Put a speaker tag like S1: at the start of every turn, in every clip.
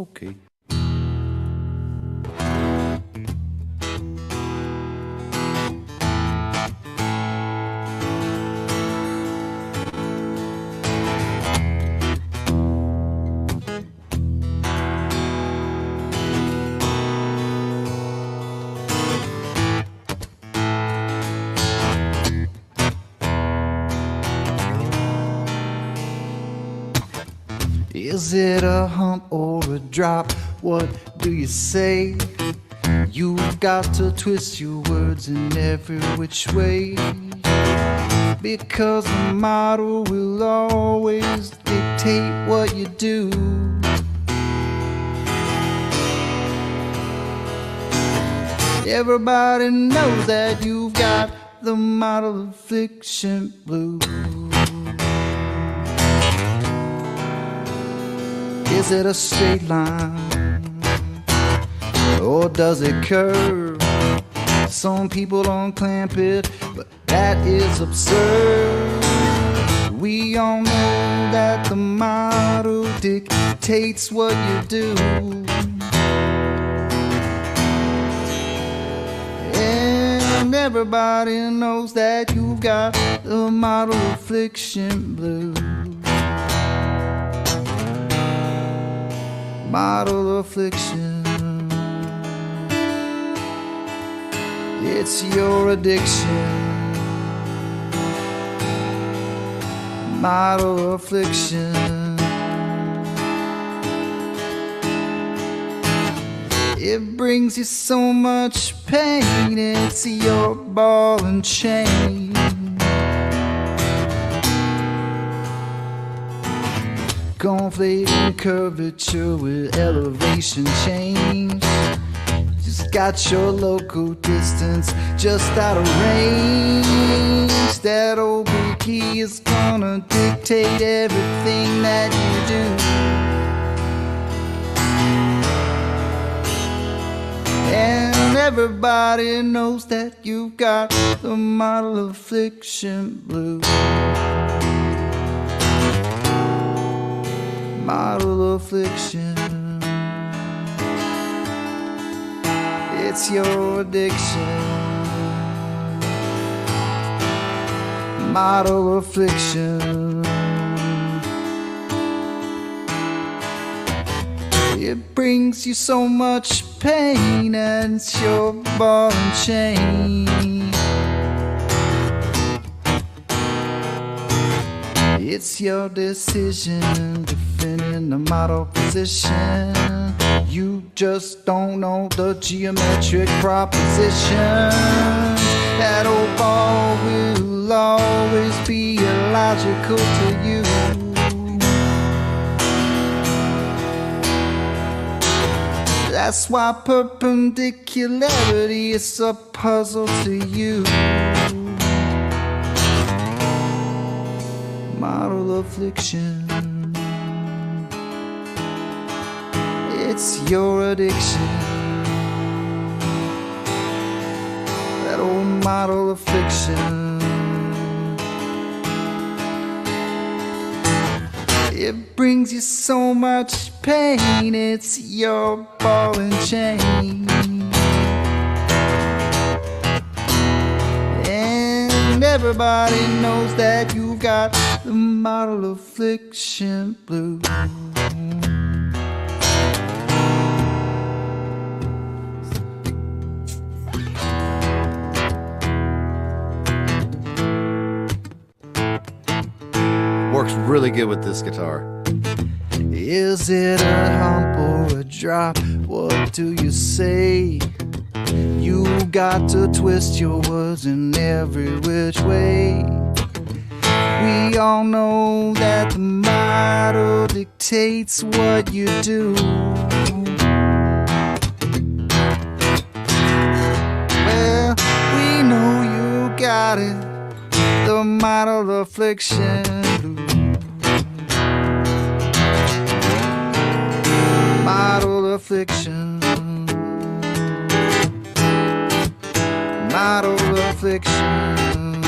S1: Okay. Is it a hump or a drop? What do you say? You've got to twist your words in every which way, because the model will always dictate what you do. Everybody knows that you've got the model affliction blues. Is it a straight line, or does it curve? Some people don't clamp it, but that is absurd. We all know that the model dictates what you do. And everybody knows that you've got the model affliction blues. Model affliction, it's your addiction. Model affliction, it brings you so much pain. It's your ball and chain. Conflating curvature with elevation change. Just got your local distance just out of range. That oblique is gonna dictate everything that you do. And everybody knows that you've got the model affliction blues. Model affliction, it's your addiction. Model affliction, it brings you so much pain, and it's your ball and chain. It's your decision defending the model position. You just don't know the geometric proposition. That old ball will always be illogical to you. That's why perpendicularity is a puzzle to you. Model affliction, it's your addiction. That old model affliction, it brings you so much pain. It's your ball and chain. And everybody knows that you've got the model affliction blues. Works really good with this guitar. Is it a hump or a drop? What do you say? You got to twist your words in every which way. We all know that the model dictates what you do. Well, we know you got it, the model affliction blues. Model affliction, model affliction,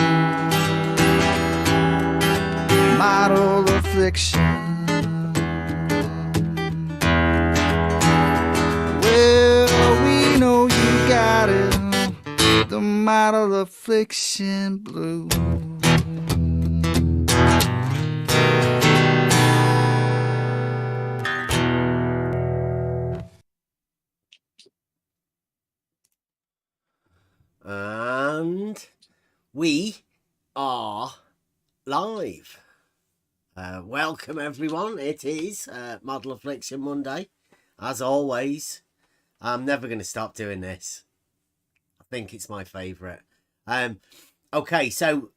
S1: model affliction, the model affliction blue.
S2: And we are live. Welcome everyone. It is Model Affliction Monday. As always, I'm never going to stop doing this. I think it's my favourite. Okay, so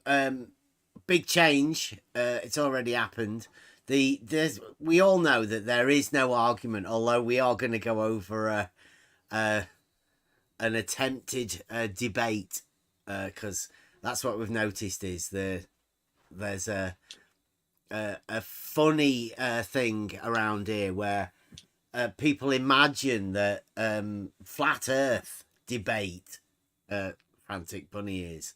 S2: big change. It's already happened. We all know that there is no argument, although we are going to go over an attempted debate, because that's what we've noticed is there's a funny thing around here where people imagine that flat Earth debate, frantic bunny ears,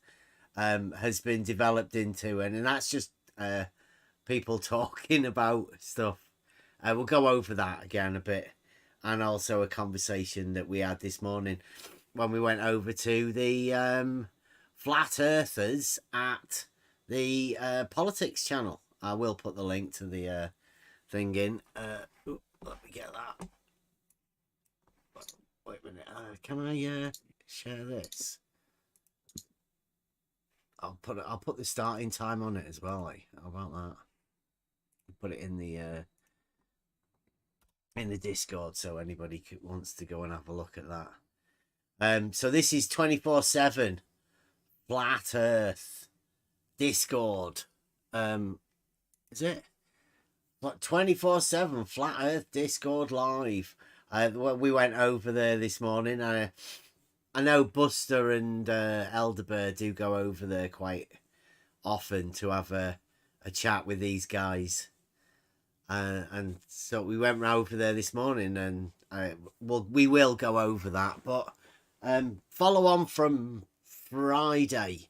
S2: has been developed into, and that's just people talking about stuff. We'll go over that again a bit, and also a conversation that we had this morning when we went over to the flat earthers at the politics channel. I will put the link to the thing in. Let me get that. Wait a minute. Can I share this? I'll put the starting time on it as well. How about that? Put it in the Discord so anybody wants to go and have a look at that. So this is 24/7 flat Earth Discord. Is it? What, 24/7 flat Earth Discord live? We went over there this morning. I know Buster and Elderbear do go over there quite often to have a chat with these guys. And so we went over there this morning, and we will go over that. But follow on from Friday,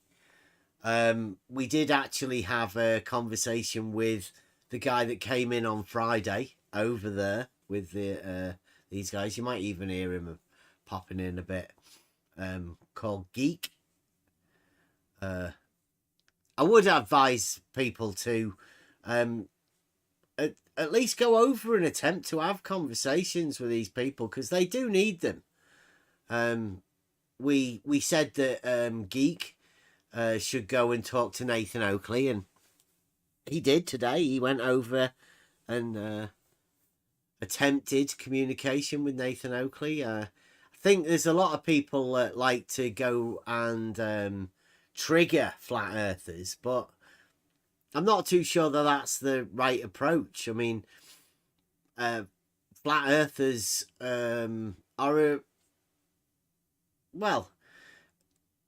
S2: we did actually have a conversation with the guy that came in on Friday over there with these guys. You might even hear him popping in a bit. Called Geek. I would advise people to at least go over and attempt to have conversations with these people, because they do need them. We said that Geek should go and talk to Nathan Oakley, and he did today. He went over and attempted communication with Nathan Oakley. I think there's a lot of people that like to go and trigger flat earthers, but I'm not too sure that that's the right approach. I mean, flat earthers are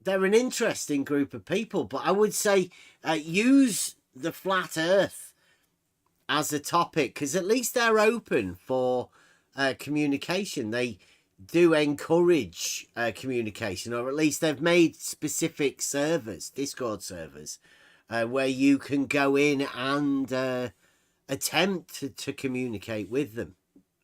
S2: they're an interesting group of people, but I would say use the flat earth as a topic, because at least they're open for communication. They do encourage communication, or at least they've made specific servers, Discord servers, where you can go in and attempt to communicate with them.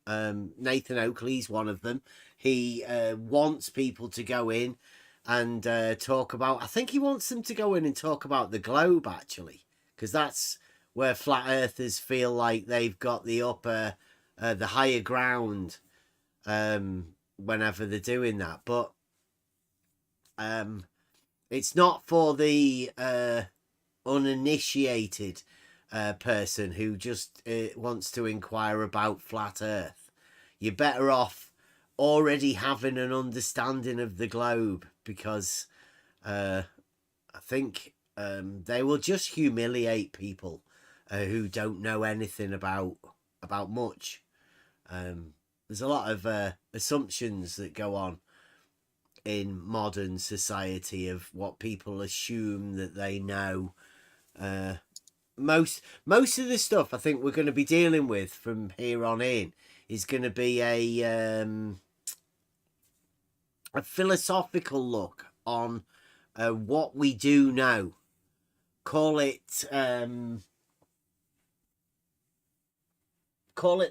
S2: Nathan Oakley's one of them. He wants people to go in and talk about, I think he wants them to go in and talk about the globe, actually, because that's where flat earthers feel like they've got the upper, the higher ground whenever they're doing that. But it's not for the uninitiated person who just wants to inquire about flat earth. You're better off already having an understanding of the globe, because I think they will just humiliate people who don't know anything about much. There's a lot of assumptions that go on in modern society of what people assume that they know. Most of the stuff I think we're going to be dealing with from here on in is going to be a philosophical look on what we do know. Call it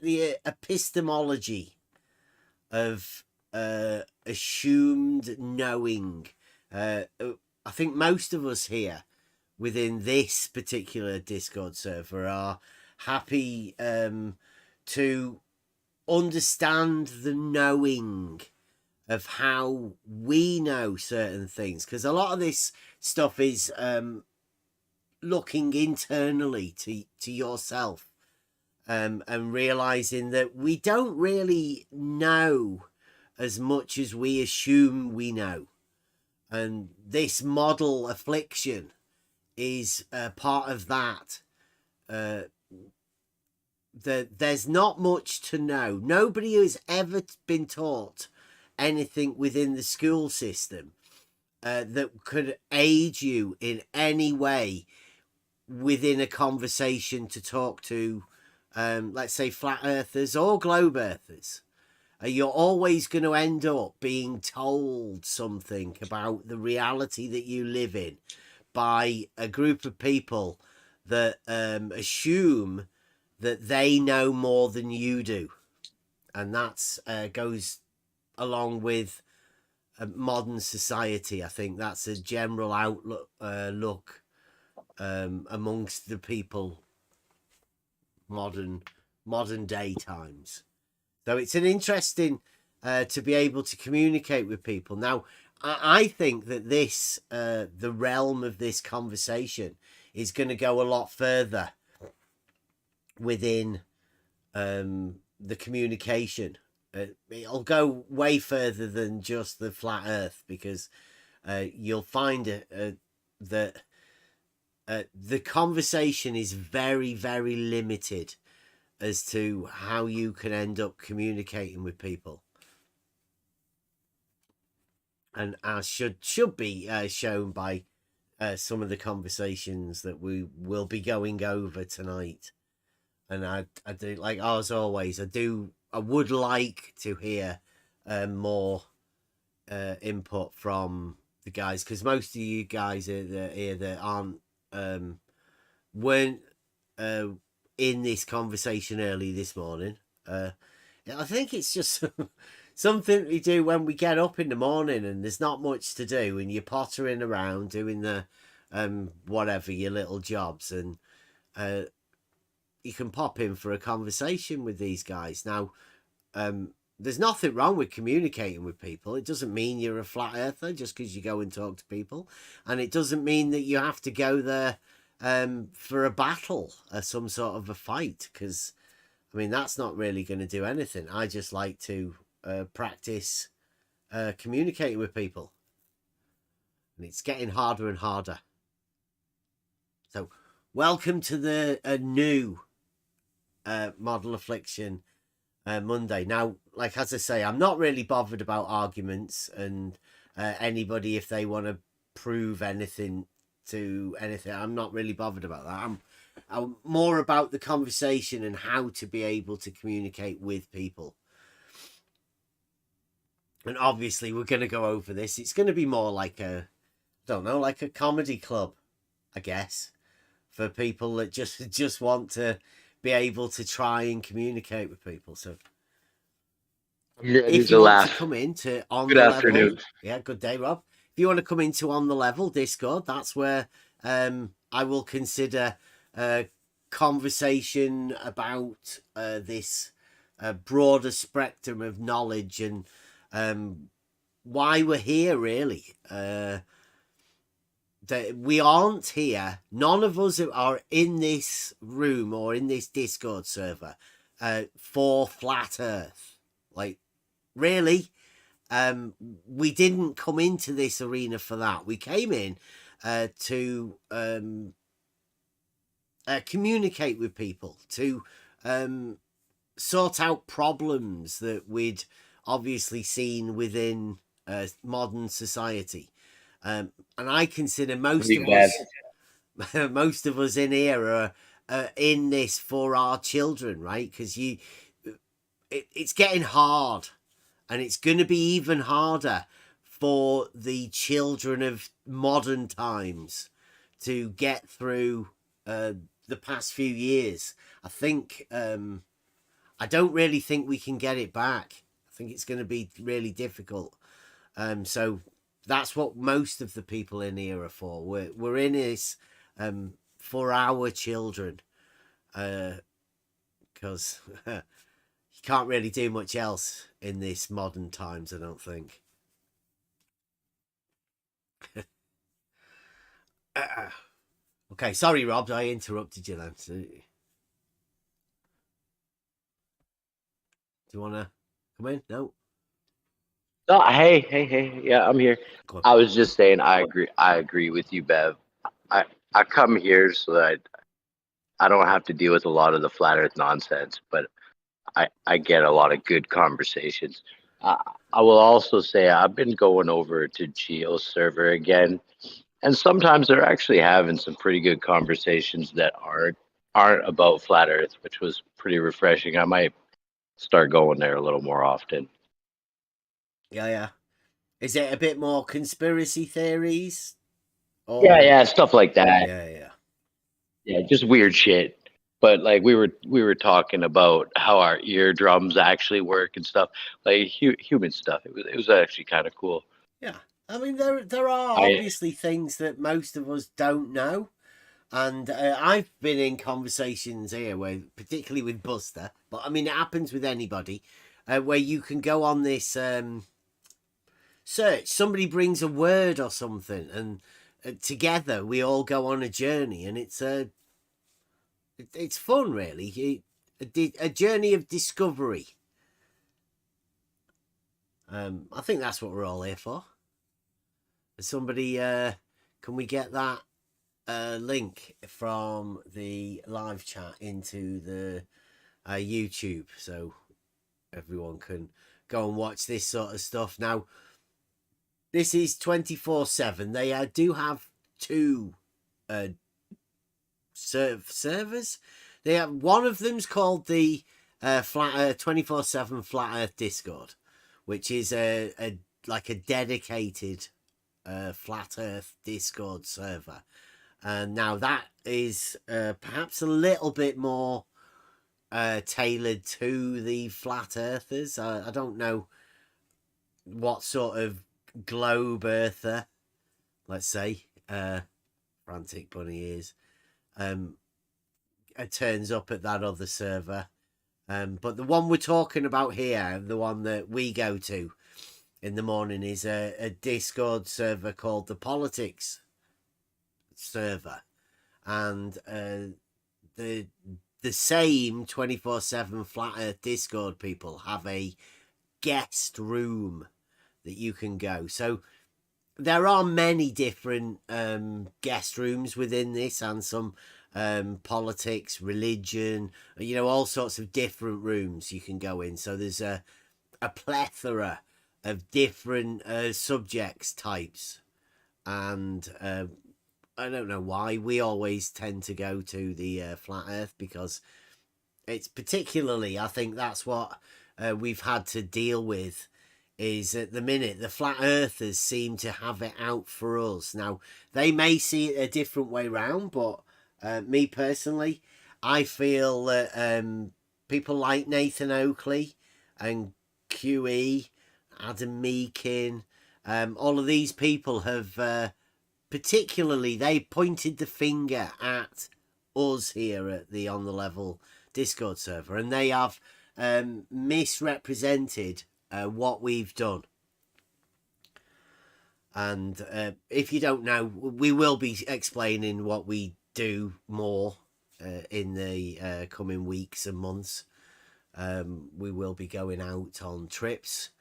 S2: the epistemology of assumed knowing I think most of us here within this particular Discord server are happy to understand the knowing of how we know certain things, because a lot of this stuff is looking internally to yourself, and realizing that we don't really know as much as we assume we know. And this model affliction is part of that. There's not much to know. Nobody has ever been taught anything within the school system that could aid you in any way within a conversation to talk to, let's say, flat earthers or globe earthers. You're always going to end up being told something about the reality that you live in by a group of people that assume that they know more than you do. And that goes along with modern society. I think that's a general outlook look amongst the people modern day times. So it's an interesting to be able to communicate with people. Now, I think that this the realm of this conversation is going to go a lot further within the communication. It'll go way further than just the flat earth, because you'll find that the conversation is very, very limited as to how you can end up communicating with people, and as should be shown by some of the conversations that we will be going over tonight. And I do, like, as always, I would like to hear more input from the guys, because most of you guys here that aren't weren't in this conversation early this morning. I think it's just something we do when we get up in the morning and there's not much to do, and you're pottering around doing the whatever, your little jobs, and you can pop in for a conversation with these guys. Now, there's nothing wrong with communicating with people. It doesn't mean you're a flat earther just because you go and talk to people, and it doesn't mean that you have to go there for a battle or some sort of a fight, because I mean that's not really going to do anything. I just like to practice communicating with people, and it's getting harder and harder. So welcome to the new model affliction Monday. Now, like, as I say, I'm not really bothered about arguments, and anybody, if they want to prove anything to anything, I'm not really bothered about that. I'm more about the conversation and how to be able to communicate with people. And obviously we're going to go over this. It's going to be more like like a comedy club, I guess, for people that just want to be able to try and communicate with people. So if you want to come into on the level, yeah, good day, Rob. If you want to come into on the level Discord, that's where I will consider conversation about this broader spectrum of knowledge and why we're here, really. That we aren't here, none of us are in this room or in this Discord server for flat earth. Like, really, we didn't come into this arena for that. We came in to communicate with people, to sort out problems that we'd obviously seen within modern society. And I consider most of us in here are in this for our children, right? Because it's getting hard, and it's going to be even harder for the children of modern times to get through the past few years. I think I don't really think we can get it back. I think it's going to be really difficult. So That's what most of the people in here are for. We're in this for our children, because you can't really do much else in this modern times, I don't think. Okay, sorry, Rob, I interrupted you then. So, do you want to come in? No?
S3: No, hey. Yeah, I'm here.
S2: Go on.
S3: I was just saying I agree. I agree with you, Bev. I I come here so that I don't have to deal with a lot of the flat Earth nonsense, but I get a lot of good conversations. Uh, I will also say I've been going over to Geo server again, and sometimes they're actually having some pretty good conversations that aren't about flat Earth, which was pretty refreshing. I might start going there a little more often.
S2: Yeah. Is it a bit more conspiracy theories?
S3: Yeah, stuff like that.
S2: Yeah.
S3: Yeah, just weird shit. But like we were talking about how our eardrums actually work and stuff, like human stuff. It was actually kind of cool.
S2: Yeah. I mean, there are
S3: I
S2: obviously things that most of us don't know. And I've been in conversations here where, particularly with Buster, but I mean, it happens with anybody, where you can go on this search. Somebody brings a word or something, and together we all go on a journey, and it's fun, really. A journey of discovery. I think that's what we're all here for. Somebody, can we get that link from the live chat into the YouTube so everyone can go and watch this sort of stuff? Now, this is 24/7. They do have two servers. They have one of them's called the 24/7 Flat Earth Discord, which is like a dedicated Flat Earth Discord server. And now that is perhaps a little bit more tailored to the flat earthers. I don't know what sort of globe earther, let's say, frantic bunny ears, turns up at that other server. But the one we're talking about here, the one that we go to in the morning, is a Discord server called the Politics server. And the same 24/7 Flat Earth Discord people have a guest room that you can go. So there are many different guest rooms within this, and some politics, religion, all sorts of different rooms you can go in. So there's a plethora of different subjects types, and I don't know why we always tend to go to the flat earth, because it's particularly, I think that's what we've had to deal with, is at the minute the flat earthers seem to have it out for us. Now, they may see it a different way round, but me personally, I feel that people like Nathan Oakley and QE, Adam Meakin, all of these people have particularly, they pointed the finger at us here at the On the Level Discord server, and they have misrepresented what we've done. And if you don't know, we will be explaining what we do more in the coming weeks and months. We will be going out on trips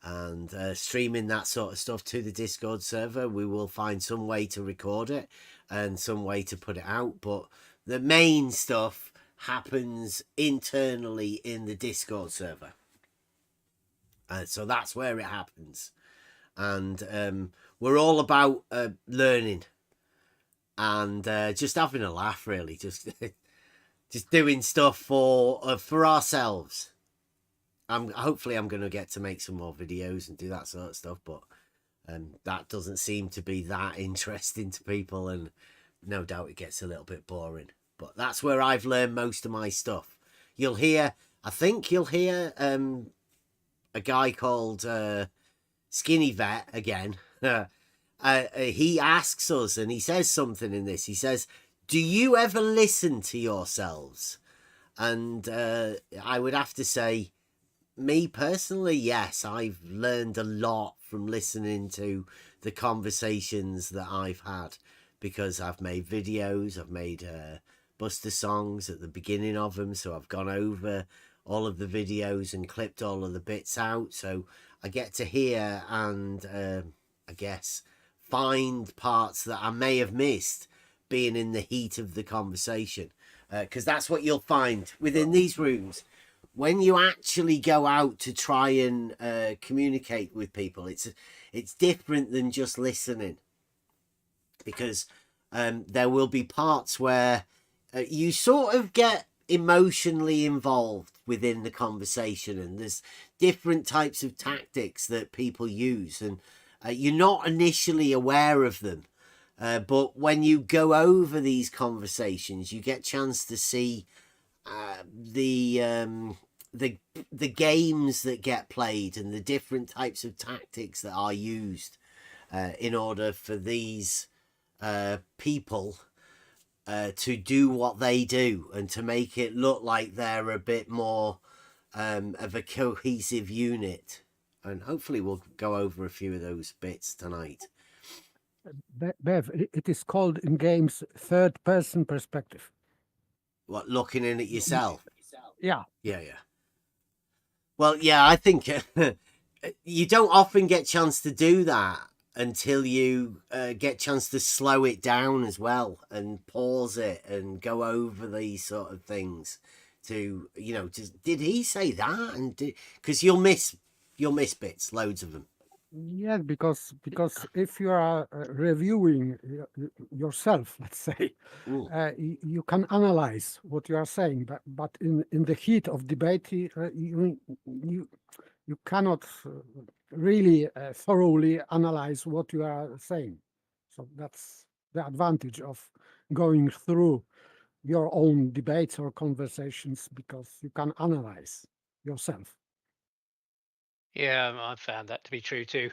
S2: and streaming that sort of stuff to the Discord server. We will find some way to record it and some way to put it out, but the main stuff happens internally in the Discord server. So that's where it happens. And we're all about learning and just having a laugh, really. Just doing stuff for ourselves. Hopefully I'm going to get to make some more videos and do that sort of stuff, but that doesn't seem to be that interesting to people, and no doubt it gets a little bit boring. But that's where I've learned most of my stuff. I think you'll hear a guy called Skinny Vet again he asks us, and he says something in this. He says, "Do you ever listen to yourselves?" And I would have to say, me personally, yes, I've learned a lot from listening to the conversations that I've had, because I've made videos, I've made Buster songs at the beginning of them, so I've gone over all of the videos and clipped all of the bits out, so I get to hear and I guess find parts that I may have missed being in the heat of the conversation, because that's what you'll find within these rooms when you actually go out to try and communicate with people. It's different than just listening, because there will be parts where you sort of get emotionally involved within the conversation, and there's different types of tactics that people use, and you're not initially aware of them, but when you go over these conversations, you get a chance to see the games that get played and the different types of tactics that are used in order for these people to do what they do, and to make it look like they're a bit more of a cohesive unit. And hopefully we'll go over a few of those bits tonight.
S4: Bev, it is called in games third-person perspective.
S2: What, looking in at yourself?
S4: Yeah.
S2: Yeah. Well, yeah, I think you don't often get chance to do that until you get chance to slow it down as well, and pause it and go over these sort of things to, just, did he say that? And because you'll miss bits, loads of them.
S4: Yes, because if you are reviewing yourself, let's say, you can analyze what you are saying, but in the heat of debate, you cannot really thoroughly analyze what you are saying. So that's the advantage of going through your own debates or conversations, because you can analyze yourself.
S5: Yeah, I found that to be true too.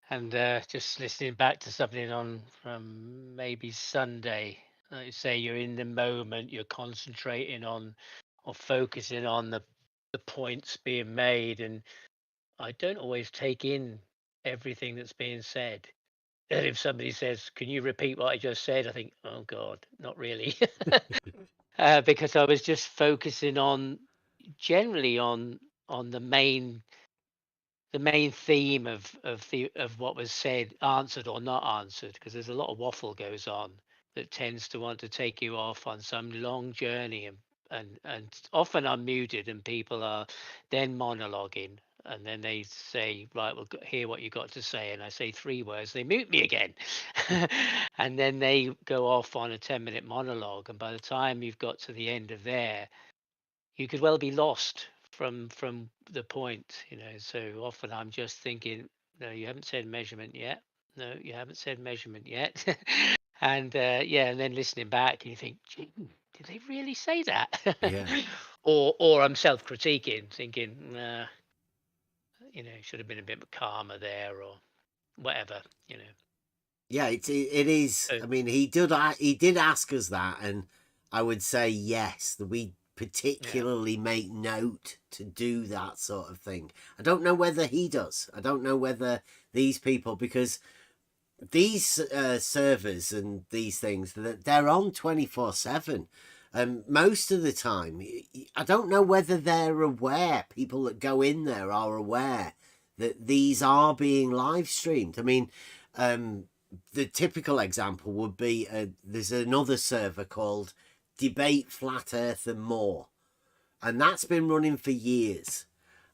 S5: And just listening back to something on from maybe Sunday, like you say, you're in the moment, you're concentrating on or focusing on the points being made, and I don't always take in everything that's being said. And if somebody says, "Can you repeat what I just said?" I think, "Oh God, not really," because I was just focusing on generally on the main theme of what was said, answered or not answered, because there's a lot of waffle goes on that tends to want to take you off on some long journey, and often I'm muted and people are then monologuing, and then they say, right, we'll hear what you got to say, and I say 3 words, they mute me again. And then they go off on a 10-minute monologue, and by the time you've got to the end of there, you could well be lost from the point, so often I'm just thinking, no, you haven't said measurement yet, no, you haven't said measurement yet. And and then listening back and you think, gee, did they really say that?
S2: Yeah.
S5: or I'm self-critiquing, thinking, nah, should have been a bit calmer there, or whatever.
S2: Yeah, it is. I mean, he did ask us that, and I would say yes, that we particularly make note to do that sort of thing. I don't know whether he does. I don't know whether these people, because these servers and these things, they're on 24/7. Most of the time, I don't know whether they're aware, people that go in there are aware that these are being live streamed. I mean, the typical example would be there's another server called Debate Flat Earth and More, and that's been running for years,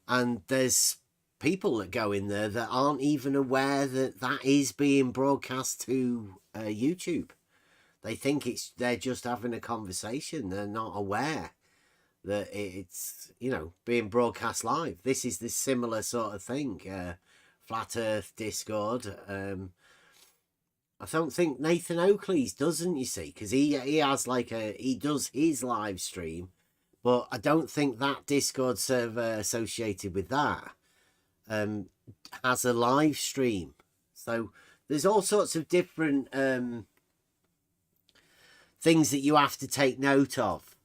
S2: and there's people that go in there that aren't even aware that that is being broadcast to YouTube. They think they're just having a conversation. They're not aware that it's being broadcast live. This is this similar sort of thing. Flat Earth Discord. I don't think Nathan Oakley's doesn't, you see, because he has he does his live stream, but I don't think that Discord server associated with that has a live stream. So there's all sorts of different things that you have to take note of,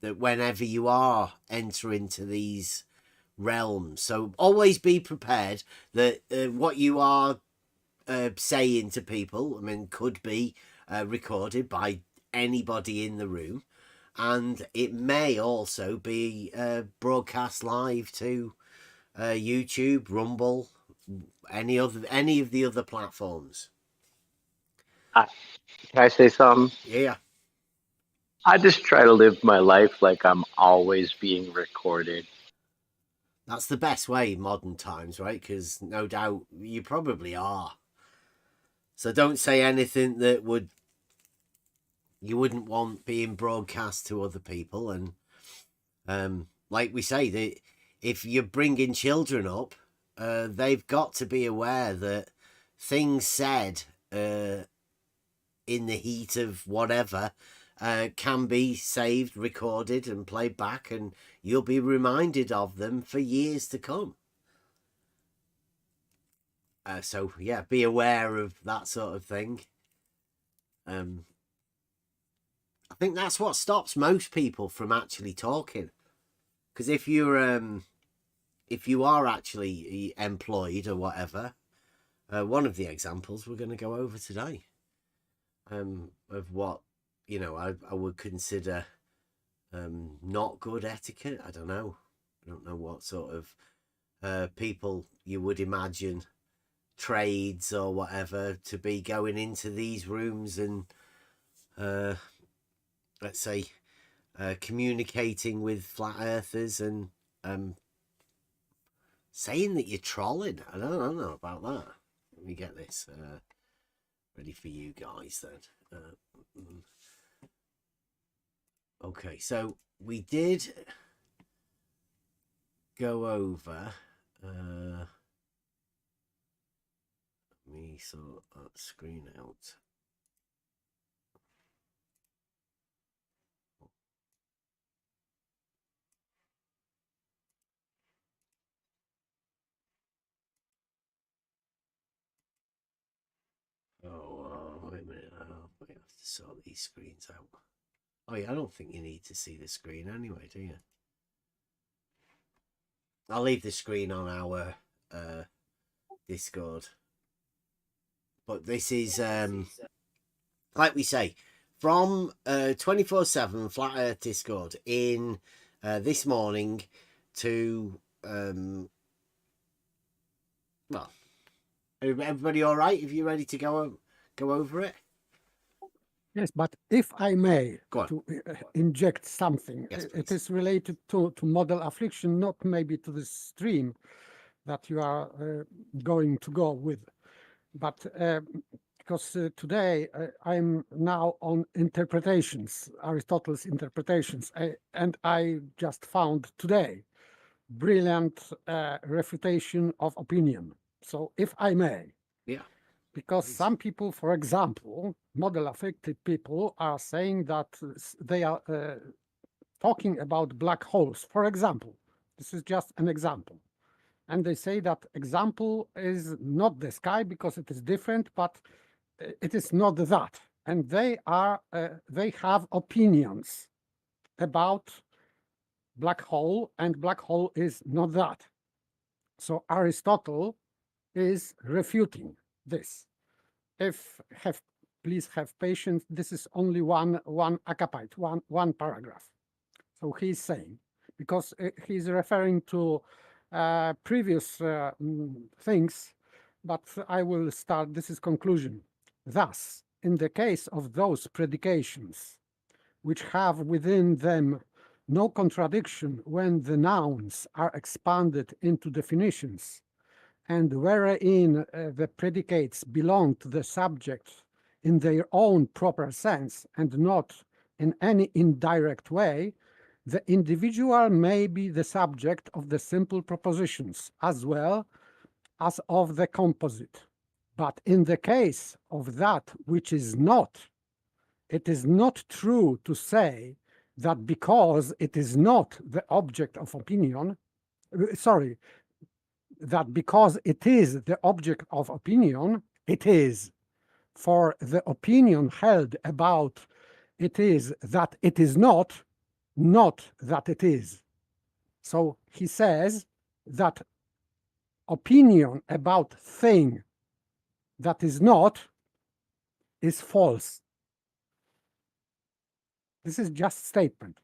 S2: that whenever you are entering into these realms. So always be prepared that what you are saying to people, I mean, could be recorded by anybody in the room, and it may also be broadcast live to YouTube, Rumble, any of the other platforms.
S3: Can I say something?
S2: Yeah.
S3: I just try to live my life like I'm always being recorded.
S2: That's the best way in modern times, right? Because no doubt you probably are. So don't say anything that you wouldn't want being broadcast to other people. And like we say, that if you're bringing children up, they've got to be aware that things said in the heat of whatever can be saved, recorded, and played back, and you'll be reminded of them for years to come. So yeah, be aware of that sort of thing. I think that's what stops most people from actually talking, because if you are actually employed or whatever, one of the examples we're going to go over today, of what I would consider not good etiquette. I don't know what sort of people you would imagine, trades or whatever, to be going into these rooms and let's say communicating with flat earthers and saying that you're trolling. I don't know about that. Let me get this ready for you guys then. Okay, so we did go over let me sort that screen out. Wait a minute. We have to sort these screens out. Oh yeah, I don't think you need to see the screen anyway, do you? I'll leave the screen on our Discord. But this is like we say, from 24/7 Flat Earth Discord in this morning to well, everybody all right? If you're ready to go over it?
S4: Yes, but if I may
S2: Go on.
S4: to inject something,
S2: Yes,
S4: it
S2: please.
S4: is related to model affliction, not maybe to the stream that you are going to go with, but because today I'm now on interpretations, Aristotle's interpretations, and I just found today brilliant refutation of opinion. So if I may.
S2: Yeah.
S4: Because
S2: Please.
S4: some people, for example, model affected people are saying that they are talking about black holes, for example. This is just an example. And they say that example is not the sky because it is different, but it is not that. And they have opinions about black hole, and black hole is not that. So Aristotle is refuting this. Please have patience. This is only one acapite, one paragraph. So he's saying, because he's referring to previous things, but I will start. This is conclusion. Thus, in the case of those predications which have within them no contradiction when the nouns are expanded into definitions, and wherein the predicates belong to the subject in their own proper sense and not in any indirect way, the individual may be the subject of the simple propositions as well as of the composite. But in the case of that which is not, it is not true to say that because it is not the object of opinion, that because it is the object of opinion, it is. For the opinion held about it is that it is not that it is. So he says that opinion about thing that is not is false. This is just statement.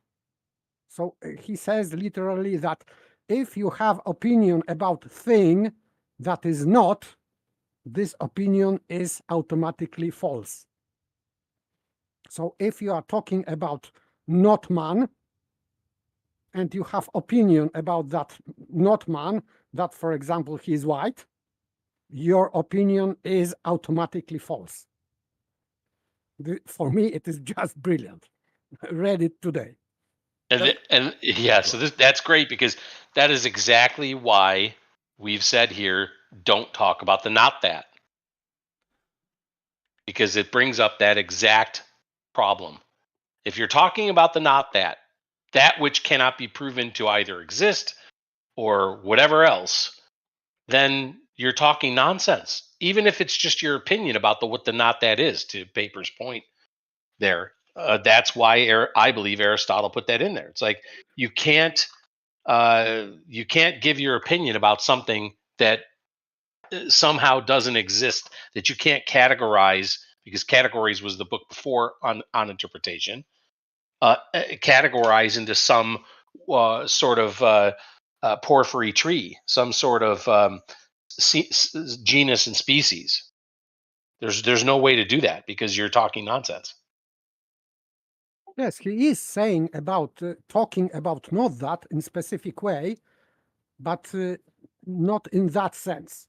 S4: So he says literally that if you have opinion about thing that is not, this opinion is automatically false. So if you are talking about not man, and you have opinion about that not man, that for example he is white, your opinion is automatically false. For me, it is just brilliant. I read it today.
S6: And yeah, so that's great, because that is exactly why we've said here, don't talk about the not that, because it brings up that exact problem. If you're talking about the not that which cannot be proven to either exist or whatever else, then you're talking nonsense. Even if it's just your opinion about what the not that is, to Paper's point there. That's why I believe Aristotle put that in there. It's like you can't give your opinion about something that somehow doesn't exist, that you can't categorize, because categories was the book before on interpretation. Categorize into some sort of porphyry tree, some sort of genus and species. There's no way to do that, because you're talking nonsense.
S4: Yes, he is saying about talking about not that in specific way, but not in that sense,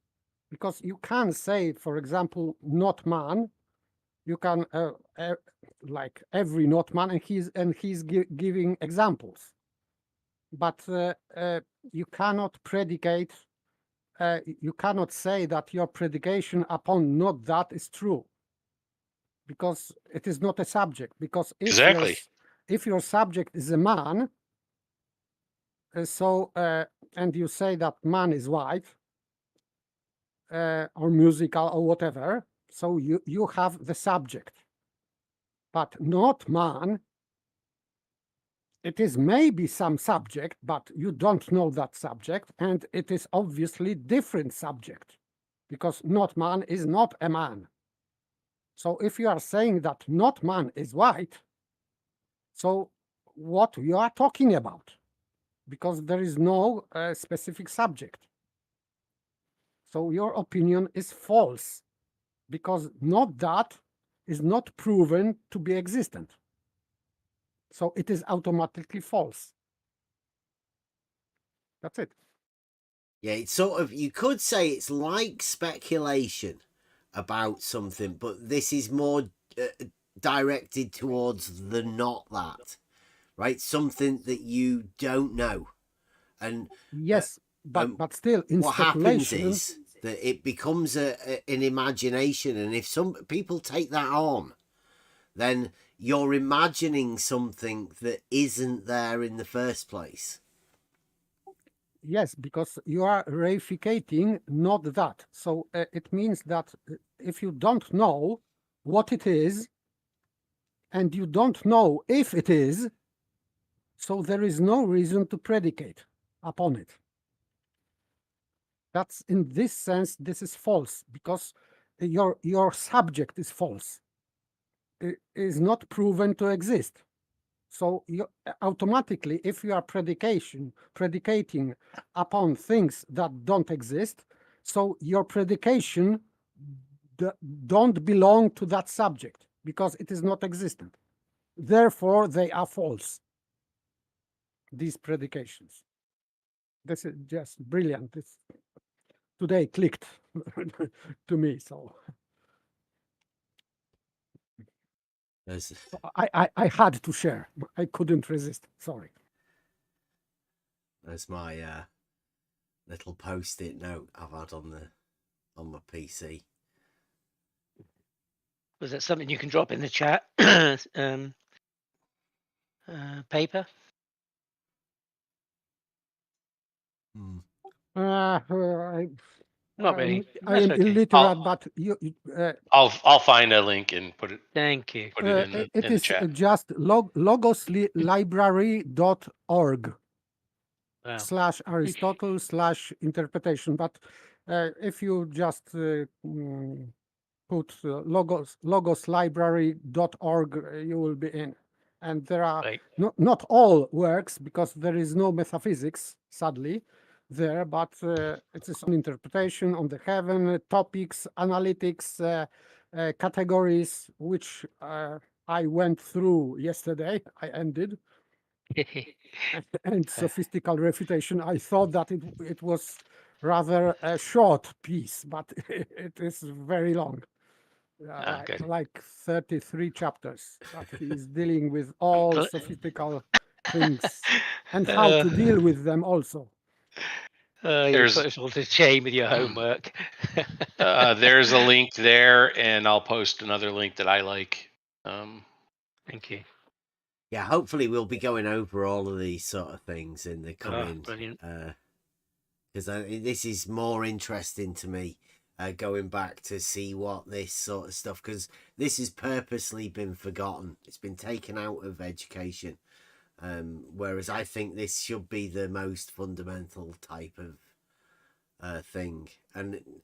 S4: because you can say, for example, not man. You can like every not man, and he's giving examples, but you cannot predicate. You cannot say that your predication upon not that is true, because it is not a subject. Because if your subject is a man, and you say that man is white, or musical or whatever, so you have the subject, but not man. It is maybe some subject, but you don't know that subject, and it is obviously different subject, because not man is not a man. So if you are saying that not man is white, so what you are talking about? Because there is no specific subject. So your opinion is false, because not that is not proven to be existent. So it is automatically false. That's it.
S2: Yeah, it's sort of, you could say it's like speculation about something, but this is more directed towards the not that, right? Something that you don't know. And
S4: yes, but still, in
S2: what happens
S4: speculation,
S2: is that it becomes an imagination, and if some people take that on, then you're imagining something that isn't there in the first place.
S4: yes, because you are reificating not that. So it means that if you don't know what it is, and you don't know if it is, so there is no reason to predicate upon it. That's, in this sense, this is false, because your subject is false. It is not proven to exist. So you automatically, if you are predicating upon things that don't exist, so your predication don't belong to that subject, because it is not existent. Therefore, they are false, these predications. This is just brilliant. This today clicked to me. So I had to share. I couldn't resist. Sorry.
S2: There's my little post-it note I've had on my PC.
S5: Was that something you can drop in the chat? Paper? Not really.
S4: I
S5: That's
S4: am
S5: okay.
S4: illiterate, but
S6: I'll find a link and put it
S5: Thank you.
S6: in
S4: it
S6: the
S4: is
S6: chat.
S4: just logoslibrary.org
S5: Wow.
S4: / Aristotle / interpretation. But if you just put logoslibrary.org, you will be in. And there are
S5: Right.
S4: not all works, because there is no metaphysics, sadly, there, but it is on interpretation, on the heaven, topics, analytics, categories, which I went through yesterday. I ended. And sophistical refutation. I thought that it was rather a short piece, but it is very long.
S5: Good.
S4: Like 33 chapters, that he is dealing with all
S5: Gl-
S4: sophistical things and how to deal with them also.
S5: You
S6: There's-
S5: put us all to shame with your homework.
S6: There's a link there, and I'll post another link that I like.
S5: Thank you.
S2: Yeah, hopefully we'll be going over all of these sort of things in the coming.
S5: Brilliant.
S2: Because this is more interesting to me, going back to see what this sort of stuff, because this has purposely been forgotten. It's been taken out of education. Whereas I think this should be the most fundamental type of thing. And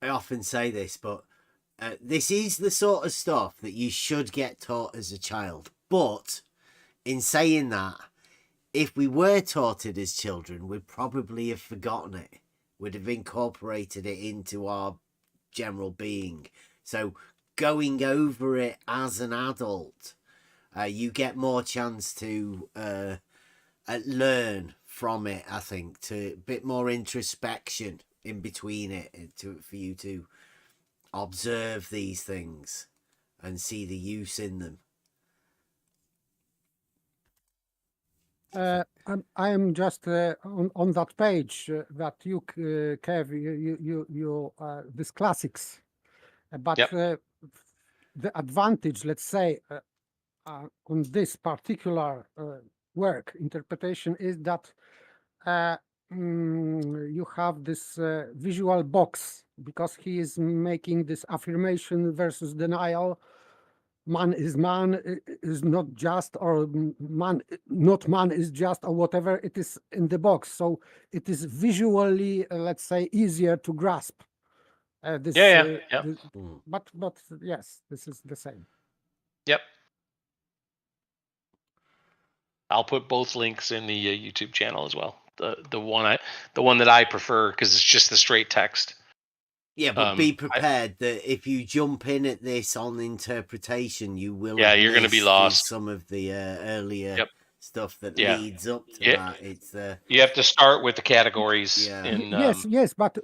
S2: I often say this, but this is the sort of stuff that you should get taught as a child. But in saying that, if we were taught it as children, we'd probably have forgotten it. We'd have incorporated it into our general being. So going over it as an adult, you get more chance to learn from it, I think, to a bit more introspection in between it, for you to observe these things and see the use in them.
S4: I am just on that page that you, Kev, you this classics, but
S6: Yep.
S4: the advantage, let's say, on this particular work interpretation is that you have this visual box, because he is making this affirmation versus denial. Man is not just, or man is just, or whatever it is in the box. So it is visually, let's say, easier to grasp. This,
S6: Yeah.
S4: but yes, this is the same.
S6: Yep. I'll put both links in the YouTube channel as well. The one that I prefer, because it's just the straight text.
S2: Yeah, but be prepared that if you jump in at this on interpretation, you will.
S6: Yeah, you're going to be lost.
S2: Some of the earlier stuff that leads up to that. It's
S6: you have to start with the categories.
S2: Yeah.
S4: Yes, but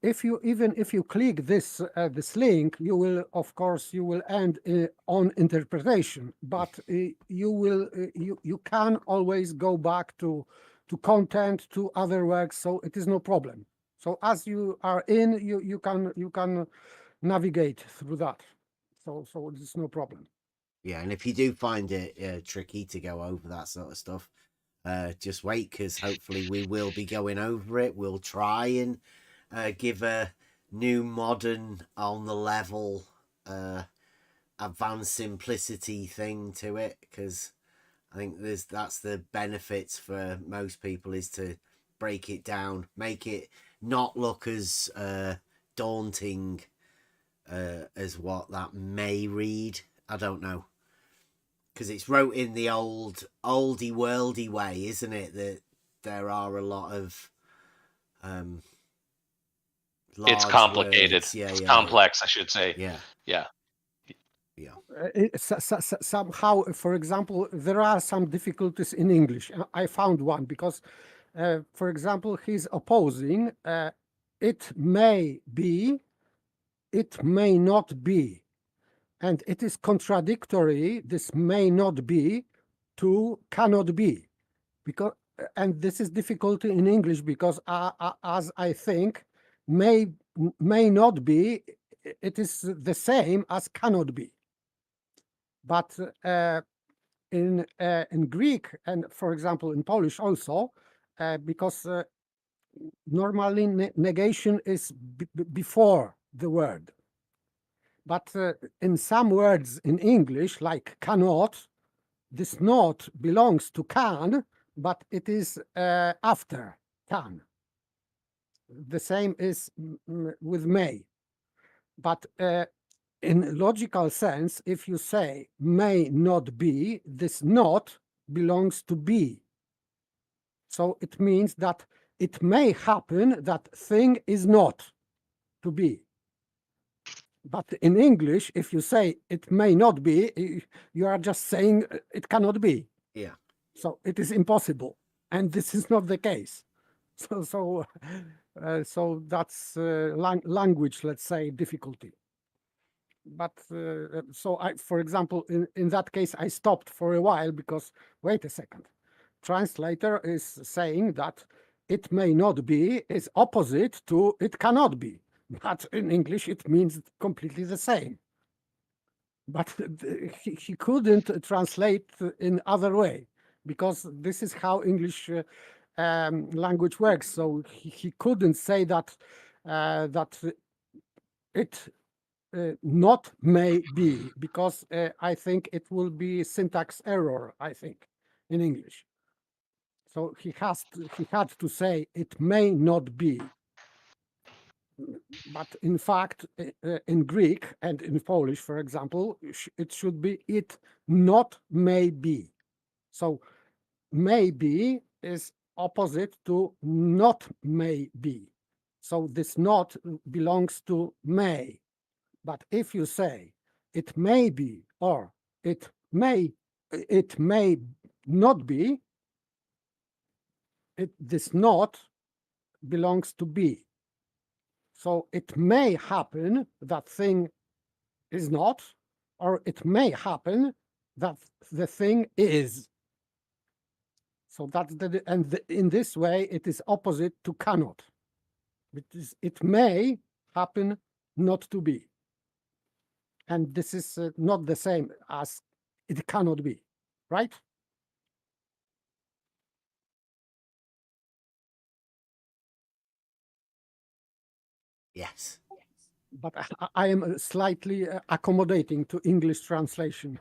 S4: if you click this this link, you will, of course, you will end on interpretation. But you can always go back to content, to other works, so it is no problem. So as you are in, you can navigate through that. So it's no problem.
S2: Yeah, and if you do find it tricky to go over that sort of stuff, just wait, because hopefully we will be going over it. We'll try and give a new, modern, on the level, advanced simplicity thing to it, because I think that's the benefits for most people, is to break it down, make it not look as daunting as what that may read. I don't know, because it's wrote in the oldie worldy way, isn't it? That there are a lot of
S6: it's complicated.
S2: Words. Yeah,
S6: it's complex, I should say.
S2: Yeah.
S4: Somehow, for example, there are some difficulties in English. I found one, because for example, he's opposing it may be, it may not be, and it is contradictory, this may not be, to cannot be, because, and this is difficulty in English, because as I think, may not be, it is the same as cannot be. But in Greek, and for example in Polish also, because normally negation is before the word. But in some words in English, like cannot, this not belongs to can, but it is after can. The same is with may. But in logical sense, if you say may not be, this not belongs to be. So it means that it may happen that thing is not to be. But in English, if you say it may not be, you are just saying it cannot be.
S2: Yeah.
S4: So it is impossible, and this is not the case. So that's language, let's say, difficulty. But so for example, in that case, I stopped for a while because wait a second, translator is saying that it may not be is opposite to it cannot be. But in English, it means completely the same. But he couldn't translate in other way because this is how English language works. So he couldn't say that that it not may be because I think it will be syntax error. I think in English. So he had to say it may not be. But in fact, in Greek and in Polish, for example, it should be it not may be. So maybe is opposite to not may be. So this not belongs to may. But if you say it may be or it may not be, this not belongs to be. So it may happen that thing is not, or it may happen that the thing is. So that's in this way, it is opposite to cannot. It may happen not to be. And this is not the same as it cannot be, right?
S2: Yes.
S4: But I am slightly accommodating to English translation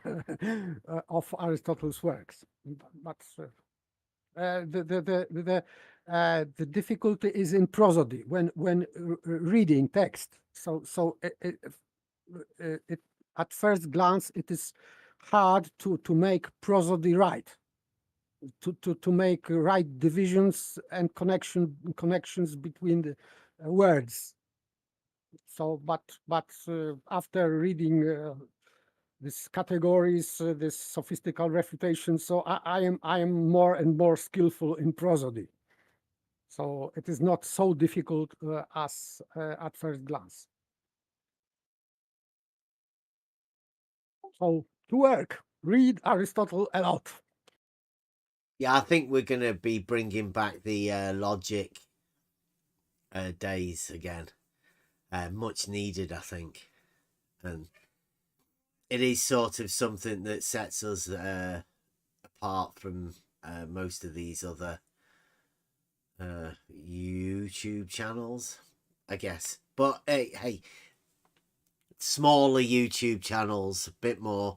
S4: of Aristotle's works. But the difficulty is in prosody when reading text. So it at first glance it is hard to make prosody right, to make right divisions and connections between the words. So, but after reading these categories, this sophistical refutation, so I am more and more skillful in prosody. So it is not so difficult as at first glance. So to work, read Aristotle a lot.
S2: Yeah, I think we're going to be bringing back the logic days again. Much needed, I think. And it is sort of something that sets us apart from most of these other YouTube channels, I guess. But hey, smaller YouTube channels, a bit more,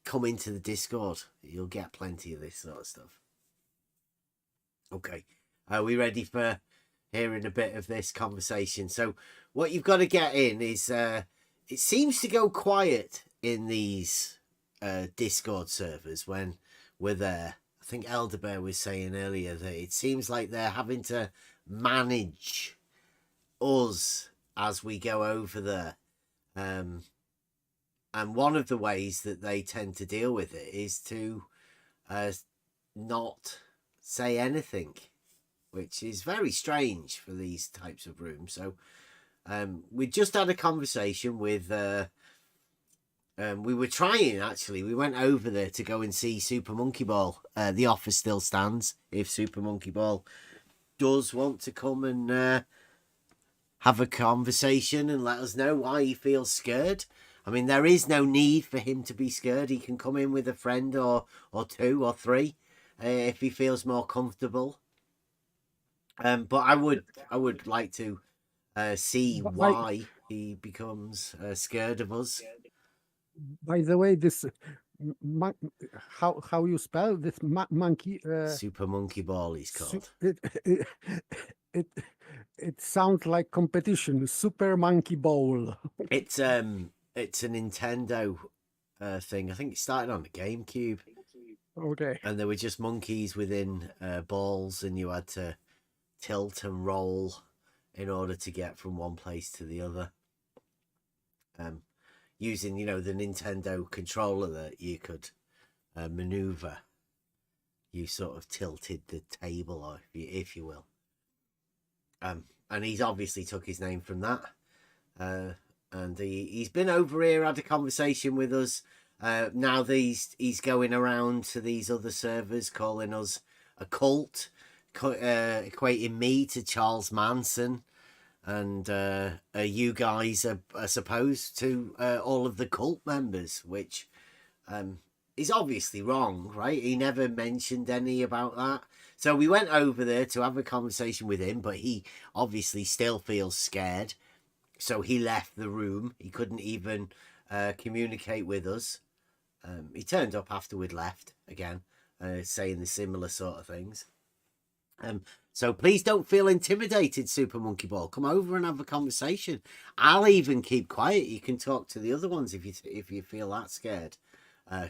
S2: come into the Discord. You'll get plenty of this sort of stuff. Okay, are we ready for hearing a bit of this conversation? So what you've got to get in is it seems to go quiet in these Discord servers when we're there. I think Elderbear was saying earlier that it seems like they're having to manage us as we go over there. And one of the ways that they tend to deal with it is to not say anything, which is very strange for these types of rooms. So we just had a conversation with we were trying, actually, we went over there to go and see Super Monkey Ball. The offer still stands if Super Monkey Ball does want to come and have a conversation and let us know why he feels scared. I mean, there is no need for him to be scared. He can come in with a friend or two or three if he feels more comfortable. But I would like to see
S4: By,
S2: why he becomes scared of us.
S4: by the way, this how you spell this monkey?
S2: Super monkey ball, he's
S4: Su-
S2: called.
S4: it it sounds like competition. Super Monkey Bowl.
S2: It's a Nintendo thing. I think it started on the GameCube,
S4: Okay.
S2: and there were just monkeys within balls, and you had to tilt and roll in order to get from one place to the other. Using the Nintendo controller that you could maneuver. You sort of tilted the table, if you will. And he's obviously took his name from that. And he's been over here, had a conversation with us. Now he's going around to these other servers, calling us a cult, equating me to Charles Manson, and you guys are supposed to all of the cult members, which is obviously wrong, right? He never mentioned any about that. So we went over there to have a conversation with him, but he obviously still feels scared. So he left the room. He couldn't even communicate with us. He turned up after we'd left again, saying the similar sort of things. So please don't feel intimidated, Super Monkey Ball. Come over and have a conversation. I'll even keep quiet. You can talk to the other ones if you feel that scared.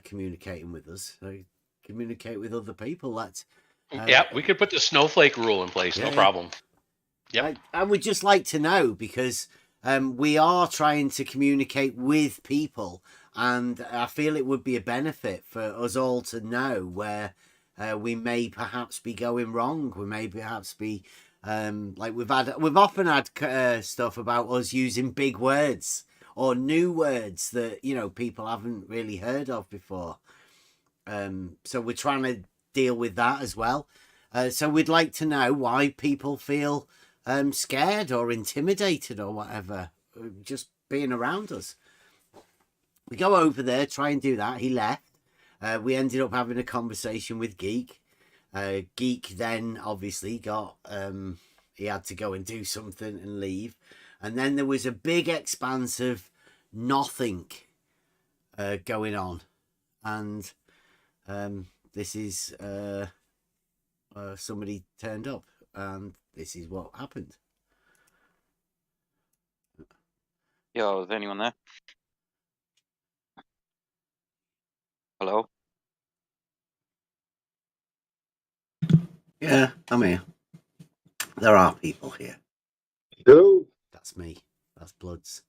S2: Communicating with us, so communicate with other people. That's
S6: yeah, we could put the snowflake rule in place. No problem. Yep.
S2: I would just like to know, because we are trying to communicate with people, and I feel it would be a benefit for us all to know where we may perhaps be going wrong. We may perhaps be like we've often had stuff about us using big words or new words that people haven't really heard of before. So we're trying to deal with that as well. So we'd like to know why people feel scared or intimidated or whatever, just being around us. We go over there, try and do that. He left. We ended up having a conversation with Geek. Geek then obviously got he had to go and do something and leave. And then there was a big expanse of nothing going on. And this is somebody turned up, and this is what happened.
S7: Yo, is anyone there? Hello?
S2: Yeah, I'm here. There are people here.
S8: Hello.
S2: That's me. That's Bloods.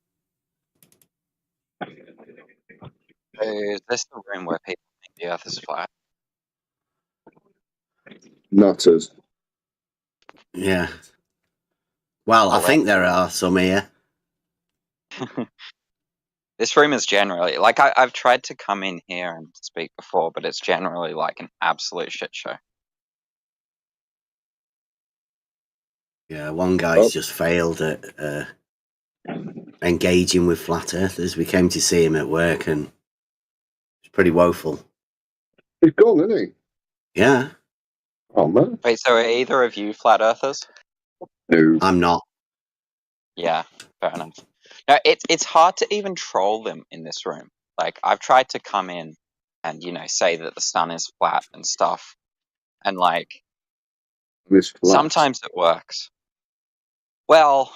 S7: Is this the room where people think the earth is flat?
S8: Nutters.
S2: Yeah. Well, I think there are some here.
S7: This room is generally, like, I've tried to come in here and speak before, but it's generally like an absolute shit show.
S2: Yeah, one guy's just failed at engaging with flat earthers. We came to see him at work, and it's pretty woeful.
S8: He's gone, isn't he?
S2: Yeah.
S8: Oh, man.
S7: Wait, so are either of you flat earthers?
S8: No.
S2: I'm not.
S7: Yeah, fair enough. No, it's hard to even troll them in this room. Like, I've tried to come in and, say that the sun is flat and stuff. And, like, sometimes it works. Well,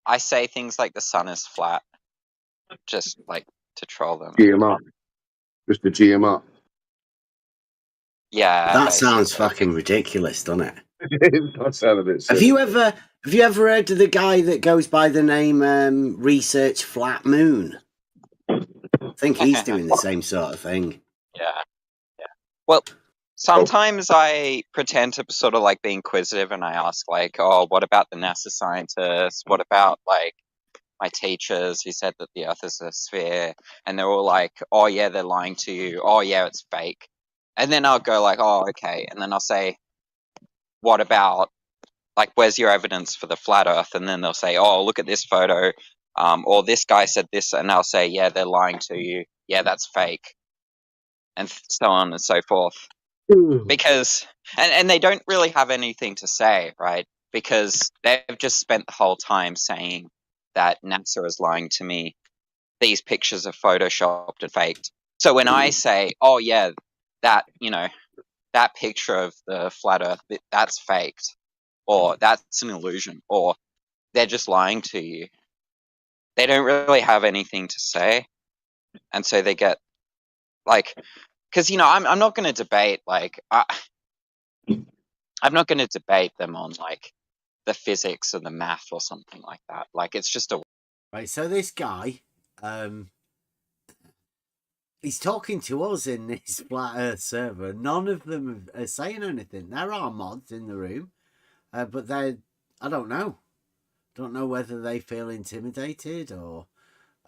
S7: I say things like the sun is flat, just, like, to troll them.
S8: GM up. Just to GM up.
S7: Yeah.
S2: That sounds fucking ridiculous, doesn't it?
S8: It does sound a bit silly.
S2: Have you ever heard of the guy that goes by the name Research Flat Moon? I think he's doing the same sort of thing.
S7: Yeah. Well, sometimes I pretend to sort of like be inquisitive, and I ask like, "Oh, what about the NASA scientists? What about like my teachers who said that the Earth is a sphere?" And they're all like, "Oh yeah, they're lying to you. Oh yeah, it's fake." And then I'll go like, "Oh okay," and then I'll say, "What about like where's your evidence for the flat Earth?" And then they'll say, "Oh, look at this photo." Or this guy said this, and I'll say, "Yeah, they're lying to you. Yeah, that's fake," and so on and so forth. because and they don't really have anything to say, right? Because they've just spent the whole time saying that NASA is lying to me. These pictures are photoshopped and faked. So when I say, oh yeah, that, that picture of the flat earth, that's faked, or that's an illusion, or they're just lying to you, they don't really have anything to say. And so they get like, because I'm not going to debate I'm not going to debate them on like the physics or the math or something like that. Like, it's just a
S2: Right, so this guy, he's talking to us in this flat earth server. None of them are saying anything. There are mods in the room, but I don't know whether they feel intimidated or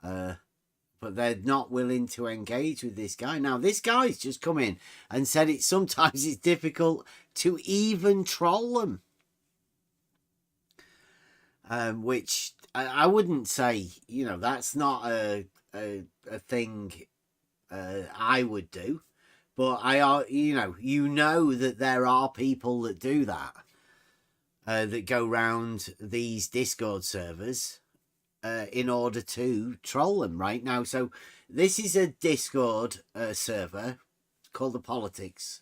S2: but they're not willing to engage with this guy. Now, this guy's just come in and said sometimes it's difficult to even troll them. Which I wouldn't say, that's not a thing I would do. But that there are people that do that, that go round these Discord servers in order to troll them right now. So this is a Discord server called the Politics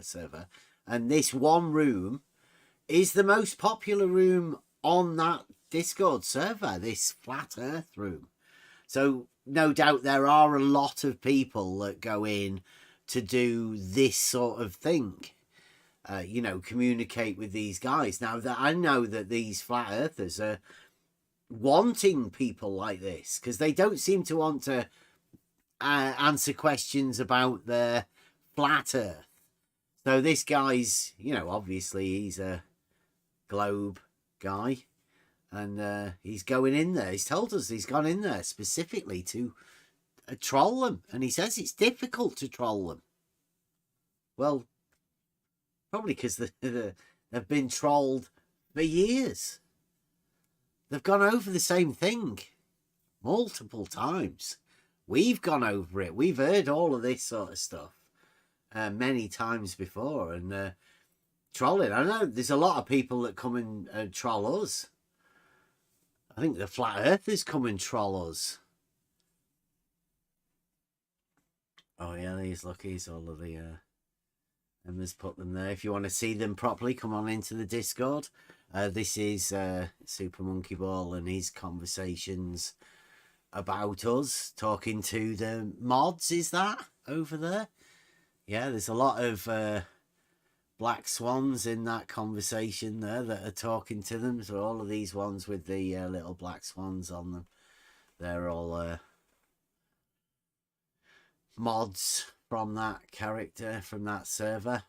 S2: server, and this one room is the most popular room on that Discord server, this flat earth room. So no doubt there are a lot of people that go in to do this sort of thing, communicate with these guys. Now, that I know that these flat earthers are wanting people like this because they don't seem to want to answer questions about their flat earth. So this guy's, obviously he's a globe guy, and he's going in there. He's told us he's gone in there specifically to troll them, and he says it's difficult to troll them. Well, probably because they've been trolled for years. They've gone over the same thing multiple times. We've gone over it. We've heard all of this sort of stuff many times before. And trolling, I know there's a lot of people that come and troll us. I think the flat earthers come and troll us. Oh yeah, these lookies, all of the Emma's put them there. If you want to see them properly, come on into the Discord. This is Super Monkey Ball and his conversations about us, talking to the mods. Is that over there? Yeah, there's a lot of black swans in that conversation there that are talking to them. So all of these ones with the little black swans on them, they're all mods from that character, from that server.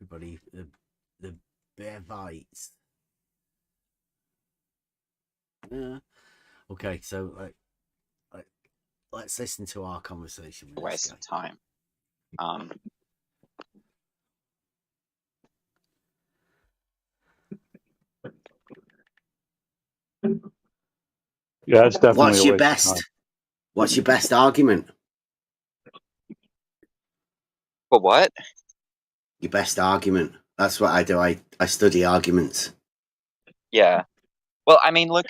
S2: Everybody, the Bearvites. Yeah. Okay, so let's listen to our conversation with
S7: waste of time.
S9: Yeah, it's definitely a waste of time.
S2: What's your best argument?
S7: For what?
S2: Your best argument. That's what I do. I study arguments.
S7: Yeah. Well, I mean, look,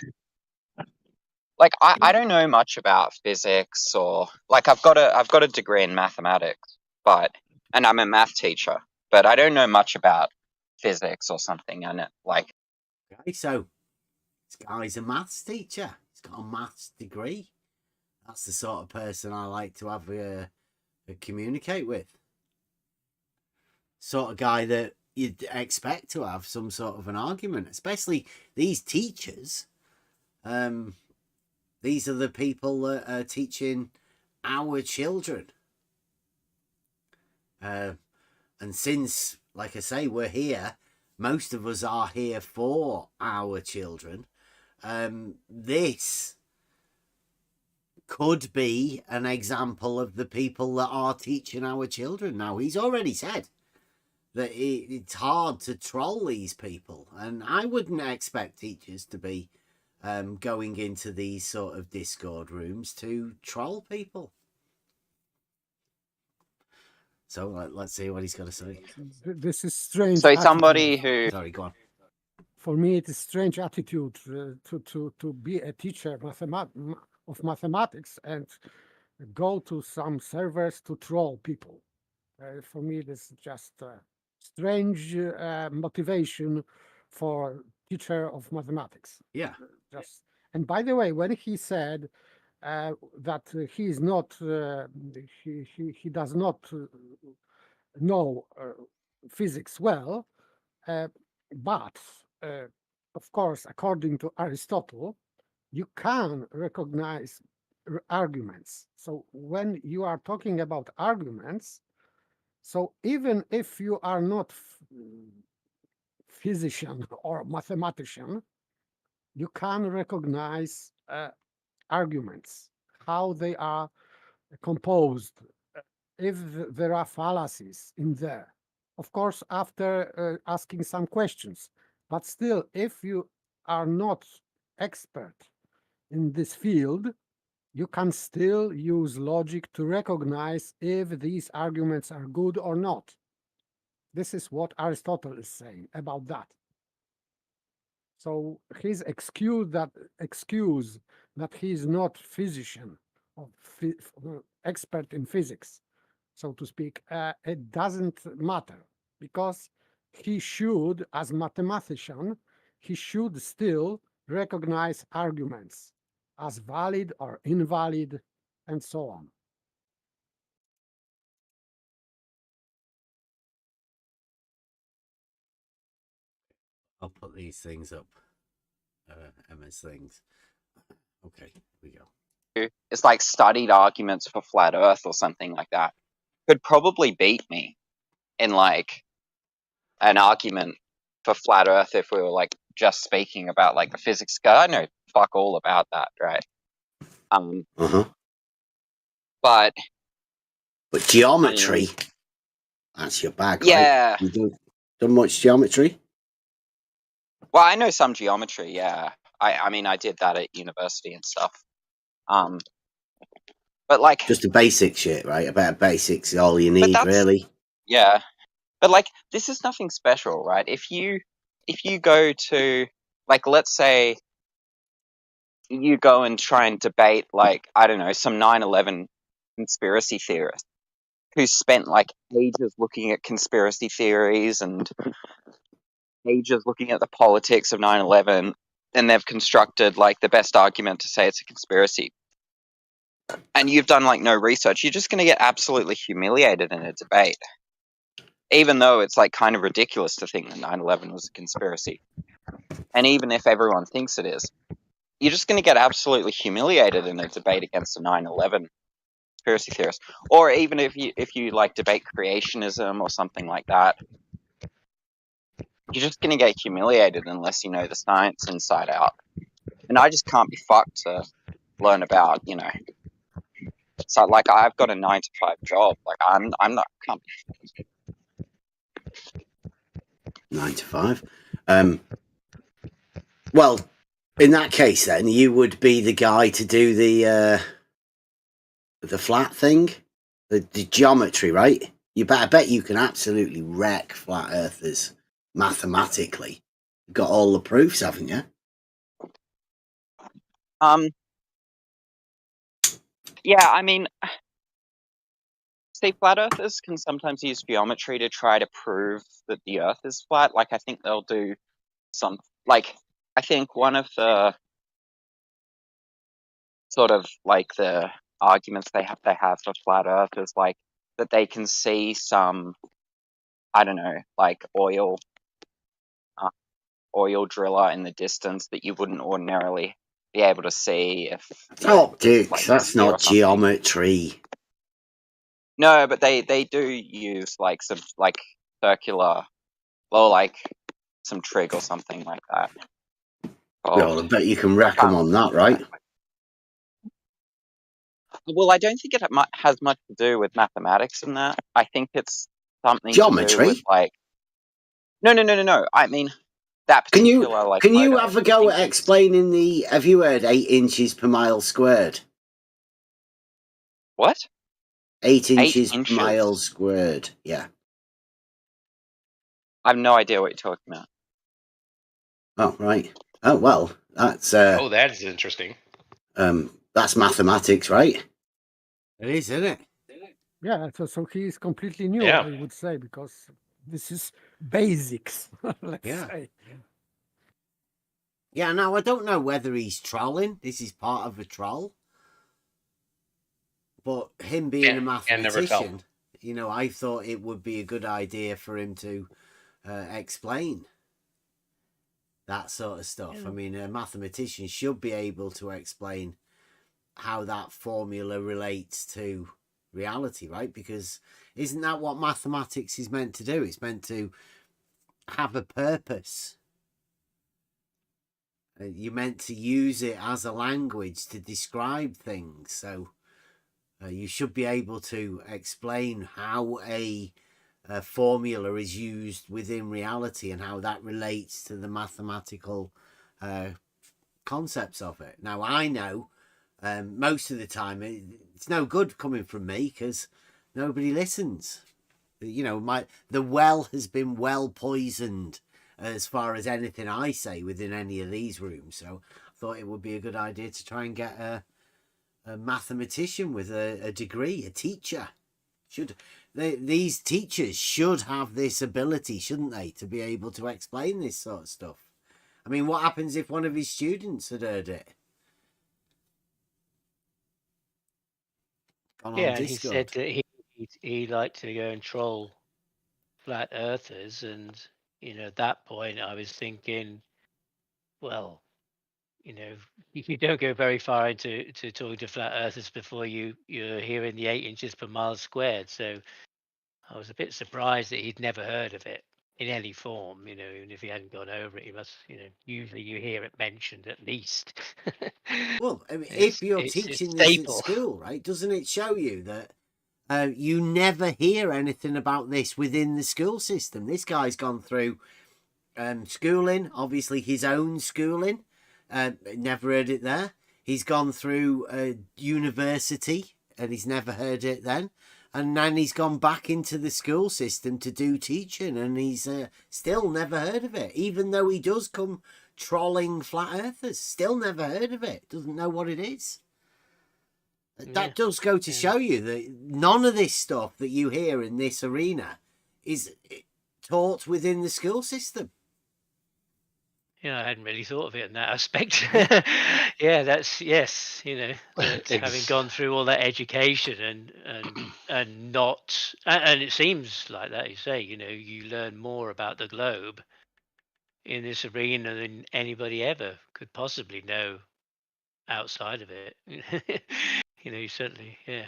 S7: like I don't know much about physics, or like I've got a degree in mathematics, and I'm a math teacher, but I don't know much about physics or something. And
S2: Okay, so this guy's a maths teacher. He's got a maths degree. That's the sort of person I like to have communicate with. Sort of guy that you'd expect to have some sort of an argument, especially these teachers. These are the people that are teaching our children. And since, like I say, we're here, most of us are here for our children. This could be an example of the people that are teaching our children. Now, he's already said that it's hard to troll these people, and I wouldn't expect teachers to be going into these sort of Discord rooms to troll people. So let's see what he's got to say.
S4: This is strange.
S7: So
S4: attitude.
S7: somebody who
S2: Sorry, go on.
S4: For me, it is strange attitude to be a teacher of mathematics and go to some servers to troll people. For me, this is just strange motivation for teacher of mathematics.
S2: Yeah.
S4: Just and by the way, when he said that he is not, he does not know physics well, but of course, according to Aristotle, you can recognize arguments. So when you are talking about arguments, so even if you are not physician or mathematician, you can recognize arguments, how they are composed, if there are fallacies in there. Of course, after asking some questions, but still, if you are not expert in this field, you can still use logic to recognize if these arguments are good or not. This is what Aristotle is saying about that. So his excuse that he is not physician or expert in physics, so to speak, it doesn't matter, because he should, as mathematician, he should still recognize arguments as valid or invalid, and so on.
S2: I'll put these things up. Emma's things. Okay, here we go.
S7: it's like studied arguments for flat Earth or something like that could probably beat me in like an argument for flat Earth if we were like just speaking about like the physics. I know fuck all about that, right? But
S2: geometry, that's your bag,
S7: yeah.
S2: Right? You done much geometry?
S7: Well, I know some geometry, yeah. I mean, I did that at university and stuff. But like
S2: just the basic shit, right? About basics is all you need, really.
S7: Yeah. But like this is nothing special, right? If you go to, like, let's say you go and try and debate, like, I don't know, some 9/11 conspiracy theorist who spent like ages looking at conspiracy theories and ages looking at the politics of 9/11, and they've constructed like the best argument to say it's a conspiracy. And you've done like no research, you're just going to get absolutely humiliated in a debate. Even though it's like kind of ridiculous to think that 9/11 was a conspiracy. And even if everyone thinks it is, you're just going to get absolutely humiliated in a debate against a 9/11 conspiracy theorist. Or even if you like debate creationism or something like that, you're just going to get humiliated unless you know the science inside out. And I just can't be fucked to learn about, you know. So like I've got a 9-to-5 job. Like I'm not, can't be
S2: 9 to 5. Well, in that case, then you would be the guy to do the flat thing, the geometry, right? I bet you can absolutely wreck flat earthers mathematically. You've got all the proofs, haven't you?
S7: Yeah, I mean, see, flat earthers can sometimes use geometry to try to prove that the Earth is flat. Like, I think they'll do some, like, I think one of the sort of like the arguments they have for flat Earth is like that they can see some, I don't know, like oil driller in the distance that you wouldn't ordinarily be able to see if.
S2: Dude, like, that's not geometry.
S7: No, but they do use like some like circular, or like some trig or something like that.
S2: Well, I bet you can wreck them on that, right?
S7: Well, I don't think it has much to do with mathematics in that. I think it's something
S2: geometry.
S7: To do with like. No. I mean that particular.
S2: Can you have a go at explaining the? Have you heard 8 inches per mile squared?
S7: What?
S9: 8 inches per
S7: inches?
S9: mile squared. Yeah.
S7: I have no idea what you're talking about.
S9: Oh, right. Oh, well, that's
S6: Oh, that is interesting.
S9: that's mathematics, right?
S2: It is, isn't it?
S4: Yeah, so he is completely new,
S6: Yeah.
S4: I would say, because this is basics, let's
S2: Yeah.
S4: say.
S2: Yeah, now I don't know whether he's trolling. This is part of a troll. But him being a
S6: Can never tell.
S2: mathematician, you know, I thought it would be a good idea for him to explain that sort of stuff.
S4: Yeah.
S2: I mean, a mathematician should be able to explain how that formula relates to reality, right? Because isn't that what mathematics is meant to do? It's meant to have a purpose. You're meant to use it as a language to describe things. So you should be able to explain how a formula is used within reality and how that relates to the mathematical concepts of it. Now, I know most of the time it's no good coming from me because nobody listens. You know, the well has been well poisoned as far as anything I say within any of these rooms. So I thought it would be a good idea to try and get a mathematician with a degree, a teacher. These teachers should have this ability, shouldn't they, to be able to explain this sort of stuff? I mean, what happens if one of his students had heard it?
S5: Yeah, and he said that he liked to go and troll flat earthers, and at that point I was thinking, well, you don't go very far into talking to flat earthers before you're hearing the 8 inches per mile squared. So I was a bit surprised that he'd never heard of it in any form. Even if he hadn't gone over it, he must. Usually you hear it mentioned at least.
S2: Well, I mean, if you're teaching this at school, right, doesn't it show you that you never hear anything about this within the school system? This guy's gone through schooling, obviously his own schooling. Never heard it there. He's gone through university and he's never heard it then. And then he's gone back into the school system to do teaching and he's still never heard of it. Even though he does come trolling flat earthers, still never heard of it. Doesn't know what it is. That does go to show you that none of this stuff that you hear in this arena is taught within the school system.
S5: I hadn't really thought of it in that aspect. Yeah, that's yes. Having gone through all that education and not, and it seems like that. You say, you learn more about the globe in this arena than anybody ever could possibly know outside of it. You certainly, yeah.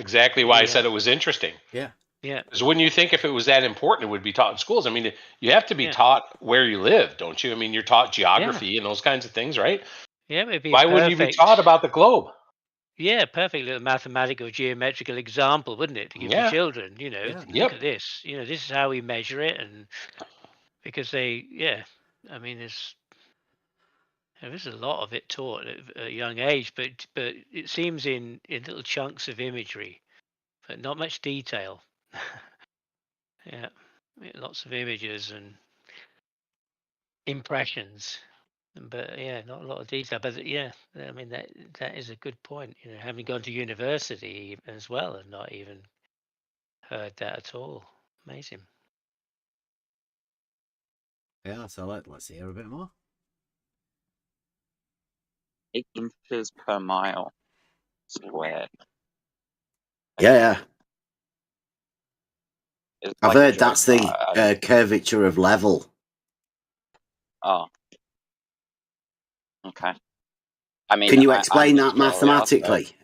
S6: Exactly why I said it was interesting.
S2: Yeah.
S5: Yeah.
S6: Because wouldn't you think if it was that important, it would be taught in schools? I mean, you have to be taught where you live, don't you? I mean, you're taught geography and those kinds of things, right?
S5: Yeah, it would be.
S6: Why wouldn't you be taught about the globe?
S5: Yeah, perfect little mathematical geometrical example, wouldn't it, to give the children? Look at this. This is how we measure it, and because I mean, there is a lot of it taught at a young age, but it seems in little chunks of imagery, but not much detail. Yeah, lots of images and impressions, but not a lot of detail. But I mean that is a good point. Having gone to university as well and not even heard that at all. Amazing.
S2: Yeah, so let's hear a bit more.
S7: 8 inches per mile squared.
S9: Yeah.
S7: It's
S9: I've
S7: like a
S9: heard
S7: joke.
S9: that's the curvature of level.
S7: Oh. Okay. I mean,
S9: Can you
S7: I'm
S9: explain that
S7: Australia, so
S9: mathematically?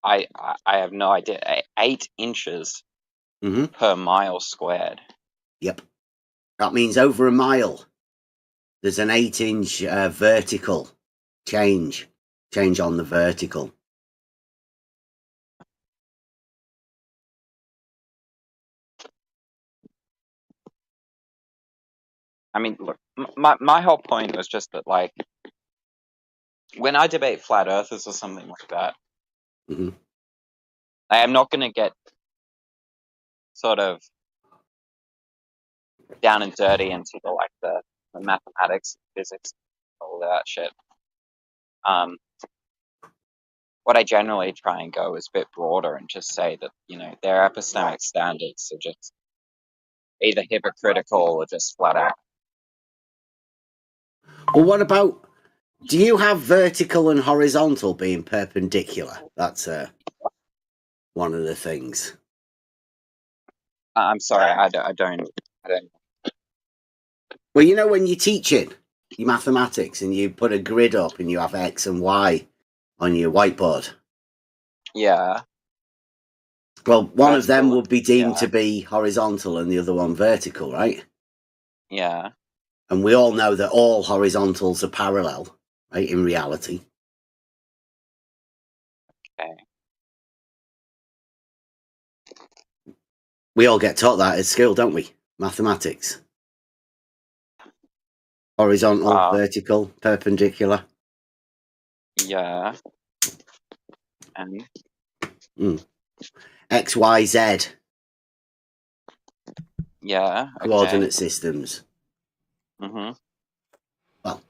S7: I have no idea. 8 inches per mile squared.
S9: Yep. That means over a mile, there's an 8-inch vertical change on the vertical.
S7: I mean, look, my whole point was just that, like, when I debate flat earthers or something like that,
S9: Mhm.
S7: I'm not going to get sort of down and dirty into the mathematics, physics, all that shit. What I generally try and go is a bit broader and just say that, their epistemic standards are just either hypocritical or just flat out.
S9: Well, what about, do you have vertical and horizontal being perpendicular? That's one of the things.
S7: I'm sorry, I don't.
S9: Well, you know, when you're teaching your mathematics and you put a grid up and you have X and Y on your whiteboard.
S7: Yeah.
S9: Well, one of them
S7: Vertical,
S9: would be deemed
S7: yeah.
S9: to be horizontal and the other one vertical, right?
S7: Yeah.
S9: And we all know that all horizontals are parallel, right, in reality.
S7: Okay.
S9: We all get taught that at school, don't we? Mathematics. Horizontal, vertical, perpendicular.
S7: Yeah. And
S9: X, Y, Z.
S7: yeah. Okay.
S9: Coordinate systems.
S7: Mm-hmm.
S9: Well,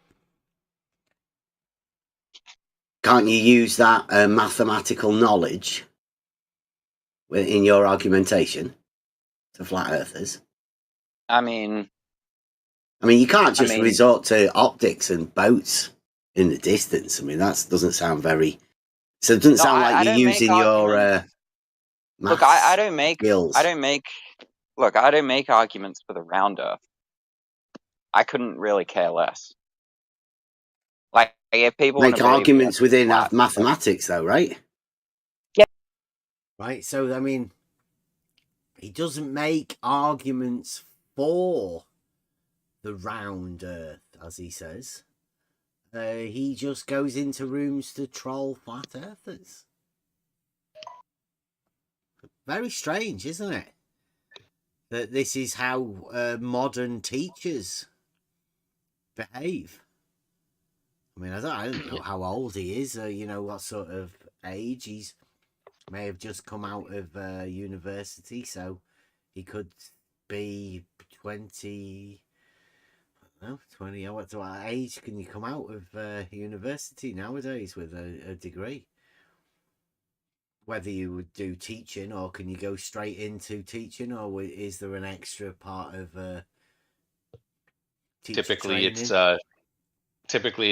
S9: can't you use that mathematical knowledge in your argumentation to flat earthers?
S7: I mean,
S9: you can't just resort to optics and boats in the distance. I mean, that doesn't sound very. So it doesn't sound like you're using your
S7: look, I don't make
S9: skills.
S7: I don't make arguments for the round earth. I couldn't really care less. Like, if people
S9: make arguments within
S7: flat,
S9: mathematics, though, right?
S7: Yeah.
S2: Right. So I mean, he doesn't make arguments for the round earth, as he says. He just goes into rooms to troll flat earthers. Very strange, isn't it? That this is how modern teachers behave. I mean, I don't know how old he is, what sort of age. He's may have just come out of university, so he could be 20. No, 20. What age can you come out of university nowadays with a degree? Whether you would do teaching or can you go straight into teaching, or is there an extra part of teacher
S6: Typically,
S2: training?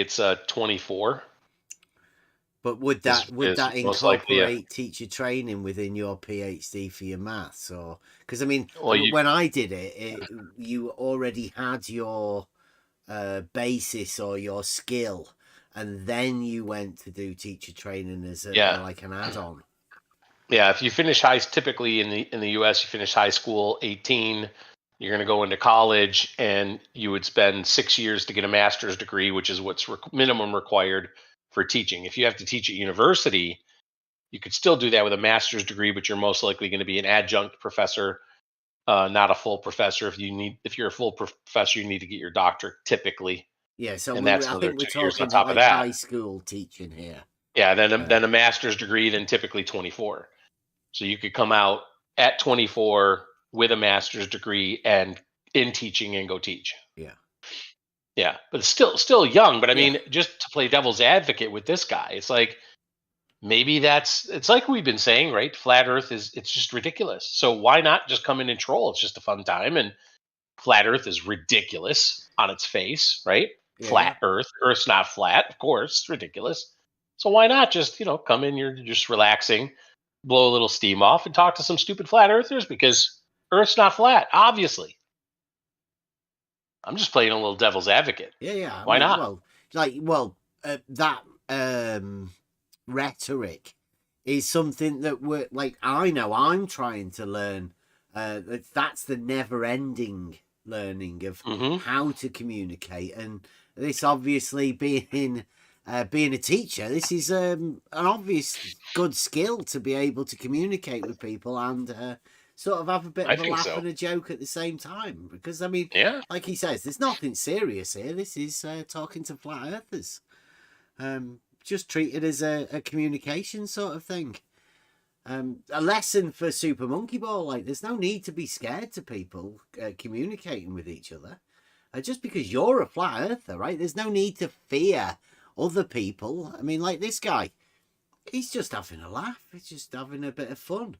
S6: it's 24.
S2: But would that
S6: most likely,
S2: incorporate teacher training within your PhD for your maths, or because when I did it, you already had your basis or your skill, and then you went to do teacher training as like an add-on.
S6: Yeah, if you finish typically in the US, you finish high school 18. You're going to go into college, and you would spend 6 years to get a master's degree, which is what's minimum required for teaching. If you have to teach at university, you could still do that with a master's degree, but you're most likely going to be an adjunct professor, not a full professor. If you're a full professor, you need to get your doctorate typically.
S2: Yeah, so
S6: that's
S2: I think we're
S6: 2 years on
S2: talking
S6: top
S2: like
S6: of that.
S2: high school teaching here.
S6: Yeah, then a master's degree, then typically 24. So you could come out at 24 with a master's degree and in teaching and go teach. Yeah, but it's still young. But I mean, just to play devil's advocate with this guy, it's like maybe it's like we've been saying, right? Flat Earth it's just ridiculous. So why not just come in and troll? It's just a fun time, and Flat Earth is ridiculous on its face, right?
S2: Yeah.
S6: Flat Earth's not flat, of course, it's ridiculous. So why not just come in? You're just relaxing, blow a little steam off, and talk to some stupid flat earthers because Earth's not flat, obviously. I'm just playing a little devil's advocate.
S2: Yeah.
S6: Why not?
S2: That rhetoric is something that I know I'm trying to learn. That's the never-ending learning of how to communicate, and this obviously being a teacher, this is an obvious good skill to be able to communicate with people and sort of have a bit of a laugh and a joke at the same time. Because like he says, there's nothing serious here. This is talking to flat earthers. just treat it as a communication sort of thing. A lesson for Super Monkey Ball. Like, there's no need to be scared to people communicating with each other. Just because you're a flat earther, right? There's no need to fear other people. I mean, like this guy, he's just having a laugh. He's just having a bit of fun.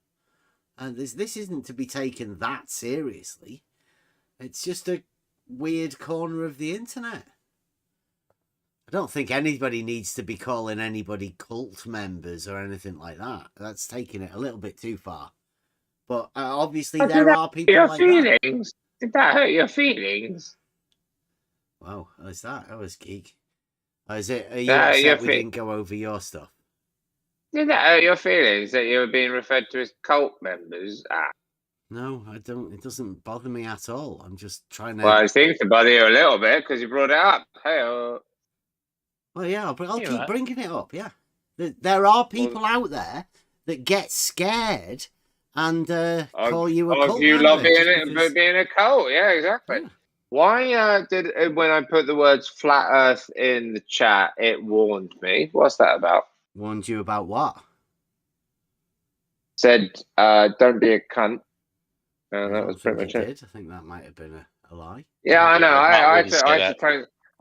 S2: And this isn't to be taken that seriously. It's just a weird corner of the internet. I don't think anybody needs to be calling anybody cult members or anything like that. That's taking it a little bit too far. But obviously there are people like that.
S10: Did that hurt your feelings?
S2: Wow, is that? That was geek. Are you upset we didn't go over your stuff?
S10: Did that hurt your feelings that you were being referred to as cult members?
S2: No, I don't. It doesn't bother me at all. I'm just trying to.
S10: Well, it seems to bother you a little bit because you brought it up. Hey.
S2: Well, yeah, but I'll keep bringing it up. Yeah, there are people out there that get scared and call you a cult.
S10: You love being a cult. Yeah, exactly. Yeah. Why did when I put the words flat Earth in the chat, it warned me? What's that about?
S2: Warned you about what?
S10: Said, don't be a cunt. That was pretty much it.
S2: I think that might have been a lie.
S10: Yeah, I know.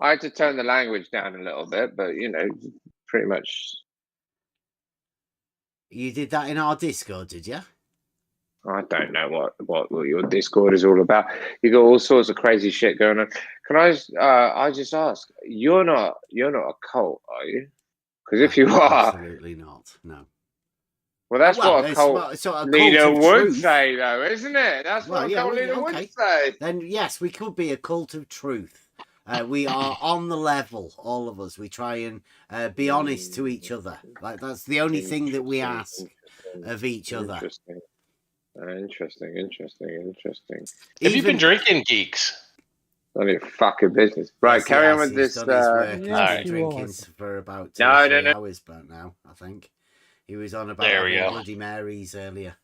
S10: I had to turn the language down a little bit, but pretty much.
S2: You did that in our Discord, did you?
S10: I don't know what your Discord is all about. You got all sorts of crazy shit going on. Can I just ask? You're not a cult, are you? Because if you are,
S2: absolutely not. No.
S10: Well, that's what a cult leader would say, though, isn't it? That's what a cult leader would say.
S2: Then yes, we could be a cult of truth. We are on the level, all of us. We try and be honest to each other. Like that's the only thing that we ask of each other.
S10: Interesting.
S6: Have you been drinking, geeks?
S10: None of your fucking business. Right, carry on with this.
S2: Drinking for about 2 or 3 hours, but now I think he was on about Bloody Marys earlier.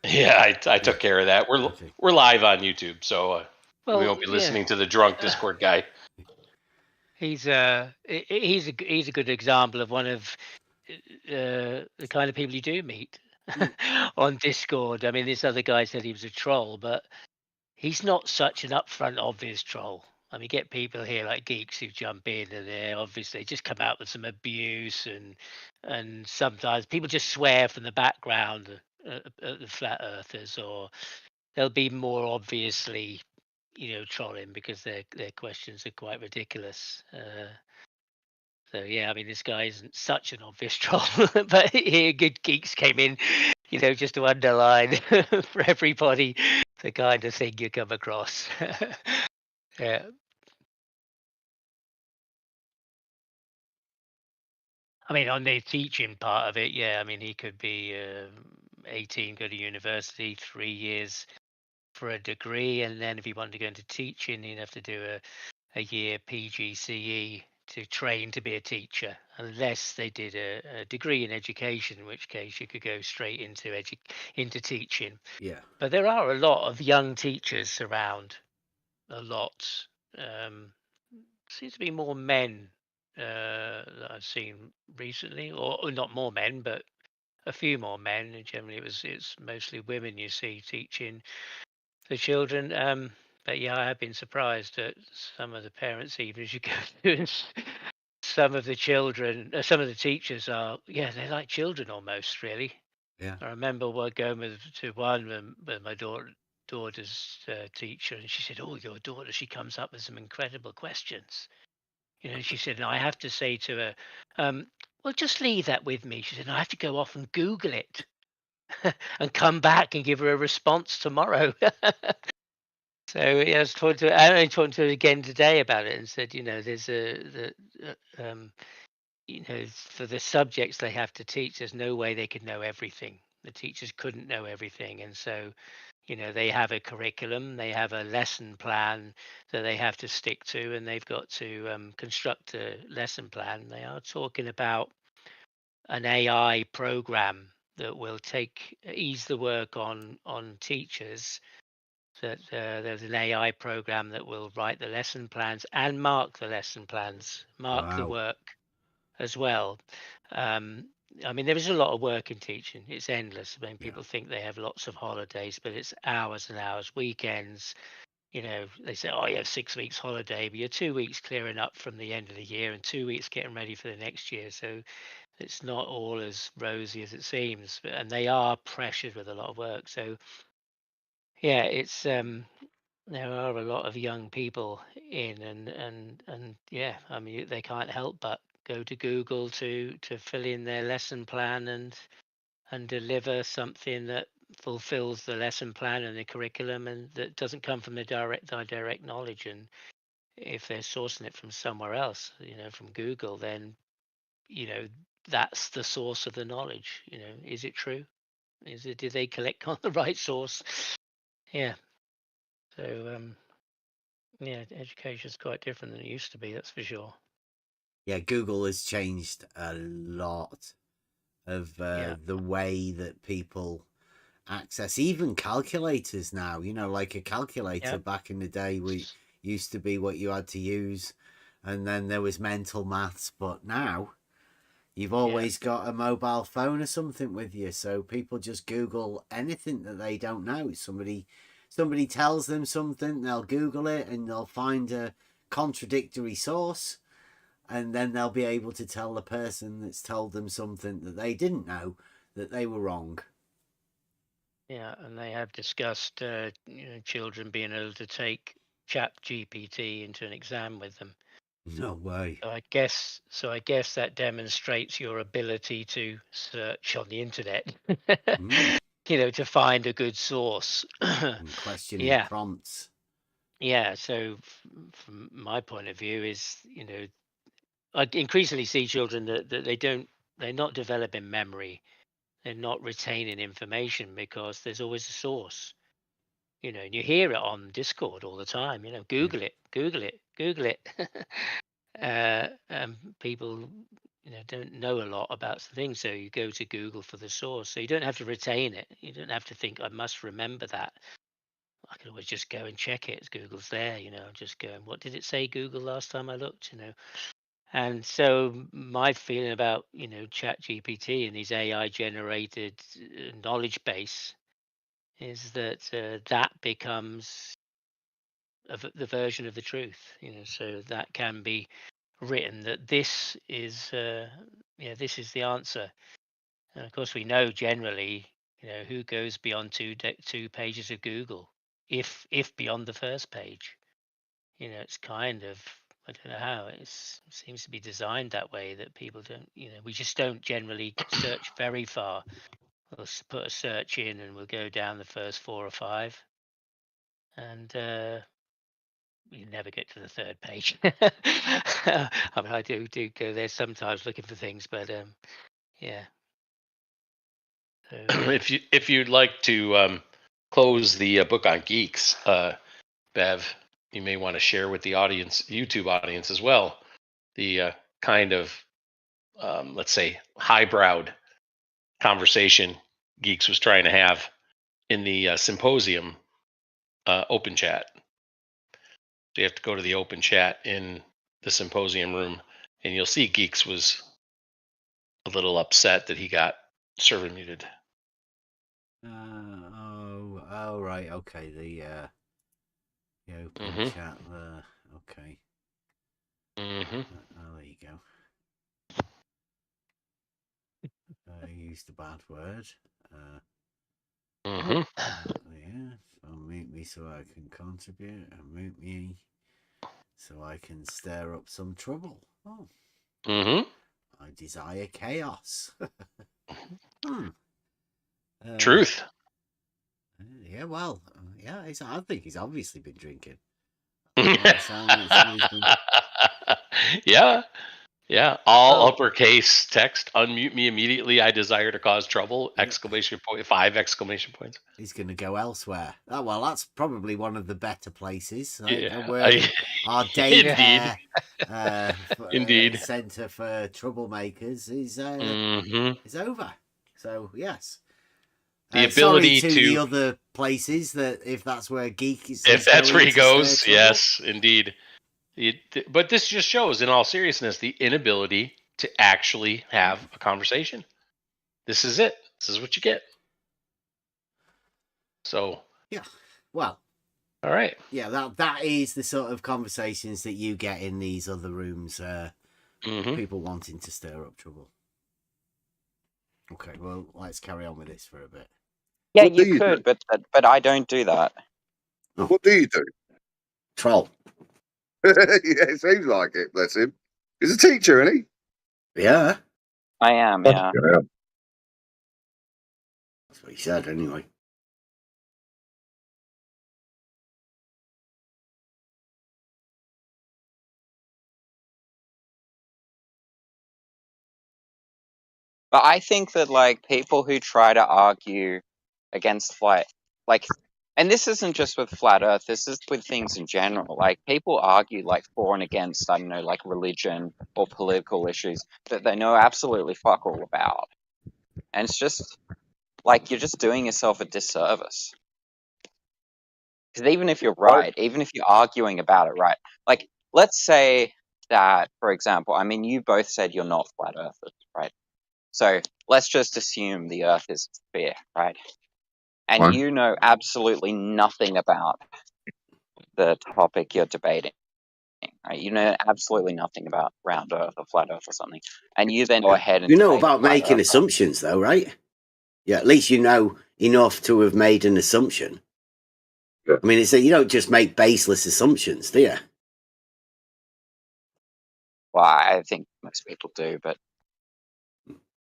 S6: Yeah, I took care of that. We're live on YouTube, so we won't be listening to the drunk Discord guy.
S5: He's a good example of one of the kind of people you do meet on Discord. I mean, this other guy said he was a troll, but he's not such an upfront, obvious troll. I mean, you get people here like geeks who jump in and they obviously just come out with some abuse, and sometimes people just swear from the background at the flat earthers, or they'll be more obviously, trolling because their questions are quite ridiculous. So yeah, I mean, this guy isn't such an obvious troll, but here good geeks came in, just to underline for everybody the kind of thing you come across. Yeah. I mean, on the teaching part of it, yeah, I mean, he could be 18, go to university, 3 years for a degree, and then if he wanted to go into teaching, he'd have to do a year PGCE to train to be a teacher, unless they did a degree in education, in which case you could go straight into teaching.
S2: Yeah.
S5: But there are a lot of young teachers around, a lot. Seems to be more men that I've seen recently, or not more men, but a few more men. And generally, it's mostly women you see teaching the children. But yeah, I have been surprised at some of the parents, even as you go through. Some of the children, some of the teachers are, they're like children almost, really.
S2: Yeah.
S5: I remember going to one with my daughter's teacher, and she said, "Oh, your daughter, she comes up with some incredible questions." She said, and I have to say to her, well, just leave that with me. She said, I have to go off and Google it and come back and give her a response tomorrow. So I was talking to her again today about it, and said, there's for the subjects they have to teach, there's no way they could know everything. The teachers couldn't know everything. And so, they have a curriculum, they have a lesson plan that they have to stick to, and they've got to construct a lesson plan. They are talking about an AI program that will ease the work on teachers. That there's an AI program that will write the lesson plans and mark the lesson plans, the work as well. I mean, there is a lot of work in teaching. It's endless. I mean, people think they have lots of holidays, but it's hours and hours, weekends. They say, oh, you have 6 weeks holiday, but you're 2 weeks clearing up from the end of the year and 2 weeks getting ready for the next year. So it's not all as rosy as it seems, and they are pressured with a lot of work. So yeah, it's there are a lot of young people in, and yeah, I mean, they can't help but go to Google to fill in their lesson plan and deliver something that fulfills the lesson plan and the curriculum, and that doesn't come from the direct knowledge. And if they're sourcing it from somewhere else, from Google, then that's the source of the knowledge. Is it true? Did they collect on the right source? Yeah. So yeah, education is quite different than it used to be, that's for sure.
S2: Yeah, Google has changed a lot of the way that people access even calculators now. Like a calculator back in the day used to be what you had to use, and then there was mental maths, but now you've always got a mobile phone or something with you, so people just Google anything that they don't know. Somebody tells them something, they'll Google it and they'll find a contradictory source, and then they'll be able to tell the person that's told them something that they didn't know that they were wrong.
S5: Yeah, and they have discussed children being able to take ChatGPT into an exam with them.
S2: No way.
S5: So I guess that demonstrates your ability to search on the internet, to find a good source.
S2: And questioning prompts.
S5: Yeah. So from my point of view is, I increasingly see children that they're not developing memory. They're not retaining information because there's always a source. And you hear it on Discord all the time. Google it, Google it, Google it. People, don't know a lot about things, so you go to Google for the source. So you don't have to retain it. You don't have to think, I must remember that. I can always just go and check it. Google's there. Just go. What did it say, Google, last time I looked? And so my feeling about ChatGPT and these AI generated knowledge base is that that becomes the version of the truth. So that can be written that this is this is the answer. And of course we know generally who goes beyond two pages of Google, if beyond the first page. It's kind of, I don't know how it seems to be designed that way, that people don't, we just don't generally search very far. We'll put a search in and we'll go down the first 4 or 5, and you never get to the third page. I mean, I do go there sometimes looking for things, but yeah. So,
S6: if you'd like to close the book on geeks, Bev, you may want to share with the audience, YouTube audience as well, the kind of let's say highbrowed conversation Geeks was trying to have in the symposium open chat. So you have to go to the open chat in the symposium room, and you'll see Geeks was a little upset that he got server muted.
S2: Oh, right, okay. The open chat there. Okay. There you go. I used a bad word. Yeah. So mute me so I can contribute, and mute me so I can stir up some trouble. Oh. I desire chaos.
S6: Truth.
S2: Yeah, well, yeah. I think he's obviously been drinking.
S6: Yeah. All uppercase text. Unmute me immediately. I desire to cause trouble! Exclamation point! 5 exclamation points.
S2: He's going to go elsewhere. Oh, well, that's probably one of the better places.
S6: Yeah.
S2: Where our daycare center for troublemakers is over. So yes.
S6: The ability
S2: to the other places, that if that's where Geek is,
S6: if that's where he goes, yes, indeed. But this just shows, in all seriousness, the inability to actually have a conversation. This is it. This is what you get. So
S2: Yeah. Well,
S6: all right.
S2: Yeah, that is the sort of conversations that you get in these other rooms. People wanting to stir up trouble. Okay, well, let's carry on with this for a bit.
S7: Yeah,
S8: What do
S7: you
S8: you
S7: could, but I don't do that.
S8: What do you do?
S9: Troll.
S8: Yeah, it seems like it. Bless him. He's a teacher, isn't he?
S9: Yeah,
S7: I am, yeah.
S9: that's what he said anyway.
S7: But I think that like people who try to argue against like, and this isn't just with flat Earth. This is with things in general. Like people argue like for and against, I don't know, like religion or political issues that they know absolutely fuck all about, and it's just like you're just doing yourself a disservice. Because even if you're right, even if you're arguing about it, right? Like, let's say that, for example, I mean, you both said you're not flat earthers, right? So let's just assume the Earth is a sphere, right? And
S8: Right.
S7: you know absolutely nothing about the topic you're debating, right? You know absolutely nothing about round Earth or flat Earth or something, and you then go ahead and
S9: You know
S7: debate a
S9: about
S7: flat
S9: making
S7: earther.
S9: assumptions, though, right? Yeah, at least you know enough to have made an assumption.
S8: Yeah.
S9: I mean, it's that you don't just make baseless assumptions, do you?
S7: Well, I think most people do, but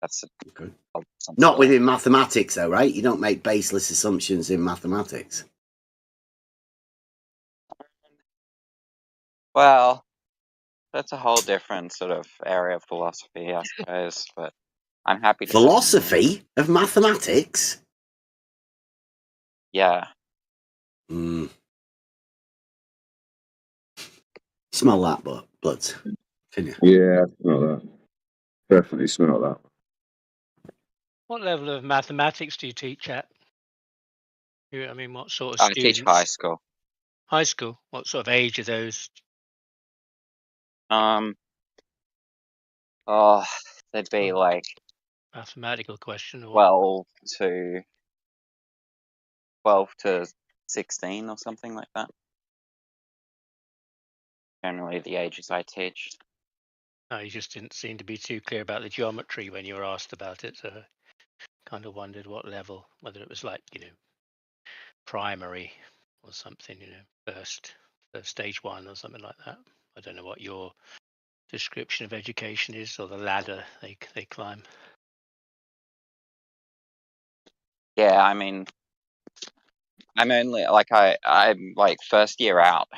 S7: that's
S9: Okay.
S7: some
S9: Not
S7: story.
S9: within mathematics, though, right? You don't make baseless assumptions in mathematics.
S7: Well, that's a whole different sort of area of philosophy, I suppose. But I'm happy to.
S9: Philosophy of mathematics?
S7: Yeah.
S9: Mm. Smell that, bloods. Can you?
S8: Yeah, smell that. Definitely smell that.
S5: What level of mathematics do you teach at? I mean, what sort of
S7: I
S5: students?
S7: teach high school.
S5: High school. What sort of age are those?
S7: Oh, they'd be like
S5: Mathematical question or
S7: 12 to 16 or something like that. Generally, the ages I teach.
S5: no, you just didn't seem to be too clear about the geometry when you were asked about it. So I kind of wondered what level, whether it was like, primary or something, first stage 1 or something like that. I don't know what your description of education is or the ladder they climb.
S7: Yeah, I mean, I'm only like I'm like first year out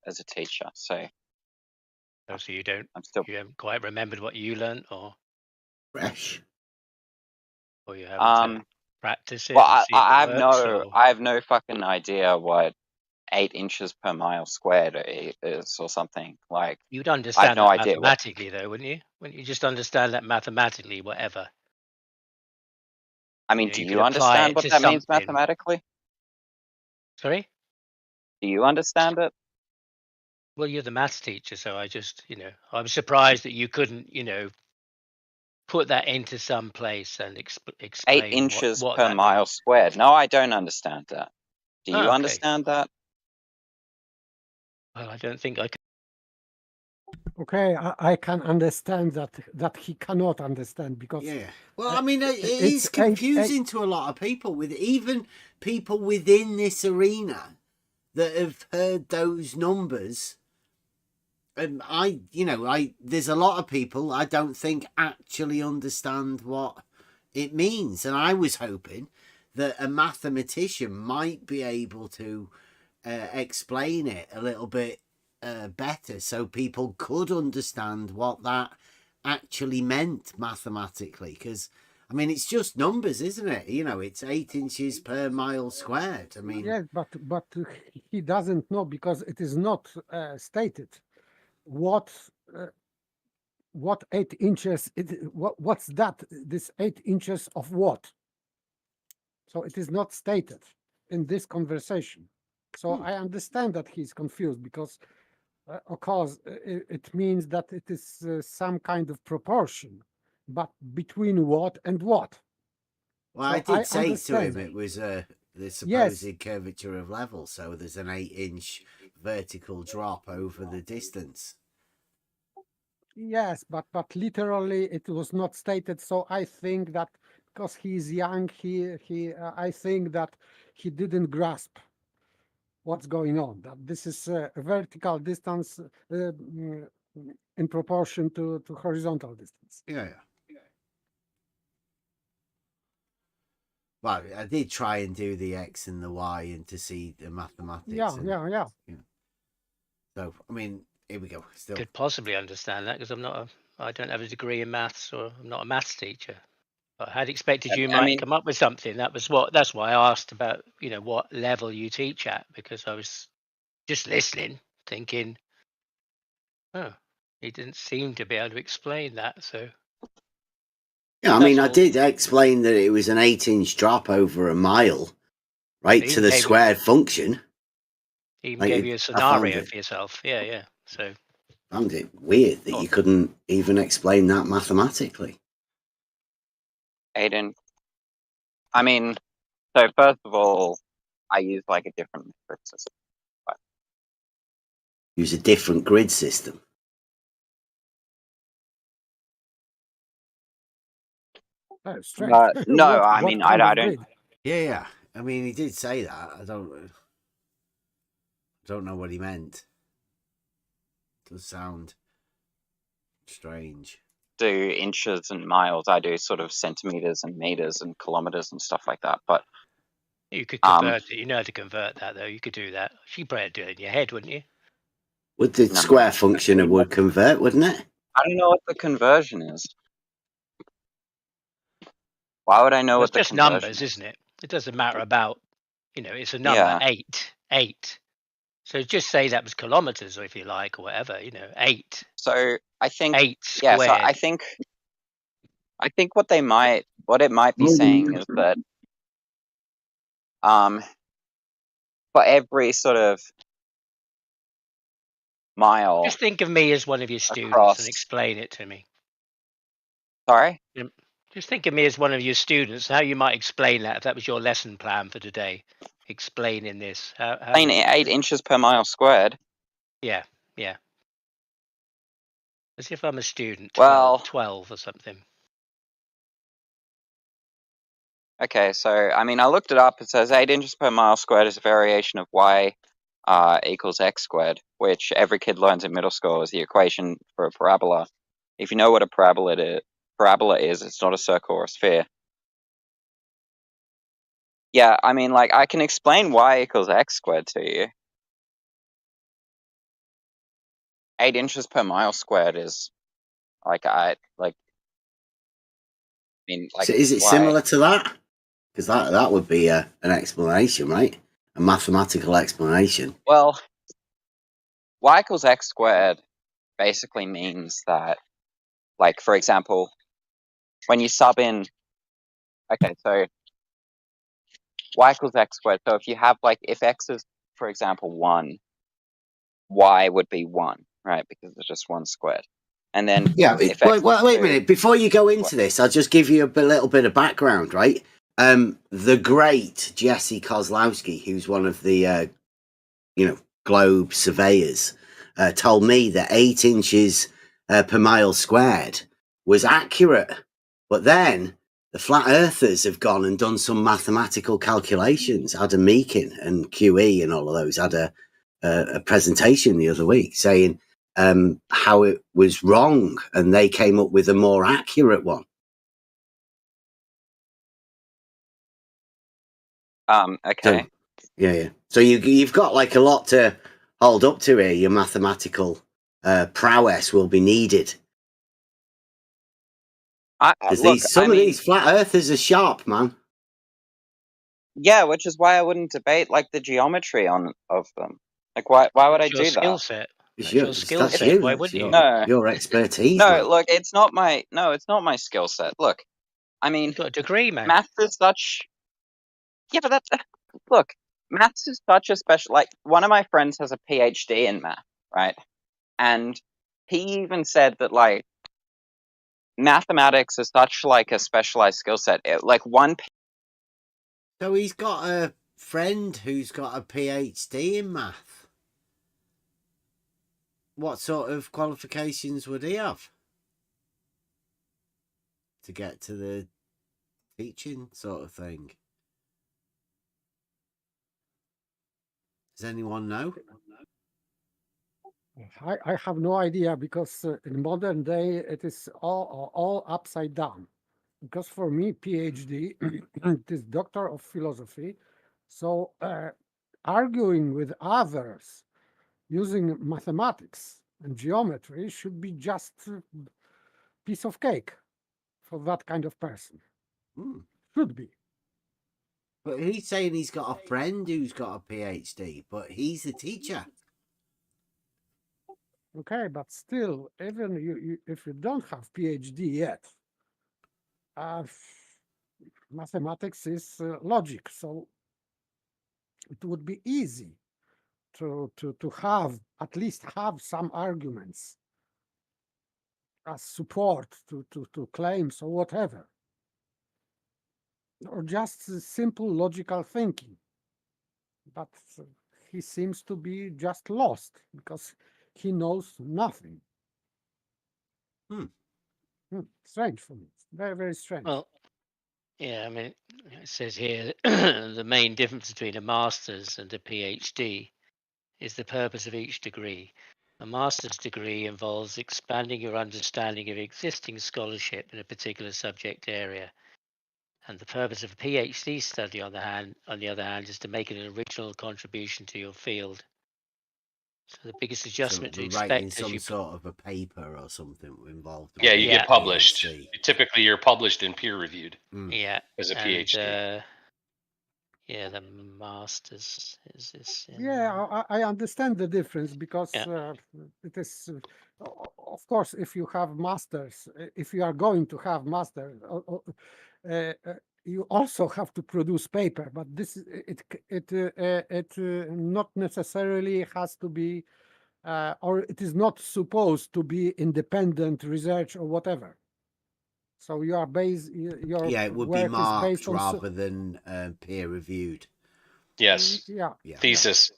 S7: as a teacher, so.
S5: Oh, so you haven't quite remembered what you learnt, or
S9: Fresh.
S5: or you haven't practice it.
S7: Well,
S5: and see if
S7: I
S5: it works,
S7: I have no fucking idea what 8 inches per mile squared is or something like.
S5: You'd
S7: I have
S5: understand
S7: no
S5: that
S7: idea what.
S5: mathematically, though, wouldn't you? Wouldn't you just understand that mathematically, whatever?
S7: I mean,
S5: You
S7: do
S5: could
S7: you
S5: apply
S7: understand
S5: it
S7: what
S5: to
S7: that means
S5: something.
S7: mathematically?
S5: Sorry?
S7: Do you understand it?
S5: Well, you're the maths teacher, so I just, I'm surprised that you couldn't, put that into some place and
S7: 8
S5: explain
S7: inches
S5: what
S7: per
S5: that
S7: mile
S5: means.
S7: squared. No, I don't understand that. Do you
S5: Okay.
S7: understand that?
S5: Well, I don't think I can.
S4: Okay, I can understand that he cannot understand because
S2: Yeah. Well, I mean, it
S4: it's
S2: is confusing to a lot of people, with even people within this arena that have heard those numbers. And there's a lot of people I don't think actually understand what it means. And I was hoping that a mathematician might be able to explain it a little bit better so people could understand what that actually meant mathematically. Because, I mean, it's just numbers, isn't it? It's 8 inches per mile squared. I mean,
S4: yes, but he doesn't know because it is not stated what 8 inches. What's that? This 8 inches of what? So it is not stated in this conversation. So I understand that he's confused because of course, it means that it is some kind of proportion, but between what and what?
S2: Well,
S4: So
S2: I did
S4: I
S2: say to him
S4: understand.
S2: it was the
S4: Yes,
S2: supposed curvature of level, so there's an 8-inch vertical drop over the distance.
S4: yes, but literally it was not stated. So I think that because he is young, I think that he didn't grasp what's going on. That this is a vertical distance in proportion to horizontal distance.
S2: Yeah. Well, I did try and do the X and the Y and to see the mathematics.
S4: Yeah.
S2: So, I mean, here we go. Still,
S5: Could possibly understand that because I don't have a degree in maths, or I'm not a maths teacher. But I had expected you
S7: I
S5: might
S7: mean,
S5: come up with something. That's why I asked about, what level you teach at, because I was just listening, thinking, oh, he didn't seem to be able to explain that. So
S9: Yeah, I
S5: that's
S9: mean, I
S5: all.
S9: did explain that it was an 8-inch drop over a mile, right,
S5: He
S9: to the
S5: gave you,
S9: squared function.
S5: he even
S9: Like,
S5: gave you a
S9: I
S5: scenario for yourself. Yeah. So
S9: found it weird that
S5: oh,
S9: you couldn't even explain that mathematically.
S7: Aiden, I mean, so first of all, I use like a different metric system.
S9: Use a different grid system.
S4: Strange.
S7: No, I
S4: What
S7: mean,
S4: kind
S7: I
S4: of
S7: don't.
S4: grid?
S2: yeah. I mean, he did say that. I don't know what he meant. It does sound strange.
S7: Do inches and miles. I do sort of centimeters and meters and kilometers and stuff like that. But
S5: you could convert it. You know how to convert that, though. You could do that. You'd probably do it in your head, wouldn't you?
S9: Would the
S7: No.
S9: square function it would convert, wouldn't it?
S7: I don't know what the conversion is. Why would I know
S5: Well,
S7: what
S5: it's
S7: the
S5: just
S7: conversion
S5: numbers,
S7: is?
S5: isn't it? It doesn't matter about, it's a number,
S7: Yeah.
S5: 8. So just say that was kilometers, or if you like, or whatever, 8.
S7: So I think
S5: 8
S7: yeah. So
S5: squared.
S7: I think what it might be saying is that for every sort of mile
S5: Just think of me as one of your students
S7: across.
S5: and explain it to me.
S7: Sorry.
S5: Just think of me as one of your students. How you might explain that if that was your lesson plan for today, explaining this. How
S7: 8 inches per mile squared.
S5: Yeah. As if I'm a student, 12 or something.
S7: Okay, so I mean, I looked it up. It says 8 inches per mile squared is a variation of y equals x squared, which every kid learns in middle school is the equation for a parabola. If you know what a parabola is, it's not a circle or a sphere. Yeah, I mean, like, I can explain y equals x squared to you. 8 inches per mile squared is I mean, like,
S9: So is it
S7: why?
S9: similar to that? Because that would be an explanation, right? A mathematical explanation.
S7: Well, y equals x squared basically means that, like, for example, when you sub in, okay, so y equals x squared. So if you have, like, if x is, for example, 1, y would be 1, right? Because it's just 1 squared. And then if
S9: wait a
S7: two,
S9: minute. Before you go into this, I'll just give you a little bit of background, right? The great Jesse Kozlowski, who's one of the globe surveyors, told me that 8 inches per mile squared was accurate, but then the flat earthers have gone and done some mathematical calculations. Adam Meakin and QE and all of those had a presentation the other week saying how it was wrong, and they came up with a more accurate one.
S7: okay.
S9: So, so you've got like a lot to hold up to here. Your mathematical prowess will be needed. Because some of these flat earthers are sharp, man.
S7: Yeah, which is why I wouldn't debate like the geometry of them. Like, why would I do that?
S5: Skill set.
S9: It's
S5: your skill set. Why wouldn't you?
S9: Your expertise.
S7: No,
S9: man.
S7: look, it's not my skill set. Look, I mean,
S5: you've got a degree, man.
S7: Maths is such. Yeah, but look, maths is such a special. Like, one of my friends has a PhD in math, right? And he even said that like mathematics is such like a specialized skill set. Like
S2: So he's got a friend who's got a PhD in math. What sort of qualifications would he have to get to the teaching sort of thing? Does anyone know?
S4: I have no idea, because in modern day it is all upside down. Because for me, PhD it is Doctor of Philosophy. So arguing with others using mathematics and geometry should be just a piece of cake for that kind of person. Should be.
S2: But he's saying he's got a friend who's got a PhD, but he's the teacher.
S4: Okay, but still, even if you don't have PhD yet, mathematics is logic, so it would be easy to have at least have some arguments as support to claims or whatever, or just simple logical thinking. But he seems to be just lost because he knows nothing. Strange for me. Very, very strange.
S5: Well, yeah, I mean, it says here the main difference between a master's and a PhD is the purpose of each degree. A master's degree involves expanding your understanding of existing scholarship in a particular subject area. And the purpose of a PhD study, on the other hand, is to make an original contribution to your field. So the biggest adjustment to
S2: writing
S5: expect as you
S2: sort of a paper or something involved.
S6: Yeah, you get published. Typically, you're published and peer reviewed.
S5: Yeah,
S6: as a PhD.
S5: Yeah, the masters is this.
S4: Yeah, I understand the difference, because it is, of course, if you have masters, if you are going to have masters, you also have to produce paper. But this it not necessarily has to be, or it is not supposed to be independent research or whatever. So you are based. Your
S2: it would
S4: work
S2: be marked
S4: is based on
S2: rather than peer reviewed.
S6: Yes.
S4: Yeah.
S6: Thesis.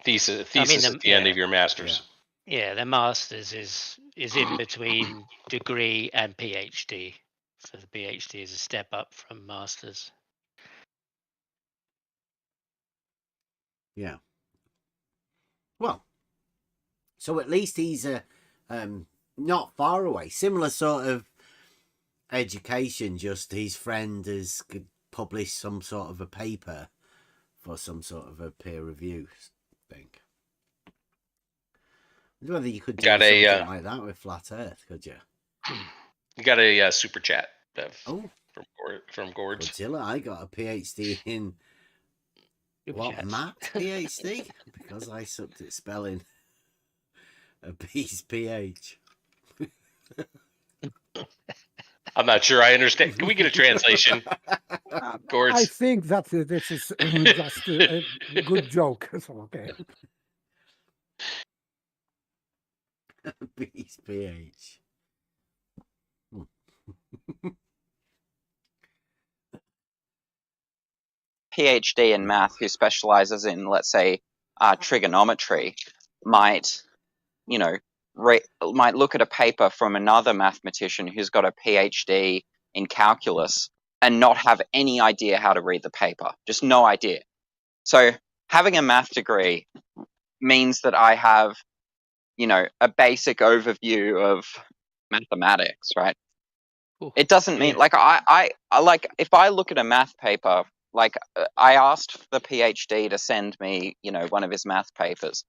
S6: Thesis
S5: I mean,
S6: at the end of your master's.
S5: Yeah, the master's is in between degree and PhD. So the PhD is a step up from master's.
S2: Yeah. Well, so at least he's not far away. Similar sort of education, just his friend has published some sort of a paper for some sort of a peer review thing. I wonder whether you could do something like that with Flat Earth, could you?
S6: You got a super chat, Bev.
S2: Oh,
S6: from Gorge.
S2: Godzilla, I got a PhD in math PhD because I sucked at spelling a B's PH.
S6: I'm not sure I understand. Can we get a translation? Gorge.
S4: I think that this is just a good joke. So, okay.
S2: B's PH.
S7: PhD in math who specializes in, let's say, trigonometry might, might look at a paper from another mathematician who's got a PhD in calculus and not have any idea how to read the paper, just no idea. So having a math degree means that I have, a basic overview of mathematics, right?
S5: Ooh,
S7: it doesn't mean like I like if I look at a math paper, like I asked the PhD to send me, one of his math papers,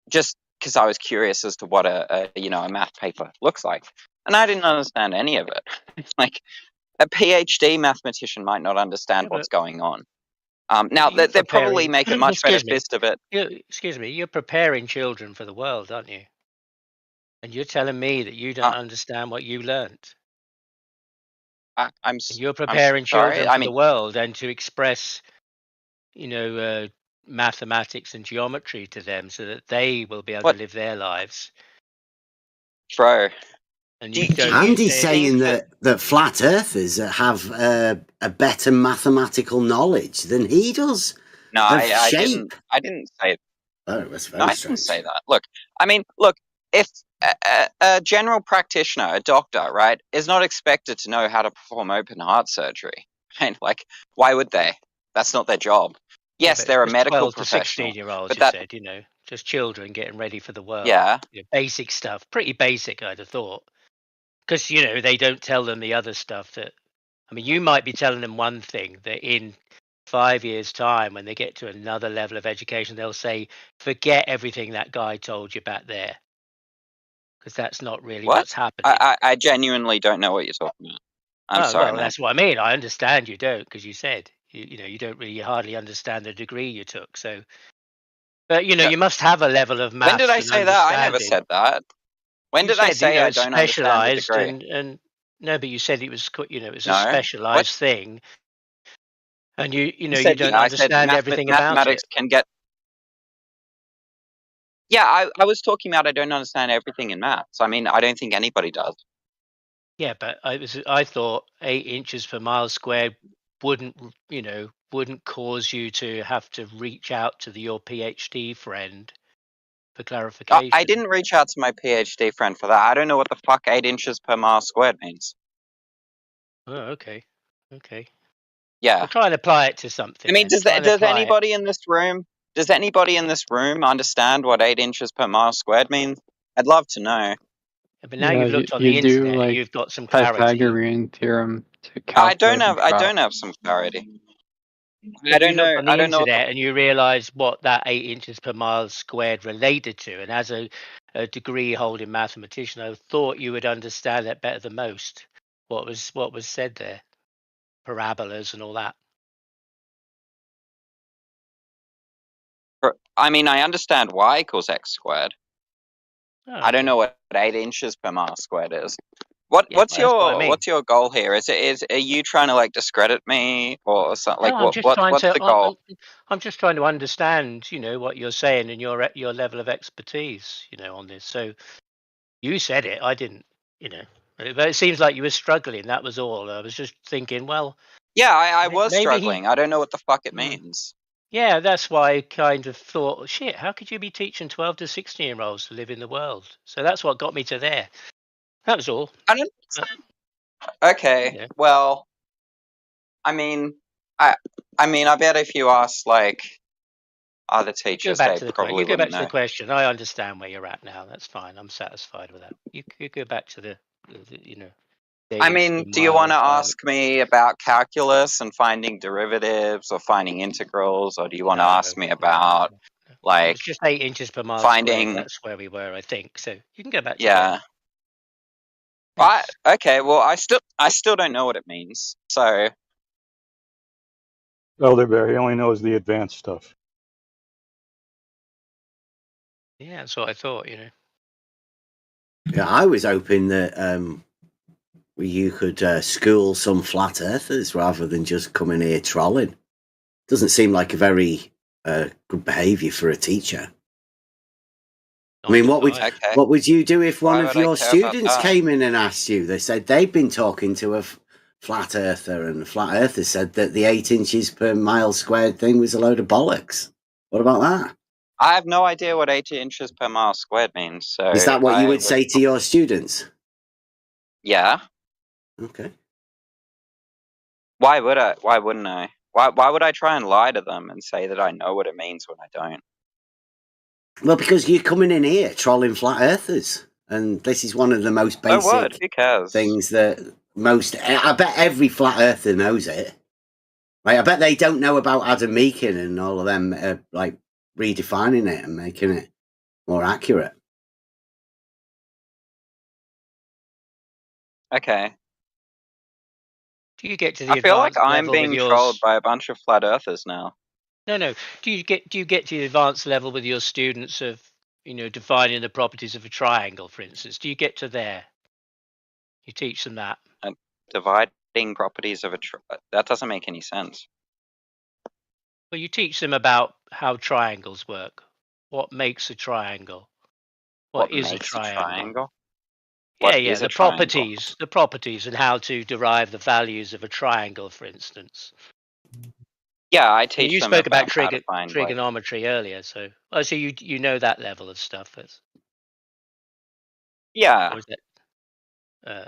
S7: just because I was curious as to what a math paper looks like, and I didn't understand any of it. Like a PhD mathematician might not understand what's going on. Now they probably make a much better fist of it.
S5: Excuse me, you're preparing children for the world, aren't you? And you're telling me that you don't understand what you learned. You're preparing children for the world and to express, mathematics and geometry to them so that they will be able
S7: What?
S5: to live their lives.
S7: Bro,
S5: And
S7: do,
S5: you
S7: do
S5: don't.
S7: you
S9: Andy's
S5: say,
S9: saying
S7: think
S9: that flat earthers have a better mathematical knowledge than he does
S7: no,
S9: of
S7: I
S9: shape.
S7: didn't say
S9: Oh, that's
S7: no,
S9: very
S7: I didn't
S9: strange.
S7: say that. Look, I mean, look, if a general practitioner, a doctor, right, is not expected to know how to perform open heart surgery, right? Like, why would they? That's not their job.
S5: yeah,
S7: Yes,
S5: but
S7: they're a
S5: just
S7: medical
S5: 12 to
S7: professional,
S5: 16-year-olds,
S7: but
S5: you
S7: that,
S5: said, just children getting ready for the world.
S7: yeah,
S5: Basic stuff, pretty basic, I'd have thought. Because, they don't tell them the other stuff that, I mean, you might be telling them one thing that in 5 years' time, when they get to another level of education, they'll say, forget everything that guy told you back there. Because that's not really
S7: what?
S5: what's happening.
S7: I genuinely don't know what you're talking about. I'm sorry,
S5: well,
S7: man.
S5: that's what I mean. I understand you don't, because you said, you don't really hardly understand the degree you took. So, but,
S7: Yeah.
S5: you must have a level of
S7: When did
S5: maths
S7: I
S5: and
S7: say that? I never
S5: understanding.
S7: said that. When
S5: You
S7: did I
S5: said,
S7: say I
S5: it's
S7: don't understand the
S5: specialized
S7: degree?
S5: and no, but you said it was, it was a
S7: No. What?
S5: specialized thing. And you
S7: I
S5: you
S7: said,
S5: don't
S7: yeah, I said
S5: understand everything about
S7: mathematics
S5: it.
S7: can get. Yeah, I was talking about I don't understand everything in maths. I mean, I don't think anybody does.
S5: Yeah, but I thought 8 inches per mile squared wouldn't cause you to have to reach out to your PhD friend for
S7: I
S5: clarification.
S7: didn't reach out to my PhD friend for that. I don't know what the fuck 8 inches per mile squared means.
S5: Oh, okay.
S7: Yeah.
S5: Well, try and apply it to something.
S7: I mean,
S5: Then. Try and
S7: does
S5: apply it.
S7: anybody in this room understand what 8 inches per mile squared means? I'd love to know.
S5: But now
S11: Yeah,
S5: you've looked on
S11: you
S5: the
S11: do
S5: internet and
S11: like
S5: you've got some clarity.
S11: Pythagorean theorem to
S7: I
S11: calculate and
S7: don't
S11: drop.
S7: have some clarity.
S5: But
S7: I
S5: you
S7: don't
S5: looked
S7: know.
S5: on the
S7: I don't know what the
S5: internet and you realise what that 8 inches per mile squared related to. And as a degree holding mathematician, I thought you would understand that better than most. What was said there, parabolas and all that.
S7: I mean, I understand y equals x squared.
S5: Oh,
S7: I don't
S5: okay.
S7: know what 8 inches per mile squared is.
S5: Yeah,
S7: What's
S5: that's what I mean.
S7: what's your goal here? Are you trying to like discredit me or something? Like
S5: No, I'm just trying
S7: what's
S5: to.
S7: the goal?
S5: I'm just trying to understand, what you're saying and your level of expertise, on this. So you said it, I didn't, But it seems like you were struggling. That was all. I was just thinking, well,
S7: Yeah, I was
S5: maybe he.
S7: struggling. I don't know what the fuck it
S5: Mm,
S7: means.
S5: yeah, that's why I kind of thought, shit, how could you be teaching 12 to 16-year-olds to live in the world? So that's what got me to there. That was all.
S7: I don't. Okay,
S5: Yeah.
S7: well, I mean, I I bet if you ask like other
S5: Go
S7: teachers,
S5: back
S7: they
S5: to the question.
S7: probably
S5: You go back
S7: wouldn't
S5: to the
S7: know.
S5: question. I understand where you're at now. That's fine. I'm satisfied with that. You go back to the
S7: I
S5: 8 inches per
S7: mean, do you want
S5: mile
S7: to
S5: diameter.
S7: ask me about calculus and finding derivatives or finding integrals, or do you want to
S5: No,
S7: ask me
S5: no.
S7: about
S5: It
S7: like
S5: was just 8 inches per mile squared.
S7: finding?
S5: That's where we were, I think. So you can go back to there.
S7: Yeah. I
S5: Thanks.
S7: okay. Well, I still don't know what it means. So
S12: Elder Bear, he only knows the advanced stuff.
S5: Yeah, that's what I thought.
S9: Yeah, I was hoping that you could school some flat earthers rather than just coming here trolling. Doesn't seem like a very good behaviour for a teacher. I mean, what
S7: okay.
S9: would you do if one
S7: Why
S9: of
S7: would I
S9: your
S7: care about
S9: students
S7: that?
S9: came in and asked you? They said they'd been talking to a flat earther, and the flat earther said that the 8 inches per mile squared thing was a load of bollocks. What about that?
S7: I have no idea what 8 inches per mile squared means. So
S9: Is that what you
S7: I
S9: would say to your students?
S7: Yeah.
S9: Okay.
S7: Why would I? Why wouldn't I? Why would I try and lie to them and say that I know what it means when I don't?
S9: Well, because you're coming in here trolling flat earthers, and this is one of the most
S7: So what?
S9: basic
S7: Who cares?
S9: things that I bet every flat earther knows it. Right? I bet they don't know about Adam Meakin and all of them, like redefining it and making it more accurate.
S7: Okay.
S5: Do you get to the
S7: I feel like
S5: advanced
S7: I'm
S5: level with
S7: being trolled
S5: yours?
S7: by a bunch of flat earthers now.
S5: No. Do you get to the advanced level with your students of defining the properties of a triangle, for instance? Do you get to there? You teach them that.
S7: And dividing properties of that doesn't make any sense.
S5: Well, you teach them about how triangles work. What makes a triangle? What is a
S7: makes a
S5: triangle?
S7: triangle?
S5: Yeah,
S7: What
S5: yeah,
S7: is a
S5: the
S7: triangle?
S5: properties and how to derive the values of a triangle, for instance.
S7: Yeah, I
S5: I mean,
S7: teach
S5: you
S7: them
S5: spoke about
S7: how to find like,
S5: trigonometry earlier, so so you know that level of stuff.
S7: yeah.
S5: Or is that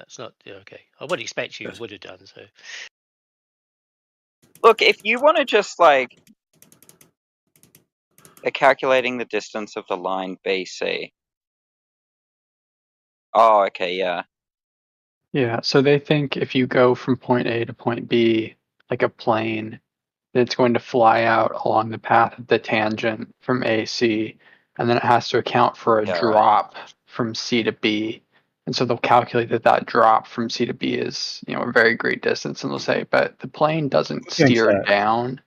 S5: it's not okay. I would expect you would have done so.
S7: Look, if you want to just like calculating the distance of the line BC. Oh, okay, yeah.
S11: Yeah, so they think if you go from point A to point B, like a plane, that it's going to fly out along the path of the tangent from AC, and then it has to account for a
S7: Yeah, right.
S11: drop from C to B. And so they'll calculate that drop from C to B is, a very great distance, and they'll say, but the plane doesn't
S12: Who thinks
S11: steer
S12: that?
S11: down.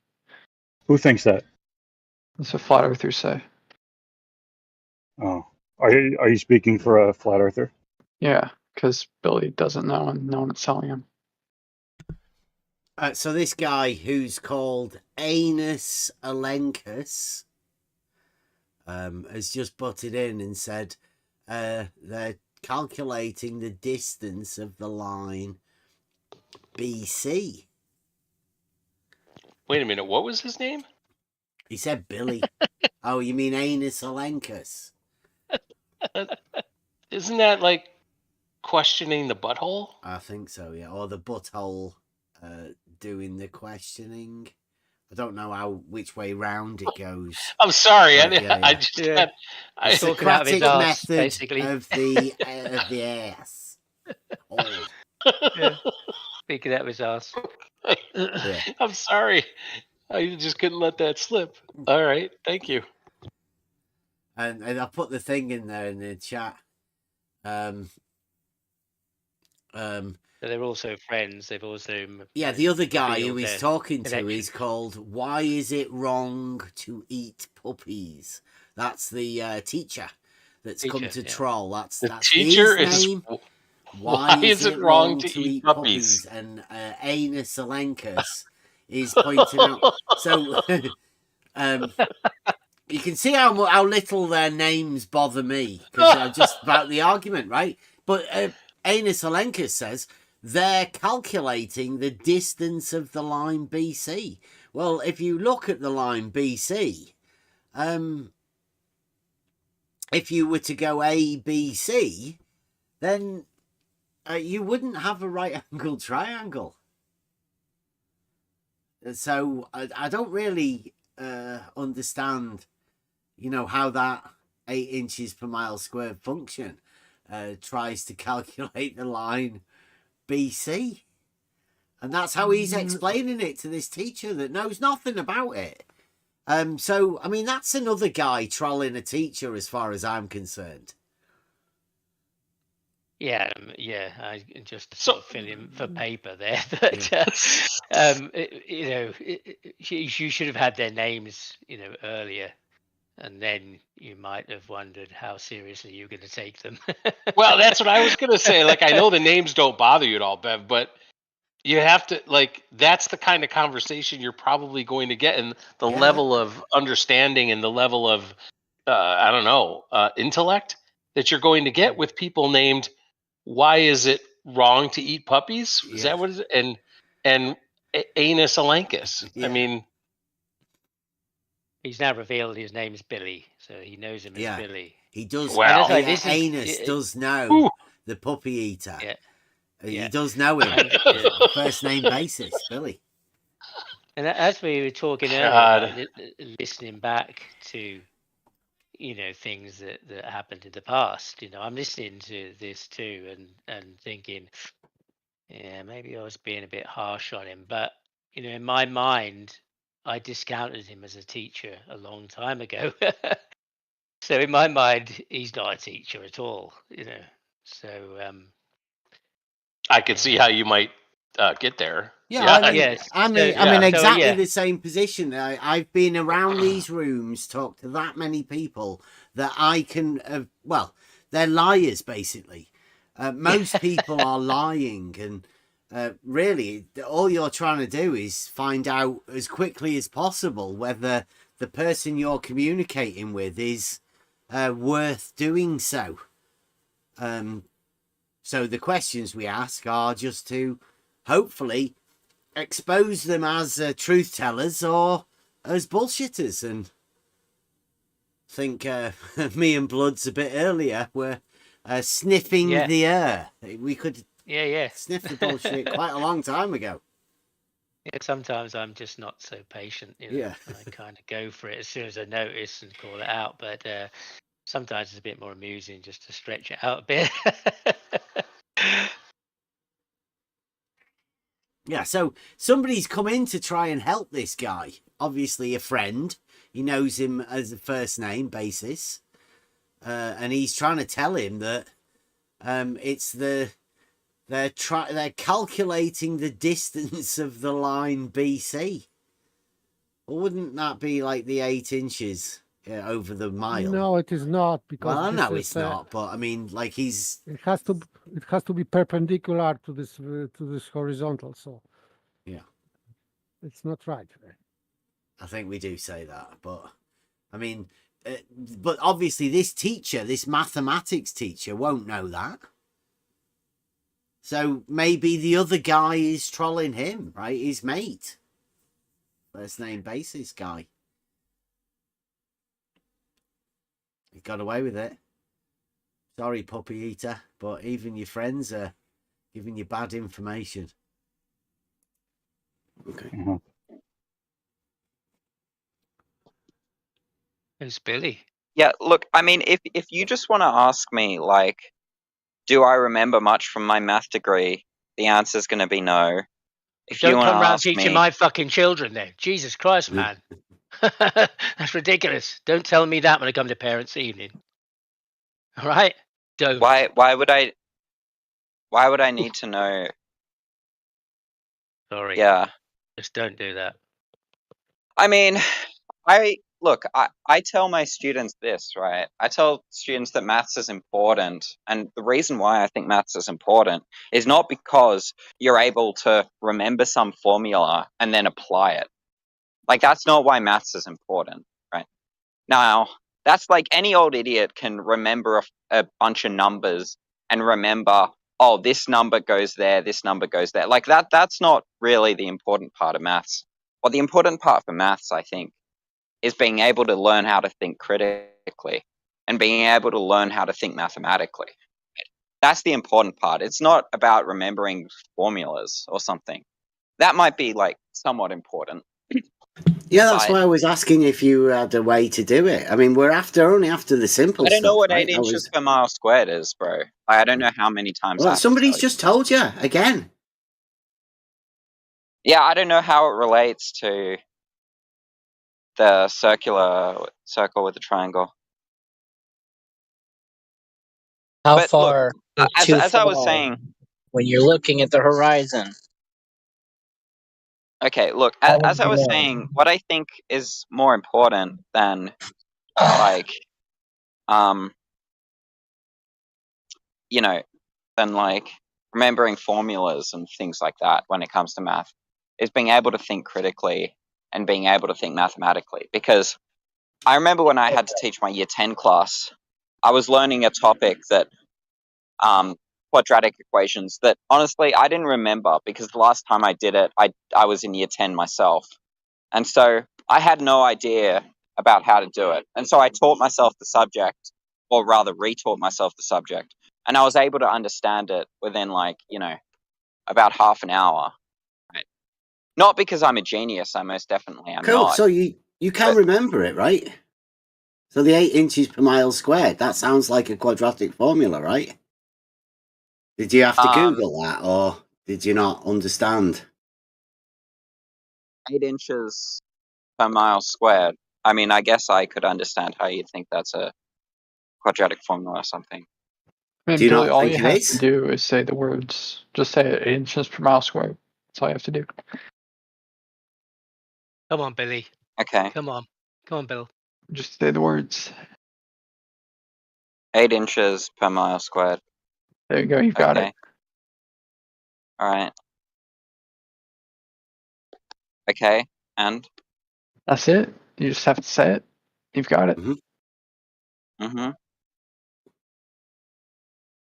S12: Who thinks that?
S11: That's what flat earthers say.
S12: Oh, are you speaking for a flat earther?
S11: Yeah, because Billy doesn't know, and no one's telling him.
S2: So this guy who's called Anus Alenkus has just butted in and said they're calculating the distance of the line BC.
S6: Wait a minute, what was his name?
S2: He said Billy. Oh, you mean Anus Alenkus?
S6: Isn't that like questioning the butthole?
S2: I think so, yeah. Or the butthole doing the questioning. I don't know which way round it goes.
S6: I'm sorry,
S2: Yeah.
S6: I just
S5: Yeah.
S2: The
S5: talking out of his
S2: Socratic
S5: arse,
S2: method
S5: basically.
S2: of the ass. Oh.
S5: Yeah. Speaking out of his ass.
S2: Yeah.
S6: I'm sorry. I just couldn't let that slip. All right, thank you.
S2: And I put the thing in there in the chat.
S5: So they're also friends. They've also
S2: The other guy who
S5: revealed
S2: he's
S5: their
S2: talking to
S5: connection.
S2: is called "Why Is It Wrong to Eat Puppies?" That's the teacher that's come to
S5: yeah.
S2: troll. That's
S6: teacher
S2: his
S6: is
S2: name. Why is it wrong to eat puppies? And Anus Alenkus is pointing out. So you can see how little their names bother me, because they're just about the argument, right? But Anus Alenkus says they're calculating the distance of the line BC. Well, if you look at the line BC, if you were to go ABC, then you wouldn't have a right-angled triangle. So I don't really understand, how that 8 inches per mile squared function tries to calculate the line BC. And that's how he's explaining it to this teacher that knows nothing about it. So, I mean, that's another guy trolling a teacher as far as I'm concerned.
S5: Yeah, I just sort of fill in for paper there, but you should have had their names, earlier, and then you might have wondered how seriously you're going to take them.
S6: Well, that's what I was going to say. Like, I know the names don't bother you at all, Bev, but you have to, that's the kind of conversation you're probably going to get, and the level of understanding and the level of, intellect that you're going to get with people named, why is it wrong to eat puppies? Is that what it is? And Anus Alenkus.
S2: Yeah.
S6: I mean,
S5: he's now revealed his name's Billy, so he knows him as Billy.
S2: He does.
S6: Wow.
S2: Anus does know the puppy eater.
S5: Yeah.
S2: He does know him. First name basis, Billy.
S5: And as we were talking earlier, listening back to, things that happened in the past, I'm listening to this too and thinking, yeah, maybe I was being a bit harsh on him. But, in my mind, I discounted him as a teacher a long time ago. So in my mind, he's not a teacher at all, So
S6: I could see how you might get there.
S2: I'm in exactly the same position. I've been around these rooms, talked to that many people that I can. They're liars, basically. Most people are lying, and really, all you're trying to do is find out as quickly as possible whether the person you're communicating with is worth doing so. So the questions we ask are just to hopefully expose them as truth tellers or as bullshitters. And I think me and Bloods a bit earlier were sniffing the air. We could sniff the bullshit quite a long time ago.
S5: Yeah, sometimes I'm just not so patient. I kind of go for it as soon as I notice and call it out. But sometimes it's a bit more amusing just to stretch it out a bit.
S2: Yeah, so somebody's come in to try and help this guy. Obviously a friend. He knows him as a first name basis. And he's trying to tell him that it's they're calculating the distance of the line BC. Well, wouldn't that be like the 8 inches over the mile?
S4: No, it is not, because
S2: Well, I
S4: this
S2: know
S4: is,
S2: it's not, but I mean, like
S4: it has to be perpendicular to this horizontal. So
S2: yeah,
S4: it's not right.
S2: I think we do say that, but I mean, but obviously this teacher, this mathematics teacher, won't know that. So maybe the other guy is trolling him, right? His mate. First name basis guy. He got away with it. Sorry, puppy eater, but even your friends are giving you bad information. Okay.
S5: Who's Billy?
S7: Yeah, look, I mean, if you just want to ask me, like, do I remember much from my math degree, the answer's going to be no. If you
S5: Don't
S7: want
S5: come
S7: to
S5: round
S7: ask
S5: teaching
S7: me,
S5: my fucking children then. Jesus Christ, man. That's ridiculous. Don't tell me that when I come to parents' evening. All right? Don't.
S7: why would I need to know?
S5: Sorry.
S7: Yeah.
S5: Just don't do that.
S7: I mean, I tell my students this, right? I tell students that maths is important, and the reason why I think maths is important is not because you're able to remember some formula and then apply it. Like, that's not why maths is important, right? Now, that's like any old idiot can remember a bunch of numbers and remember, oh, this number goes there, this number goes there. Like, that's not really the important part of maths. Well, the important part for maths, I think, is being able to learn how to think critically and being able to learn how to think mathematically. That's the important part. It's not about remembering formulas or something. That might be like somewhat important.
S9: Yeah, that's why I was asking if you had a way to do it. I mean, we're only after the simple
S7: I don't
S9: stuff.
S7: know what
S9: right?
S7: 8 inches per mile squared is, bro. I don't know how many times.
S9: Well, somebody's just told you again.
S7: Yeah, I don't know how it relates to the circle with the triangle.
S13: How
S7: But
S13: far
S7: look,
S13: is too
S7: as I was
S13: far
S7: saying,
S13: when you're looking at the horizon?
S7: okay, look,
S13: How would
S7: as I
S13: you
S7: was
S13: know?
S7: saying, what I think is more important than like you know, than like remembering formulas and things like that when it comes to math is being able to think critically and being able to think mathematically. Because I remember when I had to teach my year 10 class, I was learning a topic that quadratic equations that honestly I didn't remember because the last time I did it, I was in year 10 myself. And so I had no idea about how to do it. And so I taught myself the subject, or rather retaught myself the subject. And I was able to understand it within about half an hour. Right? Not because I'm a genius, I most definitely am
S9: Cool.
S7: not.
S9: So you can remember it, right? So the 8 inches per mile squared, that sounds like a quadratic formula, right? Did you have to Google that, or did you not understand?
S7: 8 inches per mile squared. I mean, I guess I could understand how you'd think that's a quadratic formula or something.
S11: I mean,
S9: Do you
S11: Billy,
S9: not
S11: all
S9: think
S11: you
S9: it
S11: have
S9: is?
S11: to do is say the words. Just say 8 inches per mile squared. That's all you have to do.
S5: Come on, Billy.
S7: Okay.
S5: Come on, Bill.
S11: Just say the words.
S7: 8 inches per mile squared.
S11: There you go. You've got it.
S7: All right. Okay. And
S11: That's it. You just have to say it. You've got it.
S7: Mm-hmm.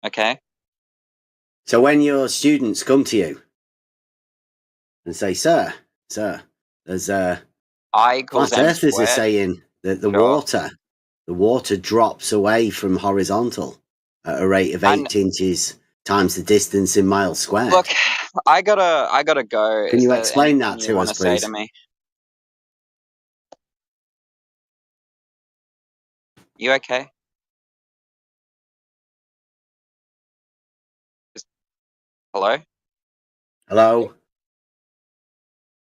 S7: Okay.
S9: So when your students come to you and say, sir, there's
S7: I equals
S9: flat
S7: m
S9: earthers are
S7: squared.
S9: saying that the
S7: Sure.
S9: water drops away from horizontal at a rate of
S7: And
S9: 8 inches times the distance in miles squared.
S7: look, I gotta go.
S9: Can
S7: Is
S9: you
S7: there
S9: explain
S7: anything
S9: that
S7: you
S9: to
S7: want
S9: us,
S7: to say
S9: please?
S7: to me? You okay? Hello?
S9: Hello?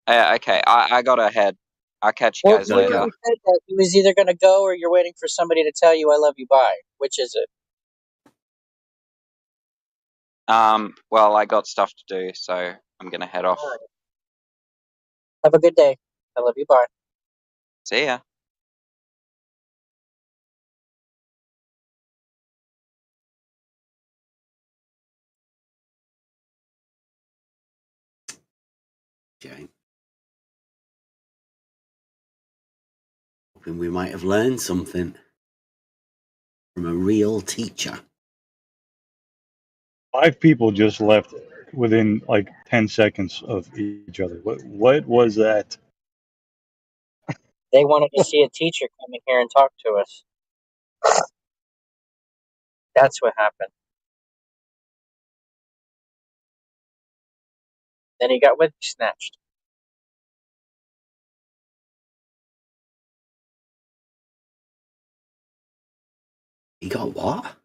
S7: Okay, I gotta head. I'll catch you
S13: Well,
S7: guys
S13: he
S9: Gotta
S7: later.
S9: go.
S13: already said that he was either going to go or you're waiting for somebody to tell you I love you. Bye. Which is it?
S7: Well, I got stuff to do, so I'm gonna head off.
S13: All right. Have a good day. I love you. Bye.
S7: See ya.
S9: Jane. Hoping we might have learned something from a real teacher.
S12: 5 people just left within like 10 seconds of each other. What was that?
S13: They wanted to see a teacher come in here and talk to us. That's what happened. Then he got wig snatched.
S9: He got what?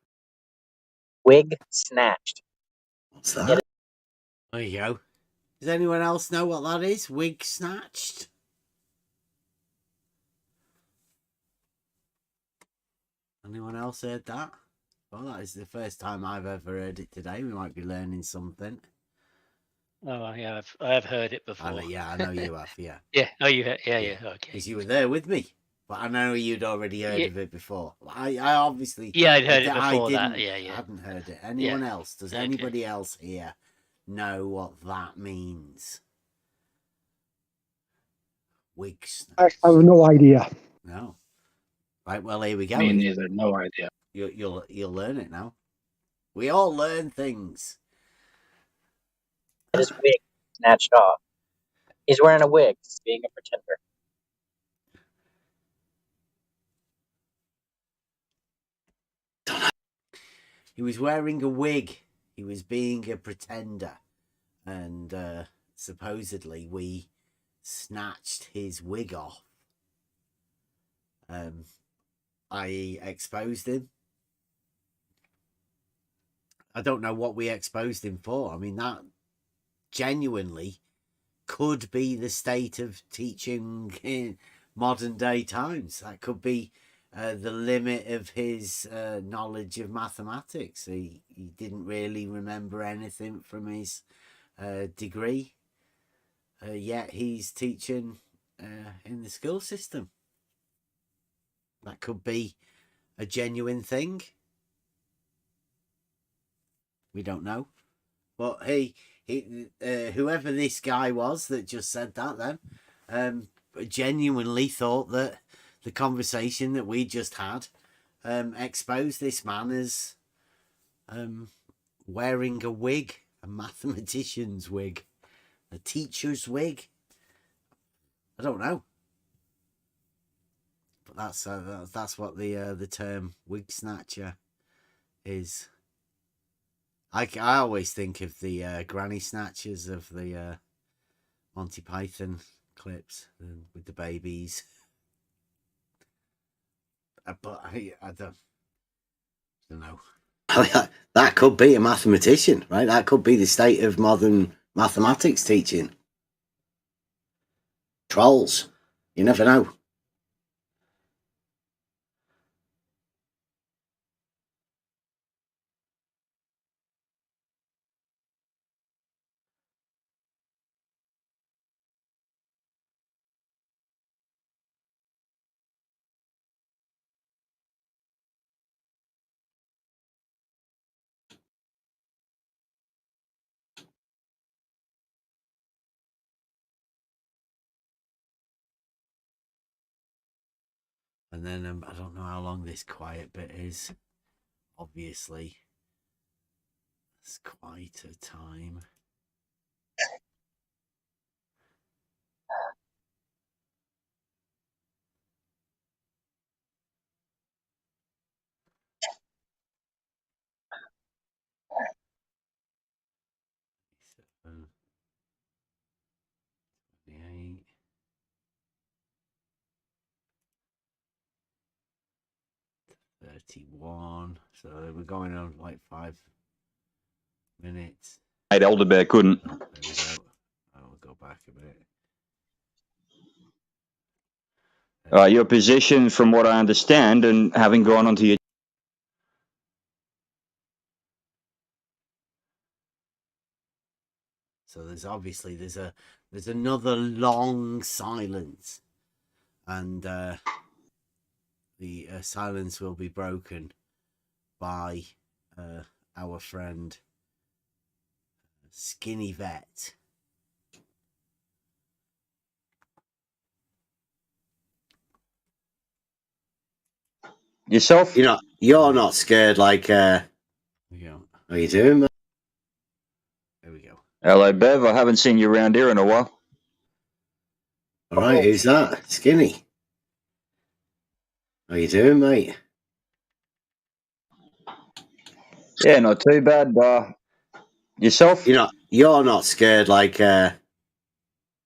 S13: Wig snatched.
S9: What's that?
S2: There you go. Does anyone else know what that is? Wig snatched? Anyone else heard that? Well, that is the first time I've ever heard it today. We might be learning something.
S5: Oh, yeah, I have heard it before.
S2: I know you have, yeah.
S5: Yeah. Oh, you have. Yeah. Okay.
S2: Because you were there with me. But I know you'd already heard
S5: Yeah.
S2: of it before. I obviously...
S5: Yeah, I'd heard it
S2: I
S5: before that.
S2: didn't,
S5: Yeah.
S2: I hadn't heard it. Anyone else? Does
S5: Okay.
S2: anybody else here know what that means? Wig
S4: I
S2: snatched.
S4: have no idea.
S2: No. Right, well, here we go.
S14: Me neither. No idea.
S2: You'll learn it now. We all learn things.
S13: His wig snatched off. He's wearing a wig. He's being a pretender.
S2: He was wearing a wig. He was being a pretender. And supposedly we snatched his wig off. I exposed him. I don't know what we exposed him for. I mean, that genuinely could be the state of teaching in modern day times. That could be the limit of his knowledge of mathematics. He didn't really remember anything from his degree, yet he's teaching in the school system. That could be a genuine thing. We don't know. But he whoever this guy was that just said that then, genuinely thought that the conversation that we just had exposed this man as wearing a wig, a mathematician's wig, a teacher's wig. I don't know. But that's what the term wig snatcher is. I always think of the granny snatchers of the Monty Python clips with the babies. But I don't know.
S9: That could be a mathematician, right? That could be the state of modern mathematics teaching. Trolls. You never know.
S2: And then I don't know how long this quiet bit is. Obviously, it's quite a time. Seven, 28. 31. So we're going on like 5 minutes.
S14: Elderbear couldn't.
S2: There we go. I'll go back a bit.
S14: Your position, from what I understand, and having gone onto your
S2: So there's another long silence, and the silence will be broken by our friend Skinny Vet.
S14: yourself.
S9: You're not scared like.
S2: Yeah.
S9: How you doing, man?
S2: There we go.
S14: Hello, Bev. I haven't seen you around here in a while.
S9: All right, who's that? Skinny. How you doing, mate?
S14: Yeah, not too bad. Yourself?
S9: You're not scared like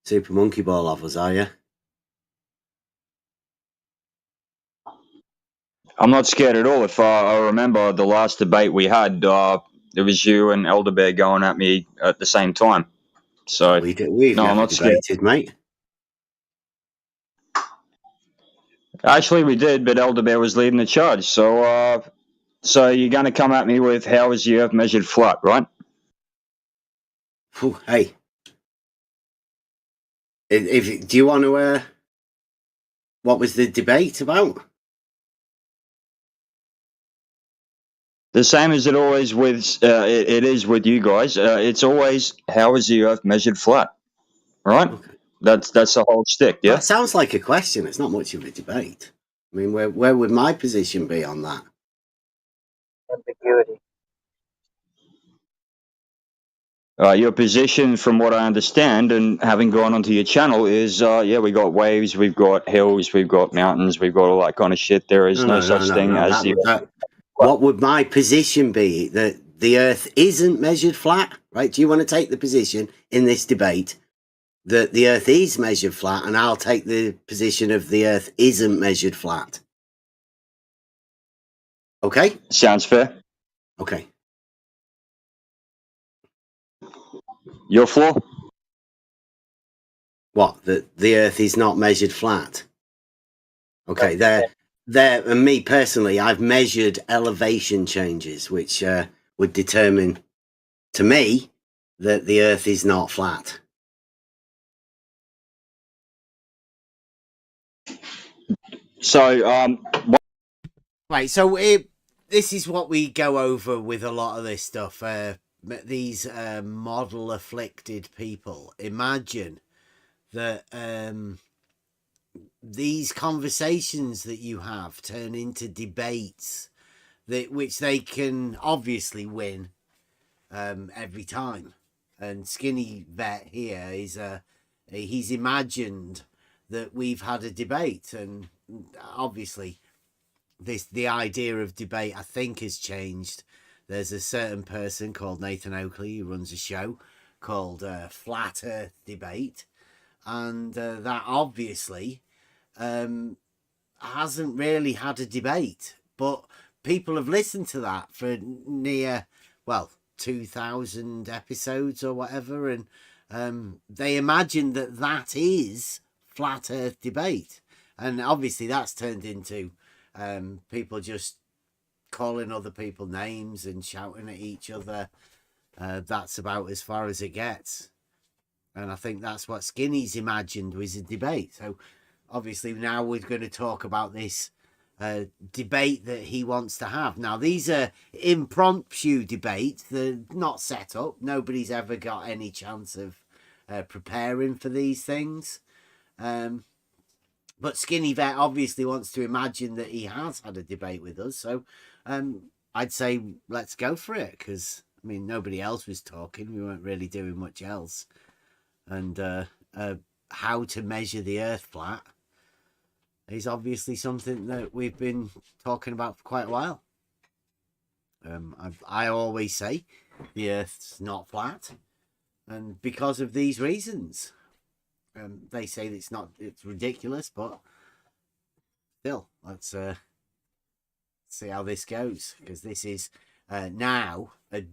S9: Super Monkey Ball of us, are you?
S14: I'm not scared at all. If I remember the last debate we had, it was you and Elderbear going at me at the same time. So
S9: We've
S14: no, I'm
S9: never
S14: not scared.
S9: debated, mate.
S14: Actually, we did, but Elderbear was leading the charge. So you're going to come at me with how is the Earth measured flat, right?
S9: Hey, do you want to? What was the debate about?
S14: The same as it always with it is with you guys. It's always how is the Earth measured flat, right?
S9: Okay.
S14: That's the whole stick, yeah.
S9: That sounds like a question. It's not much of a debate. I mean, where would my position be on that?
S13: Ambiguity.
S14: Your position, from what I understand, and having gone onto your channel, is we got waves, we've got hills, we've got mountains, we've got all that kind of shit. There is no such thing as the.
S9: What would my position be? That the Earth isn't measured flat, right? Do you want to take the position in this debate that the Earth is measured flat, and I'll take the position of the Earth isn't measured flat? Okay?
S14: Sounds fair.
S9: Okay.
S14: Your floor?
S9: What? That the Earth is not measured flat? Okay, there, and me personally, I've measured elevation changes, which would determine, to me, that the Earth is not flat.
S14: So,
S2: Right, so this is what we go over with a lot of this stuff. These model afflicted people. Imagine that these conversations that you have turn into debates which they can obviously win every time. And Skinny Vet here is he's imagined that we've had a debate, and obviously the idea of debate I think has changed. There's a certain person called Nathan Oakley who runs a show called Flat Earth Debate, and that obviously hasn't really had a debate, but people have listened to that for near 2,000 episodes or whatever, and they imagine that is Flat Earth Debate, and obviously that's turned into people just calling other people names and shouting at each other. That's about as far as it gets, and I think that's what Skinny's imagined was a debate. So obviously now we're going to talk about this debate that he wants to have. Now these are impromptu debates, they're not set up, nobody's ever got any chance of preparing for these things, But Skinny Vet obviously wants to imagine that he has had a debate with us. So I'd say let's go for it, because, I mean, nobody else was talking. We weren't really doing much else. And how to measure the Earth flat is obviously something that we've been talking about for quite a while. I always say the Earth's not flat, and because of these reasons. They say that it's ridiculous, but still, let's see how this goes, because this is now a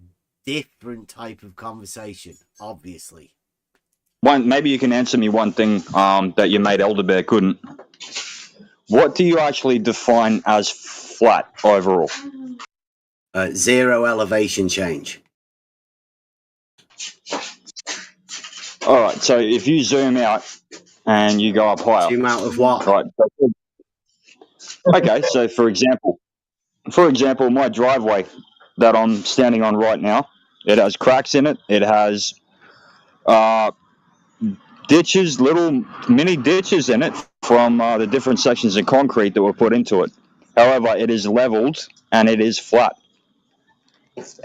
S2: different type of conversation, obviously.
S14: Maybe you can answer me one thing that your mate Elderbear couldn't. What do you actually define as flat overall?
S9: Zero elevation change.
S14: All right, so if you zoom out and you go up higher.
S9: Zoom out of what?
S14: Right. Okay, so for example, my driveway that I'm standing on right now, it has cracks in it. It has ditches, little mini ditches in it from the different sections of concrete that were put into it. However, it is leveled and it is flat.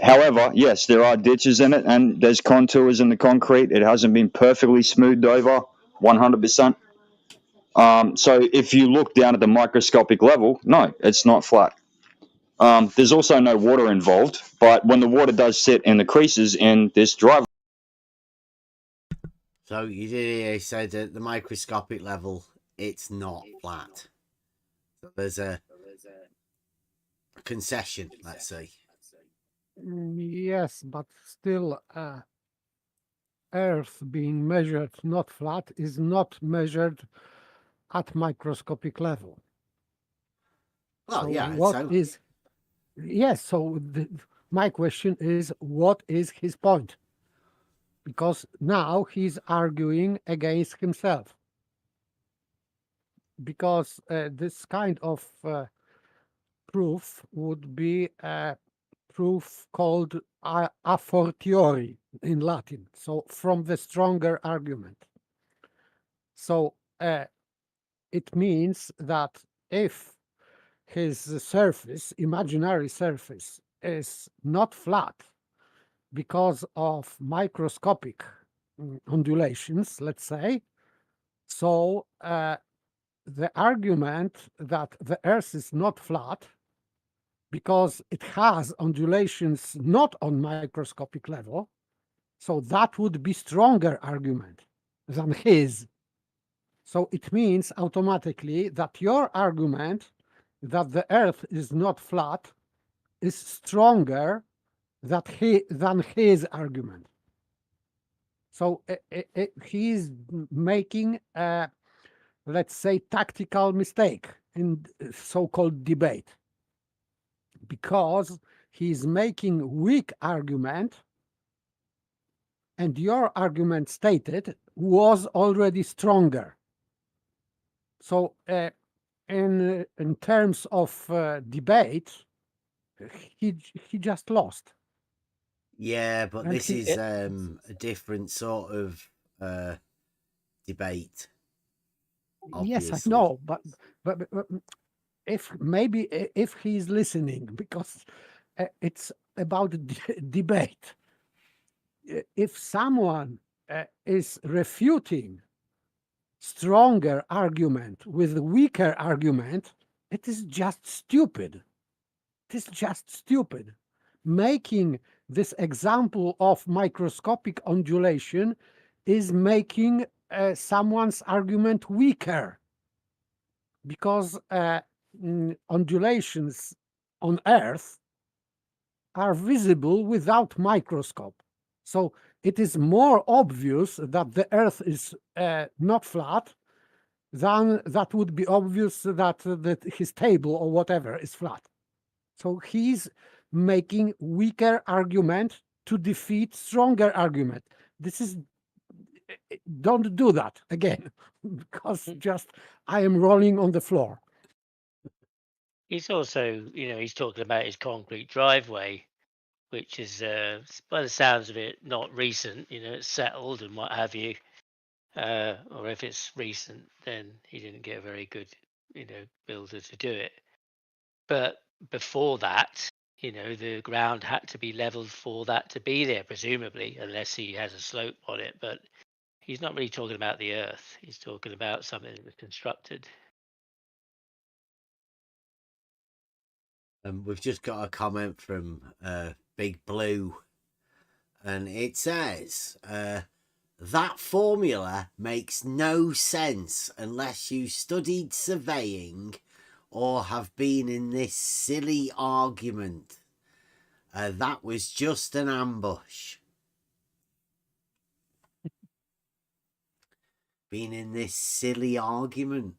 S14: However, yes, there are ditches in it and there's contours in the concrete. It hasn't been perfectly smoothed over 100%. So if you look down at the microscopic level, no, it's not flat. There's also no water involved, but when the water does sit in the creases in this driveway.
S2: So you did said at the microscopic level, it's not flat. So there's a concession, let's say.
S4: Yes, but still, Earth being measured not flat is not measured at microscopic level.
S2: Well,
S4: So
S2: yeah.
S4: what is? Yes. So my question is, what is his point? Because now he's arguing against himself. Because this kind of proof would be a proof called a fortiori in Latin, so from the stronger argument. So it means that if his surface, imaginary surface, is not flat because of microscopic undulations, let's say, so the argument that the Earth is not flat because it has undulations not on microscopic level, so that would be stronger argument than his. So it means automatically that your argument that the Earth is not flat is stronger than his argument. So he's making a, let's say, tactical mistake in so-called debate, because he's making weak argument and your argument stated was already stronger. So in terms of debate, he just lost.
S2: Yeah, but and this is a different sort of debate. Obviously.
S4: Yes, I know, but if he's listening, because it's about debate. If someone is refuting stronger argument with weaker argument, it is just stupid. It is just stupid. Making this example of microscopic undulation is making someone's argument weaker, because undulations on Earth are visible without microscope. So it is more obvious that the Earth is not flat than that would be obvious that his table or whatever is flat. So he's making weaker argument to defeat stronger argument. This is, don't do that again, because just I am rolling on the floor.
S5: He's also, he's talking about his concrete driveway, which is, by the sounds of it, not recent. It's settled and what have you. or if it's recent, then he didn't get a very good, builder to do it. But before that, the ground had to be leveled for that to be there, presumably, unless he has a slope on it. But he's not really talking about the Earth. He's talking about something that was constructed.
S2: We've just got a comment from Big Blue, and it says, that formula makes no sense unless you studied surveying or have been in this silly argument. That was just an ambush. Been in this silly argument.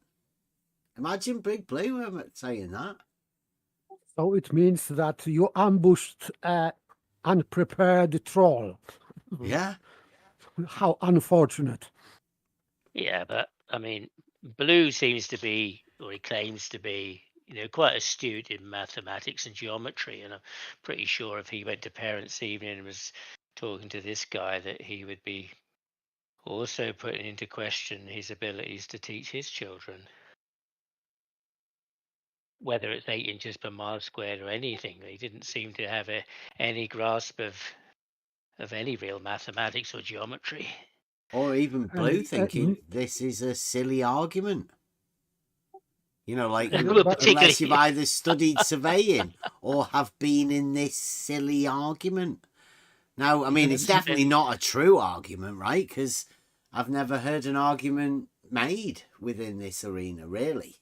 S2: Imagine Big Blue saying that.
S4: So it means that you ambushed an unprepared troll.
S2: Yeah.
S4: How unfortunate.
S5: Yeah, but I mean, Blue seems to be, or he claims to be, quite astute in mathematics and geometry. And I'm pretty sure if he went to parents' evening and was talking to this guy, that he would be also putting into question his abilities to teach his children. Whether it's 8 inches per mile squared or anything, he didn't seem to have any grasp of any real mathematics or geometry.
S2: Or even Blue thinking this is a silly argument. Like unless you've either studied surveying or have been in this silly argument. Now, I mean, it's definitely not a true argument, right? Because I've never heard an argument made within this arena, really.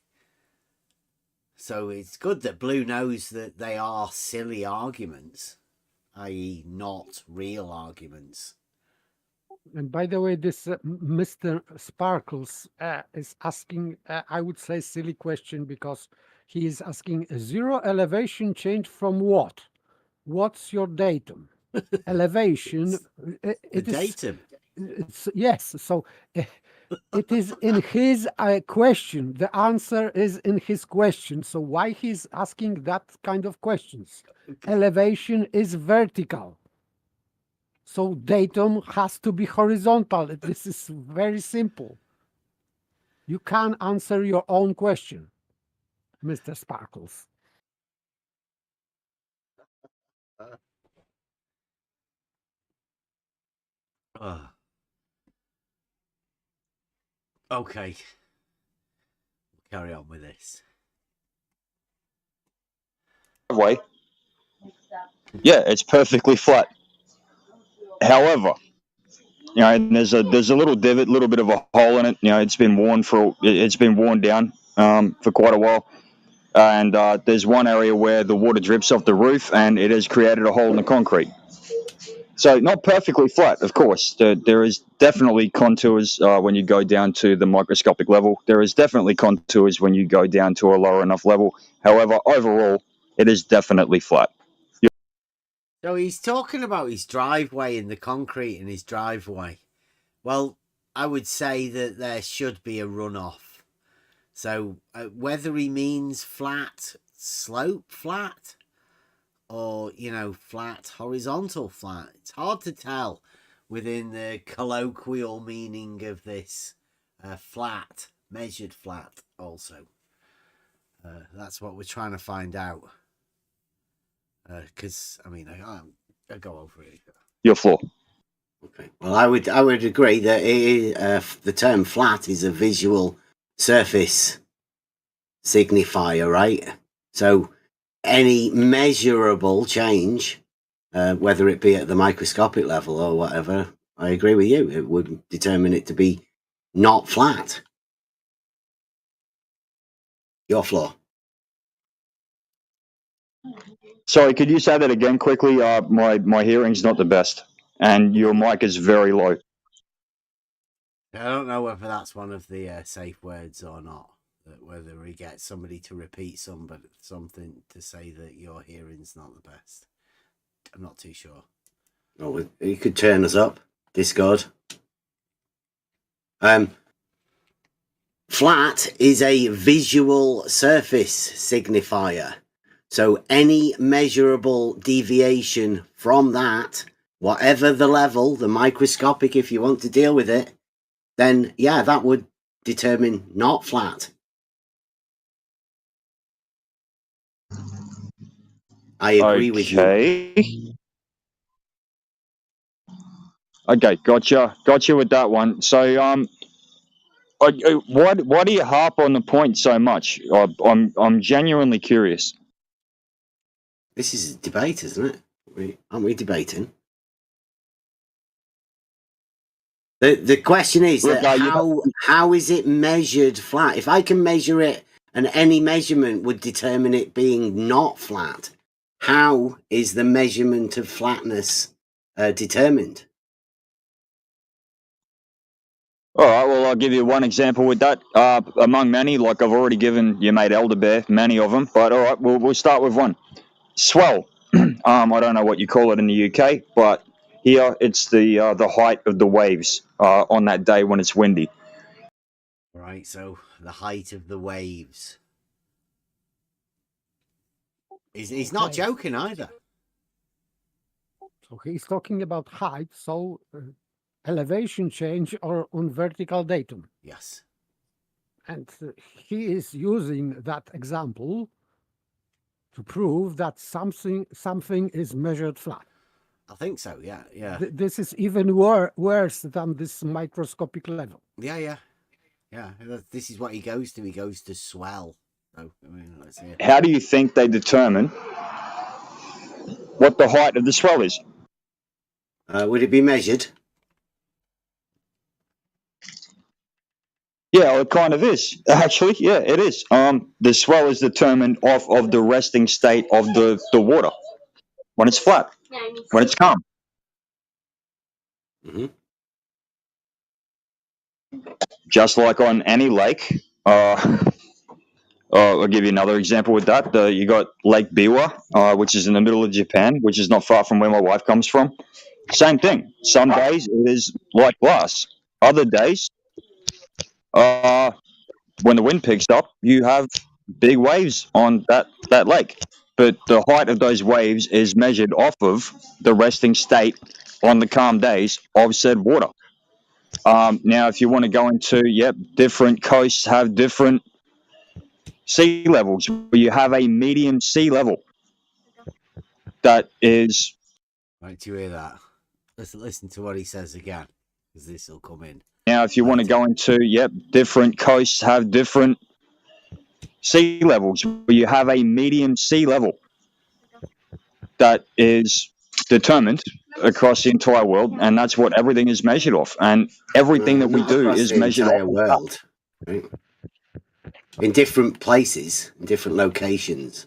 S2: So it's good that Blue knows that they are silly arguments, i.e. not real arguments.
S4: And by the way, this Mr. Sparkles is asking, I would say, silly question, because he is asking, zero elevation change from what? What's your datum? Elevation.
S2: Datum.
S4: Yes. So it is in his question. The answer is in his question. So why he's asking that kind of questions? Elevation is vertical. So datum has to be horizontal. This is very simple. You can answer your own question, Mr. Sparkles.
S2: Okay. Carry on with this.
S14: Way. Yeah, it's perfectly flat. However, and there's a little divot, little bit of a hole in it. It's been worn down for quite a while, and there's one area where the water drips off the roof, and it has created a hole in the concrete. So not perfectly flat, of course. There is definitely contours when you go down to the microscopic level. There is definitely contours when you go down to a lower enough level. However, overall, it is definitely flat.
S2: So he's talking about his driveway and the concrete in his driveway. Well, I would say that there should be a runoff. So whether he means flat, slope flat, or, flat, horizontal flat, it's hard to tell within the colloquial meaning of this flat, measured flat also. That's what we're trying to find out. Because, I mean, I go over it.
S14: Your floor.
S9: Okay. Well, I would agree that the term flat is a visual surface signifier, right? So any measurable change, whether it be at the microscopic level or whatever, I agree with you. It would determine it to be not flat. Your floor.
S14: Sorry, could you say that again quickly? My hearing's not the best, and your mic is very low.
S2: I don't know whether that's one of the safe words or not. Whether we get somebody to repeat something to say that your hearing's not the best. I'm not too sure.
S9: Oh, you could turn us up, Discord. Flat is a visual surface signifier. So any measurable deviation from that, whatever the level, the microscopic if you want to deal with it, then yeah, that would determine not flat. I agree with you.
S14: Okay, gotcha with that one. So, why do you harp on the point so much? I'm genuinely curious.
S9: This is a debate, isn't it? Aren't we debating? The question is
S14: Look,
S9: that how is it measured flat? If I can measure it and any measurement would determine it being not flat, how is the measurement of flatness determined?
S14: All right, well, I'll give you one example with that. Among many, like I've already given your mate Elder Bear many of them, but all right, we'll start with one. Swell. I don't know what you call it in the UK, but here it's the height of the waves on that day when it's windy.
S2: Right, so the height of the waves. He's not joking either.
S4: So he's talking about height, so elevation change or on vertical datum.
S2: Yes.
S4: And he is using that example to prove that something is measured flat.
S2: I think so, yeah.
S4: This is even worse than this microscopic level.
S2: Yeah. This is what he goes to. He goes to swell. So, I mean, let's see it.
S14: How do you think they determine what the height of the swell is?
S9: Would it be measured?
S14: Yeah, it kind of is. Actually, yeah, it is. The swell is determined off of the resting state of the water when it's flat, when it's calm.
S9: Mm-hmm.
S14: Just like on any lake. I'll give you another example with that. You got Lake Biwa, which is in the middle of Japan, which is not far from where my wife comes from. Same thing. Some days it is like glass. Other days, when the wind picks up, you have big waves on that lake. But the height of those waves is measured off of the resting state on the calm days of said water. Now, if you want to go into, different coasts have different sea levels, where you have a medium sea level that is.
S2: Right, do you hear that? Listen to what he says again, because this will come in.
S14: Now, if you want to go into, different coasts have different sea levels, where you have a medium sea level that is determined across the entire world, and that's what everything is measured off. And everything that we do is measured off
S9: the entire world, right? In different places, in different locations.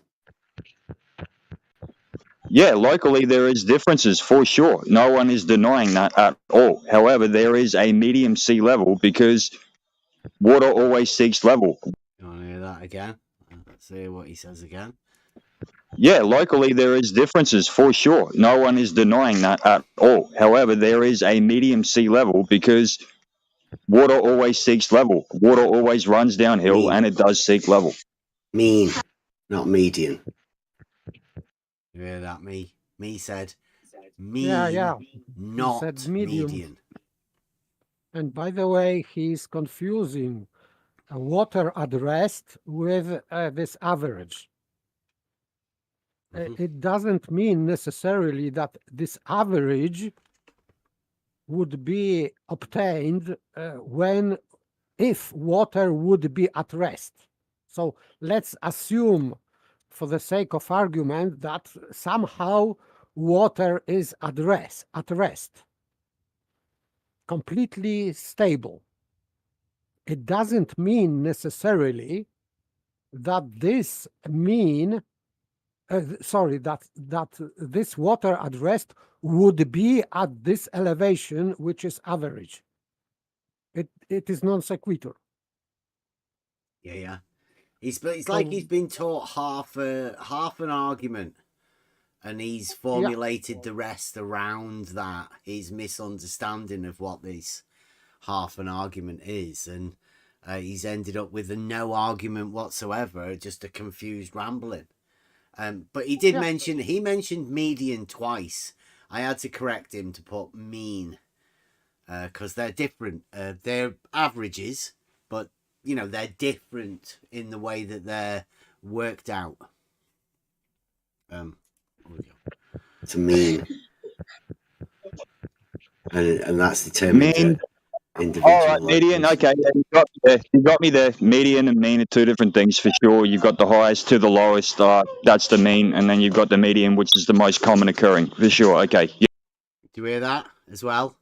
S14: Yeah, locally there is differences for sure. No one is denying that at all. However, there is a medium sea level because water always seeks level.
S2: You want to hear that again? Let's hear what he says again.
S14: Yeah, locally there is differences for sure. No one is denying that at all. However, there is a medium sea level because water always seeks level. Water always runs downhill and it does seek level.
S9: Mean, not median.
S2: You hear that? Me said mean, not
S4: said medium.
S2: median.
S4: And by the way, he's confusing water at rest with this average. It doesn't mean necessarily that this average would be obtained if water would be at rest. So let's assume, for the sake of argument, that somehow water is at rest, completely stable. It doesn't mean necessarily that this that this water at rest would be at this elevation, which is average. It is non sequitur.
S2: Yeah. It's like he's been taught half an argument, and he's formulated the rest around that. His misunderstanding of what this half an argument is, and he's ended up with no argument whatsoever, just a confused rambling. But he did mention median twice. I had to correct him to put mean. because they're different. They're averages, but they're different in the way that they're worked out.
S9: It's a mean, and that's determined
S14: Mean.
S9: individual.
S14: All right, median. Okay, yeah, you got me there. Median and mean are two different things for sure. You've got the highest to the lowest. That's the mean, and then you've got the median, which is the most common occurring for sure. Okay. Yeah.
S2: Do you hear that as well?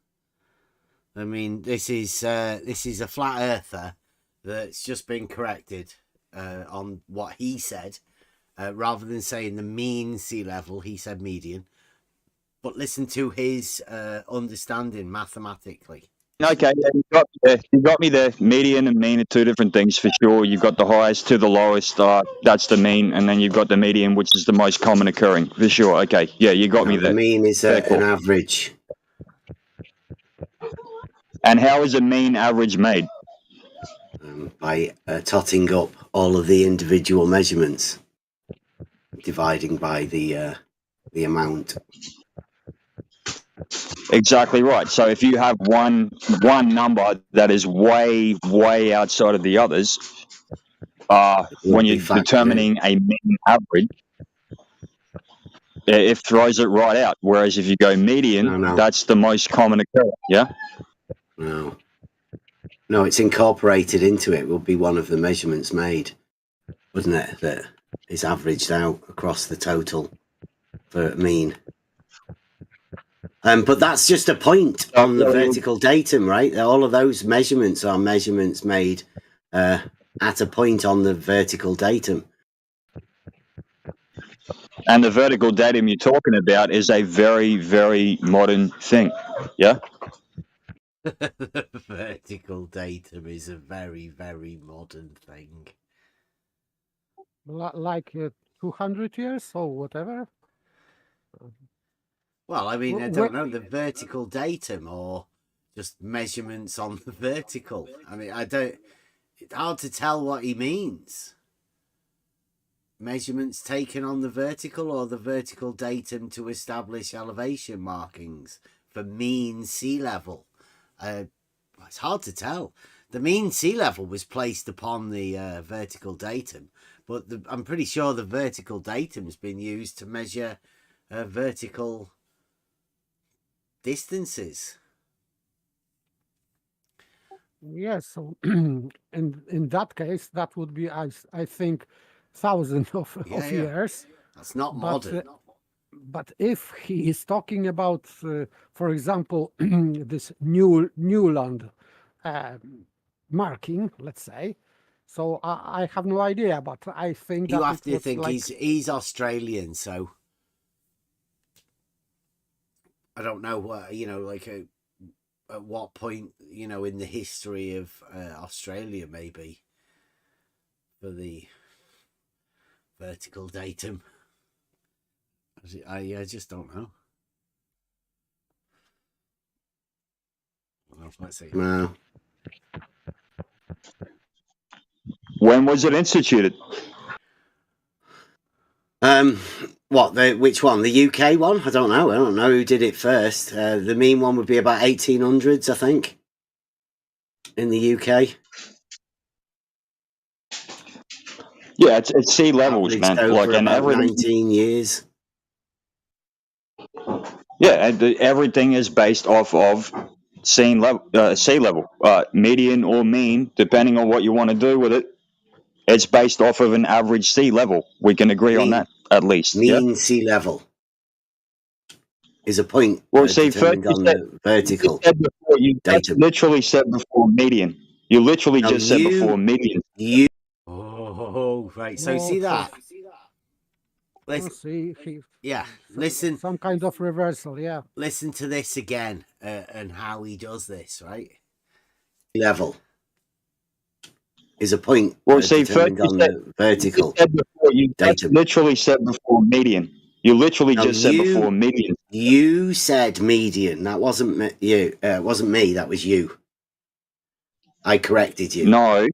S2: I mean, this is a flat earther that's just been corrected on what he said, rather than saying the mean sea level. He said median, but listen to his understanding mathematically.
S14: Okay, yeah, you got me there. Median and mean are two different things for sure. You've got the highest to the lowest. That's the mean, and then you've got the median, which is the most common occurring for sure. Okay, yeah, you got me there.
S9: The mean is an average.
S14: And how is a mean average made?
S9: By totting up all of the individual measurements, dividing by the amount.
S14: Exactly right. So if you have one number that is way outside of the others, when you're determining a mean average, it throws it right out. Whereas if you go median, that's the most common occurrence. Yeah.
S9: No, it's incorporated into it. Will be one of the measurements made, wouldn't it? That is averaged out across the total for mean. But that's just a point on the vertical datum, right? All of those measurements are measurements made at a point on the vertical datum.
S14: And the vertical datum you're talking about is a very, very modern thing. Yeah?
S2: The vertical datum is a very, very modern thing.
S4: Like 200 years or whatever?
S2: Well, I mean, I don't know, the vertical datum or just measurements on the vertical. I mean, it's hard to tell what he means. Measurements taken on the vertical or the vertical datum to establish elevation markings for mean sea level. It's hard to tell. The mean sea level was placed upon the vertical datum, but I'm pretty sure the vertical datum has been used to measure vertical distances.
S4: Yes, so in that case, that would be, I think, thousands of years.
S2: That's not modern.
S4: But if he is talking about, for example, this Newland marking, let's say, so I have no idea, but I think
S2: you have to think he's Australian, so I don't know what at what point in the history of Australia maybe for the vertical datum. I just don't know. Let's see.
S9: No.
S14: When was it instituted?
S9: Which one? The UK one? I don't know. I don't know who did it first. The mean one would be about 1800s, I think, in the UK.
S14: Yeah, it's sea levels, man. Like, and everything.
S9: 19 years.
S14: Yeah, and everything is based off of sea level, median or mean, depending on what you want to do with it. It's based off of an average sea level. We can agree on that, at least.
S9: Mean sea level is a point.
S14: Well, see, first
S9: on the vertical.
S14: You literally said before median. You literally just said before median.
S2: Oh, right. So see that? Listen.
S4: Some kind of reversal, yeah.
S2: Listen to this again and how he does this, right?
S9: Level is a point.
S14: Well, see, first
S9: on the vertical.
S14: You literally said before median. You literally just said before median.
S9: You said median. That wasn't you. It wasn't me. That was you. I corrected you.
S14: No.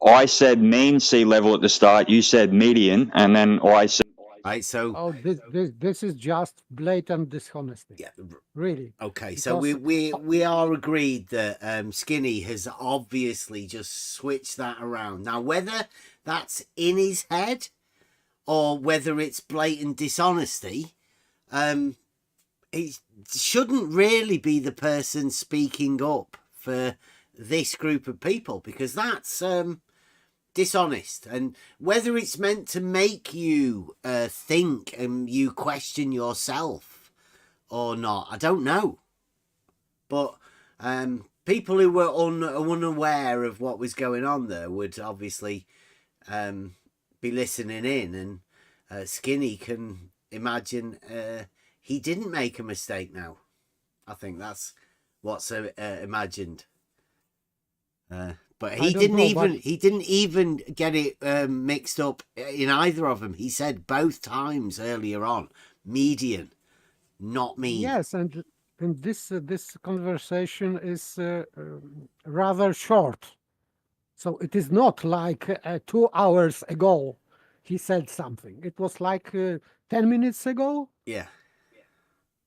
S14: I said mean sea level at the start. You said median, and then I said
S2: Right, so
S4: Oh, this is just blatant dishonesty.
S2: yeah,
S4: Really.
S2: okay. So we are agreed that Skinny has obviously just switched that around. Now, whether that's in his head or whether it's blatant dishonesty, it shouldn't really be the person speaking up for this group of people, because that's dishonest. And whether it's meant to make you think and you question yourself or not, I don't know. But people who were unaware of what was going on there would obviously be listening in, and Skinny can imagine he didn't make a mistake now. I think that's what's imagined. But he didn't even get it mixed up in either of them. He said both times earlier on, median, not mean.
S4: Yes, and this conversation is rather short. So it is not like 2 hours ago he said something. It was like 10 minutes ago.
S2: Yeah.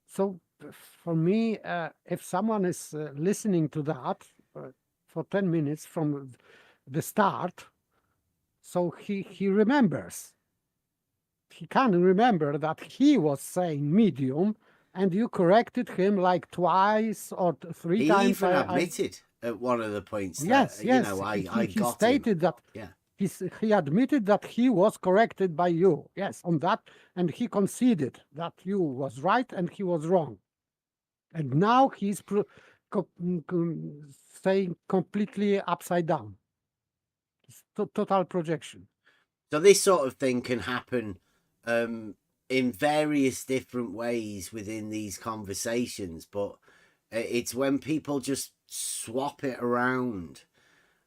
S4: So for me, if someone is listening to that for 10 minutes from the start, so he remembers. He can remember that he was saying medium, and you corrected him like twice or 3 times.
S2: He even admitted at one of the points
S4: yes,
S2: that,
S4: yes.
S2: you know, I
S4: he
S2: got
S4: stated
S2: him.
S4: that
S2: Yeah.
S4: he admitted that he was corrected by you. Yes, on that, and he conceded that you was right and he was wrong. And now he's staying completely upside down. It's total projection.
S2: So this sort of thing can happen in various different ways within these conversations, but it's when people just swap it around.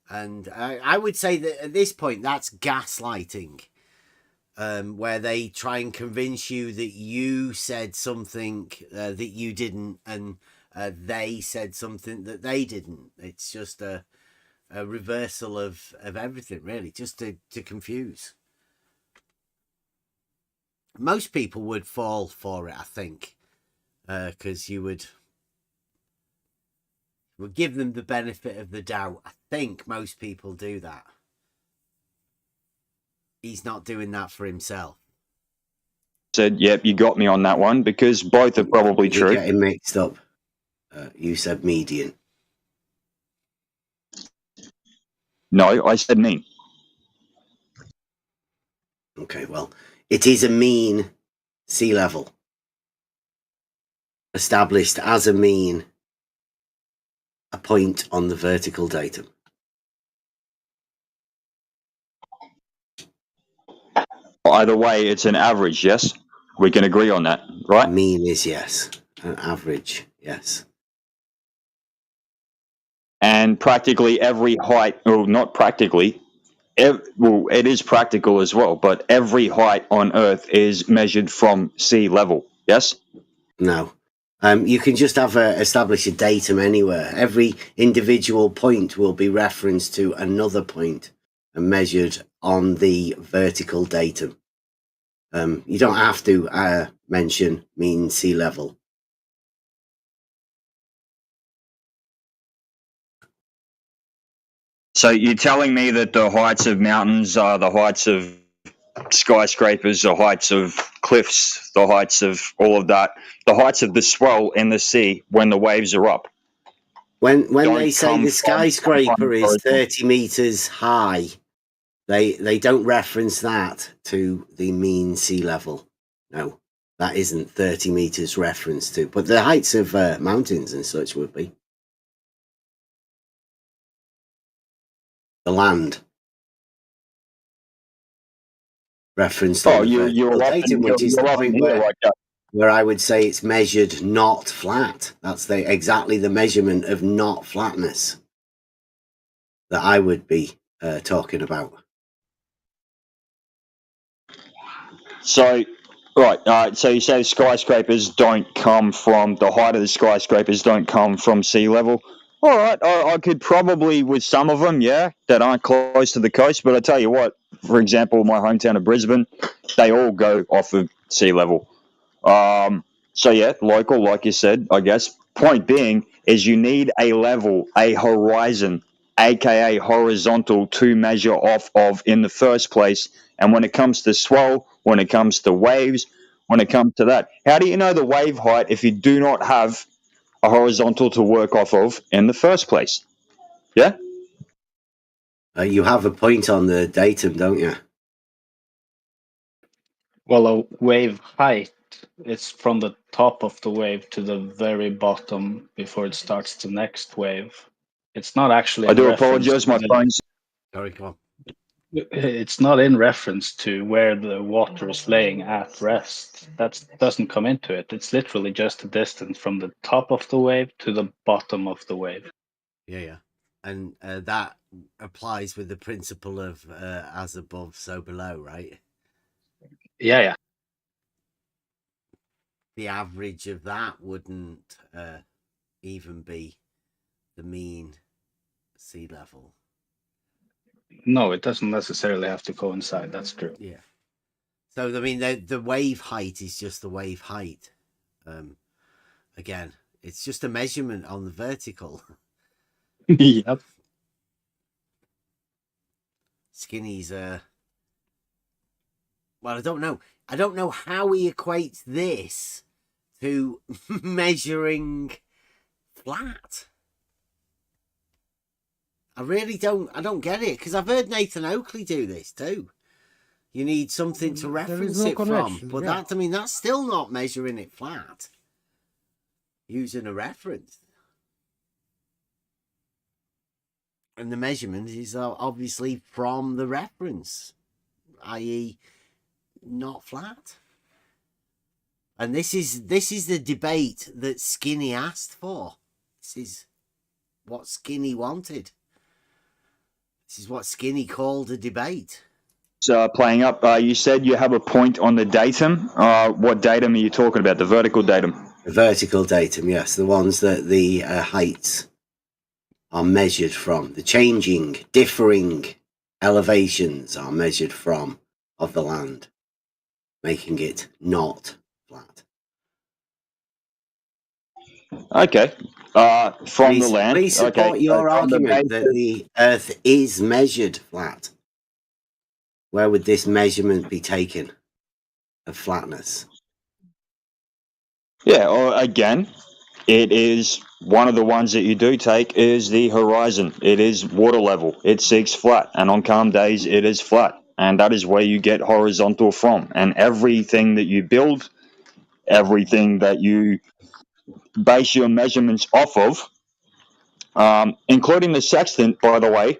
S2: And I would say that at this point, that's gaslighting, where they try and convince you that you said something that you didn't, and they said something that they didn't. It's just a reversal of everything, really, just to confuse. Most people would fall for it, I think, because you would give them the benefit of the doubt. I think most people do that. He's not doing that for himself.
S14: Said, yep, you got me on that one, because both are probably true.
S9: You're getting mixed up. You said median.
S14: No, I said mean.
S9: Okay, well, it is a mean sea level, established as a mean, a point on the vertical datum.
S14: Either way, it's an average, yes? We can agree on that, right?
S9: Mean is yes. An average, yes.
S14: And practically every height, or not practically, well, it is practical as well, but every height on Earth is measured from sea level, yes?
S9: No. You can just establish a datum anywhere. Every individual point will be referenced to another point and measured on the vertical datum. You don't have to mention mean sea level.
S14: So you're telling me that the heights of mountains are the heights of skyscrapers, the heights of cliffs, the heights of all of that, the heights of the swell in the sea when the waves are up.
S9: When they say the skyscraper is 30 meters high, they don't reference that to the mean sea level. No, that isn't 30 meters reference to, but the heights of mountains and such would be. The land. Reference to
S14: you're
S9: datum, which is the point where I would say it's measured not flat. That's exactly the measurement of not flatness that I would be talking about.
S14: So, right, so you say skyscrapers don't come from, the height of the skyscrapers don't come from sea level? All right, I could probably with some of them, yeah, that aren't close to the coast. But I tell you what, for example, my hometown of Brisbane, they all go off of sea level. So yeah, local, like you said, I guess. Point being is you need a level, a horizon, aka horizontal, to measure off of in the first place. And when it comes to swell, when it comes to waves, when it comes to that, how do you know the wave height if you do not have a horizontal to work off of in the first place? Yeah?
S9: You have a point on the datum, don't you?
S15: Well, a wave height is from the top of the wave to the very bottom before it starts the next wave. It's not actually
S14: I
S15: in
S14: do
S15: reference
S14: apologize,
S15: to
S14: my phone's.
S2: Sorry, come on.
S15: It's not in reference to where the water is laying at rest. That doesn't come into it. It's literally just the distance from the top of the wave to the bottom of the wave.
S2: Yeah. And that applies with the principle of as above, so below, right?
S15: Yeah.
S2: The average of that wouldn't even be the mean sea level.
S15: No, it doesn't necessarily have to coincide. That's true.
S2: Yeah. So, I mean, the wave height is just the wave height. Again, it's just a measurement on the vertical.
S15: Yep.
S2: Skinny's well, I don't know. I don't know how he equates this to measuring flat. I really don't. I don't get it, because I've heard Nathan Oakley do this too. You need something to reference it from, but
S4: yeah.
S2: that's still not measuring it flat. Using a reference, and the measurement is obviously from the reference, i.e., not flat. And this is the debate that Skinny asked for. This is what Skinny wanted. This is what Skinny called a debate.
S14: Playing up, you said you have a point on the datum. What datum are you talking about? The vertical datum?
S9: The vertical datum, yes. The ones that the heights are measured from. The changing, differing elevations are measured from of the land, making it not flat.
S14: Okay. From the land.
S9: Please support
S14: okay.
S9: your
S14: From the
S9: argument that the Earth is measured flat. Where would this measurement be taken of flatness?
S14: Yeah, or again, it is one of the ones that you do take is the horizon. It is water level. It seeks flat, and on calm days it is flat, and that is where you get horizontal from. And everything that you build, everything that you base your measurements off of, including the sextant, by the way.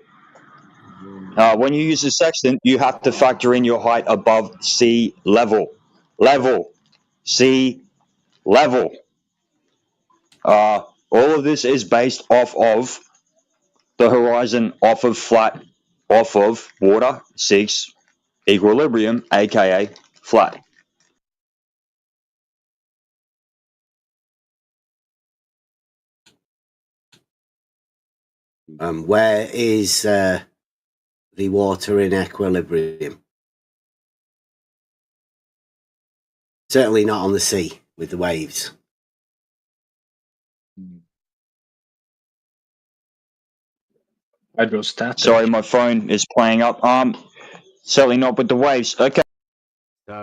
S14: When you use the sextant, you have to factor in your height above sea level. Sea level. All of this is based off of the horizon, off of flat, off of water, seeks equilibrium, aka flat.
S9: Where is the water in equilibrium? Certainly not on the sea with the waves.
S15: Hydrostatic.
S14: Sorry, my phone is playing up. Certainly not with the waves. Okay.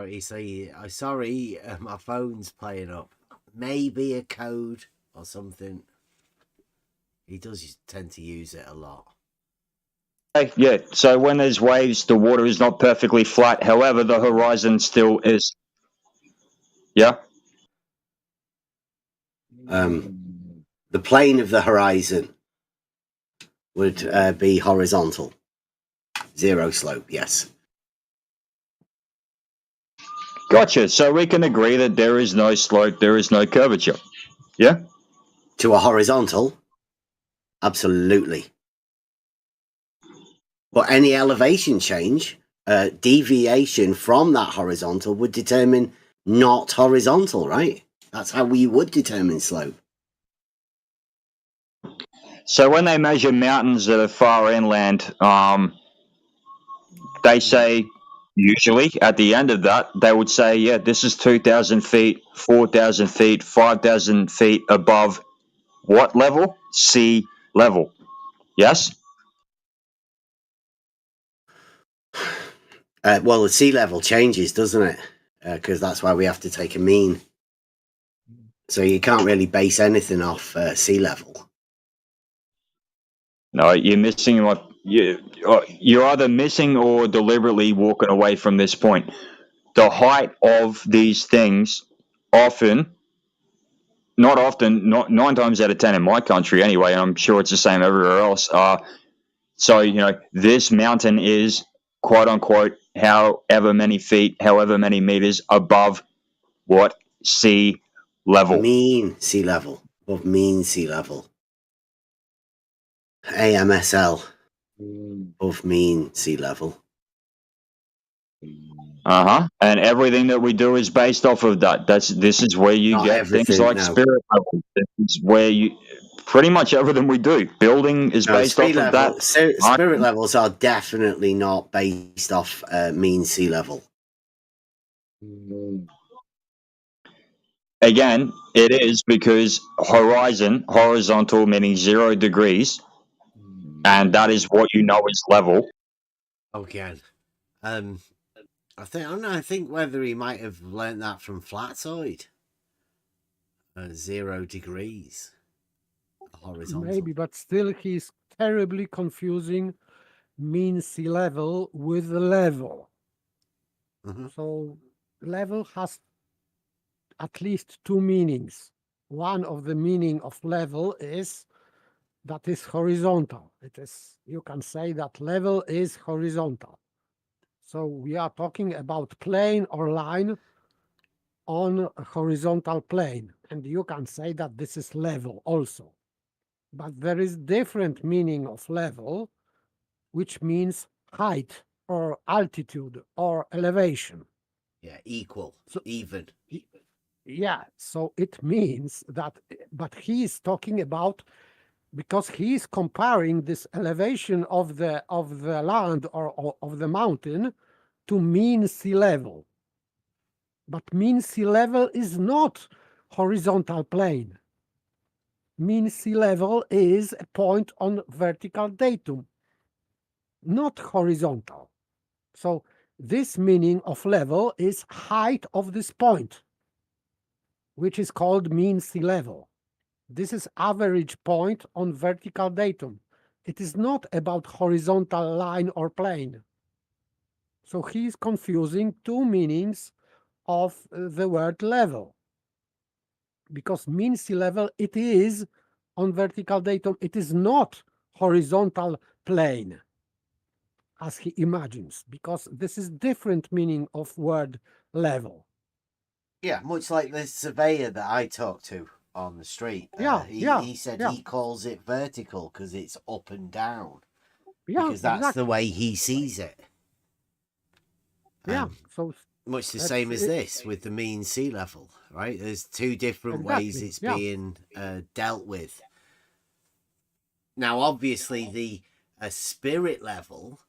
S2: Sorry, my phone's playing up. Maybe a code or something. He does tend to use it a lot.
S14: Yeah, so when there's waves, the water is not perfectly flat. However, the horizon still is. Yeah?
S9: The plane of the horizon would be horizontal. Zero slope, yes.
S14: Gotcha. So we can agree that there is no slope, there is no curvature. Yeah?
S9: To a horizontal? Absolutely. But any elevation change, deviation from that horizontal would determine not horizontal, right? That's how we would determine slope.
S14: So when they measure mountains that are far inland, they say usually at the end of that they would say, yeah, this is 2,000 feet, 4,000 feet, 5,000 feet above what level? Sea level. Yes.
S9: Well, the sea level changes, doesn't it? Because that's why we have to take a mean. So you can't really base anything off sea level.
S14: No, you're missing what you're either missing or deliberately walking away from this point. The height of these things often, not 9 times out of 10 in my country anyway, and I'm sure it's the same everywhere else. So, this mountain is quote unquote however many feet, however many meters above what? Sea level.
S9: Mean sea level. Above mean sea level. AMSL. Above mean sea level.
S14: And everything that we do is based off of that. This is where you
S9: Not
S14: get things
S9: everything,
S14: like
S9: no.
S14: spirit level. This is where you pretty much everything we do. Building is based off of that.
S9: Spirit levels are definitely not based off mean sea level.
S14: Again, it is because horizontal meaning 0 degrees, and that is what you know is level.
S2: Okay. I think whether he might have learnt that from Flatside. 0 degrees. Horizontal.
S4: Maybe, but still he's terribly confusing mean sea level with level. So level has at least two meanings. One of the meaning of level is that is horizontal. It is, you can say that level is horizontal. So we are talking about plane or line on a horizontal plane. And you can say that this is level also. But there is different meaning of level, which means height or altitude or elevation.
S2: Yeah, equal, so, even.
S4: Yeah, so it means that, but he is talking about, because he is comparing this elevation of the land or of the mountain to mean sea level. But mean sea level is not horizontal plane. Mean sea level is a point on vertical datum, not horizontal. So this meaning of level is height of this point, which is called mean sea level. This is average point on vertical datum. It is not about horizontal line or plane. So he is confusing two meanings of the word level. Because mean sea level, it is on vertical datum, it is not horizontal plane, as he imagines, because this is different meaning of word level.
S2: Yeah, much like the surveyor that I talked to on the street. He said he calls it vertical because it's up and down. Because that's the way he sees it.
S4: So
S2: much the same as this with the mean sea level, right? There's two different ways it's being dealt with. Now, obviously, the spirit level,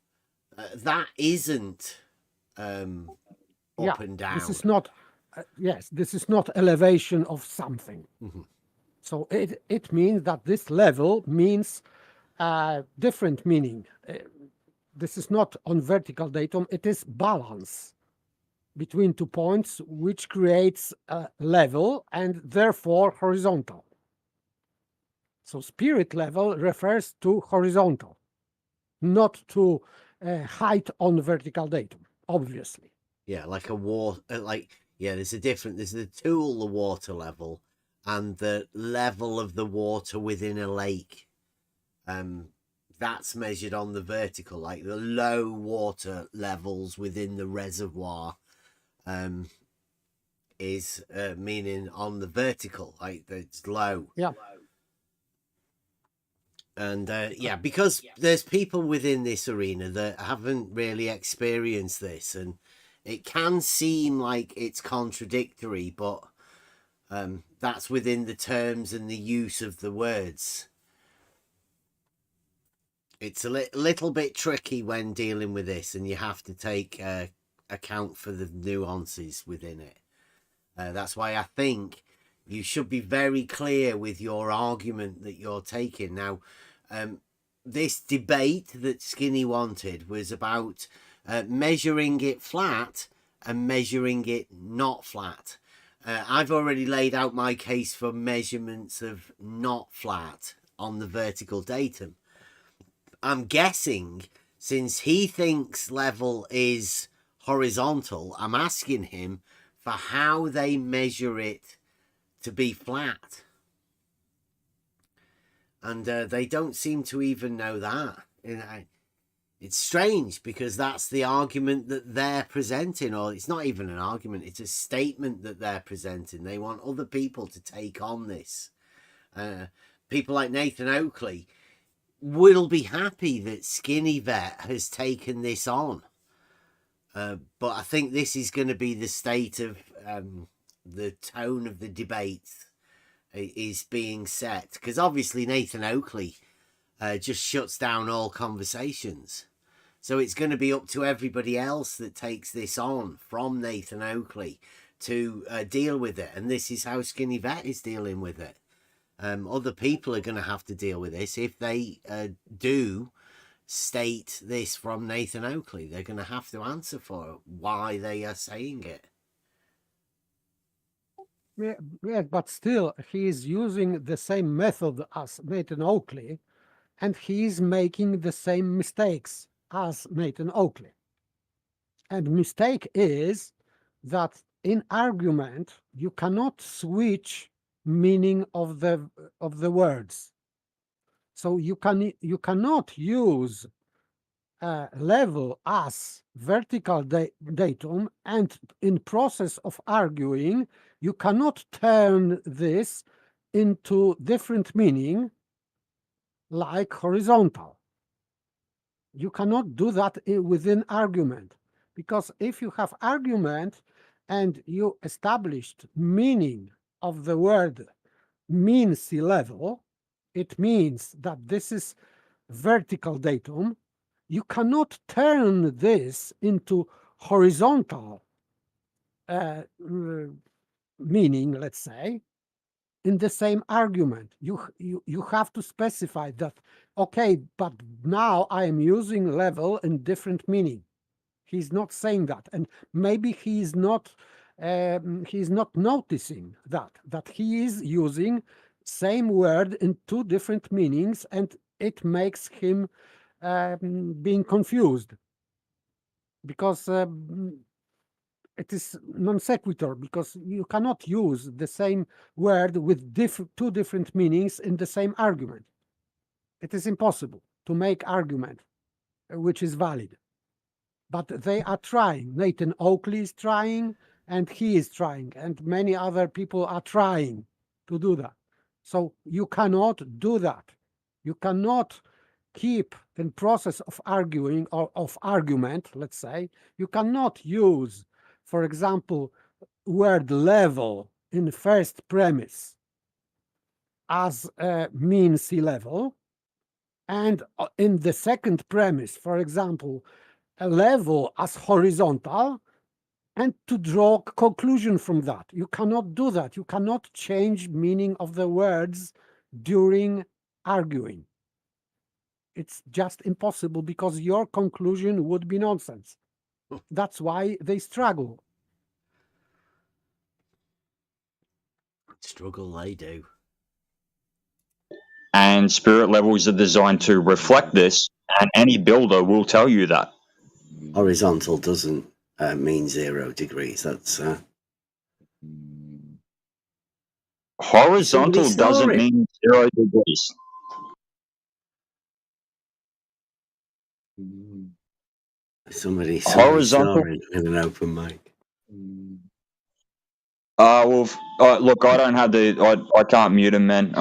S2: that isn't up and down.
S4: This is not, this is not elevation of something. So it means that this level means different meaning. This is not on vertical datum, it is balance between 2 points, which creates a level and therefore horizontal. So spirit level refers to horizontal, not to height on vertical datum, obviously.
S2: Yeah, like a water, there's the tool, the water level, and the level of the water within a lake. That's measured on the vertical, like the low water levels within the reservoir. Is meaning on the vertical, like it's low.
S4: Yeah.
S2: And because there's people within this arena that haven't really experienced this, and it can seem like it's contradictory, but that's within the terms and the use of the words. It's a little bit tricky when dealing with this, and you have to take account for the nuances within it. That's why I think you should be very clear with your argument that you're taking. Now, this debate that Skinny wanted was about measuring it flat and measuring it not flat. I've already laid out my case for measurements of not flat on the vertical datum. I'm guessing, since he thinks level is horizontal, I'm asking him for how they measure it to be flat. And they don't seem to even know that. It's strange, because that's the argument that they're presenting, or it's not even an argument, it's a statement that they're presenting. They want other people to take on this. People like Nathan Oakley will be happy that Skinny Vet has taken this on. But I think this is going to be the state of the tone of the debate is being set. Because obviously Nathan Oakley just shuts down all conversations. So it's going to be up to everybody else that takes this on from Nathan Oakley to deal with it. And this is how Skinny Vet is dealing with it. Other people are going to have to deal with this if they do state this from Nathan Oakley. They're going to have to answer for why they are saying it.
S4: Yeah, but still, he is using the same method as Nathan Oakley, and he is making the same mistakes as Nathan Oakley. And mistake is that in argument you cannot switch meaning of the words. So you cannot use level as vertical datum, and in process of arguing you cannot turn this into different meaning like horizontal. You cannot do that within argument, because if you have argument and you established meaning of the word mean sea level, it means that this is vertical datum. You cannot turn this into horizontal meaning, let's say, in the same argument. You have to specify that, okay, but now I am using level in different meaning. He's not saying that, and maybe he's not noticing that he is using same word in two different meanings, and it makes him being confused, because it is non sequitur, because you cannot use the same word with two different meanings in the same argument. It is impossible to make argument which is valid. But they are trying. Nathan Oakley is trying, and he is trying, and many other people are trying to do that. So you cannot do that. You cannot keep in process of arguing or of argument, let's say, you cannot use, for example, word level in first premise as mean sea level, and in the second premise, for example, a level as horizontal, and to draw conclusion from that. You cannot do that. You cannot change meaning of the words during arguing. It's just impossible, because your conclusion would be nonsense. That's why they struggle.
S2: Struggle they do.
S14: And spirit levels are designed to reflect this, and any builder will tell you that.
S9: Horizontal doesn't mean 0 degrees. That's
S14: horizontal doesn't mean 0 degrees.
S9: Somebody
S14: horizontal
S9: snoring in an open mic.
S14: Well, look, I don't have I can't mute him, man.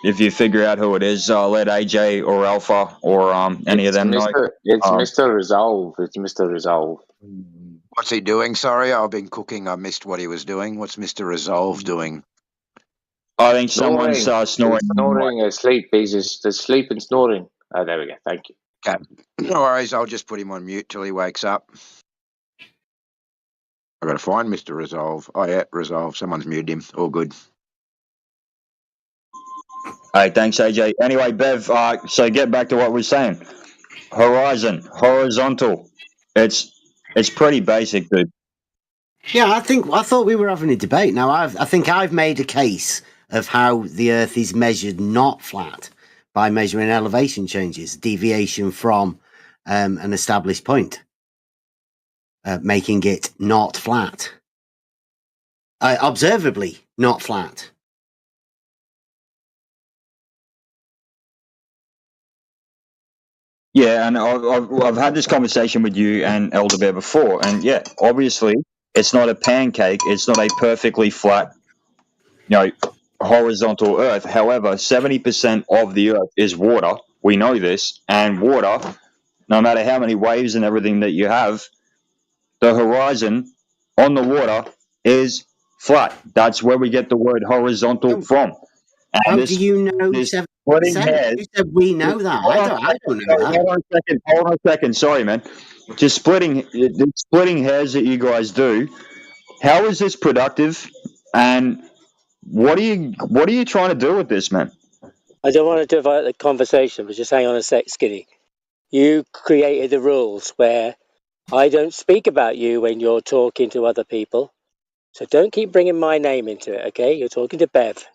S14: If you figure out who it is, let AJ or Alpha or any of them know.
S10: It's Mr. Resolve. It's Mr. Resolve.
S16: What's he doing? Sorry, I've been cooking. I missed what he was doing. What's Mr. Resolve doing?
S14: I think someone's snoring.
S10: He's snoring asleep. He's just asleep and snoring. Oh, there we go. Thank you.
S16: Okay. No worries. I'll just put him on mute till he wakes up. I got to find Mr. Resolve. Oh yeah, Resolve. Someone's muted him. All good.
S14: Hey, thanks, AJ. Anyway, Bev, so get back to what we're saying. Horizon, horizontal. It's pretty basic, dude.
S9: Yeah, I thought we were having a debate. Now I think I've made a case of how the Earth is measured not flat by measuring elevation changes, deviation from an established point, making it not flat, observably not flat.
S14: Yeah, and I've had this conversation with you and Elder Bear before, and yeah, obviously it's not a pancake. It's not a perfectly flat, horizontal Earth. However, 70% of the Earth is water. We know this, and water, no matter how many waves and everything that you have, the horizon on the water is flat. That's where we get the word horizontal from. And
S9: How do you know 70%? You said we know that. I don't know that.
S14: Hold on a second. Sorry, man. Just splitting hairs that you guys do. How is this productive? And what are you trying to do with this, man?
S5: I don't want to divert the conversation, but just hang on a sec, Skinny. You created the rules where I don't speak about you when you're talking to other people. So don't keep bringing my name into it, okay? You're talking to Bev.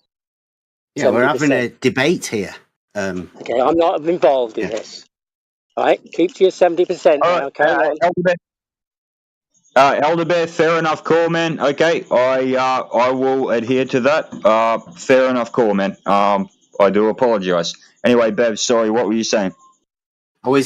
S9: Yeah, 70%. We're having a debate here.
S5: Okay, I'm not involved in this. All right, keep to your 70% now. Carry on.
S14: Elder Bear, fair enough call, man. Okay, I will adhere to that. Fair enough call, man. I do apologise. Anyway, Bev, sorry, what were you saying?
S9: We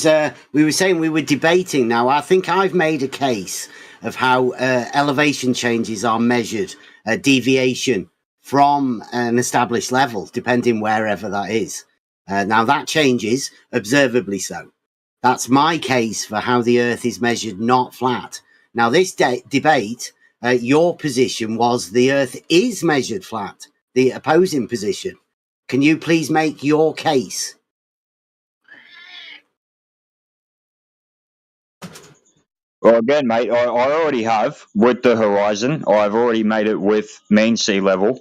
S9: were saying we were debating. Now, I think I've made a case of how elevation changes are measured, deviation from an established level, depending wherever that is. Now, that changes, observably so. That's my case for how the Earth is measured not flat. Now, this debate, your position was the Earth is measured flat, the opposing position. Can you please make your case?
S14: Well, again, mate, I already have with the horizon. I've already made it with mean sea level.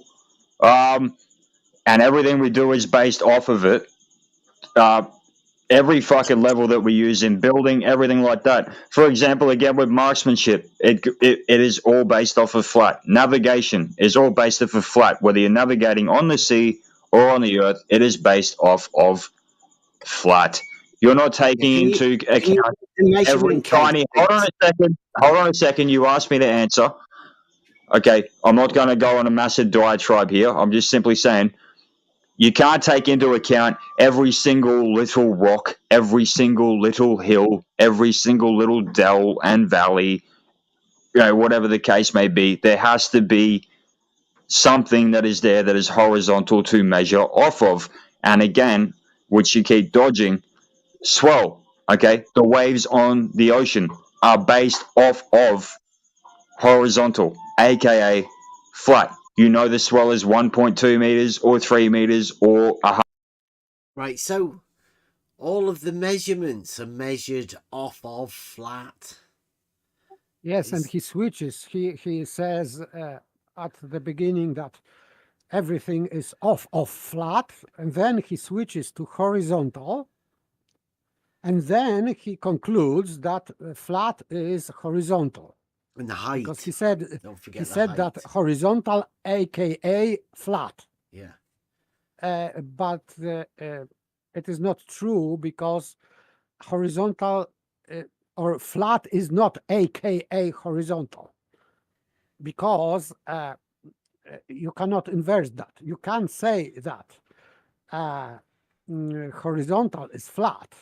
S14: And everything we do is based off of it. Every fucking level that we use in building, everything like that. For example, again, with marksmanship, it is all based off of flat. Navigation is all based off of flat. Whether you're navigating on the sea or on the earth, it is based off of flat. You're not taking into account every tiny... Hold on a second. You asked me to answer. Okay, I'm not going to go on a massive diatribe here. I'm just simply saying you can't take into account every single little rock, every single little hill, every single little dell and valley, whatever the case may be. There has to be something that is there that is horizontal to measure off of. And again, which you keep dodging, swell. Okay, the waves on the ocean are based off of horizontal, aka flat. You know the swell is 1.2 meters or 3 meters or a...
S2: Right, so all of the measurements are measured off of flat.
S4: Yes, and he switches. He says at the beginning that everything is off of flat, and then he switches to horizontal, and then he concludes that flat is horizontal.
S2: And the height.
S4: Because he said,
S2: Don't forget
S4: that horizontal, aka flat.
S2: Yeah.
S4: But it is not true, because horizontal or flat is not aka horizontal, because you cannot inverse that. You can say that horizontal is flat,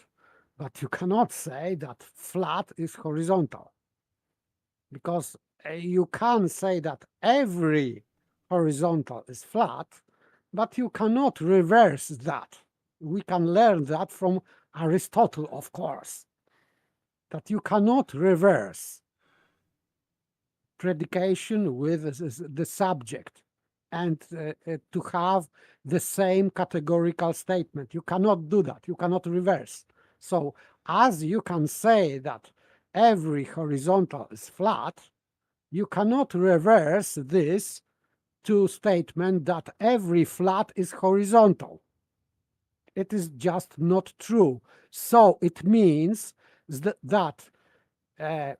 S4: but you cannot say that flat is horizontal, because you can say that every horizontal is flat, but you cannot reverse that. We can learn that from Aristotle, of course, that you cannot reverse predication with the subject and to have the same categorical statement. You cannot do that. You cannot reverse. So as you can say that every horizontal is flat, you cannot reverse this to statement that every flat is horizontal. It is just not true. So it means that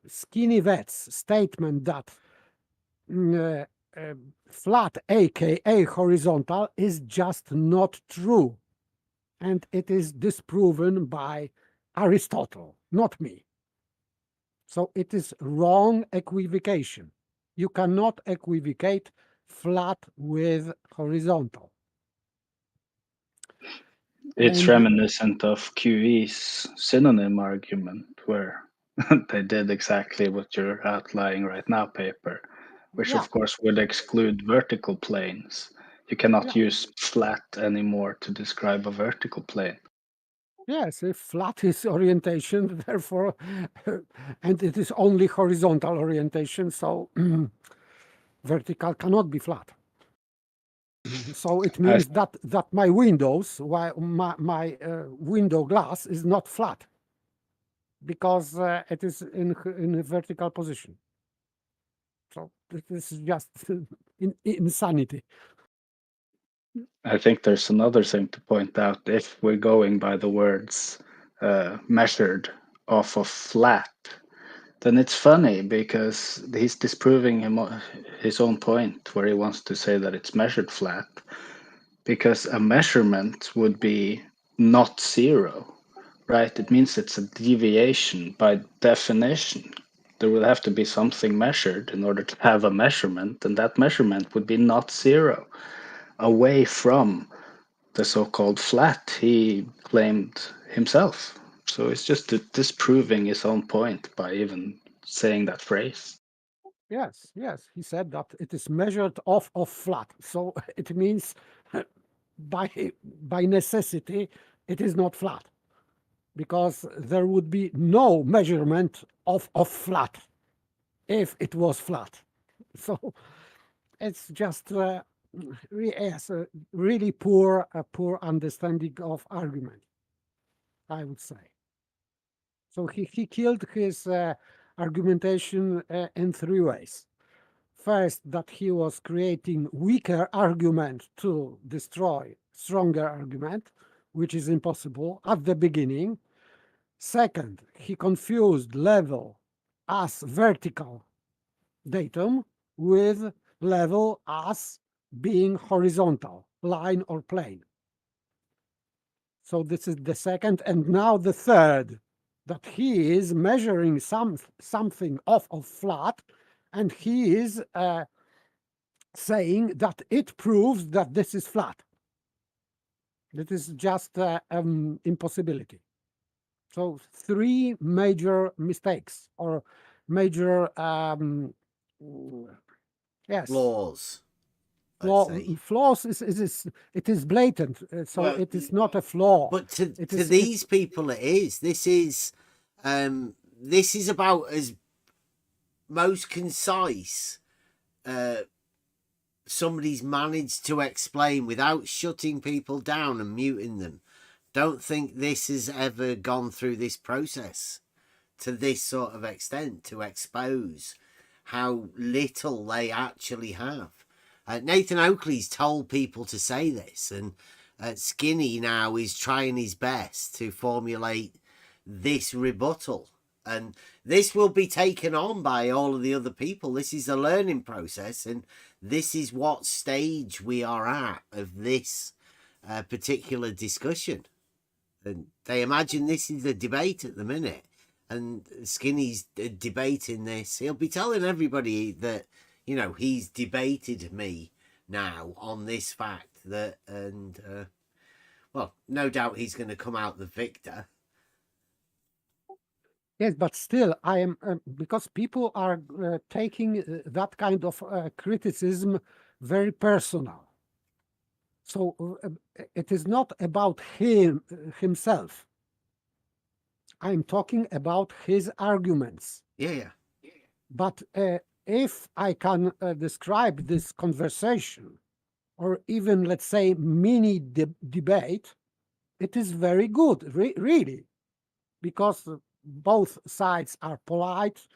S4: Skinny Vet's statement that flat, aka horizontal, is just not true. And it is disproven by Aristotle, not me. So it is wrong equivocation. You cannot equivocate flat with horizontal.
S15: It's
S4: And
S15: reminiscent of QE's synonym argument, where they did exactly what you're outlining right now, paper, which
S4: yeah,
S15: of course would exclude vertical planes. You cannot
S4: yeah.
S15: use flat anymore to describe a vertical plane.
S4: Yes, if flat is orientation, therefore, and it is only horizontal orientation, so vertical cannot be flat. So it
S15: I,
S4: means that my windows, my window glass is not flat because it is in a vertical position. So this is just insanity.
S15: I think there's another thing to point out. If we're going by the words measured off of flat, then it's funny because he's disproving his own point where he wants to say that it's measured flat, because a measurement would be not zero, right? It means it's a deviation by definition. There would have to be something measured in order to have a measurement, and that measurement would be not zero, away from the so-called flat he claimed himself. So it's just disproving his own point by even saying that phrase.
S4: Yes, yes, he said that it is measured off of flat. So it means by necessity it is not flat because there would be no measurement of flat if it was flat. So it's just yes, a really poor understanding of argument, I would say. So he killed his argumentation in three ways. First, that he was creating weaker argument to destroy stronger argument, which is impossible at the beginning. Second, he confused level as vertical datum with level as being horizontal, line or plane. So this is the second. And now the third, that he is measuring something off of flat, and he is saying that it proves that this is flat. That is just impossibility. So three major mistakes or major yes
S2: Flaws.
S4: Flaws is it is blatant, so
S2: Well,
S4: it is not a flaw.
S2: But to
S4: is
S2: these people, it is. This is about as most concise somebody's managed to explain without shutting people down and muting them. Don't think this has ever gone through this process to this sort of extent to expose how little they actually have. Nathan Oakley's told people to say this, and Skinny now is trying his best to formulate this rebuttal. And this will be taken on by all of the other people. This is a learning process, and this is what stage we are at of this particular discussion. And they imagine this is a debate at the minute, and Skinny's debating this. He'll be telling everybody that, you know, he's debated me now on this fact that, and well, no doubt he's going to come out the victor.
S4: Yes, but still, I am because people are taking that kind of criticism very personal. So it is not about himself. I'm talking about his arguments.
S2: Yeah.
S4: But if I can describe this conversation or even, let's say, mini debate, it is very good, really, because both sides are polite,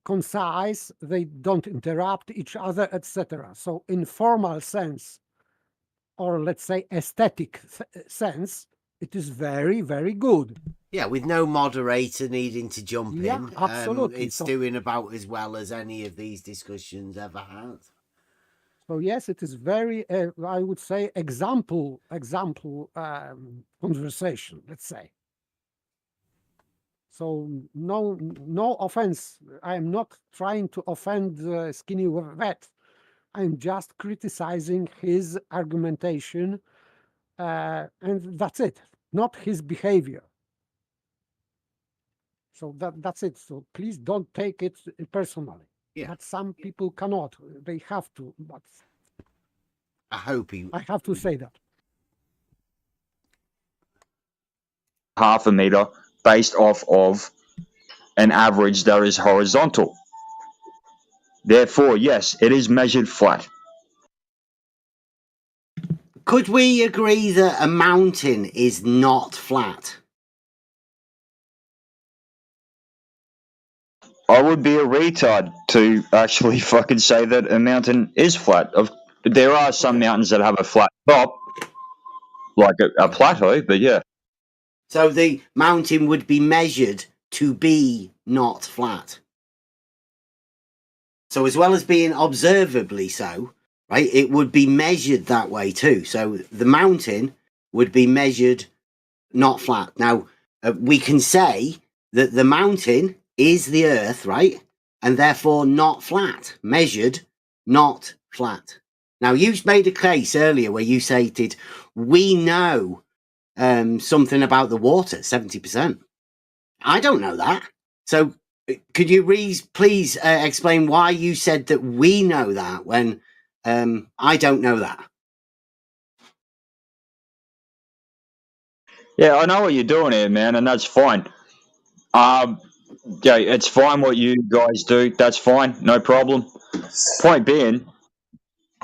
S4: concise, they don't interrupt each other, etc. So in formal sense, or let's say aesthetic sense, it is very, very good.
S2: Yeah, with no moderator needing to jump
S4: Yeah,
S2: in.
S4: absolutely.
S2: It's doing about as well as any of these discussions ever had.
S4: So yes, it is very, I would say, example conversation, let's say. So no offense. I am not trying to offend Skinny Vet. I'm just criticizing his argumentation, and that's it. Not his behavior. So that's it. So please don't take it personally.
S2: Yeah.
S4: But some people cannot. They have to. But
S2: I hope
S4: I have to say that.
S14: Half a meter based off of an average that is horizontal. Therefore, yes, it is measured flat.
S9: Could we agree that a mountain is not flat?
S14: I would be a retard to actually fucking say that a mountain is flat. There are some mountains that have a flat top, like a plateau, but yeah.
S9: So the mountain would be measured to be not flat. So as well as being observably so, right, it would be measured that way too. So the mountain would be measured not flat. Now, we can say that the mountain is the earth, right? And therefore not flat, measured not flat. Now, you made a case earlier where you stated, we know something about the water, 70%. I don't know that. So could you please explain why you said that we know that when I don't know that?
S14: Yeah, I know what you're doing here, man, and that's fine. Yeah, it's fine what you guys do. That's fine, no problem. Point being,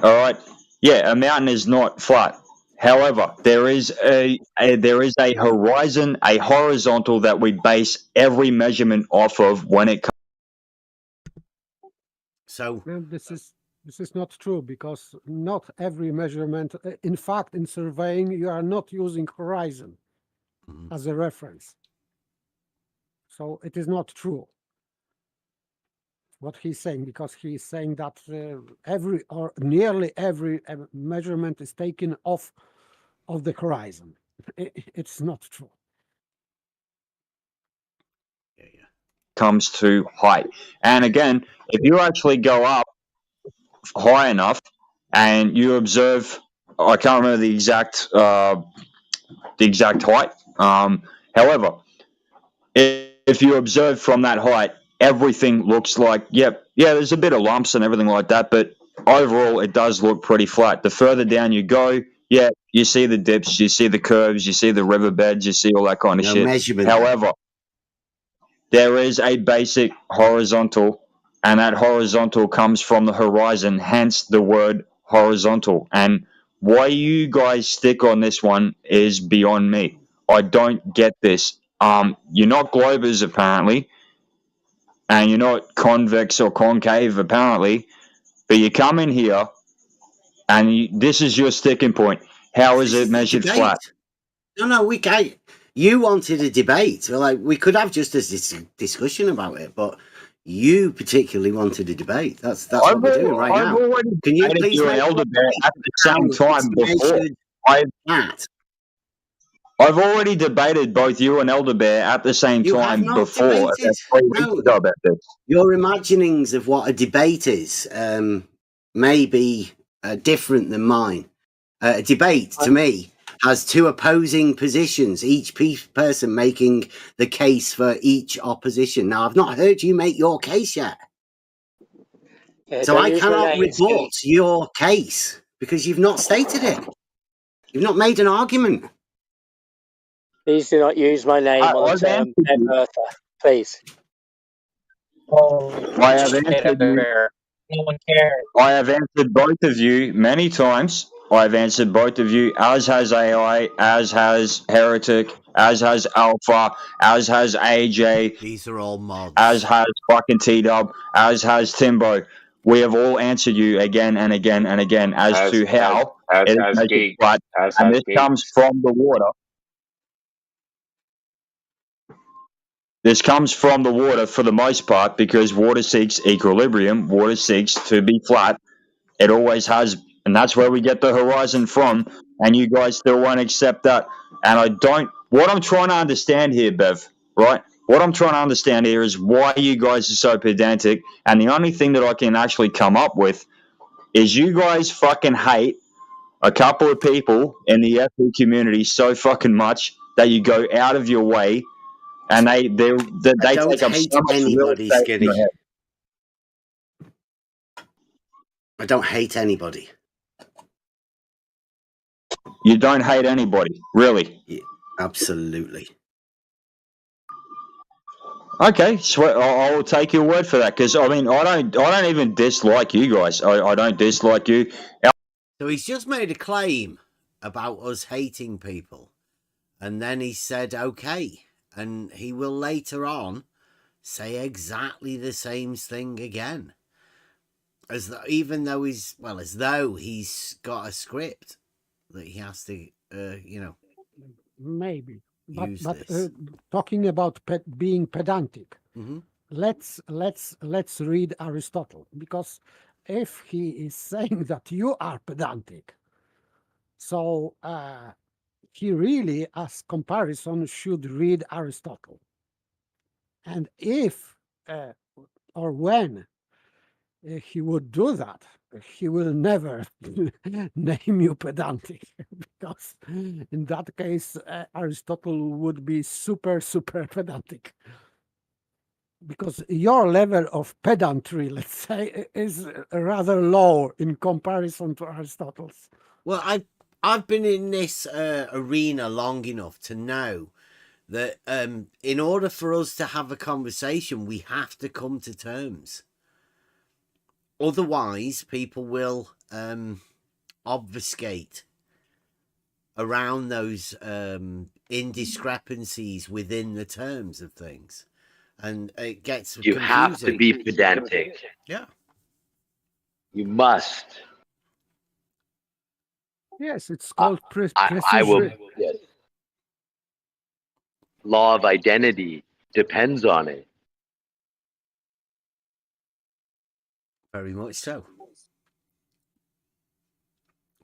S14: all right, yeah, a mountain is not flat. However, there is a horizon, a horizontal that we base every measurement off of when it comes.
S2: So
S4: this is not true, because not every measurement, in fact, in surveying, you are not using horizon as a reference. So it is not true what he's saying, because he's saying that every or nearly every measurement is taken off of the horizon. It's not true.
S14: Comes to height. And again, if you actually go up high enough and you observe, I can't remember the exact height. However, if you observe from that height, everything looks like, yeah, there's a bit of lumps and everything like that, but overall it does look pretty flat. The further down you go, yeah, you see the dips, you see the curves, you see the riverbeds, you see all that kind of shit.
S9: Measurement.
S14: However, there is a basic horizontal, and that horizontal comes from the horizon, hence the word horizontal. And why you guys stick on this one is beyond me. I don't get this. You're not globers, apparently, and you're not convex or concave, apparently, but you come in here, and this is your sticking point. How is it measured flat?
S9: No, we can't. You wanted a debate. Like, we could have just a discussion about it, but you particularly wanted a debate. That's what we're doing right now. Can you please
S14: make an elder bear at the same time before? I've already debated both you and Elder Bear at the same time before. About this.
S9: Your imaginings of what a debate is may be different than mine. A debate, to me, has two opposing positions, each person making the case for each opposition. Now, I've not heard you make your case yet.
S13: Yeah,
S9: so I cannot rebut your case because you've not stated it. You've not made an argument.
S13: Please do not use my name on the term Bertha, please.
S14: I have answered both of you many times. I've answered both of you, as has AI, as has Heretic, as has Alpha, as has AJ,
S2: These are all mods.
S14: as has fucking T-Dub, as has Timbo. We have all answered you again and again and again as to how it is
S10: as
S14: measured
S10: geeks,
S14: flat. And this comes from the water. This comes from the water for the most part because water seeks equilibrium. Water seeks to be flat. It always has, and that's where we get the horizon from. And you guys still won't accept that. And I don't. What I'm trying to understand here, Bev, right? What I'm trying to understand here is why you guys are so pedantic. And the only thing that I can actually come up with is you guys fucking hate a couple of people in the FE community so fucking much that you go out of your way, and they
S9: don't
S14: take up
S9: hate
S14: so much real
S9: anybody,
S14: estate in your
S9: Skiddy.
S14: head.
S9: I don't hate anybody.
S14: You don't hate anybody, really?
S9: Yeah, absolutely.
S14: Okay, sweet. I will take your word for that because I mean I don't even dislike you guys. I don't dislike you.
S2: So he's just made a claim about us hating people, and then he said okay, and he will later on say exactly the same thing again, even though he's got a script that he has to
S4: maybe. But
S2: use
S4: but
S2: this.
S4: talking about being pedantic,
S2: Mhm.
S4: let's read Aristotle, because if he is saying that you are pedantic, so he really, as comparison, should read Aristotle. And if or when he would do that, he will never name you pedantic, because in that case, Aristotle would be super pedantic. Because your level of pedantry, let's say, is rather low in comparison to Aristotle's.
S2: Well, I've been in this arena long enough to know that in order for us to have a conversation, we have to come to terms. Otherwise, people will obfuscate around those indiscrepancies within the terms of things, and it gets
S3: You
S2: confusing.
S3: have to be pedantic.
S2: Yeah.
S3: You must.
S4: Yes, it's called
S3: I will.
S4: precision.
S3: Yes. Law of identity depends on it.
S2: Very much so.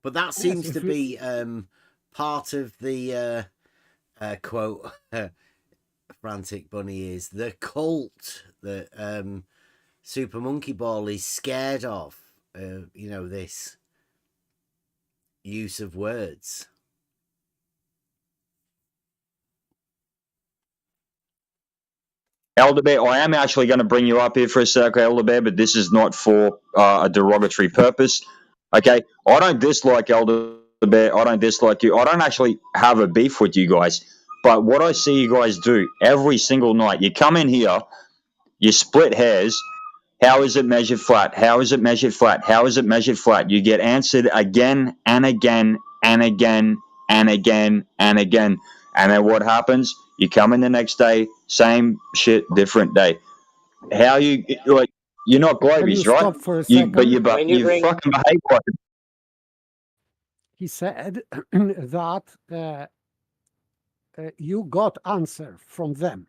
S2: But that seems to be part of the quote Frantic Bunny is the cult that Super Monkey Ball is scared of. This use of words.
S14: Elder Bear, I am actually going to bring you up here for a sec, Elder Bear, but this is not for a derogatory purpose. Okay, I don't dislike Elder Bear. I don't dislike you. I don't actually have a beef with you guys. But what I see you guys do every single night, you come in here, you split hairs. How is it measured flat? How is it measured flat? How is it measured flat? You get answered again and again and again and again and again. And then what happens? You come in the next day, same shit, different day. How you like? You're not Globies, right?
S4: Stop for a second?
S14: You fucking behave like it.
S4: He said that you got answer from them.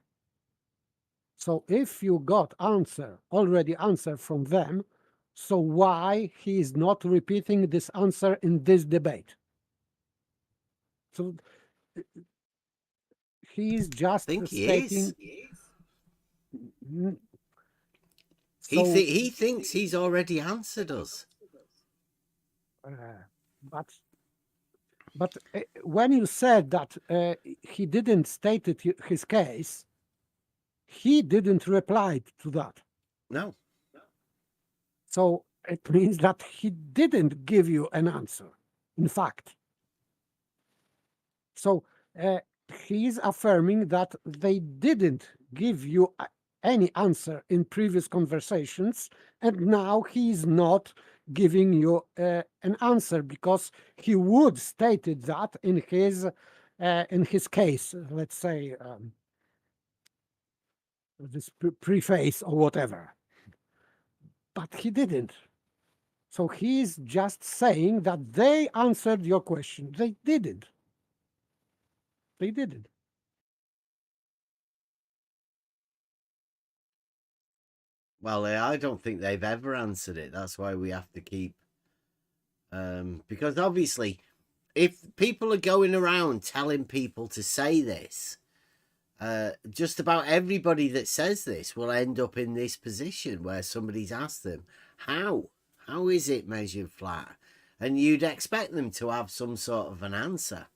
S4: So if you got already answer from them, so why he is not repeating this answer in this debate? So he's just stating.
S2: He thinks he's already answered us.
S4: But when you said that he didn't state his case, he didn't reply to that.
S2: No.
S4: So it means that he didn't give you an answer, in fact. So he is affirming that they didn't give you any answer in previous conversations, and now he is not giving you an answer, because he would stated that in his case, let's say, this preface or whatever. But he didn't. So he's just saying that they answered your question. They didn't. They didn't.
S2: Well, I don't think they've ever answered it. That's why we have to keep... because obviously, if people are going around telling people to say this, just about everybody that says this will end up in this position where somebody's asked them, how is it measured flat? And you'd expect them to have some sort of an answer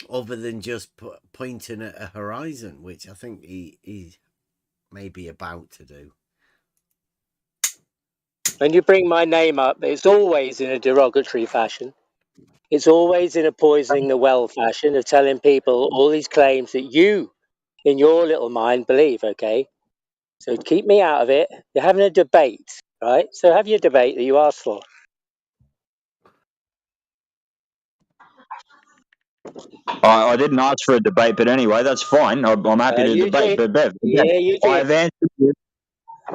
S2: other than just pointing at a horizon, which I think he may be about to do.
S5: When you bring my name up, it's always in a derogatory fashion. It's always in a poisoning the well fashion of telling people all these claims that you, in your little mind, believe, okay? So keep me out of it. You're having a debate, right? So have your debate that you asked for.
S14: I didn't ask for a debate, but anyway, that's fine. I'm happy to
S5: You
S14: debate.
S5: did.
S14: But Bev, again,
S5: Yeah, you did.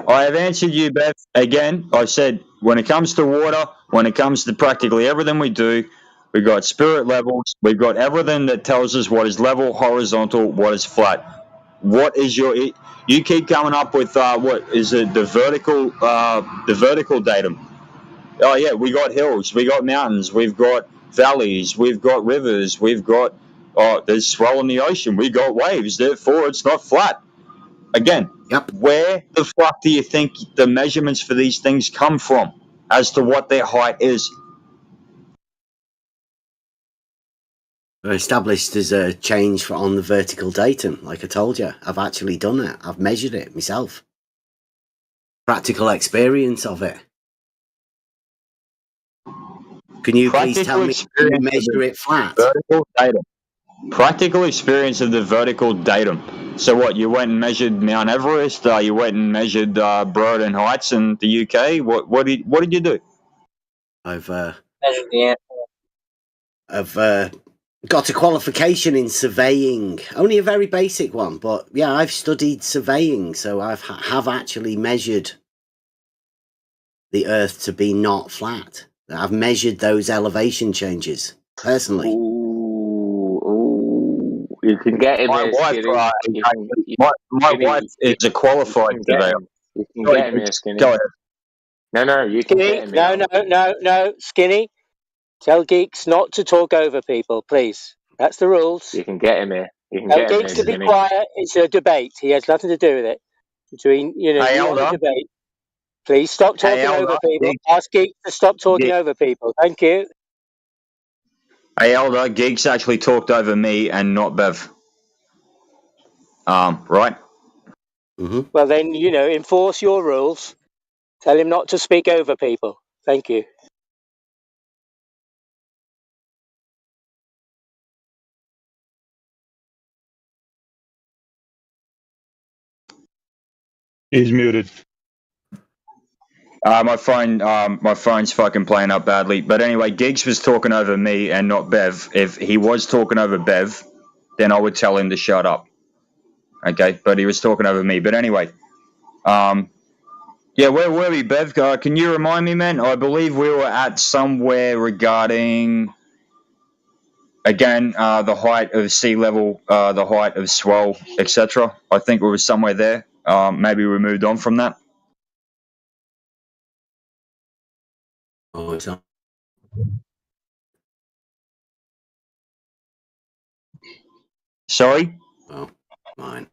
S14: I have answered you, Bev. Again, I said when it comes to water, when it comes to practically everything we do, we've got spirit levels. We've got everything that tells us what is level, horizontal, what is flat. What is your? You keep coming up with what is it? The vertical datum. Oh yeah, we got hills, we got mountains, we've got valleys, we've got rivers, we've got there's swell in the ocean, we got waves. Therefore, it's not flat. Again, where the fuck do you think the measurements for these things come from as to what their height is?
S9: Established as a change on the vertical datum. Like I told you, I've actually done it. I've measured it myself. Practical experience of it. Can you please tell me how you measure it flat?
S14: Vertical datum. Practical experience of the vertical datum. So what? You went and measured Mount Everest. You went and measured Broden Heights in the UK. What did you do?
S9: I've
S13: Measured the
S9: I've got a qualification in surveying. Only a very basic one, but yeah, I've studied surveying, so I have actually measured the Earth to be not flat. I've measured those elevation changes personally.
S10: You can get him here, Skinny.
S14: My wife is a qualified surveyor.
S10: You can get him here, Skinny.
S14: Go ahead.
S10: No, you can get him here.
S5: No, Skinny. Tell geeks not to talk over people, please. That's the rules.
S10: You can get him here. You can
S5: Tell
S10: get him
S5: geeks
S10: here,
S5: to be
S10: Skinny.
S5: quiet. It's a debate. He has nothing to do with it. Between you have a debate. Please stop talking over people. Ask geeks to stop talking over people. Thank you.
S14: Hey, Elder, Geeks actually talked over me and not Bev. Right?
S9: Mm-hmm.
S5: Well, then, enforce your rules. Tell him not to speak over people. Thank you.
S12: He's muted.
S14: My phone's fucking playing up badly. But anyway, Geeks was talking over me and not Bev. If he was talking over Bev, then I would tell him to shut up. Okay, but he was talking over me. But anyway, yeah, where were we, Bev? Can you remind me, man? I believe we were at somewhere regarding, again, the height of sea level, the height of swell, etc. I think we were somewhere there. Maybe we moved on from that.
S9: Oh, it's not.
S14: Sorry?
S9: Oh, mine.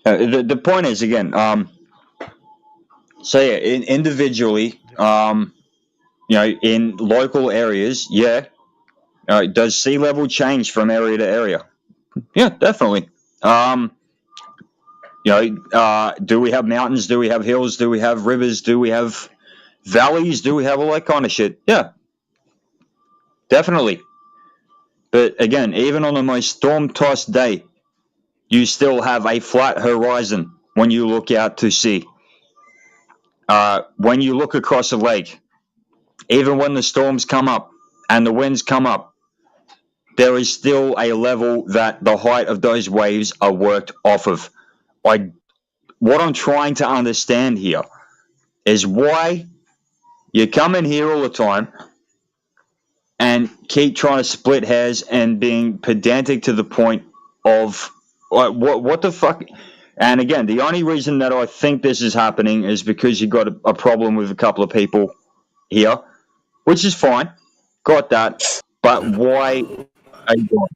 S14: The point is, again, so yeah, individually, in local areas, yeah, does sea level change from area to area? Yeah, definitely. Do we have mountains? Do we have hills? Do we have rivers? Do we have valleys? Do we have all that kind of shit? Yeah, definitely. But again, even on the most storm-tossed day, you still have a flat horizon when you look out to sea. When you look across a lake, even when the storms come up and the winds come up, there is still a level that the height of those waves are worked off of. What I'm trying to understand here is why you come in here all the time and keep trying to split hairs and being pedantic to the point of what the fuck. And again, the only reason that I think this is happening is because you got a problem with a couple of people here, which is fine. Got that. But why are you doing?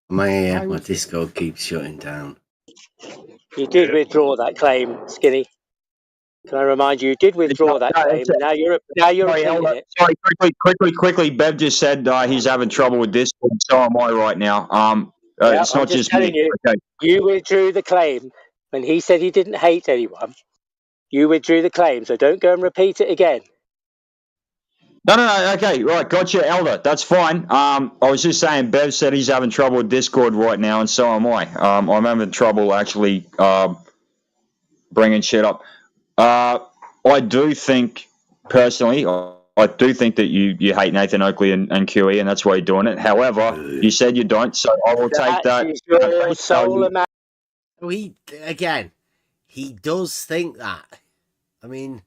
S2: My Discord keeps shutting down.
S5: You did withdraw that claim, Skinny. Can I remind you did withdraw that claim, and now you're repeating it.
S14: Sorry, quickly. Bev just said he's having trouble with this, so am I right now. It's not just
S5: telling
S14: me.
S5: you,
S14: Okay.
S5: you withdrew the claim when he said he didn't hate anyone. You withdrew the claim, so don't go and repeat it again.
S14: No. Okay, right. Gotcha, Elder. That's fine. I was just saying, Bev said he's having trouble with Discord right now, and so am I. I'm having trouble actually bringing shit up. I do think, personally, I do think that you hate Nathan Oakley and QE, and that's why you're doing it. However, you said you don't, so I will take that.
S5: Is your soul
S2: He does think that. I mean,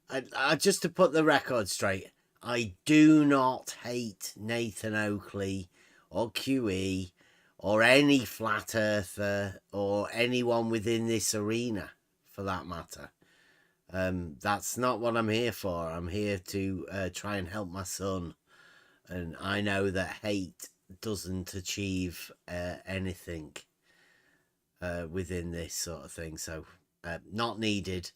S2: I just to put the record straight, I do not hate Nathan Oakley or QE or any flat earther or anyone within this arena for that matter. That's not what I'm here for. I'm here to try and help my son. And I know that hate doesn't achieve anything within this sort of thing. So not needed.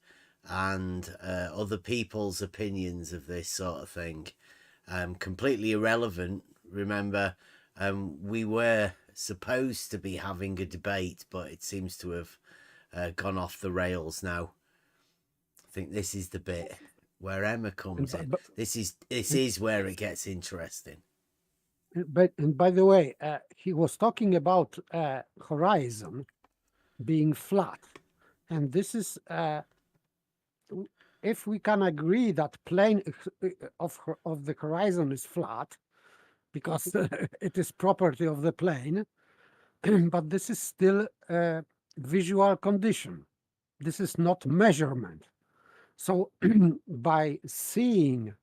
S2: And other people's opinions of this sort of thing, completely irrelevant. Remember, we were supposed to be having a debate, but it seems to have gone off the rails now. I think this is the bit where Emma comes in. This is where it gets interesting.
S4: But and by the way, he was talking about horizon being flat, and this is if we can agree that plane of the horizon is flat, because it is property of the plane, but this is still a visual condition. This is not measurement. So by seeing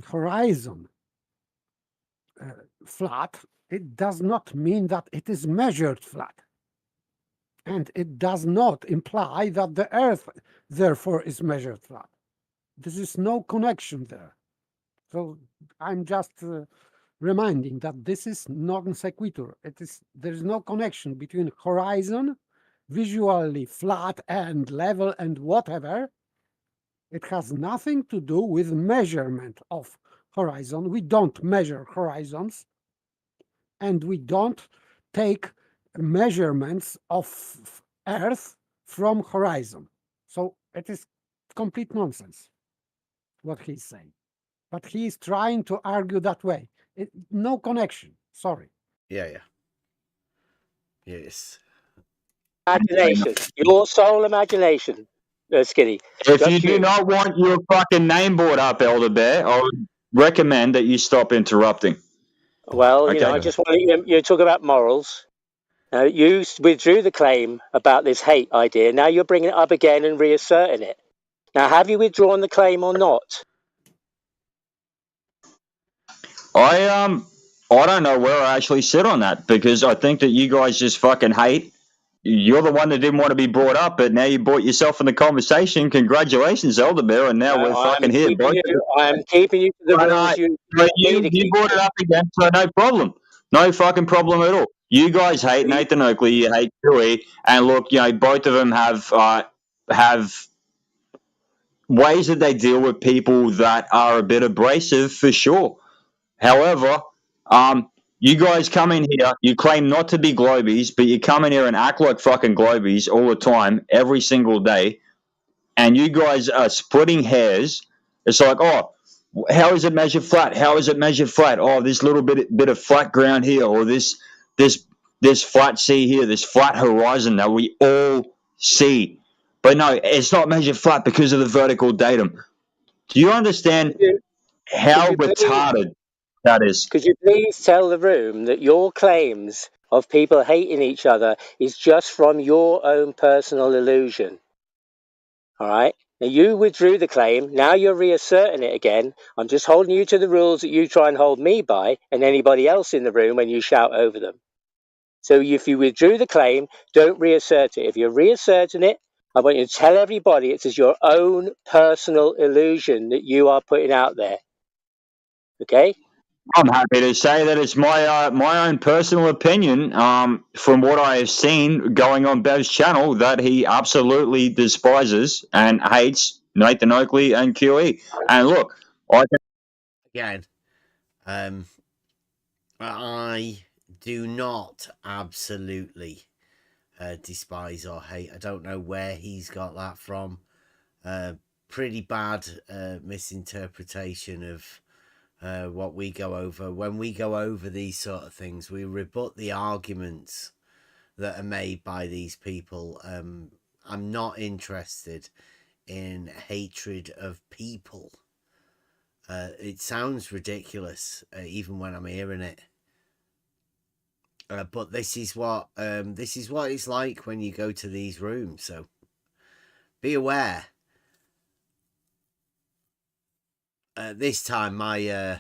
S4: horizon flat, it does not mean that it is measured flat. And it does not imply that the Earth, therefore, is measured flat. There is no connection there. So I'm just reminding that this is non sequitur. There is no connection between horizon, visually flat and level and whatever. It has nothing to do with measurement of horizon. We don't measure horizons, and we don't take measurements of Earth from horizon. So it is complete nonsense what he's saying. But he's trying to argue that way. No connection. Sorry.
S2: Yeah. Yes.
S5: Imagination. Your sole imagination, Skinny.
S14: If you do not want your fucking name brought up, Elder Bear, I would recommend that you stop interrupting.
S5: Well,
S14: okay.
S5: I just want you talk about morals. You withdrew the claim about this hate idea. Now you're bringing it up again and reasserting it. Now, have you withdrawn the claim or not?
S14: I don't know where I actually sit on that, because I think that you guys just fucking hate. You're the one that didn't want to be brought up, but now you brought yourself in the conversation. Congratulations, Elder Bear, and now we're fucking here.
S5: I'm keeping you to the rules
S14: you brought it up again, so no problem. No fucking problem at all. You guys hate Nathan Oakley, you hate Dewey, and look, both of them have ways that they deal with people that are a bit abrasive, for sure. However, you guys come in here, you claim not to be globies, but you come in here and act like fucking globies all the time, every single day, and you guys are splitting hairs It's like, oh, how is it measured flat? How is it measured flat? Oh, this little bit of flat ground here, or this flat sea here, this flat horizon that we all see. But no, it's not measured flat because of the vertical datum. Do you understand how retarded that is?
S17: Could you please tell the room that your claims of people hating each other is just from your own personal illusion? All right? Now, you withdrew the claim. Now you're reasserting it again. I'm just holding you to the rules that you try and hold me by and anybody else in the room when you shout over them. So if you withdrew the claim, don't reassert it. If you're reasserting it, I want you to tell everybody it's as your own personal illusion that you are putting out there. Okay?
S14: I'm happy to say that it's my own personal opinion, from what I have seen going on Bev's channel, that he absolutely despises and hates Nathan Oakley and QE. And look,
S2: Again, I do not absolutely despise or hate. I don't know where he's got that from. Pretty bad misinterpretation of what we go over. When we go over these sort of things, we rebut the arguments that are made by these people. I'm not interested in hatred of people. It sounds ridiculous, even when I'm hearing it. But this is what it's like when you go to these rooms. So be aware. This time, I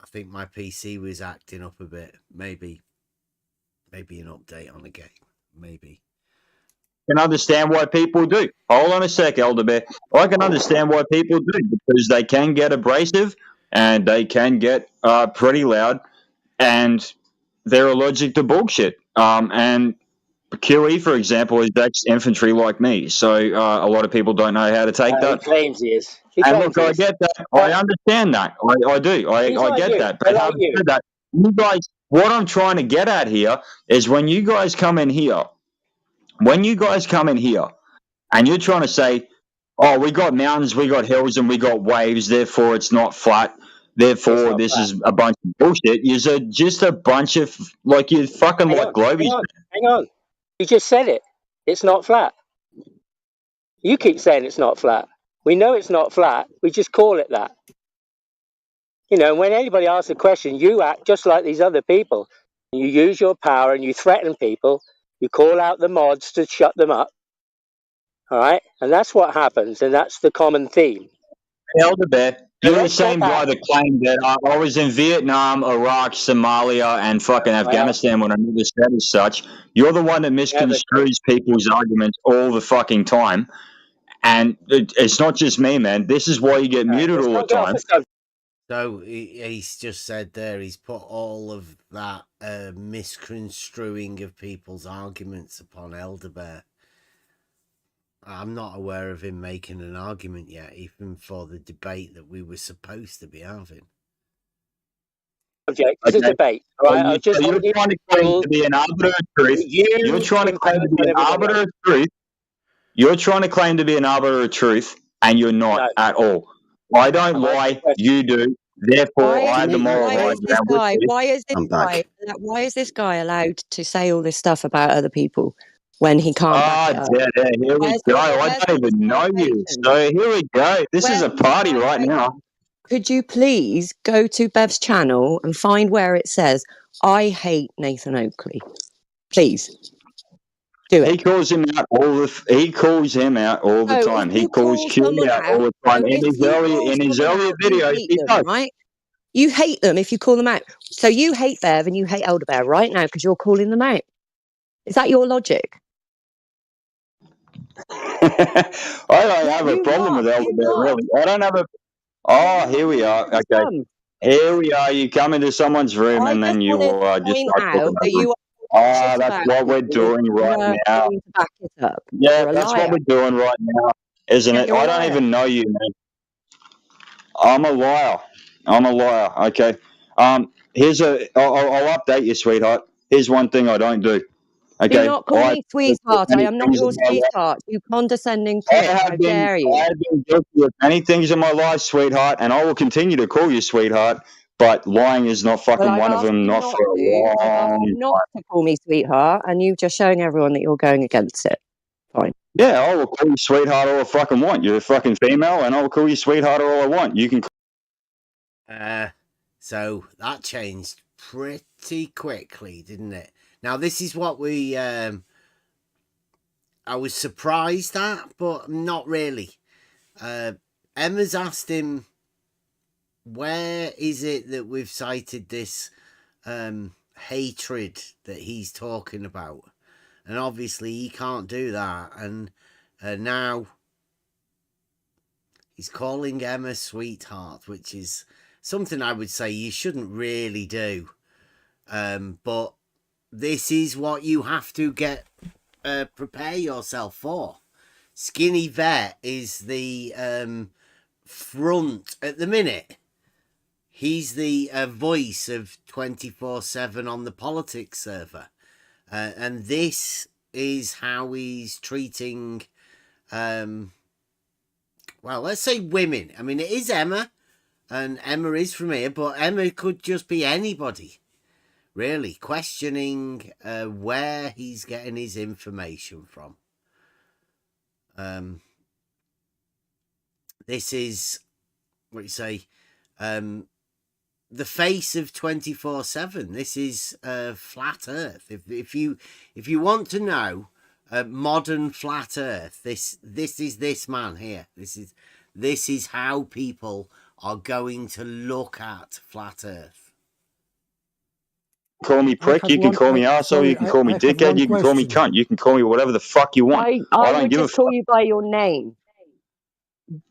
S2: think my PC was acting up a bit. Maybe an update on the game. Maybe.
S14: can understand why people do. Hold on a sec, Elder Bear. I can understand why people do, because they can get abrasive and they can get pretty loud, and they're allergic to bullshit. And QE, for example, is ex-infantry like me, so a lot of people don't know how to take that.
S17: He claims he is.
S14: And look, I get that. I understand that. I do. I get that. But having said that, you guys, what I'm trying to get at here is when you guys come in here, and you're trying to say, oh, we got mountains, we got hills, and we got waves, therefore it's not flat, therefore this is a bunch of bullshit. You're just a bunch of, like, you fucking like globies.
S17: Hang on. You just said it. It's not flat. You keep saying it's not flat. We know it's not flat. We just call it that. You know, when anybody asks a question, you act just like these other people. You use your power and you threaten people. You call out the mods to shut them up. All right? And that's what happens, and that's the common theme.
S14: Elder Bear, you're the same guy that claimed that I was in Vietnam, Iraq, Somalia, and fucking Afghanistan when I never said as such. You're the one that misconstrues people's arguments all the fucking time. And it's not just me, man. This is why you get muted all the time.
S2: So he's just said there, he's put all of that misconstruing of people's arguments upon Elder Bear. I'm not aware of him making an argument yet, even for the debate that we were supposed to be having.
S17: Subject. It's a debate. Right?
S14: So you're trying to claim to be an arbiter of truth. You're trying to claim to be an arbiter of truth. You're trying to claim to be an arbiter of truth, and you're not at all. I don't lie. You do. Therefore, I have the moral right.
S18: Why is this guy allowed to say all this stuff about other people when he can't back it up?
S14: Here we go. I don't even know you. So here we go. This is a party right now.
S18: Could you please go to Bev's channel and find where it says, I hate Nathan Oakley? Please. Do it.
S14: He calls him out all the time. He calls QE out all the time. In his earlier videos, he does.
S18: Right? You hate them if you call them out. So you hate Bev and you hate Elder Bear right now because you're calling them out. Is that your logic?
S14: I don't have a problem with Elder Bear, really. I don't have a... Oh, here we are. Okay. Here we are. You come into someone's room and then you just start talking about them. Oh, that's what we're doing right now. Yeah, that's what we're doing right now, isn't it? I don't even know you, man. I'm a liar. Okay. I'll update you, sweetheart. Here's one thing I don't do.
S18: Do
S14: Okay,
S18: not call me sweetheart. I
S14: many
S18: am not
S14: things
S18: your
S14: in my life.
S18: sweetheart. You condescending
S14: I
S18: prick. How dare
S14: I
S18: you?
S14: have been guilty of many things in my life, sweetheart, and I will continue to call you sweetheart. But lying is not
S18: Well,
S14: fucking
S18: I've
S14: one of
S18: asked
S14: them,
S18: you
S14: not
S18: not
S14: for a
S18: to. I've asked
S14: long
S18: you not
S14: time.
S18: to call me sweetheart, and you've just shown everyone that you're going against it. Fine.
S14: Yeah, I will call you sweetheart all I fucking want. You're a fucking female, and I will call you sweetheart all I want. You can.
S2: So that changed pretty quickly, didn't it? Now this is what we I was surprised at, but not really. Emma's asked him, where is it that we've cited this hatred that he's talking about? And obviously he can't do that, and now he's calling Emma sweetheart, which is something I would say you shouldn't really do. But this is what you have to get prepare yourself for. Skinny Vet is the front at the minute. He's the voice of 24/7 on the politics server, and this is how he's treating well, let's say women. I mean, it is Emma, and Emma is from here, but Emma could just be anybody, really, questioning where he's getting his information from. This is what you say, the face of 24/7. This is flat Earth. If you want to know modern flat Earth, this is this man here. This is how people are going to look at flat Earth.
S14: Call me prick, you can call me arsehole, you can call me
S4: I have
S14: dickhead,
S4: one
S14: you can call me
S4: question.
S14: cunt, you can call me whatever the fuck you want.
S18: I
S14: don't
S18: would
S14: give a
S18: just call
S14: fuck.
S18: you by your name,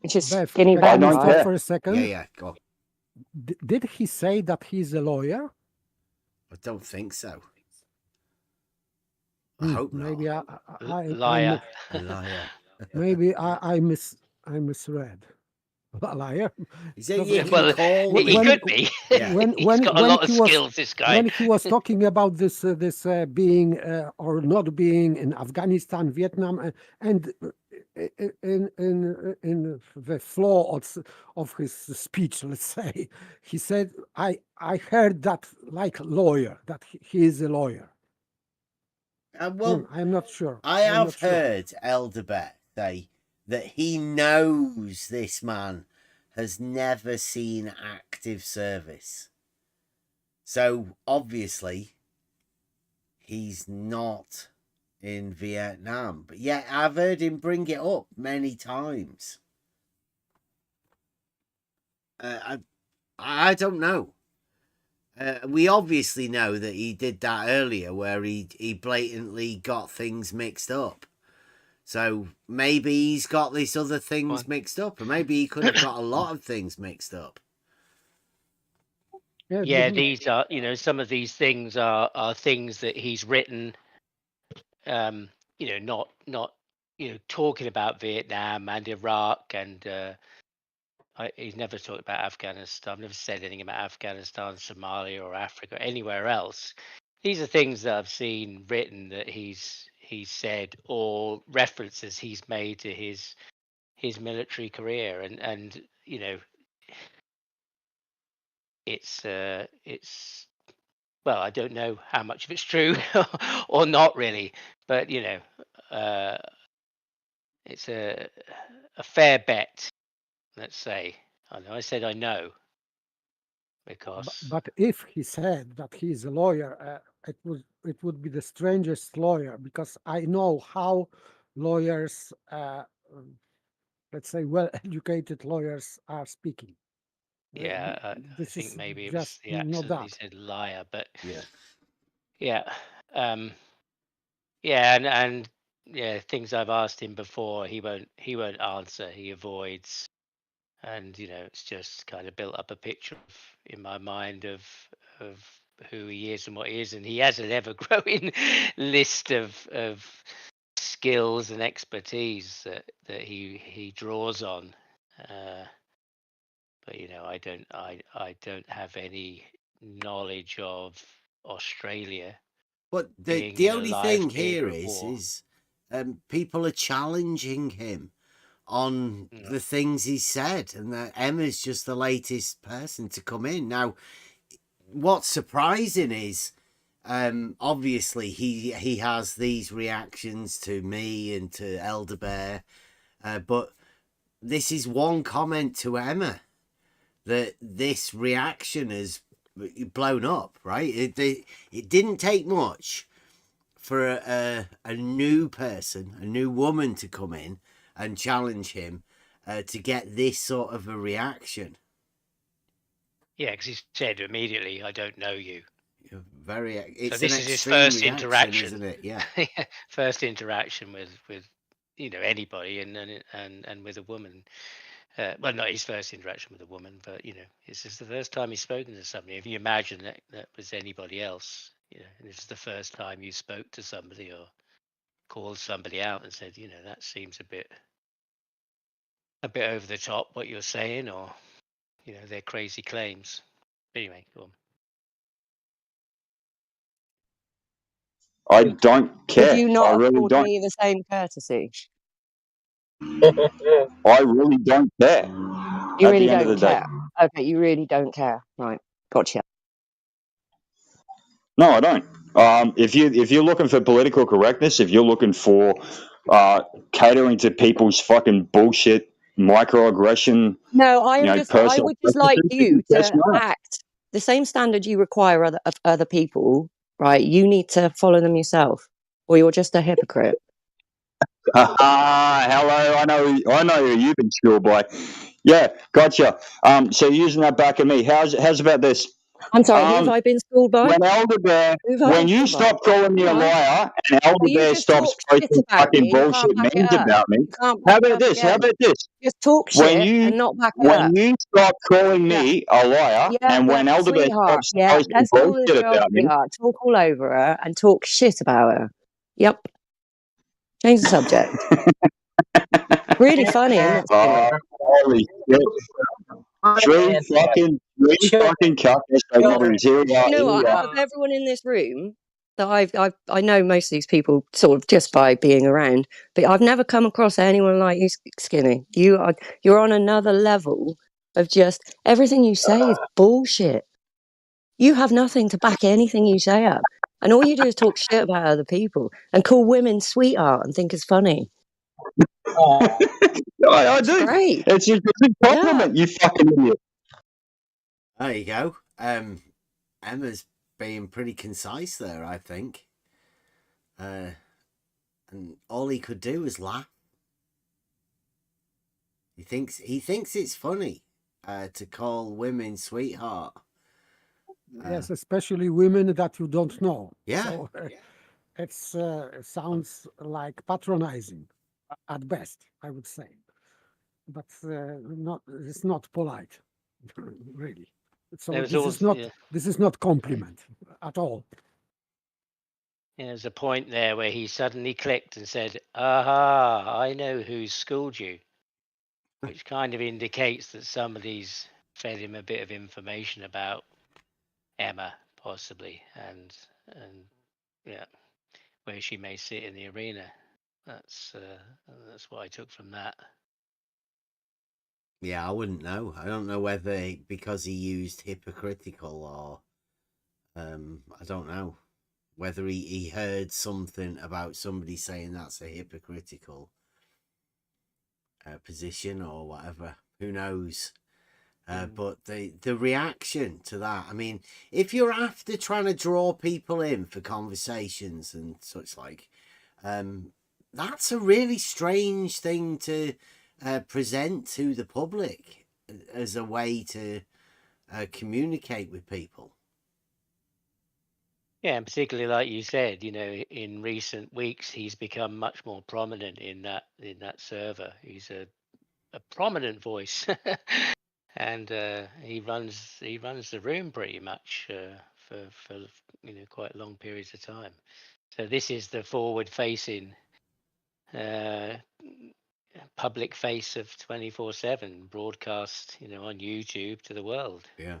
S18: which is
S4: Bev,
S18: Skinny
S14: I
S18: Vet,
S14: don't
S4: stop
S18: right?
S14: care.
S4: for a second.
S2: Yeah, go on.
S4: Did he say that he's a lawyer?
S2: I don't think so. I hope
S4: maybe
S2: not.
S5: Liar.
S2: Liar.
S4: Maybe I misread. Liar.
S5: Well, he could be. He's got a lot of skills, this guy.
S4: When he was talking about this being or not being in Afghanistan, Vietnam, and in the flow of his speech, let's say, he said, I heard that like lawyer, that he is a lawyer.
S2: Well,
S4: I'm not sure.
S2: I have heard Elderbet say that he knows this man has never seen active service. So obviously he's not in Vietnam. But yeah, I've heard him bring it up many times. I don't know. We obviously know that he did that earlier where he blatantly got things mixed up. So maybe he's got these other things mixed up, or maybe he could have got a lot of things mixed up.
S5: Yeah, these are, some of these things are things that he's written, not talking about Vietnam and Iraq, and he's never talked about Afghanistan. I've never said anything about Afghanistan, Somalia, or Africa, or anywhere else. These are things that I've seen written that he's said, or references he's made to his military career, and it's well, I don't know how much of it's true or not really, but it's a fair bet, let's say. I said I know because
S4: But if he said that he is a lawyer, it would be the strangest lawyer, because I know how lawyers, let's say well-educated lawyers, are speaking.
S5: yeah, I
S4: This
S5: think
S4: is
S5: maybe it was
S4: just
S5: the
S4: not
S5: accent. He
S4: that.
S5: said liar, but
S2: yeah,
S5: and things I've asked him before, he won't answer. He avoids, and it's just kind of built up a picture in my mind of who he is and what he is, and he has an ever-growing list of skills and expertise that he draws on. But I don't have any knowledge of Australia
S2: But
S5: being
S2: the
S5: in a
S2: only
S5: live
S2: thing
S5: theatre
S2: here
S5: of war.
S2: is people are challenging him on the things he said, and that Emma's just the latest person to come in. Now, what's surprising is obviously he has these reactions to me and to Elder Bear, but this is one comment to Emma that this reaction has blown up, right? It didn't take much for a new person, a new woman to come in and challenge him to get this sort of a reaction.
S5: Yeah, because he said immediately, "I don't know you."
S2: Very. It's
S5: so this
S2: an
S5: is his
S2: extreme
S5: first
S2: reaction,
S5: interaction,
S2: isn't it? Yeah.
S5: first interaction with anybody, and with a woman. Well, not his first interaction with a woman, but this is the first time he's spoken to somebody. If you imagine that was anybody else, and this is the first time you spoke to somebody or called somebody out and said, that seems a bit over the top what you're saying, or they're crazy claims. But anyway, go on.
S14: I don't care.
S18: Could you
S14: I
S18: not
S14: really
S18: afford
S14: don't.
S18: me the same courtesy?
S14: I really don't care.
S18: You
S14: At
S18: really
S14: the end of the
S18: don't
S14: day,
S18: care. Okay, you really don't care. Right, gotcha.
S14: no, I don't. If you're looking for political correctness, if you're looking for catering to people's fucking bullshit, microaggression,
S18: No, I
S14: personal
S18: would just like
S14: preferences,
S18: you
S14: that's
S18: to
S14: not.
S18: act the same standard you require of other people, right? You need to follow them yourself, or you're just a hypocrite.
S14: Hello, I know who you've been schoolboy. Yeah, gotcha. So using that back at me, how's about this?
S18: I'm sorry, who have I been schooled by?
S14: When Elder Bear,
S18: Who have I
S14: when
S18: been
S14: you
S18: schooled by?
S14: stop calling me a
S18: Alright.
S14: liar and Elder
S18: So you
S14: Bear
S18: just
S14: stops
S18: talk shit
S14: posting
S18: about
S14: fucking
S18: me, you
S14: bullshit
S18: can't back it
S14: memes
S18: up.
S14: about me,
S18: You can't
S14: how
S18: back it
S14: about
S18: up
S14: this? How
S18: again.
S14: about this?
S18: Just talk
S14: When
S18: shit
S14: you
S18: and not back it up.
S14: stop calling
S18: Yeah.
S14: me a liar and when Elder Bear
S18: Sweetheart.
S14: stops
S18: Yeah,
S14: posting
S18: let's call this
S14: bullshit
S18: girl
S14: about me,
S18: sweetheart. Talk all over her and talk shit about her. Yep. Change the subject. Really funny, isn't it, Skinny?
S14: holy shit. Three fucking cockers over here.
S18: You know what? Out of everyone in this room that I know most of these people sort of just by being around, but I've never come across anyone like you, Skinny. You're on another level of just everything you say is bullshit. You have nothing to back anything you say up, and all you do is talk shit about other people and call women sweetheart and think it's funny.
S14: I do.
S18: Great.
S14: It's a compliment, you fucking idiot.
S2: There you go. Emma's being pretty concise there, I think. And all he could do was laugh. He thinks it's funny to call women sweetheart.
S4: Yes, especially women that you don't know.
S2: Yeah.
S4: So, it sounds like patronizing at best, I would say, but it's not polite, really. So this is not compliment at all.
S5: There's a point there where he suddenly clicked and said, "Aha! I know who's schooled you," which kind of indicates that somebody's fed him a bit of information about Emma, possibly, and yeah, where she may sit in the arena. That's what I took from that.
S2: Yeah, I wouldn't know. I don't know whether because he used hypocritical or I don't know whether he heard something about somebody saying that's a hypocritical position or whatever. Who knows? But the reaction to that, I mean, if you're after trying to draw people in for conversations and such like, that's a really strange thing to present to the public as a way to communicate with people.
S5: Yeah, and particularly like you said, in recent weeks he's become much more prominent in that server. He's a prominent voice, and he runs the room pretty much for quite long periods of time. So this is the forward-facing public face of 24/7 broadcast, on YouTube to the world.
S2: Yeah.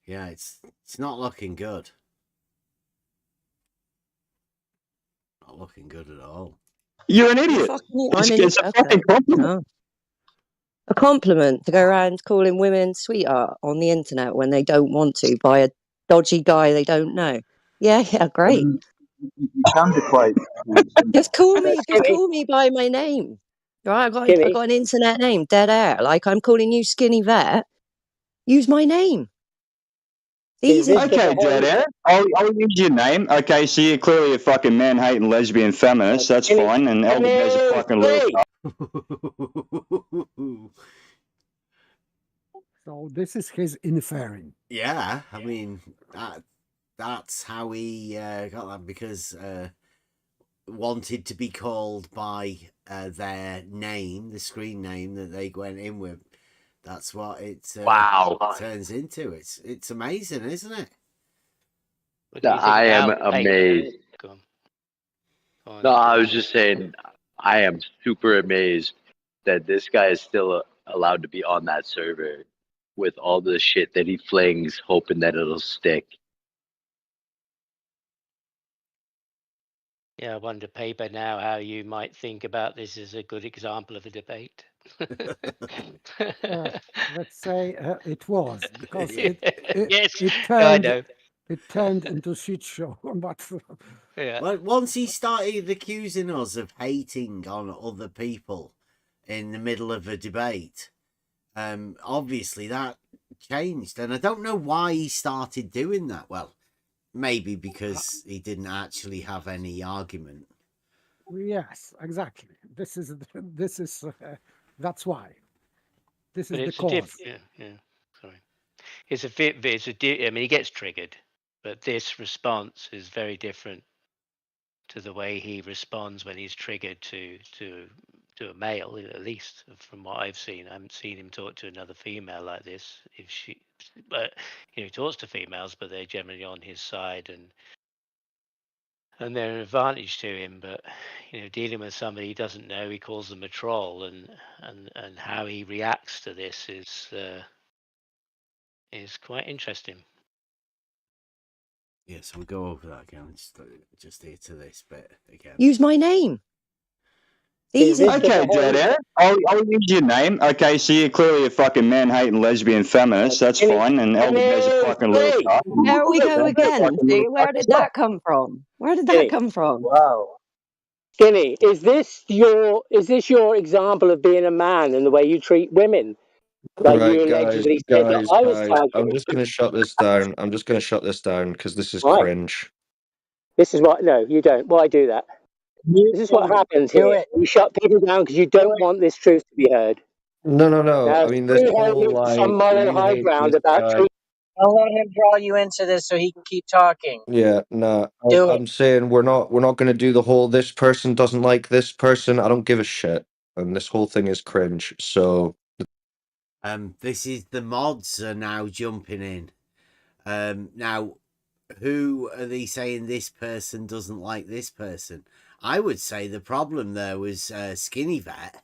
S2: Yeah, it's not looking good. not looking good at all.
S14: You're an idiot. It's a fucking compliment.
S18: Oh. A compliment to go around calling women sweetheart on the internet when they don't want to by a dodgy guy they don't know. Yeah, great.
S14: You can be quite.
S18: Just call me by my name. Right? I got an internet name, Dead Air. Like I'm calling you Skinny Vet. Use my name. Easy.
S14: Okay, Dead Air. I'll use your name. Okay, so you're clearly a fucking man-hating lesbian feminist. That's fine. And Elder Bear's a fucking little.
S4: So this is his inferring.
S2: Yeah, I mean that's how he got that, because wanted to be called by their name, the screen name that they went in with. That's what it turns into. It's amazing, isn't it?
S3: I am amazed.
S5: Go on.
S3: No, I was just saying, I am super amazed that this guy is still allowed to be on that server with all the shit that he flings, hoping that it'll stick.
S5: Yeah, I wonder, paper now, how you might think about this as a good example of a debate.
S4: Let's say it was, because
S5: Yes,
S4: it turned into shit show. But
S2: Well, once he started accusing us of hating on other people in the middle of a debate, obviously that changed, and I don't know why he started doing that. Well, maybe because he didn't actually have any argument.
S4: Yes, exactly. This is that's why. This is
S5: But
S4: the
S5: it's
S4: cause.
S5: Sorry, I mean, he gets triggered, but this response is very different to the way he responds when he's triggered to a male, at least from what I've seen. I haven't seen him talk to another female like this. But he talks to females, but they're generally on his side and they're an advantage to him. But dealing with somebody he doesn't know, he calls them a troll, and how he reacts to this is quite interesting.
S2: Yeah, so we'll go over that again. Just here to this bit again.
S18: Use my name. Easy.
S14: Okay, Dead Air. I'll use your name. Okay, so you're clearly a fucking man-hating lesbian feminist. That's fine. And Elder Bear's a fucking little.
S18: There we go again. See, where did that come from? Where did that come from?
S17: Wow. Skinny, is this your example of being a man and the way you treat women? Like
S19: Right,
S17: you allegedly said that I was
S19: guys. I'm just going to shut this down. I'm just going to shut this down because this is
S17: Right.
S19: cringe.
S17: This is what. No, you don't. Why do that? This is what happens here. You shut people down because you don't want this truth to be heard.
S19: No.
S17: Now,
S19: I mean, this whole
S17: some moral
S19: you
S17: high
S19: hate
S17: ground
S19: this
S17: about
S19: guy.
S17: truth.
S13: Don't let him draw you into this so he can keep talking.
S19: Yeah, no.
S13: Do it.
S19: I'm saying we're not going to do the whole this person doesn't like this person. I don't give a shit. And this whole thing is cringe. So
S2: this is the mods are now jumping in. Now, who are they saying this person doesn't like this person? I would say the problem there was Skinny Vet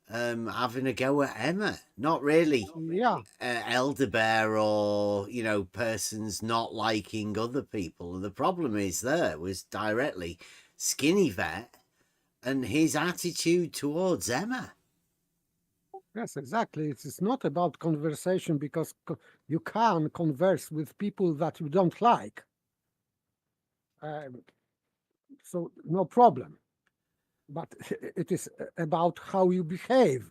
S2: having a go at Emma. Not really.
S4: Yeah.
S2: Elder Bear or persons not liking other people. The problem was directly Skinny Vet and his attitude towards Emma.
S4: Yes, exactly. It's not about conversation, because you can converse with people that you don't like. So no problem. But it is about how you behave,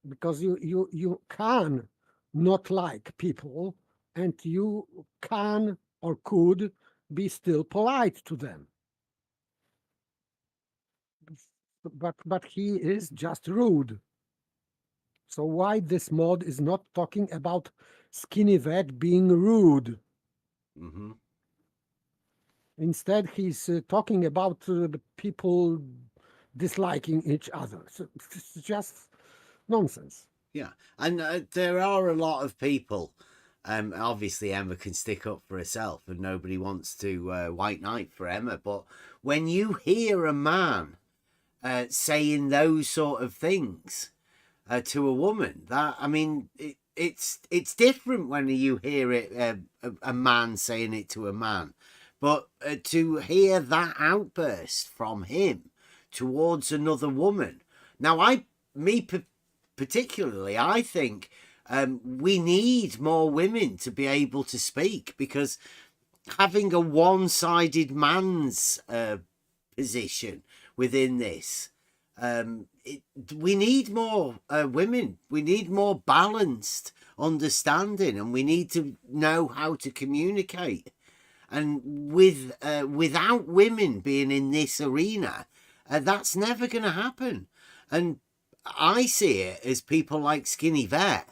S4: because you can not like people and you can or could be still polite to them. But he is just rude. So why this mod is not talking about Skinny Vet being rude?
S2: Mm-hmm.
S4: Instead, he's talking about the people disliking each other. So it's just nonsense.
S2: Yeah, and there are a lot of people. Obviously, Emma can stick up for herself, and nobody wants to white knight for Emma. But when you hear a man saying those sort of things to a woman, it's different when you hear it a man saying it to a man, But to hear that outburst from him towards another woman. Now, particularly, I think we need more women to be able to speak, because having a one-sided man's position within this, we need more women. We need more balanced understanding, and we need to know how to communicate. And without women being in this arena, that's never going to happen. And I see it as people like Skinny Vet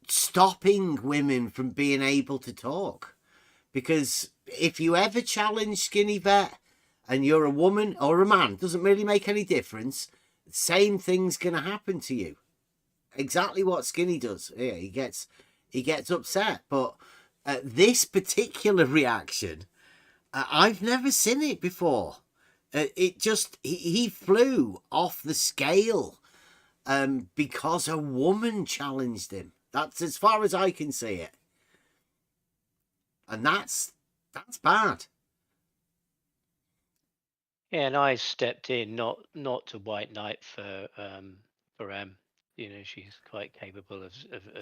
S2: stopping women from being able to talk. Because if you ever challenge Skinny Vet and you're a woman or a man, doesn't really make any difference, same thing's going to happen to you. Exactly what Skinny does. Yeah, he gets upset. But this particular reaction, I've never seen it before. He flew off the scale because a woman challenged him. That's as far as I can see it. And that's bad.
S5: Yeah, and I stepped in, not to White Knight for you know, she's quite capable of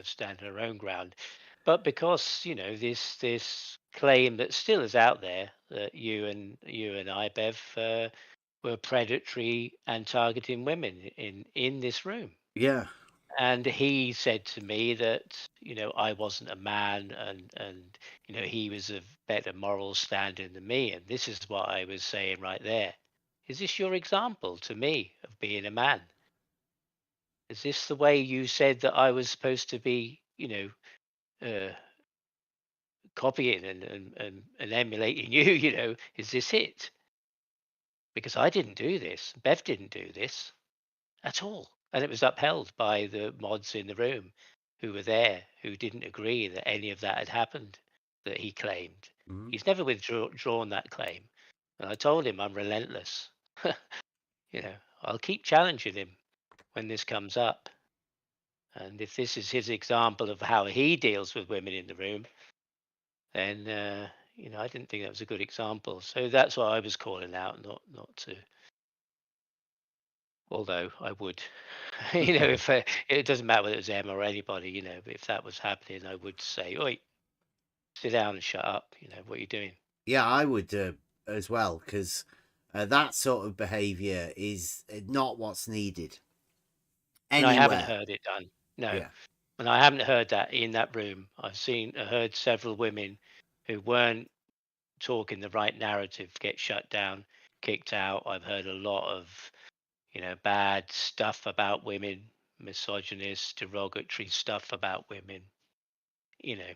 S5: standing her own ground, but because, you know, this claim that still is out there that you and I, Bev, were predatory and targeting women in this room.
S2: Yeah.
S5: And he said to me that, you know, I wasn't a man, and you know, he was of better moral standing than me. And this is what I was saying right there. Is this your example to me of being a man? Is this the way you said that I was supposed to be, you know, copying and emulating you? You know, is this it? Because I didn't do this. Bev didn't do this at all. And it was upheld by the mods in the room who were there, who didn't agree that any of that had happened that he claimed.
S2: Mhm.
S5: He's never withdrawn that claim. And I told him I'm relentless. You know, I'll keep challenging him when this comes up. And if this is his example of how he deals with women in the room, then you know, I didn't think that was a good example. So that's what I was calling out, not to. Although I would, you know, if it doesn't matter whether it was Emma or anybody, you know, if that was happening, I would say, "Oi, sit down and shut up." You know, what are you doing?
S2: Yeah, I would as well, because that sort of behaviour is not what's needed
S5: And I haven't
S2: anywhere.
S5: heard it done. No,
S2: Yeah.
S5: and I haven't heard that in that room. Heard several women who weren't talking the right narrative get shut down, kicked out. I've heard a lot of, you know, bad stuff about women, misogynist, derogatory stuff about women. You know,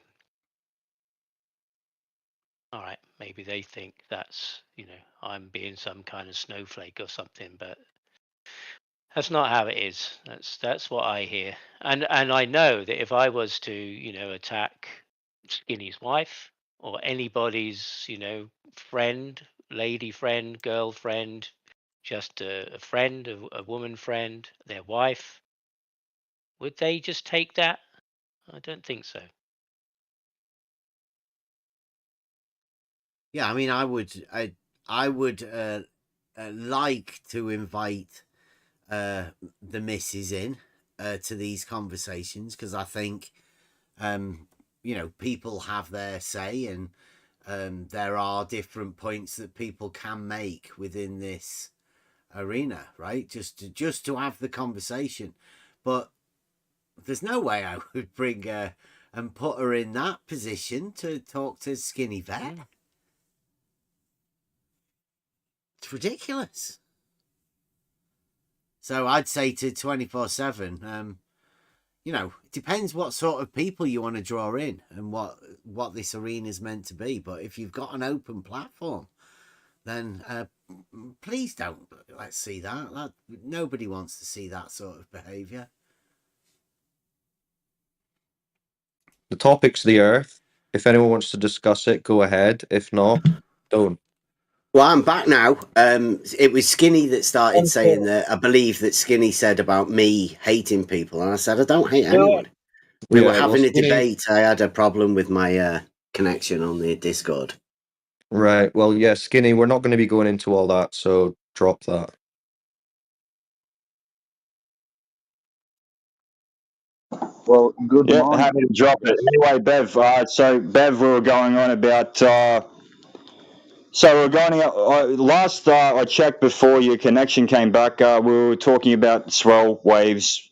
S5: all right, maybe they think that's, you know, I'm being some kind of snowflake or something, but that's not how it is. That's what I hear. And I know that if I was to, you know, attack Skinny's wife or anybody's, you know, friend, lady friend, girlfriend, just a friend, a woman friend, their wife, would they just take that? I don't think so.
S2: Yeah, I mean, I would like to invite the missus in to these conversations, because I think you know, people have their say, and there are different points that people can make within this arena, right? Just to have the conversation. But there's no way I would bring her and put her in that position to talk to Skinny Vet. It's ridiculous. So I'd say to 24/7, you know, it depends what sort of people you want to draw in and what this arena is meant to be. But if you've got an open platform, then please don't let's see that. Nobody wants to see that sort of behaviour.
S19: The topic's the Earth. If anyone wants to discuss it, go ahead. If not, don't.
S9: Well, I'm back now. It was Skinny that started saying that. I believe that Skinny said about me hating people, and I said I don't hate anyone. We were having a debate. I had a problem with my connection on the Discord.
S19: Right. Well, yeah, Skinny, we're not going to be going into all that, so drop that.
S14: Well, good morning. Happy to drop it. Anyway, Bev, so Bev, we were going on about, so we're going, last I checked before your connection came back, we were talking about swell waves,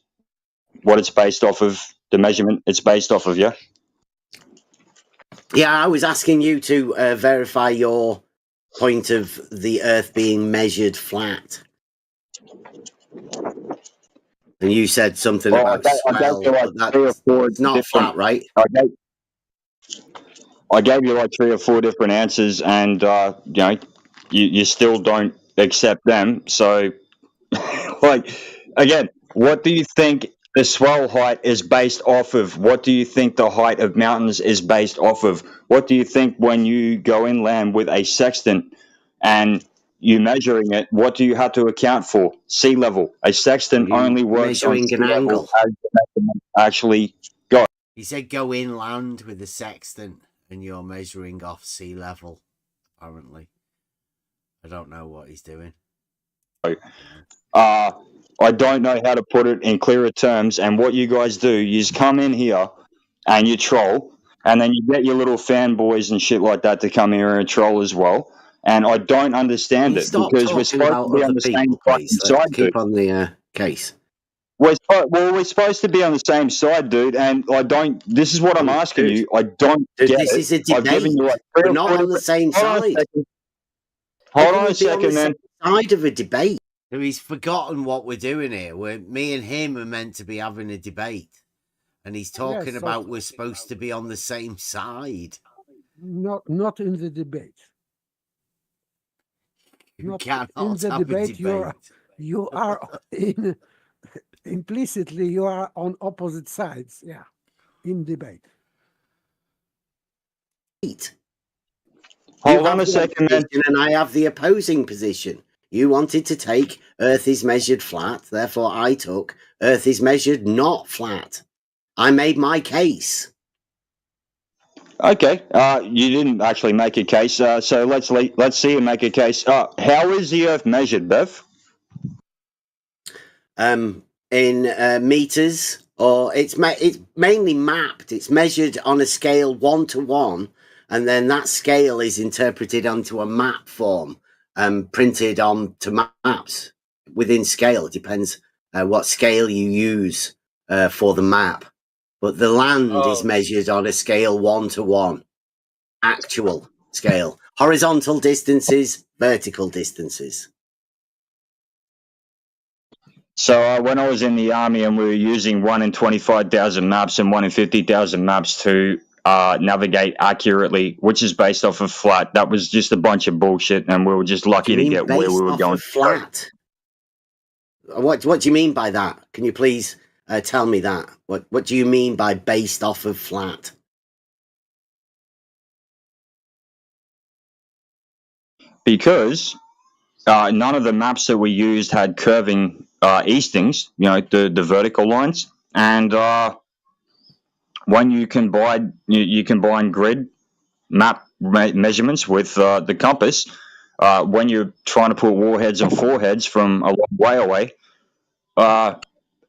S14: what it's based off of, the measurement it's based off of, yeah?
S9: Yeah, I was asking you to verify your point of the Earth being measured flat. And you said something
S14: Well,
S9: about
S14: I gave
S9: swell,
S14: you like
S9: but
S14: 3 or 4
S9: it's not
S14: different,
S9: flat, right?
S14: I gave you like 3 or 4 different answers, and you still don't accept them. So, like, again, what do you think the swell height is based off of? What do you think the height of mountains is based off of? What do you think when you go inland with a sextant and you're measuring it? What do you have to account for? Sea level. A sextant only works on
S9: Measuring
S14: sea
S9: an
S14: level
S9: angle.
S14: as the measurement actually goes.
S2: He said go inland with a sextant and you're measuring off sea level, apparently. I don't know what he's doing.
S14: I don't know how to put it in clearer terms. And what you guys do, you just come in here and you troll, and then you get your little fanboys and shit like that to come here and troll as well. And I don't understand it
S9: Stop
S14: because we're
S9: talking
S14: supposed
S9: about
S14: to be on
S9: other
S14: the same
S9: people,
S14: fucking
S9: please. Let's
S14: side, dude.
S9: keep on the case.
S14: We're supposed to be on the same side, dude. And I don't. This is what I'm asking you. I don't
S9: Dude,
S14: get
S9: this
S14: it.
S9: is a
S14: I've given
S9: debate.
S14: you like
S9: We're not on the same side.
S14: Hold on a second, man.
S9: Side of a debate.
S2: So he's forgotten what we're doing here. Me and him are meant to be having a debate. And he's talking
S4: Yes,
S2: about we're supposed to be on the same side.
S4: Not in the debate.
S2: You
S4: Not
S2: cannot
S4: in the
S2: have a
S4: debate.
S2: debate.
S4: You are in implicitly you are on opposite sides. Yeah, in debate.
S9: Hold on a second, man. And I have the opposing position. You wanted to take Earth is measured flat, therefore I took Earth is measured not flat. I made my case.
S14: Okay, you didn't actually make a case, so let's see you make a case. How is the Earth measured, Bev?
S9: In meters, or it's mainly mapped. It's measured on a scale 1 to 1, and then that scale is interpreted onto a map form, printed onto maps within scale. It depends what scale you use for the map. But the land is measured on a scale 1 to 1, actual scale. Horizontal distances, vertical distances.
S14: So when I was in the army and we were using 1 in 25,000 maps and 1 in 50,000 maps to navigate accurately, which is based off of flat, that was just a bunch of bullshit, and we were just lucky to get where we were going.
S9: Flat. What do you mean by that? Can you please tell me that? What do you mean by based off of flat?
S14: Because none of the maps that we used had curving eastings, the vertical lines, and when you combine grid map measurements with the compass, when you're trying to put warheads and foreheads from a long way away,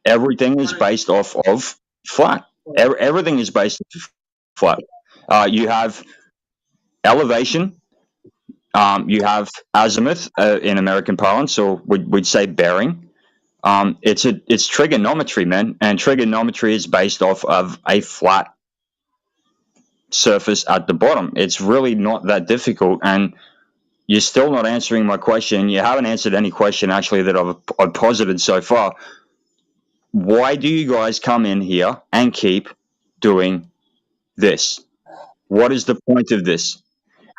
S14: everything is based off of flat. Everything is based off of flat. You have elevation. You have azimuth in American parlance, or we'd say bearing. It's trigonometry, man, and trigonometry is based off of a flat surface at the bottom. It's really not that difficult, and you're still not answering my question. You haven't answered any question actually that I've posited so far. Why do you guys come in here and keep doing this? What is the point of this?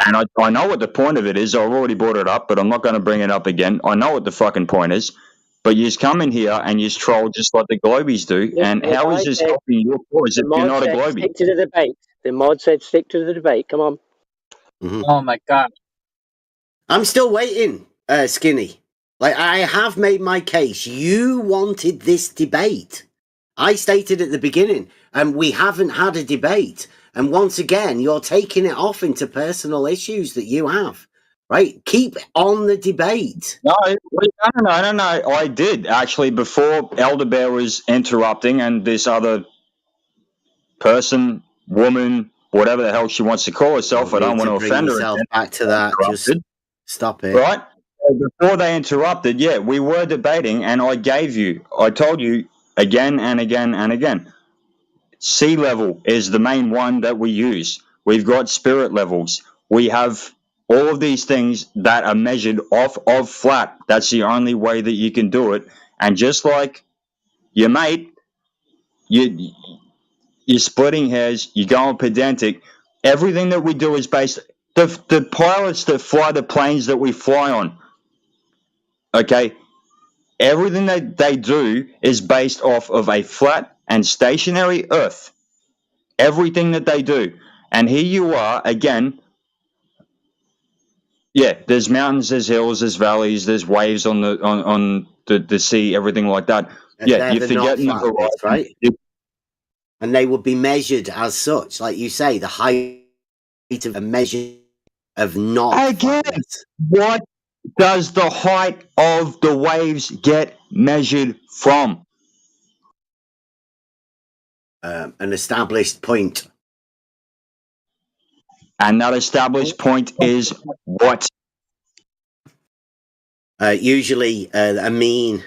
S14: And I know what the point of it is. I've already brought it up, but I'm not going to bring it up again. I know what the fucking point is. But you just come in here and you just troll just like the Globies do. And how is this helping your cause if you're not a Globie?
S17: Stick to the debate. The mod said stick to the debate. Come on.
S9: Mm-hmm.
S13: Oh my god.
S9: I'm still waiting, Skinny. Like, I have made my case. You wanted this debate. I stated at the beginning, and we haven't had a debate. And once again, you're taking it off into personal issues that you have, right? Keep on the debate.
S14: No, I did actually before Elder Bear was interrupting, and this other person, woman, whatever the hell she wants to call herself, I don't want to
S9: bring
S14: offend her.
S9: yourself back to that. Just stop it.
S14: Right? Before they interrupted, yeah, we were debating, and I told you again and again and again. Sea level is the main one that we use. We've got spirit levels. We have all of these things that are measured off of flat. That's the only way that you can do it. And just like your mate, you're splitting hairs, you're going pedantic. Everything that we do is based. The pilots that fly the planes that we fly on, okay, everything that they do is based off of a flat and stationary Earth. Everything that they do. And here you are, again, yeah, there's mountains, there's hills, there's valleys, there's waves on the sea, everything like that.
S9: And
S14: yeah, you're
S9: they're not
S14: forgetting the
S9: flat bits,
S14: horizon.
S9: right? And they would be measured as such. Like you say, the height of a measure of not
S14: Again,
S9: flatness.
S14: what does the height of the waves get measured from?
S9: An established point.
S14: And that established point is what?
S9: Usually a mean.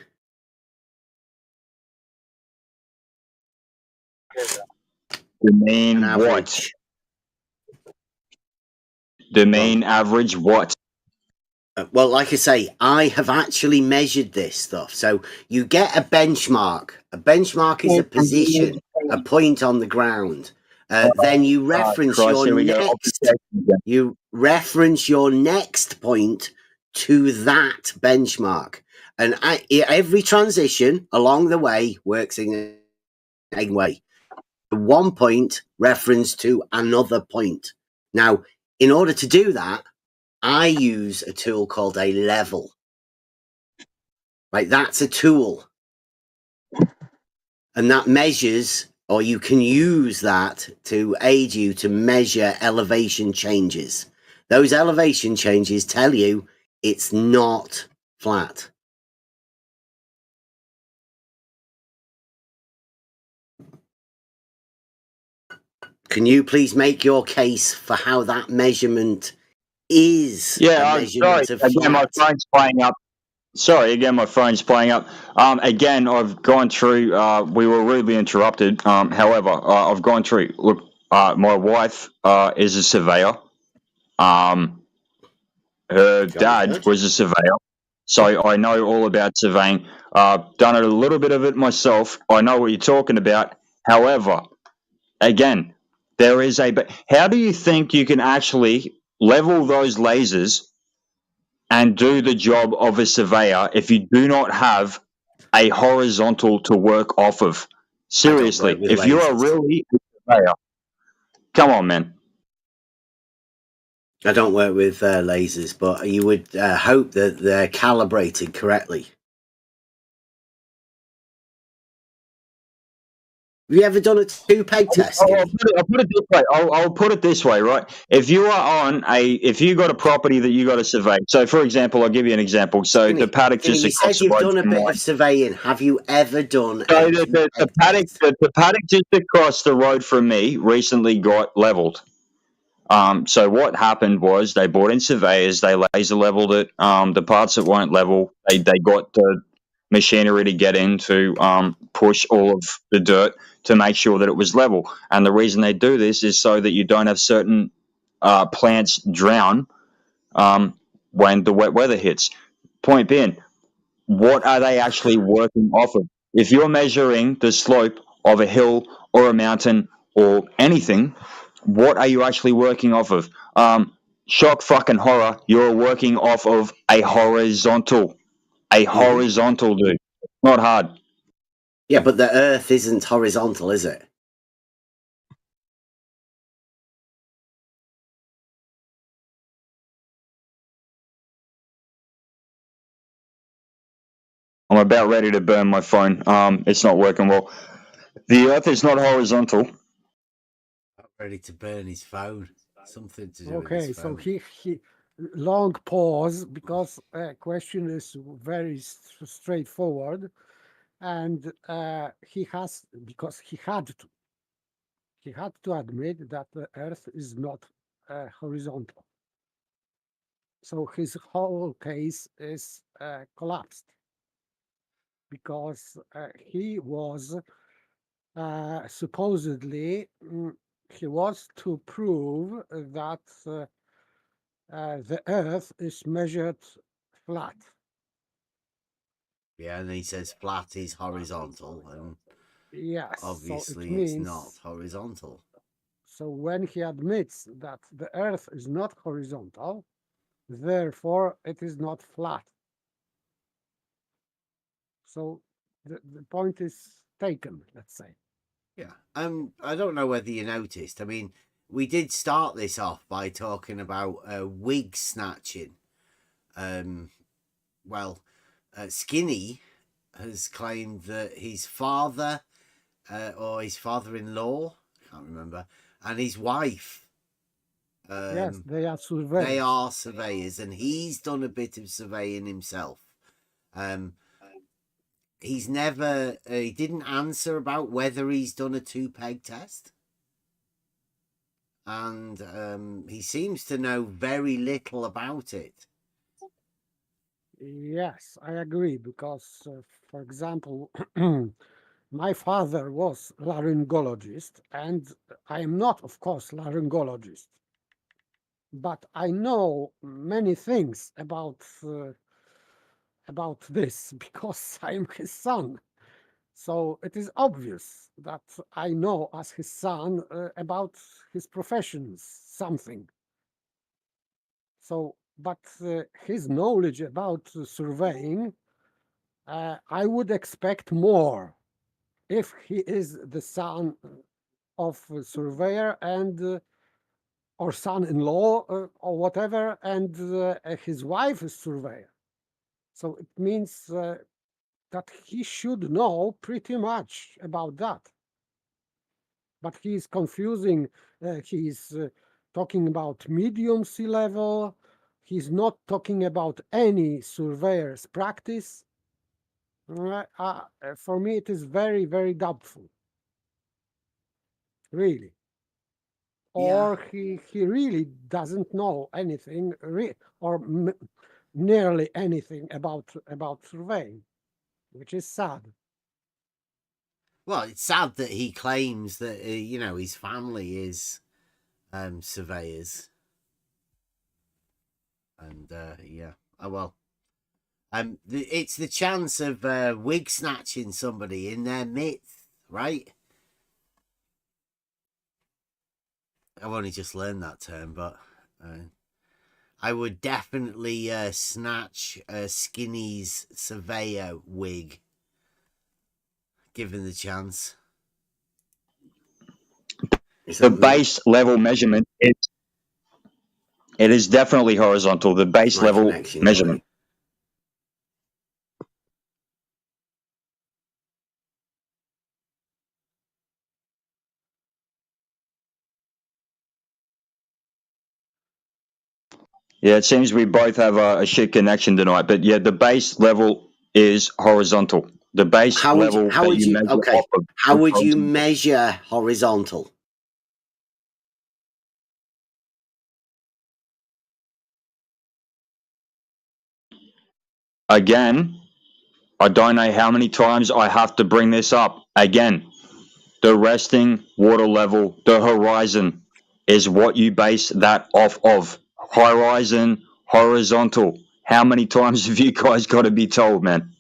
S14: The mean what? The mean average what?
S9: Well, like I say, I have actually measured this stuff. So you get a benchmark. A benchmark is a position, a point on the ground. Then you reference your next point to that benchmark. And every transition along the way works in a way. One point reference to another point. Now, in order to do that, I use a tool called a level. Right, that's a tool. And that measures, or you can use that to aid you to measure elevation changes. Those elevation changes tell you it's not flat. Can you please make your case for how that measurement is a measurement of
S14: Again, my
S9: flat?
S14: phone's playing up. Sorry, again, my phone's playing up. Again, I've gone through. We were rudely interrupted. However, I've gone through. Look, my wife is a surveyor. Her dad was a surveyor, so I know all about surveying. Done a little bit of it myself. I know what you're talking about. However, again, there is a. How do you think you can actually level those lasers and do the job of a surveyor if you do not have a horizontal to work off of? Seriously, if you are really a surveyor, come on, man.
S9: I don't work with lasers, but you would hope that they're calibrated correctly. Have you ever done a two-peg test?
S14: I'll put it this way. I'll put it this way, right? If you got a property that you got to survey. So, for example, I'll give you an example. So the paddock just
S9: you
S14: across
S9: said you've
S14: the road
S9: done a
S14: from
S9: bit
S14: mine.
S9: of surveying. Have you ever done?
S14: So the paddock just across the road from me recently got leveled. So what happened was they brought in surveyors. They laser leveled it. The parts that weren't level, they got the machinery to get in to push all of the dirt to make sure that it was level. And the reason they do this is so that you don't have certain plants drown when the wet weather hits. Point being, what are they actually working off of? If you're measuring the slope of a hill or a mountain or anything, what are you actually working off of? Shock fucking horror, you're working off of a horizontal. Horizontal, dude. Not hard.
S9: Yeah, but the Earth isn't horizontal, is it?
S14: I'm about ready to burn my phone. It's not working well. The Earth is not horizontal.
S2: Ready to burn his phone. Something to do with
S4: Okay,
S2: his
S4: so
S2: phone.
S4: he long pause because question is very straightforward, and he has because he had to admit that the Earth is not horizontal. So his whole case is collapsed because he was supposedly he was to prove that the Earth is measured flat.
S2: Yeah, and he says flat is horizontal, and
S4: Yes,
S2: obviously
S4: so it
S2: it's
S4: means
S2: not horizontal.
S4: so when he admits that the Earth is not horizontal, therefore it is not flat. So the point is taken, let's say.
S2: Yeah. I don't know whether you noticed. I mean, we did start this off by talking about wig snatching. Well, Skinny has claimed that his father or his father-in-law, I can't remember, and his wife.
S4: Yes, they are surveyors.
S2: They are surveyors, and he's done a bit of surveying himself. He's never, he didn't answer about whether he's done a 2-peg test. And he seems to know very little about it.
S4: Yes, I agree, because, for example, my father was laryngologist, and I am not, of course, laryngologist, but I know many things about this because I am his son. So it is obvious that I know, as his son, about his profession something. So, but his knowledge about surveying, I would expect more if he is the son of a surveyor and or son-in-law or whatever, and his wife is surveyor. So it means that he should know pretty much about that. But he is confusing. He's talking about medium sea level. He's not talking about any surveyor's practice. For me, it is very, very doubtful. Really. Or he really doesn't know anything, or nearly anything about surveying, which is sad.
S2: Well, it's sad that he claims that his family is surveyors, and yeah. Oh well. It's the chance of wig snatching somebody in their midst, right? I've only just learned that term, but I would definitely snatch Skinny's surveyor wig, given the chance.
S14: The base level measurement, it is definitely horizontal. The base level measurement. Yeah, it seems we both have a shit connection tonight, but yeah, the base level is horizontal. The base level that you measure off of.
S9: How would you measure horizontal?
S14: Again, I don't know how many times I have to bring this up. Again, the resting water level, the horizon, is what you base that off of. Horizon, horizontal. How many times have you guys got to be told, man?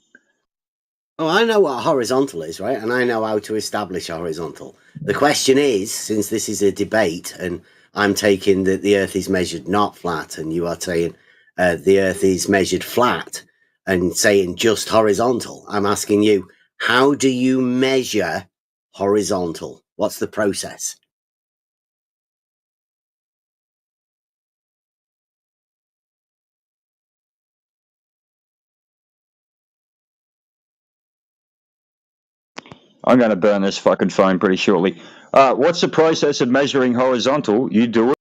S9: Oh, I know what horizontal is, right? And I know how to establish horizontal. The question is, since this is a debate, and I'm taking that the Earth is measured not flat, and you are saying the Earth is measured flat, and saying just horizontal, I'm asking you, how do you measure horizontal? What's the process?
S14: I'm going to burn this fucking phone pretty shortly. What's the process of measuring horizontal? You do it.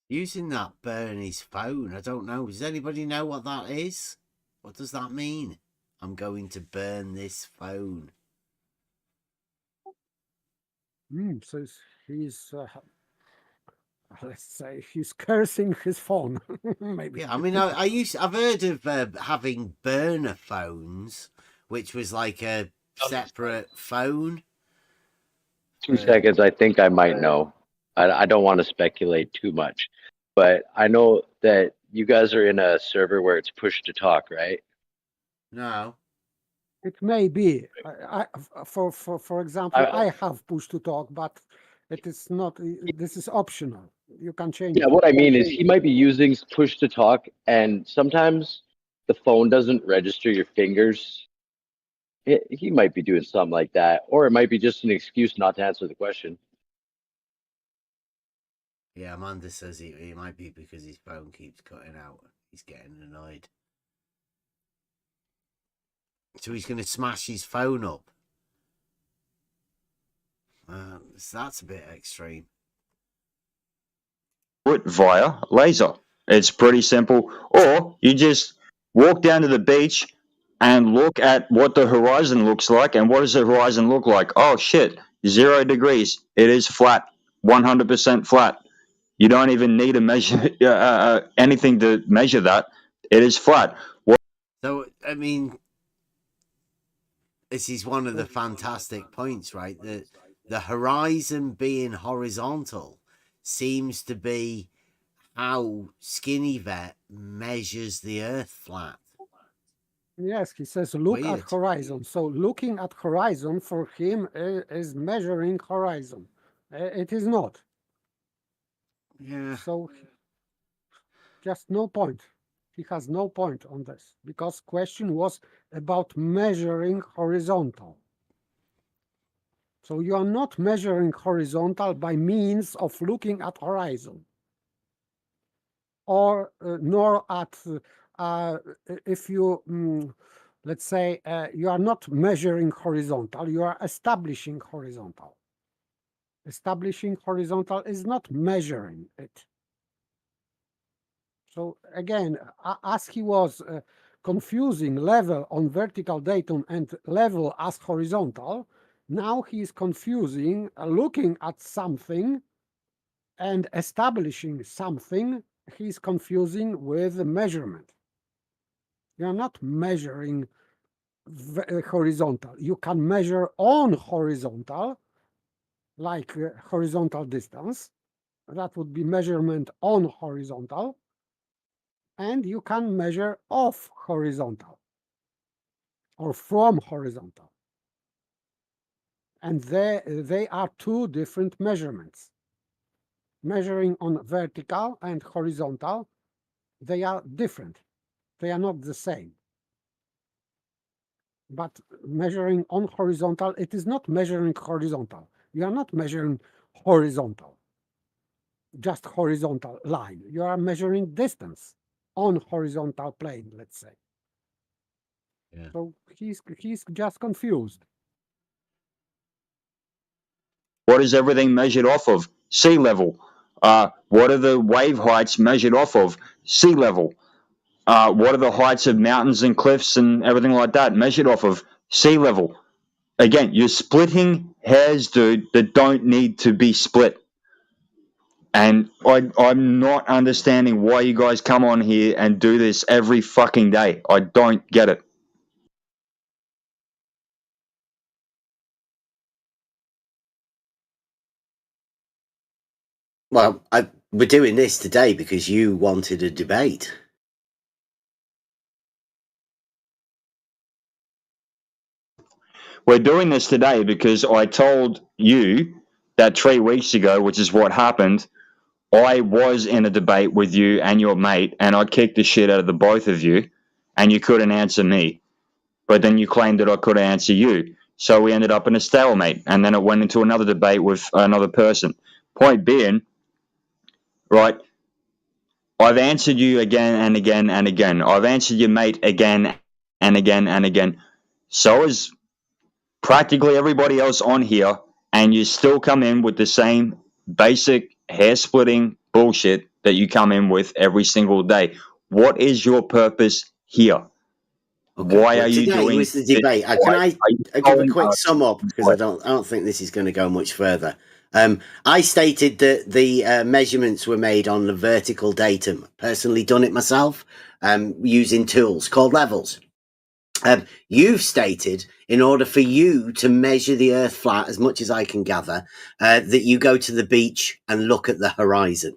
S2: Using that burn his phone. I don't know. Does anybody know what that is? What does that mean? I'm going to burn this phone.
S4: So he's, let's say, he's cursing his phone. Maybe.
S2: Yeah, I mean, I've heard of having burner phones, which was like a separate phone.
S3: 2 seconds. I think I might know. I don't want to speculate too much, but I know that you guys are in a server where it's push to talk, right?
S2: No.
S4: It may be. For example, I have push to talk, but it is not. This is optional. You can change
S3: Yeah,
S4: it.
S3: what I mean is he might be using push to talk, and sometimes the phone doesn't register your fingers. He might be doing something like that, or it might be just an excuse not to answer the question.
S2: Yeah, Amanda says it might be because his phone keeps cutting out. He's getting annoyed. So he's going to smash his phone up. So that's a bit extreme.
S14: It via laser. It's pretty simple. Or you just walk down to the beach and look at what the horizon looks like. And what does the horizon look like? Oh shit, 0 degrees. It is flat, 100% flat. You don't even need to measure anything to measure that. It is flat.
S2: So, I mean, this is one of the fantastic points, right? The horizon being horizontal seems to be how Skinny Vet measures the Earth flat.
S4: Yes, he says look
S2: Weird.
S4: at horizon. So looking at horizon for him is measuring horizon. It is not.
S2: Yeah.
S4: So just no point. He has no point on this because question was about measuring horizontal. So you are not measuring horizontal by means of looking at horizon, or nor at if you let's say you are not measuring horizontal, you are establishing horizontal. Establishing horizontal is not measuring it. So again, as he was confusing level on vertical datum and level as horizontal, now he is confusing looking at something and establishing something. He's confusing with measurement. You're not measuring horizontal. You can measure on horizontal, like horizontal distance. That would be measurement on horizontal. And you can measure off horizontal or from horizontal. And they are two different measurements. Measuring on vertical and horizontal, they are different. They are not the same. But measuring on horizontal, it is not measuring horizontal. You are not measuring horizontal, just horizontal line. You are measuring distance on horizontal plane, let's say.
S2: Yeah.
S4: So he's just confused.
S14: What is everything measured off of? Sea level. What are the wave heights measured off of? Sea level. What are the heights of mountains and cliffs and everything like that measured off of? Sea level. Again, you're splitting hairs, dude, that don't need to be split. And I'm not understanding why you guys come on here and do this every fucking day. I don't get it.
S9: Well, we're doing this today because you wanted a debate.
S14: We're doing this today because I told you that 3 weeks ago, which is what happened, I was in a debate with you and your mate, and I kicked the shit out of the both of you, and you couldn't answer me. But then you claimed that I could answer you. So we ended up in a stalemate, and then it went into another debate with another person. Point being, right, I've answered you again and again and again. I've answered your mate again and again and again. So is practically everybody else on here, and you still come in with the same basic hair-splitting bullshit that you come in with every single day. What is your purpose here?
S9: Okay,
S14: Why
S9: well,
S14: are you
S9: today
S14: doing
S9: was the
S14: this?
S9: debate. Can
S14: Why
S9: I
S14: are you
S9: give a
S14: telling
S9: quick
S14: us
S9: sum up because
S14: what?
S9: I don't think this is going to go much further. I stated that the measurements were made on the vertical datum. Personally, done it myself using tools called levels. You've stated, in order for you to measure the Earth flat, as much as I can gather, that you go to the beach and look at the horizon.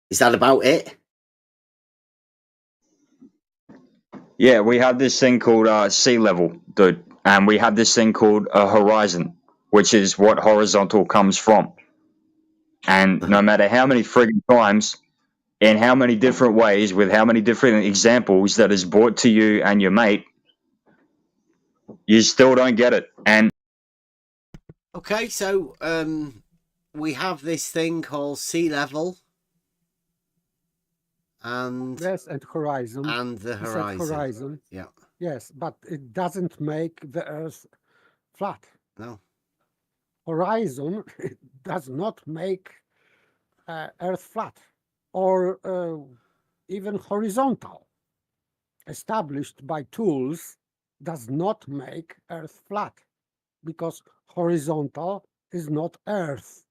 S9: Is that about it?
S14: Yeah, we have this thing called sea level, dude, and we have this thing called a horizon, which is what horizontal comes from. And no matter how many friggin' times, in how many different ways, with how many different examples that is brought to you and your mate, you still don't get it. And
S2: okay, so we have this thing called sea level, and
S4: Yes, and horizon.
S2: and the
S4: He said
S2: horizon.
S4: horizon.
S2: Yeah.
S4: Yes, but it doesn't make the Earth flat.
S2: No.
S4: Horizon does not make Earth flat or even horizontal. Established by tools does not make Earth flat because horizontal is not Earth.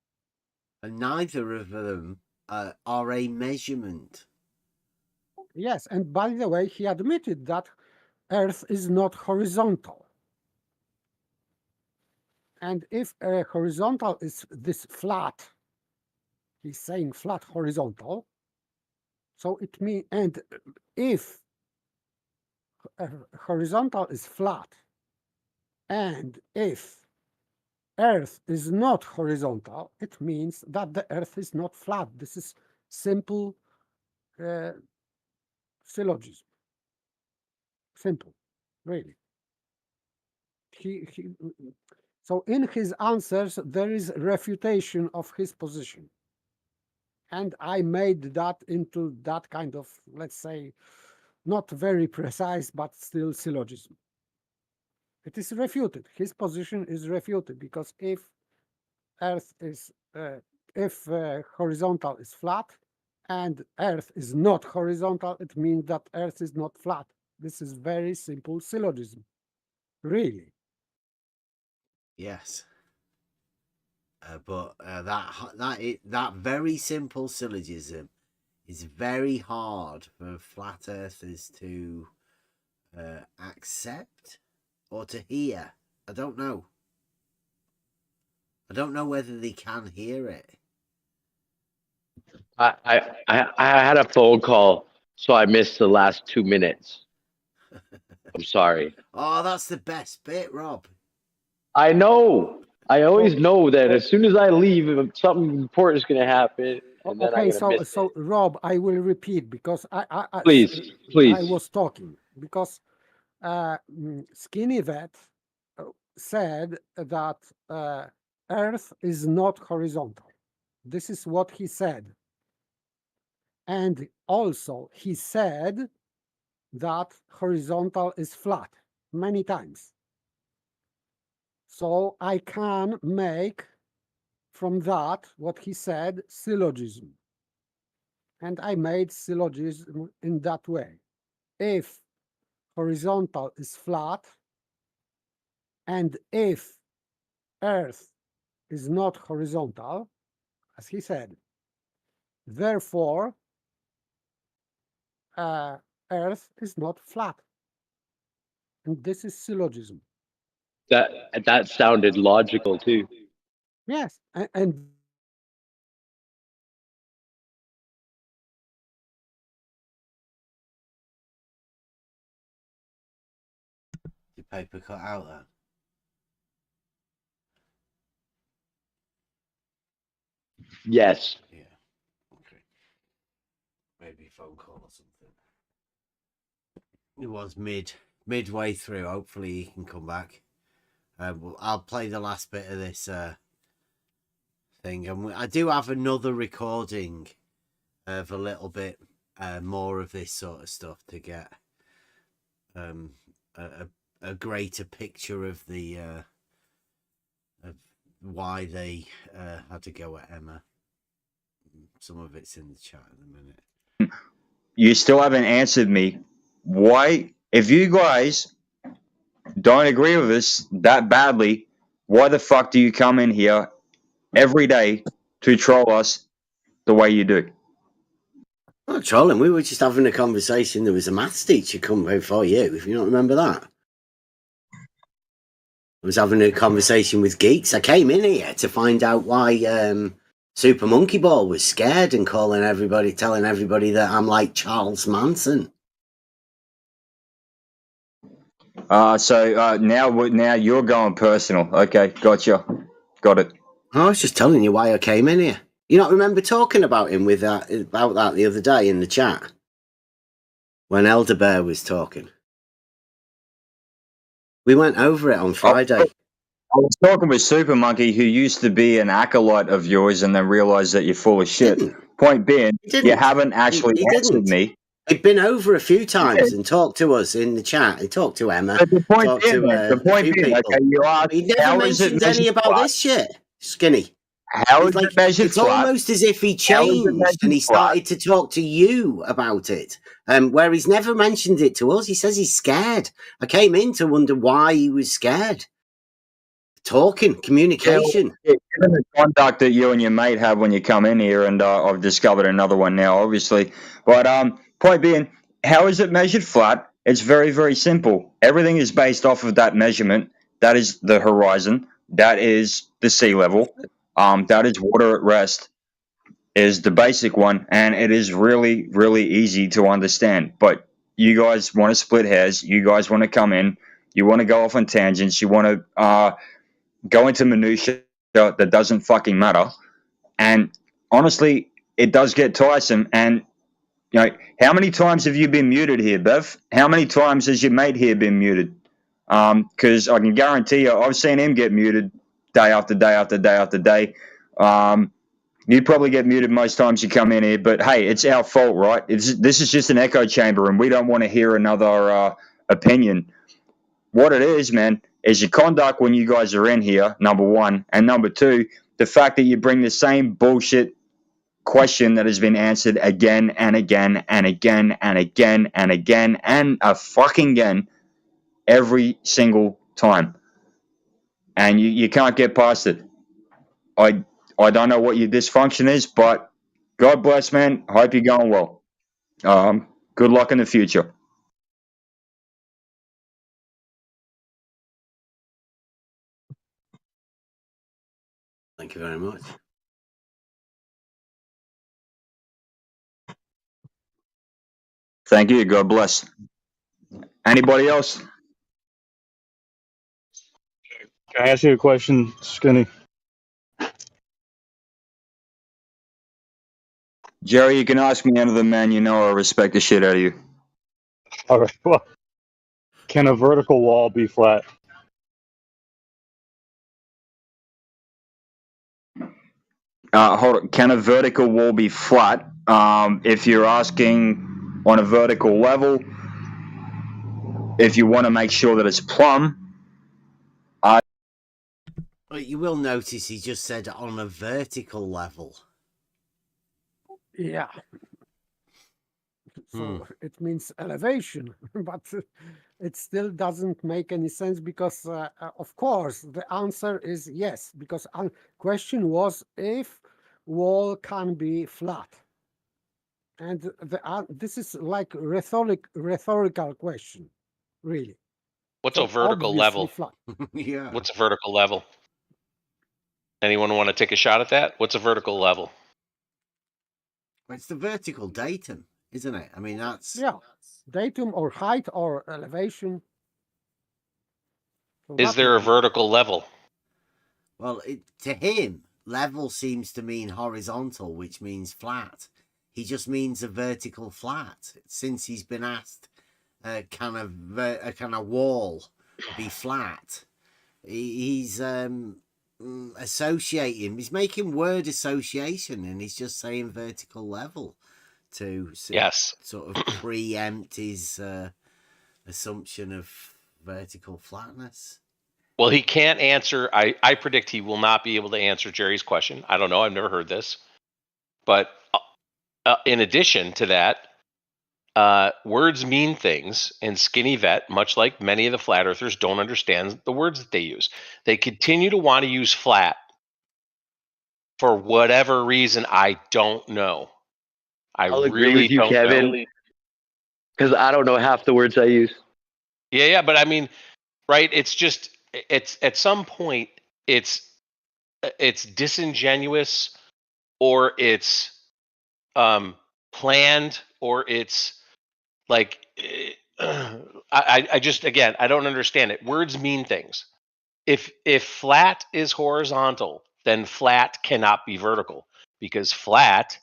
S2: And neither of them are a measurement.
S4: Yes, and by the way, he admitted that Earth is not horizontal. And if a horizontal is this flat, he's saying flat horizontal, so it means, and if horizontal is flat, and if Earth is not horizontal, it means that the Earth is not flat. This is simple syllogism. Simple, really. So in his answers, there is refutation of his position. And I made that into that kind of, let's say, not very precise, but still syllogism. It is refuted. His position is refuted because if Earth is, if horizontal is flat and Earth is not horizontal, it means that Earth is not flat. This is very simple syllogism, really.
S2: Yes. But that very simple syllogism is very hard for flat earthers to accept or to hear. I don't know. I don't know whether they can hear it.
S20: I had a phone call, so I missed the last 2 minutes. I'm sorry.
S2: Oh, that's the best bit, Rob.
S20: I know. I always know that as soon as I leave, something important is going to happen, and then I'm
S4: Okay,
S20: going to miss
S4: so Rob, I will repeat because
S20: Please.
S4: I was talking because Skinny Vet said that Earth is not horizontal. This is what he said. And also he said that horizontal is flat many times. So I can make from that what he said syllogism. And I made syllogism in that way. If horizontal is flat, and if Earth is not horizontal, as he said, therefore Earth is not flat. And this is syllogism.
S20: That sounded logical too.
S4: Yes, and
S2: Your paper cut out then?
S20: Yes.
S2: Yeah. Okay. Maybe phone call or something. It was midway through. Hopefully he can come back. I'll play the last bit of this thing, and I do have another recording of a little bit more of this sort of stuff to get a a greater picture of the of why they had to go at Emma. Some of it's in the chat in a minute.
S14: You still haven't answered me. Why, if you guys don't agree with us that badly, why the fuck do you come in here every day to troll us the way you do?
S9: Not trolling. We were just having a conversation. There was a maths teacher come before you, if you don't remember that. I was having a conversation with geeks. I came in here to find out why Super Monkey Ball was scared and telling everybody that I'm like Charles Manson.
S14: So now you're going personal. Okay, gotcha. Got it.
S9: I was just telling you why I came in here. You not remember talking about him about that the other day in the chat when Elder Bear was talking? We went over it on Friday.
S14: I was talking with Super Monkey, who used to be an acolyte of yours, and then realized that you're full of shit. Point being, you haven't actually answered me.
S9: He'd been over a few times and talked to us in the chat. He talked to Emma.
S14: But the point
S9: talked
S14: being,
S9: to
S14: the point
S9: a few
S14: being,
S9: people.
S14: okay, you asked,
S9: He never mentioned any about this shit, Skinny.
S14: How is it measured
S9: It's
S14: flat?
S9: almost as if he changed and he started to talk to you about it, where he's never mentioned it to us. He says he's scared. I came in to wonder why he was scared. Talking, communication.
S14: Yeah, given the conduct that you and your mate have when you come in here, and I've discovered another one now, obviously. But point being, how is it measured flat? It's very, very simple. Everything is based off of that measurement. That is the horizon. That is the sea level. That is water at rest, is the basic one, and it is really, really easy to understand. But you guys want to split hairs. You guys want to come in. You want to go off on tangents. You want to go into minutiae that doesn't fucking matter. And honestly, it does get tiresome. And you know, how many times have you been muted here, Bev? How many times has your mate here been muted? Because I can guarantee you, I've seen him get muted day after day after day after day. You probably get muted most times you come in here, but hey, it's our fault, right? This is just an echo chamber, and we don't want to hear another opinion. What it is, man, is your conduct when you guys are in here, number one. And number two, the fact that you bring the same bullshit question that has been answered again and again and again and again and again and a fucking again every single time. And you can't get past it. I don't know what your dysfunction is, but God bless, man. I hope you're going well. Good luck in the future.
S9: Thank you very much.
S14: Thank you. God bless. Anybody else?
S12: Can I ask you a question, Skinny?
S14: Jerry, you can ask me any of the men you know. I respect the shit out of you.
S12: All right. Well, can a vertical wall be flat?
S14: Hold on. Can a vertical wall be flat? If you're asking on a vertical level, if you want to make sure that it's plumb,
S2: But you will notice he just said on a vertical level.
S4: Yeah. So it means elevation, but it still doesn't make any sense because, of course, the answer is yes, because question was if wall can be flat. And this is like rhetorical question, really.
S6: What's
S4: So
S6: a vertical level?
S4: flat.
S2: Yeah.
S6: What's a vertical level? Anyone want to take a shot at that? What's a vertical level?
S2: It's the vertical datum, isn't it? I mean, that's...
S4: Yeah, datum or height or elevation. So
S6: Is there a vertical level?
S2: Well, to him, level seems to mean horizontal, which means flat. He just means a vertical flat. Since he's been asked, can a kind of wall be flat? He's associating. He's making word association, and he's just saying vertical level to
S6: yes,
S2: sort of preempt his assumption of vertical flatness.
S6: Well, he can't answer. I predict he will not be able to answer Jerry's question. I don't know. I've never heard this. But in addition to that, words mean things, and Skinny Vet, much like many of the flat earthers, don't understand the words that they use. They continue to want to use flat for whatever reason. I don't know.
S20: I'll agree
S6: really
S20: with you,
S6: don't
S20: Kevin, because I don't know half the words I use.
S6: Yeah, but I mean, right? It's just it's at some point it's disingenuous, or it's planned, or it's like I just, again, I don't understand it. Words mean things. If flat is horizontal, then flat cannot be vertical, because flat,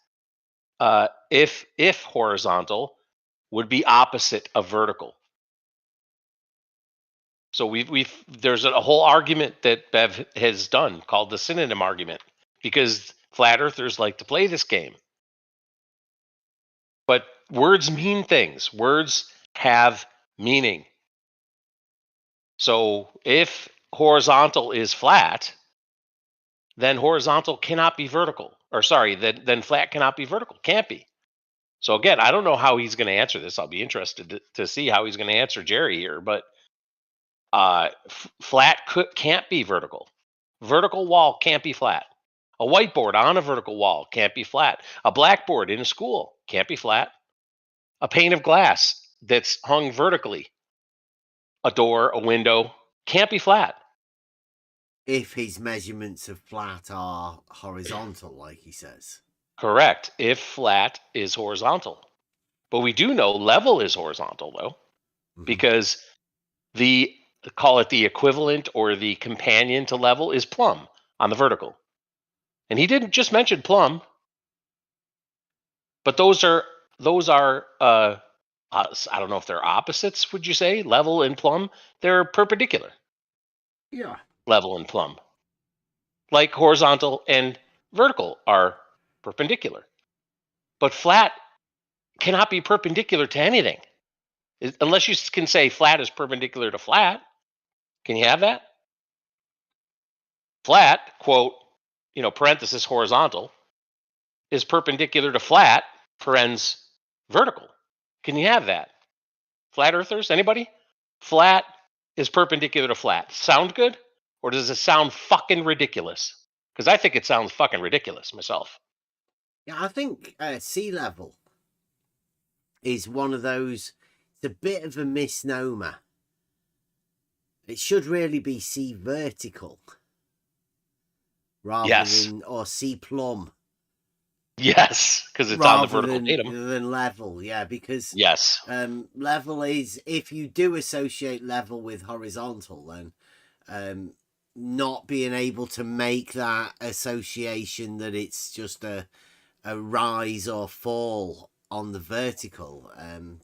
S6: if horizontal, would be opposite of vertical. So there's a whole argument that Bev has done called the synonym argument, because flat earthers like to play this game. But words mean things. Words have meaning. So if horizontal is flat, then horizontal cannot be vertical. Or sorry, then flat cannot be vertical. Can't be. So again, I don't know how he's going to answer this. I'll be interested to see how he's going to answer Jerry here. But flat can't be vertical. Vertical wall can't be flat. A whiteboard on a vertical wall can't be flat. A blackboard in a school can't be flat. A pane of glass that's hung vertically, a door, a window, can't be flat.
S2: If his measurements of flat are horizontal, like he says.
S6: Correct. If flat is horizontal. But we do know level is horizontal, though, because call it the equivalent or the companion to level is plumb on the vertical. And he didn't just mention plumb, but those are I don't know if they're opposites, would you say? Level and plumb? They're perpendicular.
S2: Yeah.
S6: Level and plumb. Like horizontal and vertical are perpendicular. But flat cannot be perpendicular to anything. Unless you can say flat is perpendicular to flat. Can you have that? Flat, quote, parenthesis horizontal, is perpendicular to flat, parens vertical. Can you have that? Flat earthers, anybody? Flat is perpendicular to flat. Sound good? Or does it sound fucking ridiculous? Because I think it sounds fucking ridiculous myself.
S2: Yeah, I think sea level is one of those, it's a bit of a misnomer. It should really be sea vertical rather than, or sea plumb.
S6: Yes, because it's on the vertical datum.
S2: Than level, yeah, because
S6: yes,
S2: level is, if you do associate level with horizontal, then not being able to make that association that it's just a rise or fall on the vertical,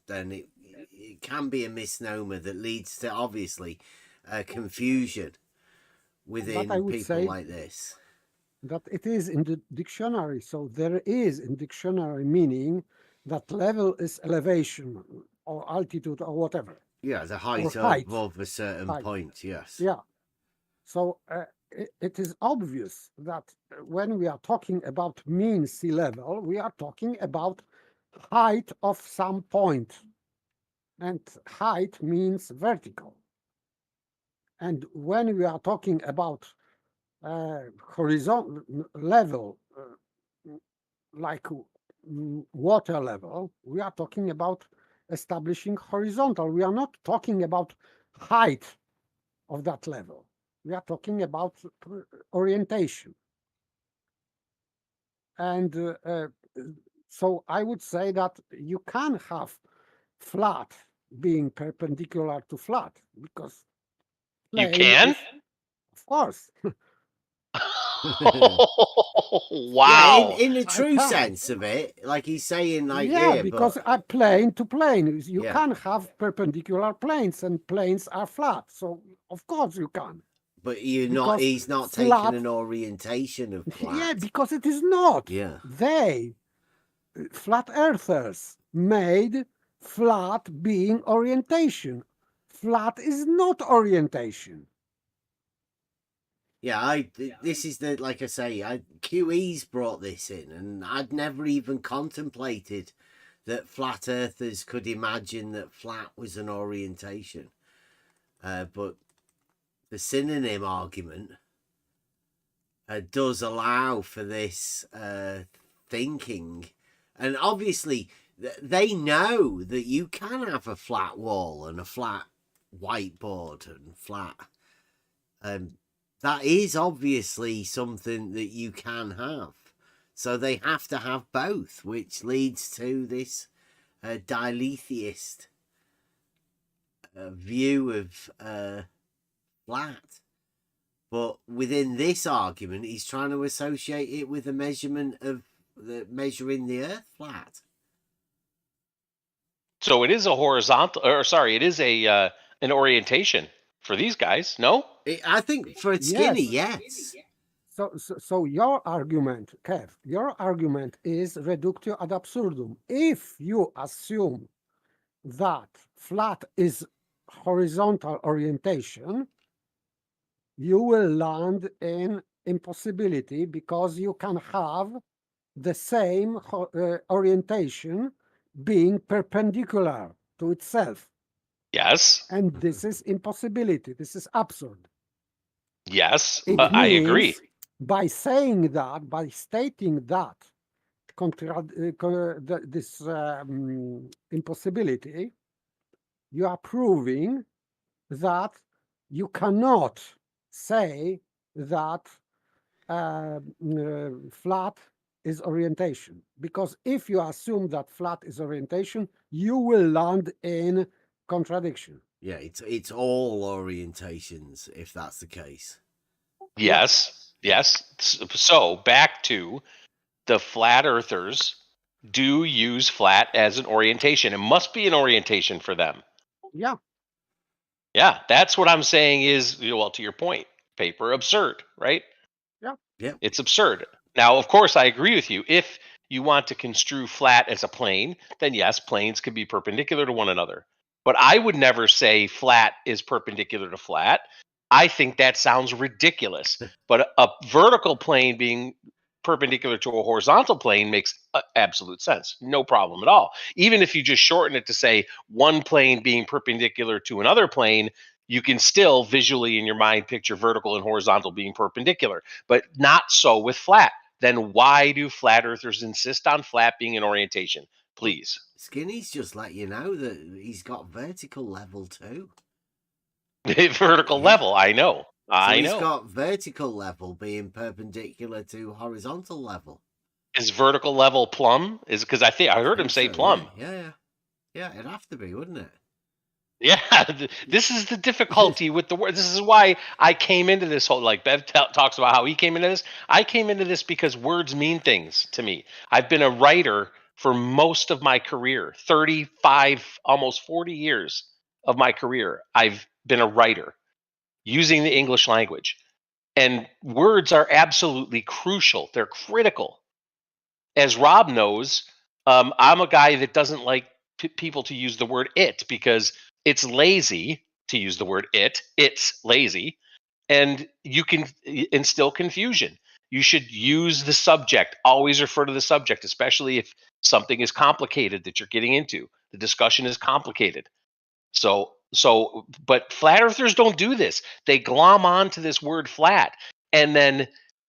S2: then it can be a misnomer that leads to, obviously, confusion within people like this.
S4: That it is in the dictionary. So there is in dictionary meaning that level is elevation or altitude or whatever.
S2: Yeah, the height above a certain point, yes.
S4: Yeah. So it is obvious that when we are talking about mean sea level, we are talking about height of some point. And height means vertical. And when we are talking about horizontal level, like water level, we are talking about establishing horizontal. We are not talking about height of that level. We are talking about orientation. And so I would say that you can have flat being perpendicular to flat, because
S6: you can?
S4: Of course.
S6: Wow.
S2: Yeah, in the true sense of it, like he's saying, like,
S4: yeah, because a plane to plane, you can have perpendicular planes, and planes are flat. So of course you can.
S2: But he's not taking an orientation of flat.
S4: Yeah, because it is not.
S2: Yeah.
S4: Flat earthers made flat being orientation. flat is not orientation.
S2: Yeah, this is the, like I say, QE's brought this in, and I'd never even contemplated that flat earthers could imagine that flat was an orientation. But the synonym argument does allow for this thinking, and obviously they know that you can have a flat wall and a flat whiteboard and flat. That is obviously something that you can have. So they have to have both, which leads to this diletheist view of flat. But within this argument, he's trying to associate it with a measurement of measuring the Earth flat.
S6: So it is a horizontal, or sorry, it is a an orientation for these guys. No,
S2: I think for Skinny, yes.
S4: So your argument, Kev, your argument is reductio ad absurdum. If you assume that flat is horizontal orientation, you will land in impossibility, because you can have the same orientation being perpendicular to itself.
S6: Yes.
S4: And this is impossibility. This is absurd.
S6: Yes,
S4: I
S6: agree.
S4: By saying that, by stating that, this impossibility, you are proving that you cannot say that flat is orientation, because if you assume that flat is orientation, you will land in contradiction.
S2: Yeah, it's all orientations if that's the case.
S6: Yes, yes. So back to the flat earthers do use flat as an orientation. It must be an orientation for them.
S4: Yeah.
S6: Yeah, that's what I'm saying is, well, to your point, paper absurd, right?
S4: Yeah.
S2: Yeah.
S6: It's absurd. Now, of course, I agree with you. If you want to construe flat as a plane, then yes, planes can be perpendicular to one another. But I would never say flat is perpendicular to flat. I think that sounds ridiculous. But a vertical plane being perpendicular to a horizontal plane makes absolute sense. No problem at all. Even if you just shorten it to say one plane being perpendicular to another plane, you can still visually in your mind picture vertical and horizontal being perpendicular, but not so with flat. Then why do flat earthers insist on flat being an orientation? Please.
S2: Skinny's just let you know that he's got vertical level too.
S6: Vertical level, I know. I
S2: he's
S6: know.
S2: got vertical level being perpendicular to horizontal level.
S6: Is vertical level plumb? Is because I heard him say
S2: so,
S6: plumb.
S2: Yeah, it'd have to be, wouldn't it?
S6: Yeah, this is the difficulty with the word. This is why I came into this whole, like Bev talks about how he came into this. I came into this because words mean things to me. I've been a writer for most of my career, 35, almost 40 years of my career. I've been a writer using the English language. And words are absolutely crucial. They're critical. As Rob knows, I'm a guy that doesn't like people to use the word it because it's lazy to use the word it. It's lazy. And you can instill confusion. You should use the subject. Always refer to the subject, especially if something is complicated that you're getting into. The discussion is complicated. But flat earthers don't do this. They glom onto this word flat. And then,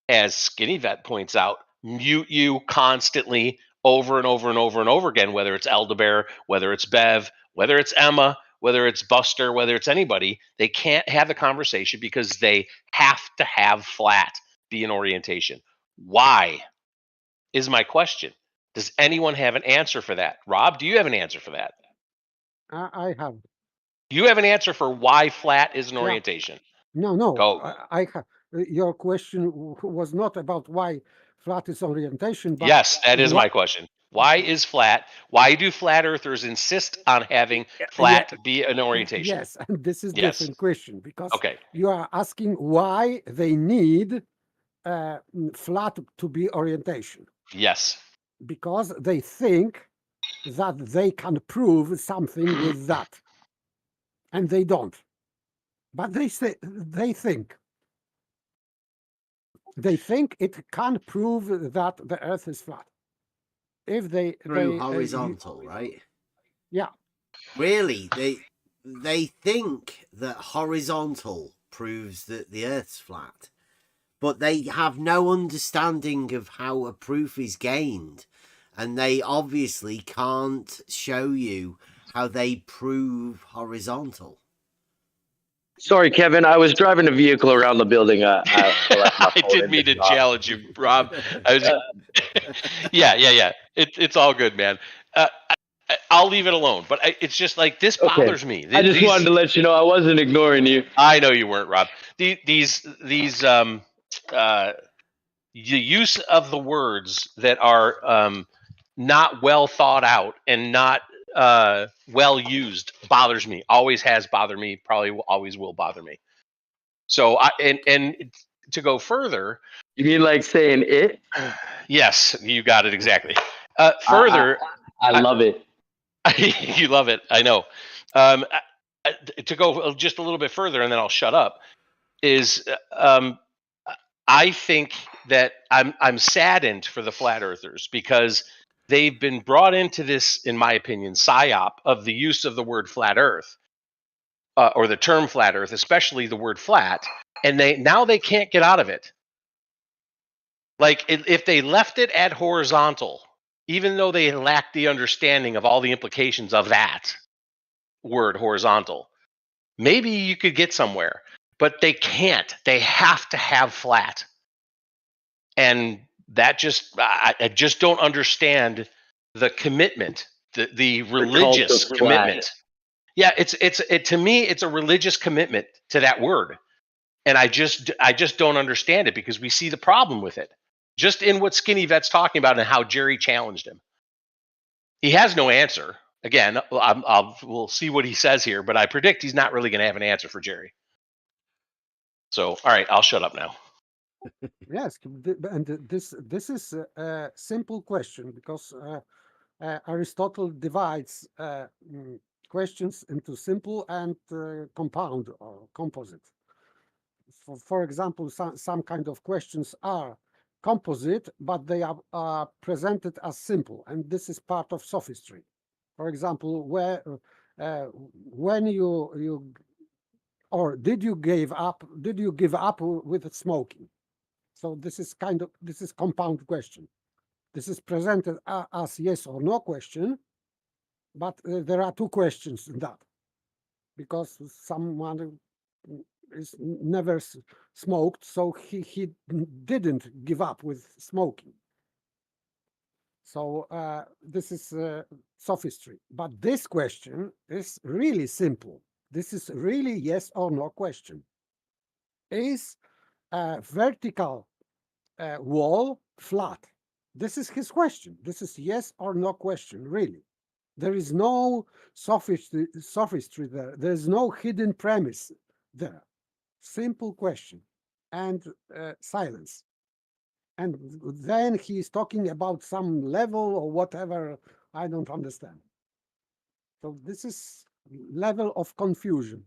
S6: as Skinny Vet points out, mute you constantly over and over and over and over again, whether it's Eldebear, whether it's Bev, whether it's Emma, whether it's Buster, whether it's anybody. They can't have the conversation because they have to have flat be an orientation. Why is my question. Does anyone have an answer for that? Rob, do you have an answer for that?
S4: I have.
S6: You have an answer for why flat is an orientation.
S4: No.
S6: Go.
S4: I have. Your question was not about why flat is orientation, but
S6: yes, that is my question. Why is flat? Why do flat earthers insist on having flat be an orientation?
S4: Yes, and this is different question because you are asking why they need flat to be orientation.
S6: Yes.
S4: Because they think that they can prove something with that. and they don't. But they think it can prove that the Earth is flat. If
S2: through horizontal, right?
S4: Yeah.
S2: Really, they think that horizontal proves that the Earth's flat, but they have no understanding of how a proof is gained, and they obviously can't show you how they prove horizontal.
S20: Sorry, Kevin. I was driving a vehicle around the building. I left my
S6: I
S20: phone
S6: didn't
S20: in
S6: mean
S20: the
S6: to
S20: shop.
S6: challenge you, Rob. I was, yeah. It's all good, man. I'll leave it alone. But it's just like this
S20: Okay.
S6: bothers me.
S20: I just wanted to let you know I wasn't ignoring you.
S6: I know you weren't, Rob. These the use of the words that are not well thought out and not well used bothers me. Always has bothered me. Probably always will bother me. So and to go further,
S20: you mean like saying it?
S6: Yes, you got it exactly. Further,
S20: I love it.
S6: You love it. I know. To go just a little bit further, and then I'll shut up. Is I think that I'm saddened for the flat earthers because they've been brought into this, in my opinion, psyop of the use of the word flat earth or the term flat earth, especially the word flat, and they can't get out of it. Like if they left it at horizontal, even though they lack the understanding of all the implications of that word horizontal, maybe you could get somewhere, but they can't. They have to have flat. And that I just don't understand the commitment, the religious commitment. Yeah, to me, it's a religious commitment to that word. And I just don't understand it because we see the problem with it. Just in what Skinny Vet's talking about and how Jerry challenged him. He has no answer. Again, we'll see what he says here, but I predict he's not really going to have an answer for Jerry. So, all right, I'll shut up now.
S4: Yes, and this is a simple question because Aristotle divides questions into simple and compound or composite. For example, some kind of questions are composite, but they are presented as simple, and this is part of sophistry. For example, when you or did you give up with smoking? So this is compound question. This is presented as yes or no question, but there are two questions in that because someone is never smoked, so he didn't give up with smoking. So this is sophistry. But this question is really simple. This is really yes or no question. Is a vertical wall flat? This is his question. This is yes or no question, really. There is no sophistry there. There is no hidden premise there. Simple question and silence. And then he's talking about some level or whatever. I don't understand. So this is level of confusion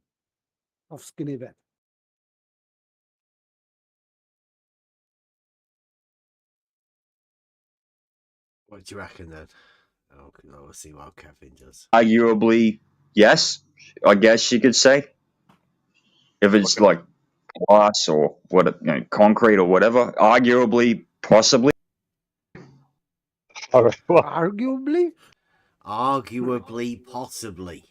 S4: of Skinny Vet.
S2: What do you reckon then? I'll see what Kevin does.
S14: Arguably, yes, I guess you could say. If it's like glass or concrete or whatever, arguably, possibly.
S4: Arguably?
S2: Arguably, possibly.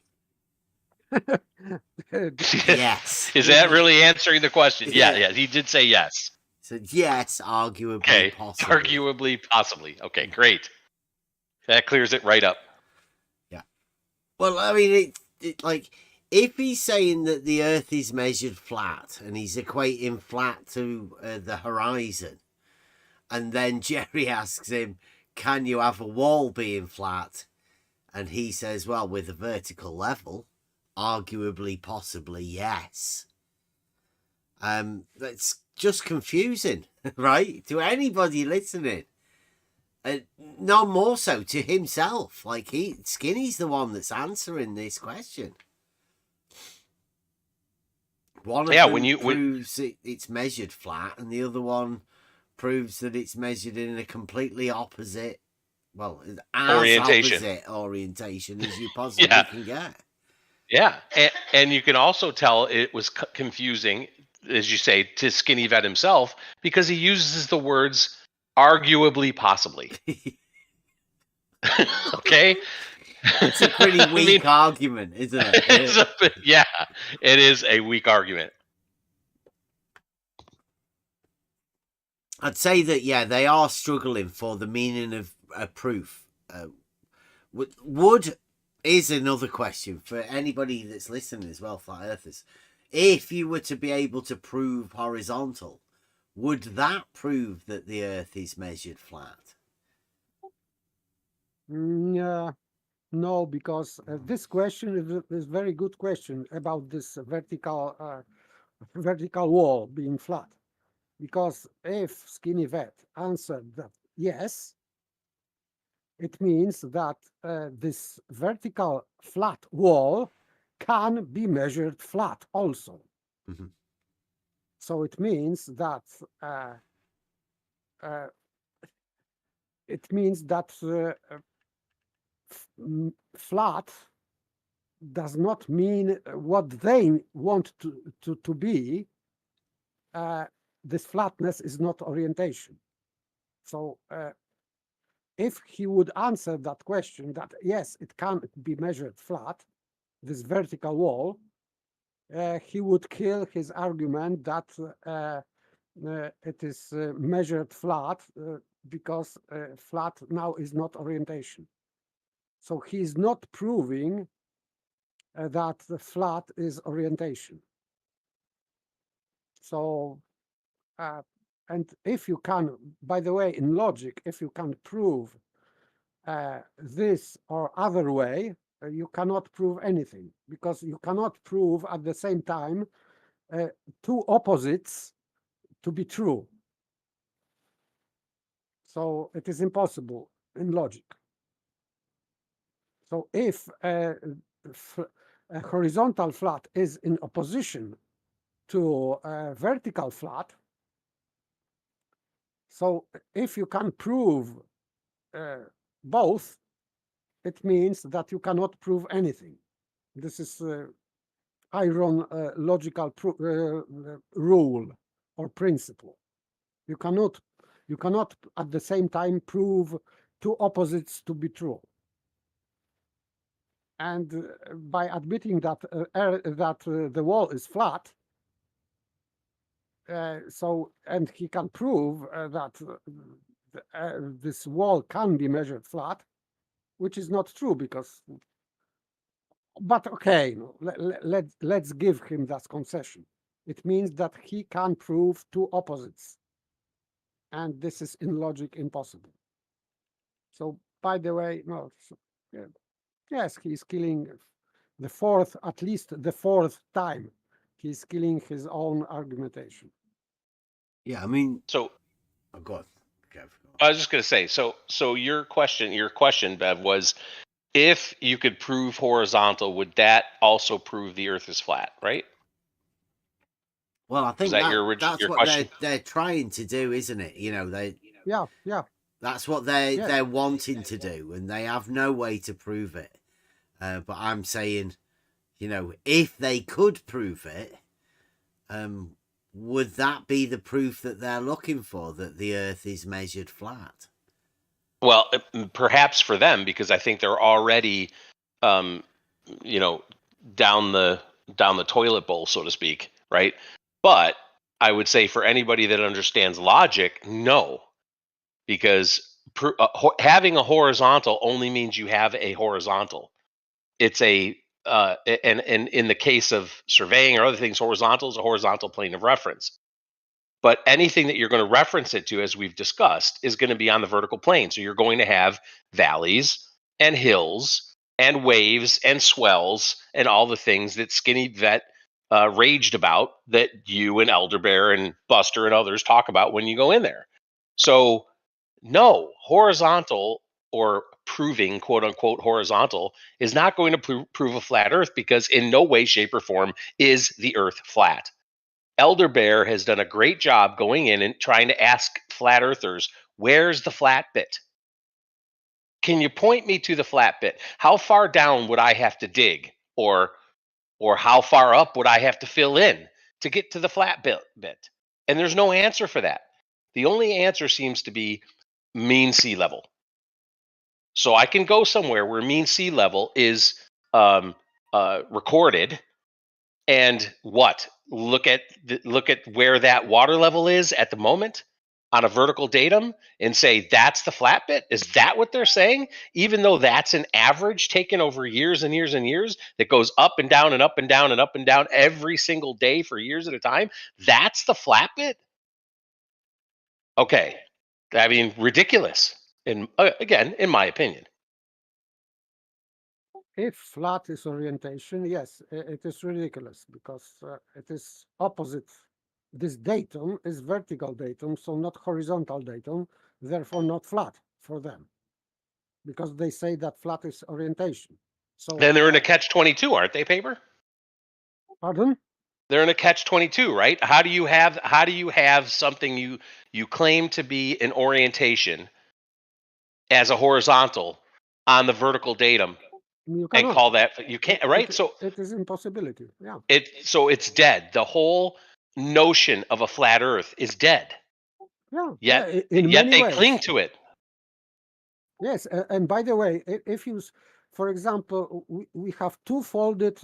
S2: Yes.
S6: Is that really answering the question? Yeah, he did say yes.
S2: So yes, arguably, possibly.
S6: Arguably, possibly. Okay, great. That clears it right up.
S2: Yeah. Well, I mean, it like if he's saying that the Earth is measured flat and he's equating flat to the horizon, and then Jerry asks him, "Can you have a wall being flat?" and he says, "Well, with a vertical level, arguably, possibly, yes." That's just confusing, right? To anybody listening. No more so to himself. Like Skinny's the one that's answering this question. One of them proves it's measured flat, and the other one proves that it's measured in a completely opposite, well, as opposite orientation as you possibly can get.
S6: Yeah, and you can also tell it was confusing, as you say, to Skinny Vet himself, because he uses the words arguably, possibly. Okay?
S2: It's a pretty weak argument, isn't it?
S6: It is a weak argument.
S2: I'd say that, yeah, they are struggling for the meaning of a proof. Would is another question for anybody that's listening as well, flat earthers. If you were to be able to prove horizontal, would that prove that the earth is measured flat?
S4: No, because this question is a very good question about this vertical wall being flat. Because if Skinny Vet answered that yes, it means that this vertical flat wall can be measured flat also.
S2: Mm-hmm.
S4: So it means that flat does not mean what they want to be. This flatness is not orientation. So if he would answer that question, that yes, it can be measured flat, this vertical wall, he would kill his argument that it is measured flat because flat now is not orientation. So he's not proving that the flat is orientation. So, and if you can, by the way, in logic, if you can prove this or other way, you cannot prove anything, because you cannot prove at the same time two opposites to be true. So it is impossible in logic. So if a horizontal flat is in opposition to a vertical flat, so if you can prove both, it means that you cannot prove anything. This is iron logical rule or principle. You cannot at the same time prove two opposites to be true. And by admitting that the wall is flat, and he can prove that this wall can be measured flat, which is not true because. But okay, let's give him that concession. It means that he can prove two opposites, and this is in logic impossible. So, by the way, no. Yes, he's killing at least the fourth time. He's killing his own argumentation.
S2: Yeah, I mean,
S6: so.
S2: Oh, go on. Okay,
S6: I was just going to say, so your question, Bev, was if you could prove horizontal, would that also prove the Earth is flat, right?
S2: Well, I think
S6: that's
S2: your what
S6: question?
S2: they're trying to do, isn't it? You know,
S4: yeah.
S2: That's what they're wanting to do, and they have no way to prove it. But I'm saying, you know, if they could prove it, would that be the proof that they're looking for, that the Earth is measured flat?
S6: Well, perhaps for them, because I think they're already, you know, down the toilet bowl, so to speak, right? But I would say for anybody that understands logic, no, because having a horizontal only means you have a horizontal. It's and in the case of surveying or other things, horizontal is a horizontal plane of reference. But anything that you're going to reference it to, as we've discussed, is going to be on the vertical plane. So you're going to have valleys and hills and waves and swells and all the things that Skinny Vet raged about, that you and Elder Bear and Buster and others talk about when you go in there. So no, horizontal, or proving quote unquote horizontal, is not going to prove a flat Earth, because in no way, shape, or form is the Earth flat. Elder Bear has done a great job going in and trying to ask flat earthers, where's the flat bit? Can you point me to the flat bit? How far down would I have to dig? Or how far up would I have to fill in to get to the flat bit? And there's no answer for that. The only answer seems to be mean sea level. So I can go somewhere where mean sea level is recorded, and look at where that water level is at the moment on a vertical datum and say that's the flat bit. Is that what they're saying? Even though that's an average taken over years and years and years that goes up and down and up and down and up and down every single day for years at a time, that's the flat bit. Okay, I mean, ridiculous. And again, in my opinion.
S4: If flat is orientation, yes, it is ridiculous because it is opposite. This datum is vertical datum, so not horizontal datum, therefore not flat for them, because they say that flat is orientation. So
S6: then they're in a catch-22, aren't they, Paper?
S4: Pardon?
S6: They're in a catch-22, right? How do you have something you claim to be an orientation as a horizontal on the vertical datum and call that you can't, right? So
S4: it is impossibility. Yeah.
S6: So it's dead. The whole notion of a flat Earth is dead.
S4: Yeah.
S6: Yet
S4: many
S6: they
S4: ways.
S6: cling to it.
S4: Yes, and by the way, if you, for example, we have two-folded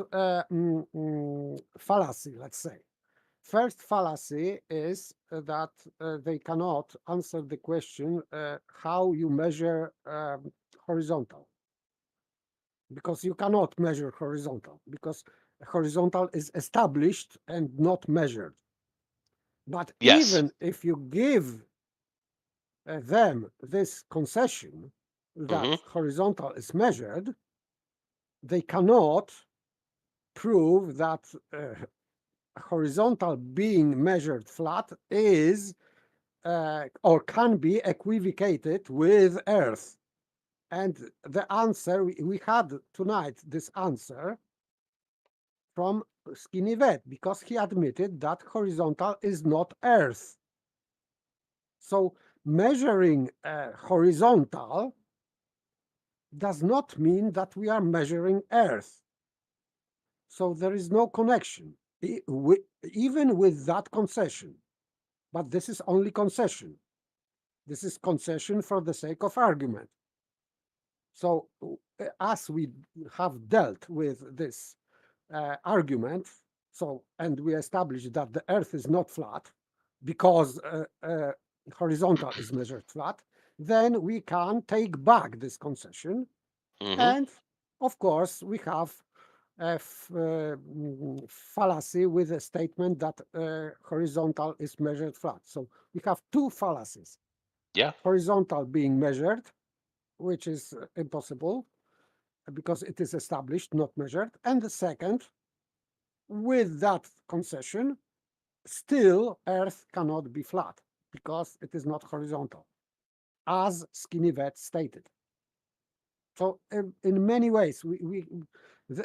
S4: fallacy, let's say. First fallacy is that they cannot answer the question how you measure horizontal. Because you cannot measure horizontal, because horizontal is established and not measured. But even if you give them this concession that horizontal is measured, they cannot prove that horizontal being measured flat is or can be equivocated with Earth. And the answer, we had tonight this answer from Skinny Vet, because he admitted that horizontal is not Earth. So measuring horizontal does not mean that we are measuring Earth. So there is no connection, even with that concession. But this is only concession. This is concession for the sake of argument. So as we have dealt with this argument, and we established that the Earth is not flat because horizontal is measured flat, then we can take back this concession. And of course, we have a fallacy with a statement that horizontal is measured flat. So we have two fallacies.
S6: Yeah.
S4: Horizontal being measured, which is impossible because it is established, not measured. And the second, with that concession, still Earth cannot be flat because it is not horizontal, as Skinny Vet stated. So in many ways,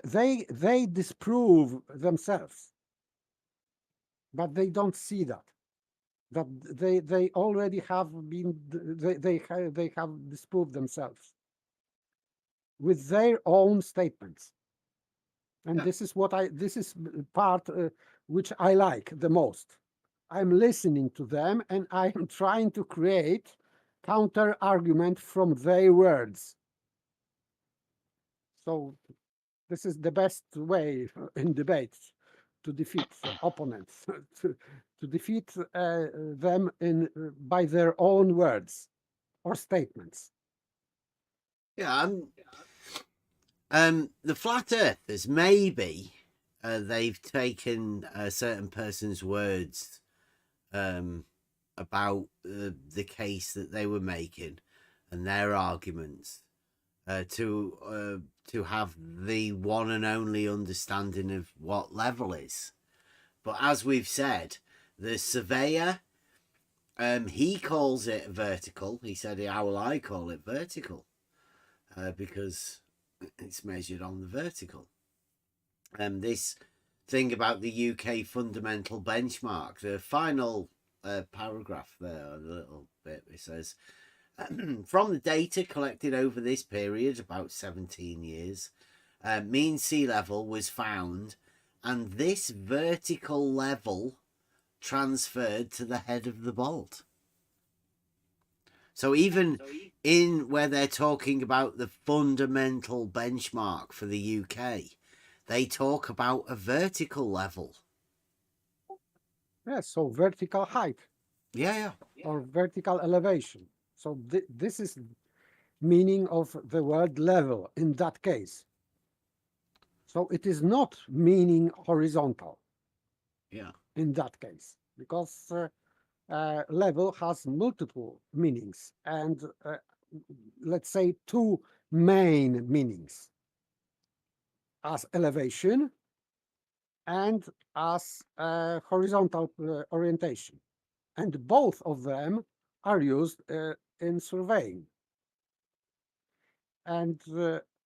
S4: they disprove themselves, but they don't see that they already have been they have disproved themselves with their own statements. And this is part which I like the most. I'm listening to them and I am trying to create counter argument from their words. So this is the best way in debates to defeat opponents, to defeat them by their own words or statements.
S2: Yeah, the flat Earth is maybe they've taken a certain person's words about the case that they were making and their arguments to have the one and only understanding of what level is. But as we've said, the surveyor, he calls it vertical. He said, how will I call it vertical? Because it's measured on the vertical. This thing about the UK fundamental benchmark. The final paragraph there, a little bit, it says, from the data collected over this period, about 17 years, mean sea level was found, and this vertical level transferred to the head of the bolt. So even in where they're talking about the fundamental benchmark for the UK, they talk about a vertical level.
S4: Yes, so vertical height.
S2: Yeah.
S4: Or vertical elevation. So this is meaning of the word level in that case. So it is not meaning horizontal.
S2: Yeah.
S4: In that case, because level has multiple meanings, and let's say two main meanings, as elevation and as horizontal orientation. And both of them are used in surveying. And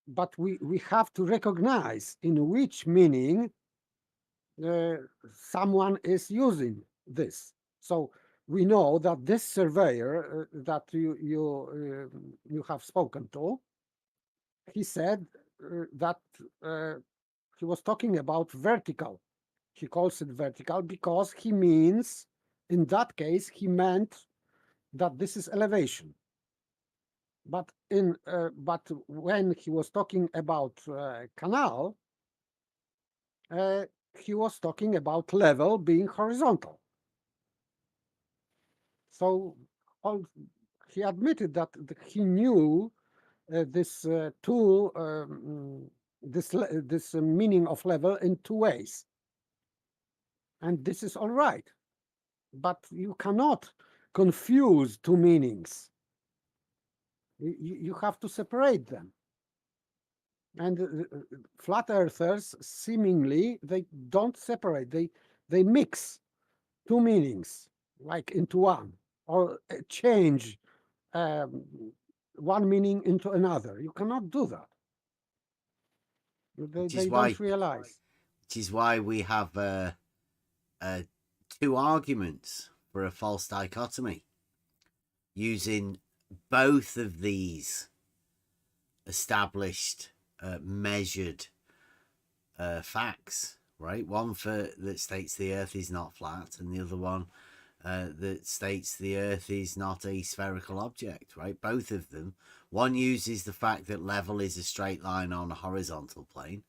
S4: but we have to recognize in which meaning someone is using this. So we know that this surveyor that you have spoken to, he said that he was talking about vertical. He calls it vertical because he means, in that case, he meant that this is elevation. But when he was talking about canal, he was talking about level being horizontal. So he admitted that he knew this tool, this meaning of level in two ways. And this is all right. But you cannot confuse two meanings. You have to separate them. And flat earthers, seemingly, they don't separate. They mix two meanings, like into one, or change one meaning into another. You cannot do that. They don't realize.
S2: Which is why we have two arguments for a false dichotomy, using both of these established, measured facts, right? One that states the Earth is not flat, and the other one that states the Earth is not a spherical object, right? Both of them. One uses the fact that level is a straight line on a horizontal plane,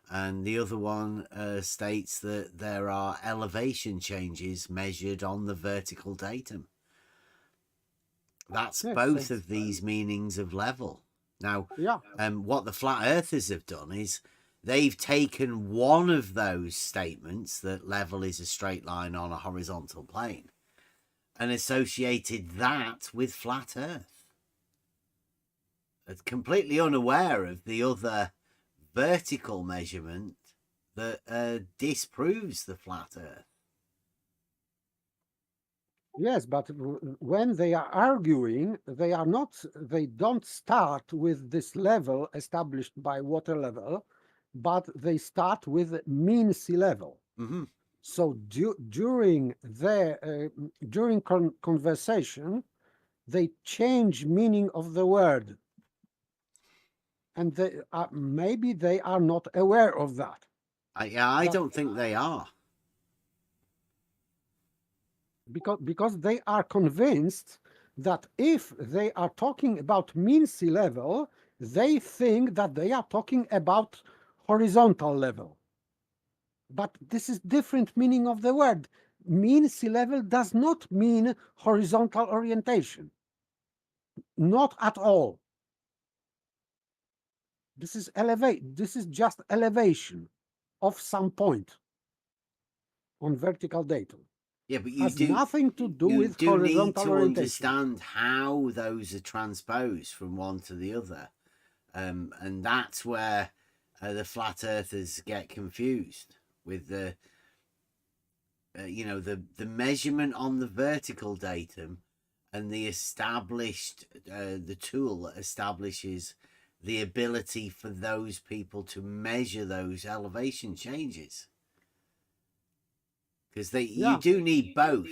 S2: and the other one states that there are elevation changes measured on the vertical datum. That's both of these meanings of level. Now, what the flat earthers have done is they've taken one of those statements, that level is a straight line on a horizontal plane, and associated that with flat earth. It's completely unaware of the other vertical measurement that disproves the flat earth.
S4: Yes, but when they are arguing, they don't start with this level established by water level, but they start with mean sea level.
S2: Mm-hmm.
S4: So during conversation, they change meaning of the word, and maybe they are not aware of that.
S2: I don't think they are.
S4: Because they are convinced that if they are talking about mean sea level, they think that they are talking about horizontal level. But this is different meaning of the word. Mean sea level does not mean horizontal orientation. Not at all. This is just elevation of some point on vertical datum.
S2: Yeah, but you
S4: has nothing to do with horizontal
S2: need to
S4: orientation.
S2: understand how those are transposed from one to the other, and that's where the flat earthers get confused with the measurement on the vertical datum and the established the tool that establishes the ability for those people to measure those elevation changes. because you do need both,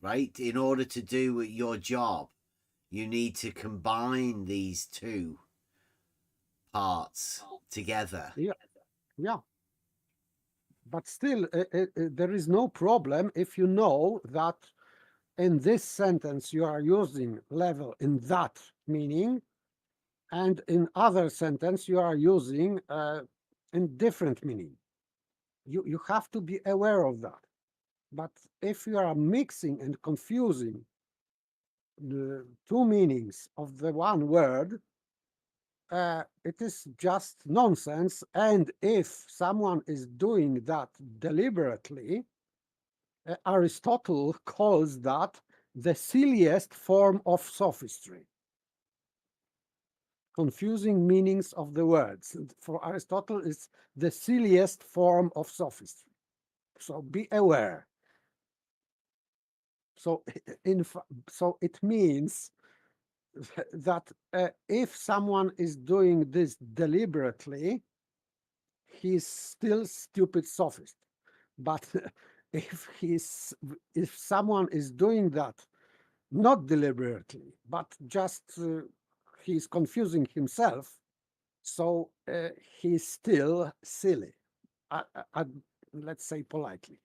S2: right? In order to do your job, you need to combine these two parts together.
S4: Yeah. But still, there is no problem if you know that in this sentence you are using level in that meaning, and in other sentence you are using in different meaning. You have to be aware of that. But if you are mixing and confusing the two meanings of the one word, it is just nonsense. And if someone is doing that deliberately, Aristotle calls that the silliest form of sophistry. Confusing meanings of the words. For Aristotle, it's the silliest form of sophistry. So be aware. So, so it means that if someone is doing this deliberately, he's still stupid sophist. But if someone is doing that not deliberately, but just he's confusing himself, so he's still silly. Let's say politely.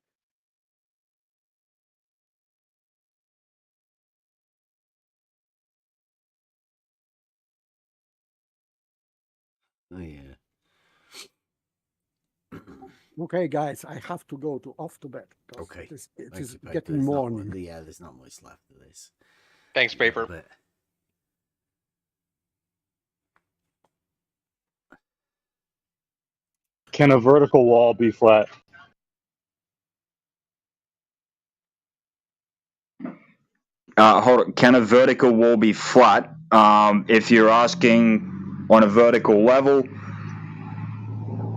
S2: Oh yeah.
S4: Okay, guys, I have to go off to bed.
S2: Okay.
S4: It is getting morning.
S2: Yeah, there's not much left of this.
S6: Thanks, Paper.
S2: But
S12: Can a vertical wall be flat?
S14: Hold on. Can a vertical wall be flat? If you're asking on a vertical level,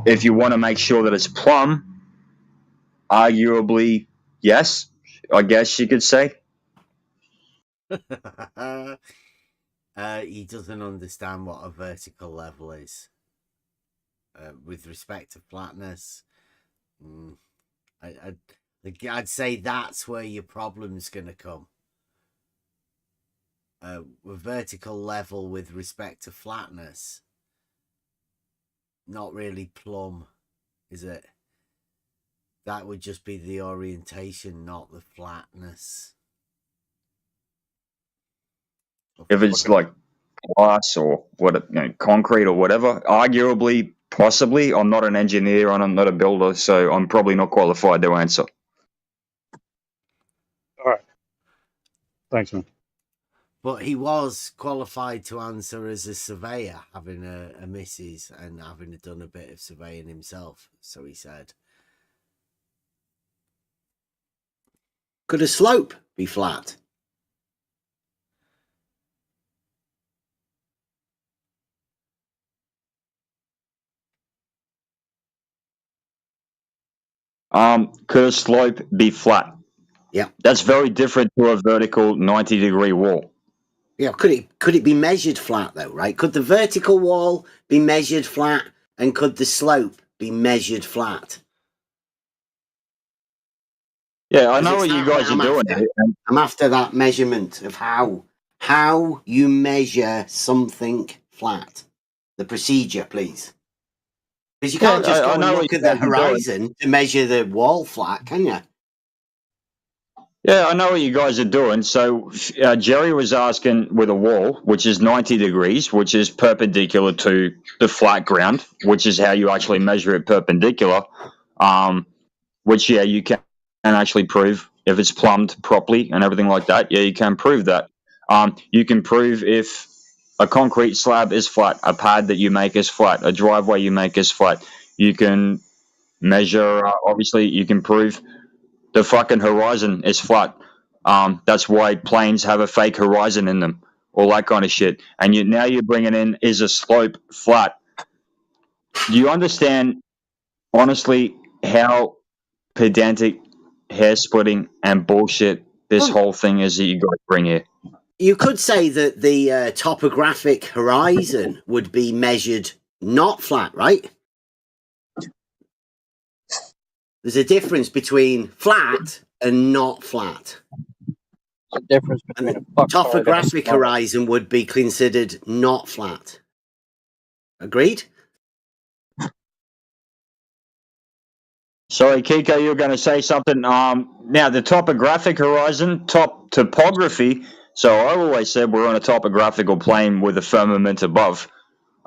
S14: if you want to make sure that it's plumb, arguably, yes, I guess you could say.
S2: He doesn't understand what a vertical level is. With respect to flatness, I'd say that's where your problem's going to come. A vertical level with respect to flatness, not really plumb, is it? That would just be the orientation, not the flatness.
S14: If it's like glass or concrete or whatever, arguably, possibly. I'm not an engineer and I'm not a builder, so I'm probably not qualified to answer.
S12: All right. Thanks, man.
S2: But he was qualified to answer as a surveyor, having a missus and having done a bit of surveying himself, so he said.
S9: Could a slope be flat?
S14: Could a slope be flat?
S9: Yeah.
S14: That's very different to a vertical 90-degree wall.
S9: Yeah, could it be measured flat though, right? Could the vertical wall be measured flat, and could the slope be measured flat?
S14: Yeah, I know what you guys are doing.
S9: I'm after that measurement of how you measure something flat. The procedure, please. Because you can't just go and look at the horizon to measure the wall flat, can you?
S14: Yeah, I know what you guys are doing. So Jerry was asking with a wall, which is 90 degrees, which is perpendicular to the flat ground, which is how you actually measure it perpendicular, which, yeah, you can actually prove if it's plumbed properly and everything like that. Yeah, you can prove that. You can prove if a concrete slab is flat, a pad that you make is flat, a driveway you make is flat. You can measure, obviously, you can prove the fucking horizon is flat. That's why planes have a fake horizon in them, all that kind of shit. And now you're bringing in, is a slope flat? Do you understand, honestly, how pedantic, hair-splitting, and bullshit this whole thing is that you guys bring here?
S9: You could say that the topographic horizon would be measured not flat, right? There's a difference between flat and not flat.
S13: The difference between a fuck card and a
S9: Topographic
S13: smart.
S9: horizon would be considered not flat. Agreed?
S14: Sorry, Kiko, you were going to say something. Now, the topographic horizon, topography. So I always said we're on a topographical plane with a firmament above.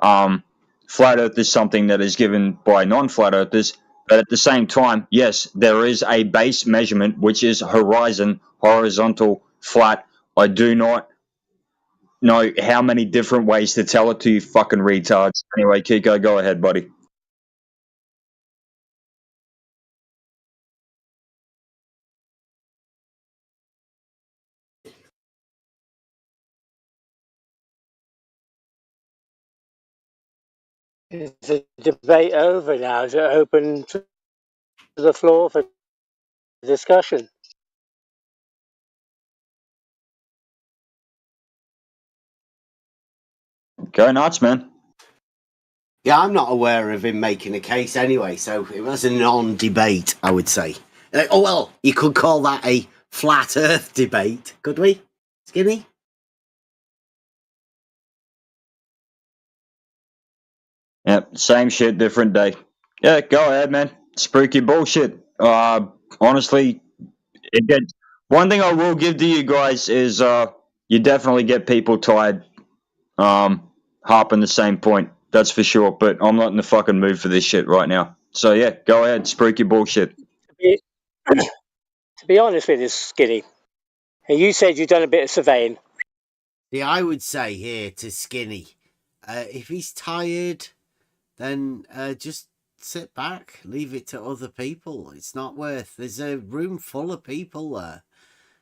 S14: Flat Earth is something that is given by non-flat earthers, but at the same time, yes, there is a base measurement which is horizon, horizontal, flat. I do not know how many different ways to tell it to you fucking retards. Anyway, Kiko, go ahead, buddy.
S17: Is the debate over now? Is it open to the floor for discussion?
S14: Go nuts, man.
S9: Yeah, I'm not aware of him making a case anyway, so it was a non-debate, I would say. Oh, well, you could call that a flat earth debate, could we, Skinny?
S14: Yep, same shit, different day. Yeah, go ahead, man. Spooky bullshit. Honestly, it gets. One thing I will give to you guys is you definitely get people tired harping the same point. That's for sure. But I'm not in the fucking mood for this shit right now. So yeah, go ahead, spooky bullshit.
S17: To be honest with you, Skinny, and you said you've done a bit of surveying.
S2: Yeah, I would say here to Skinny, if he's tired, then just sit back, leave it to other people. It's not worth. There's a room full of people there.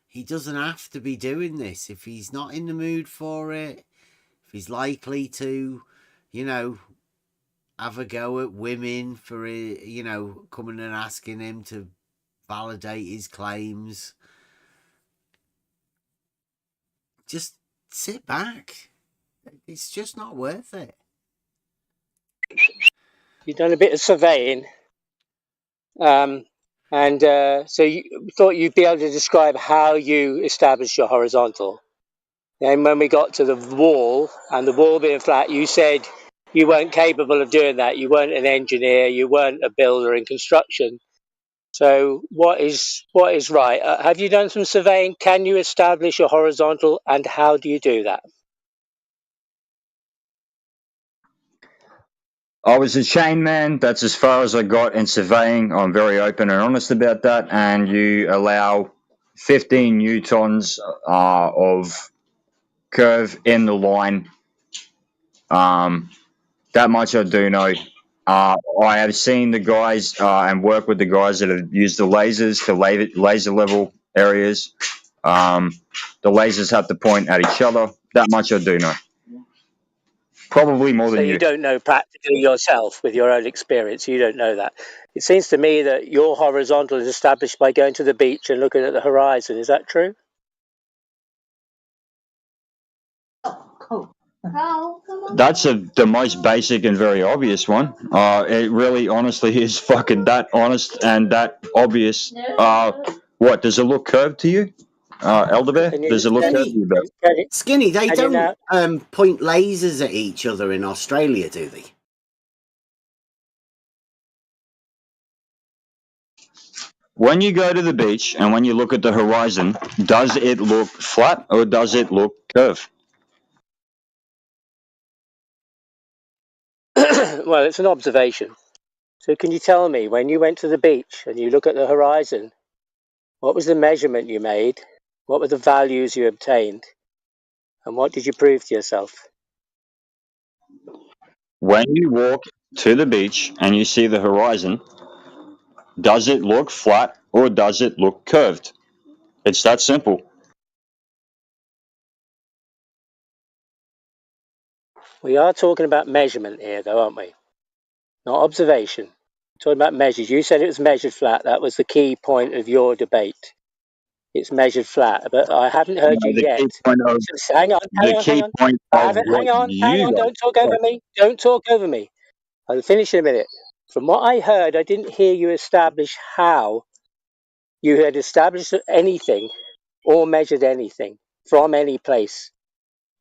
S2: He doesn't have to be doing this if he's not in the mood for it. If he's likely to, have a go at women for coming and asking him to validate his claims. Just sit back. It's just not worth it.
S17: You've done a bit of surveying, so you thought you'd be able to describe how you established your horizontal. Then when we got to the wall, and the wall being flat, you said you weren't capable of doing that. You weren't an engineer. You weren't a builder in construction. So what is right? Have you done some surveying? Can you establish a horizontal, and how do you do that?
S14: I was a chain man. That's as far as I got in surveying. I'm very open and honest about that. And you allow 15 newtons of curve in the line. That much I do know. I have seen the guys and work with the guys that have used the lasers to laser level areas. The lasers have to point at each other. That much I do know. Probably more than
S17: So you don't know practically yourself with your own experience. You don't know that. It seems to me that your horizontal is established by going to the beach and looking at the horizon. Is that true?
S14: That's the most basic and very obvious one. It really, honestly, is fucking that honest and that obvious. What, does it look curved to you, Elderbear? Does it look curved to you, Bev?
S9: Skinny, they don't point lasers at each other in Australia, do they?
S14: When you go to the beach and when you look at the horizon, does it look flat or does it look curved?
S17: Well, it's an observation. So can you tell me, when you went to the beach and you look at the horizon, what was the measurement you made? What were the values you obtained? And what did you prove to yourself?
S14: When you walk to the beach and you see the horizon, does it look flat or does it look curved? It's that simple.
S17: We are talking about measurement here, though, aren't we? Not observation. We're talking about measures. You said it was measured flat. That was the key point of your debate. It's measured flat, but I haven't heard you
S14: The
S17: yet.
S14: key point of
S17: So hang on.
S14: what
S17: Hang on.
S14: you
S17: Don't talk over me. Don't talk over me. I'll finish in a minute. From what I heard, I didn't hear you establish how you had established anything or measured anything from any place,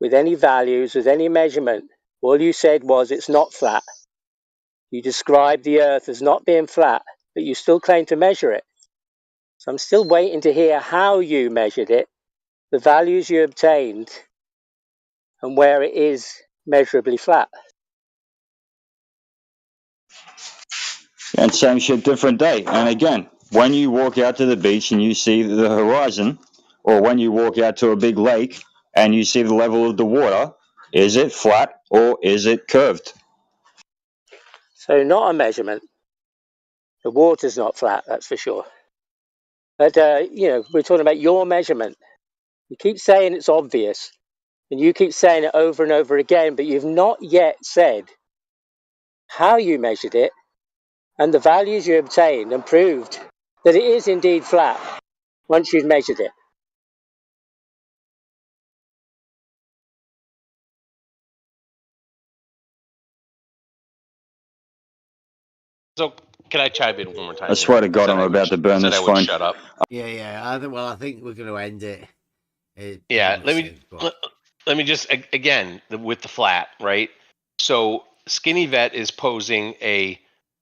S17: with any values, with any measurement. All you said was it's not flat. You described the Earth as not being flat, but you still claim to measure it. So I'm still waiting to hear how you measured it, the values you obtained, and where it is measurably flat.
S14: And same shit, different day. And again, when you walk out to the beach and you see the horizon, or when you walk out to a big lake and you see the level of the water, is it flat or is it curved?
S17: So not a measurement. The water's not flat, that's for sure. But, we're talking about your measurement. You keep saying it's obvious, and you keep saying it over and over again, but you've not yet said how you measured it and the values you obtained and proved that it is indeed flat once you've measured it.
S6: So can I chime in one more time?
S14: I swear to God, I'm about to burn
S6: said
S14: this
S6: I would
S14: phone.
S6: shut up.
S2: Yeah. I think we're going to end it.
S6: Yeah, let me just again with the flat, right? So Skinny Vet is posing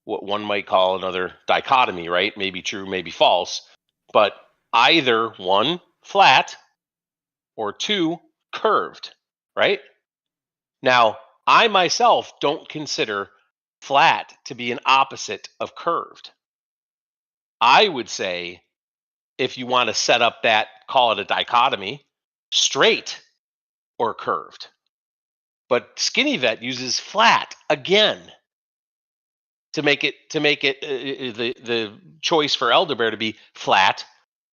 S6: what one might call another dichotomy, right? Maybe true, maybe false, but either one flat or two curved, right? Now, I myself don't consider flat to be an opposite of curved. I would say if you want to set up that, call it a dichotomy, straight or curved. But Skinny Vet uses flat again to make it the choice for Elderbear to be flat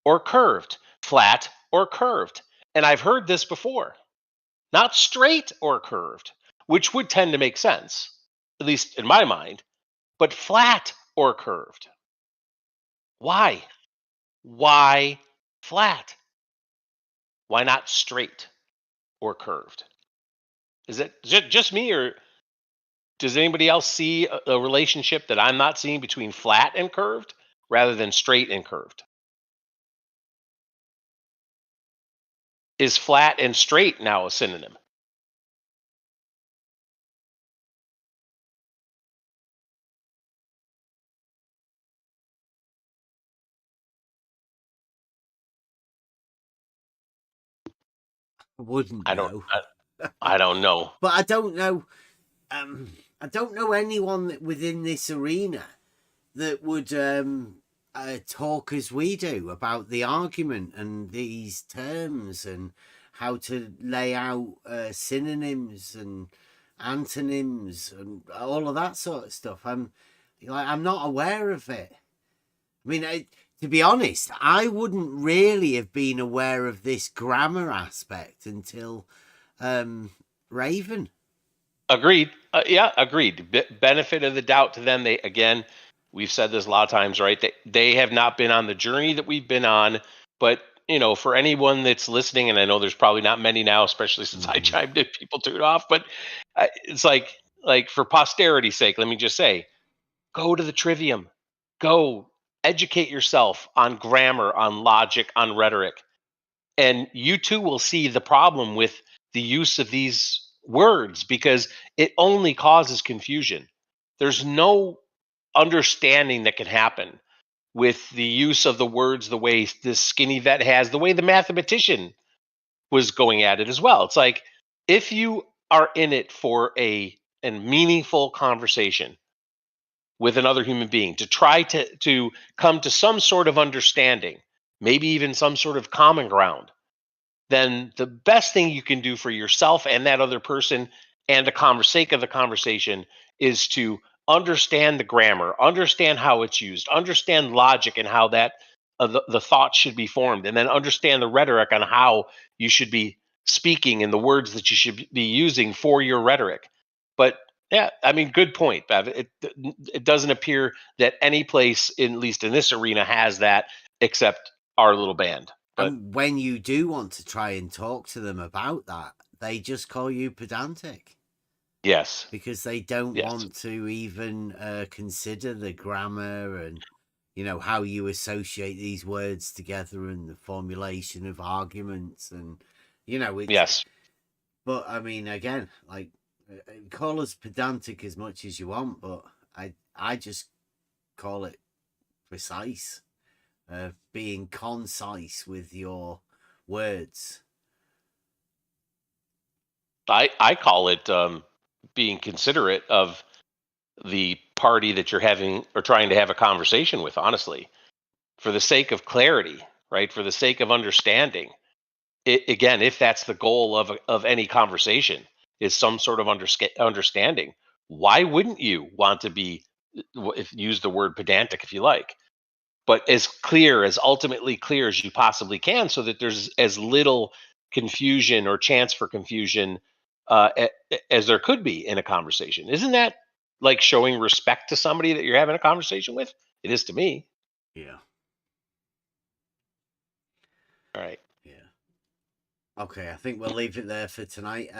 S6: or curved, flat or curved. And I've heard this before, not straight or curved, which would tend to make sense, at least in my mind, but flat or curved. Why? Why flat? Why not straight or curved? Is it just me, or does anybody else see a relationship that I'm not seeing between flat and curved rather than straight and curved? Is flat and straight now a synonym?
S2: Wouldn't know.
S6: I don't know.
S2: But I don't know. I don't know anyone within this arena that would talk as we do about the argument and these terms and how to lay out synonyms and antonyms and all of that sort of stuff. I'm not aware of it. I mean, to be honest, I wouldn't really have been aware of this grammar aspect until Raven.
S6: Agreed. Yeah, agreed. Benefit of the doubt to them. We've said this a lot of times, right? They have not been on the journey that we've been on. But, for anyone that's listening, and I know there's probably not many now, especially since I chimed in, people tune off. But it's like for posterity's sake, let me just say, go to the trivium. Go educate yourself on grammar, on logic, on rhetoric. And you too will see the problem with the use of these words, because it only causes confusion. There's no understanding that can happen with the use of the words the way this Skinny Vet has, the way the mathematician was going at it as well. It's like, if you are in it for a meaningful conversation with another human being to try to come to some sort of understanding, maybe even some sort of common ground, then the best thing you can do for yourself and that other person, and the sake of the conversation, is to understand the grammar, understand how it's used, understand logic and how that the thought should be formed, and then understand the rhetoric on how you should be speaking and the words that you should be using for your rhetoric. But yeah, I mean, good point, Bev. It doesn't appear that any place, at least in this arena, has that except our little band. But
S2: and when you do want to try and talk to them about that, they just call you pedantic.
S6: Yes.
S2: Because they don't want to even consider the grammar and, how you associate these words together and the formulation of arguments and,
S6: Yes.
S2: But I mean, again, like, call us pedantic as much as you want, but I just call it precise, being concise with your words.
S6: I call it being considerate of the party that you're having or trying to have a conversation with, honestly, for the sake of clarity, right? For the sake of understanding. Again, if that's the goal of any conversation, is some sort of understanding, why wouldn't you want to be, use the word pedantic if you like, but as ultimately clear as you possibly can, so that there's as little confusion or chance for confusion as there could be in a conversation? Isn't that like showing respect to somebody that you're having a conversation with? It is to me.
S2: Yeah.
S6: All right.
S2: Yeah. Okay, I think we'll leave it there for tonight.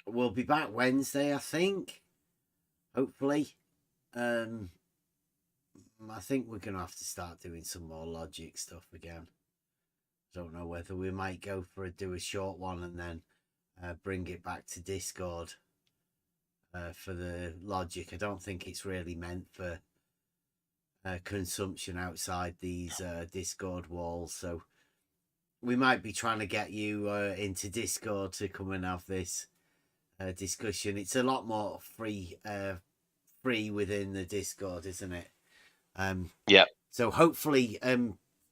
S2: We'll be back Wednesday, I think. Hopefully. I think we're going to have to start doing some more logic stuff again. Don't know whether we might do a short one and then bring it back to Discord for the logic. I don't think it's really meant for consumption outside these Discord walls, so we might be trying to get you into Discord to come and have this discussion. It's a lot more free within the Discord, isn't it?
S6: Yeah.
S2: So hopefully,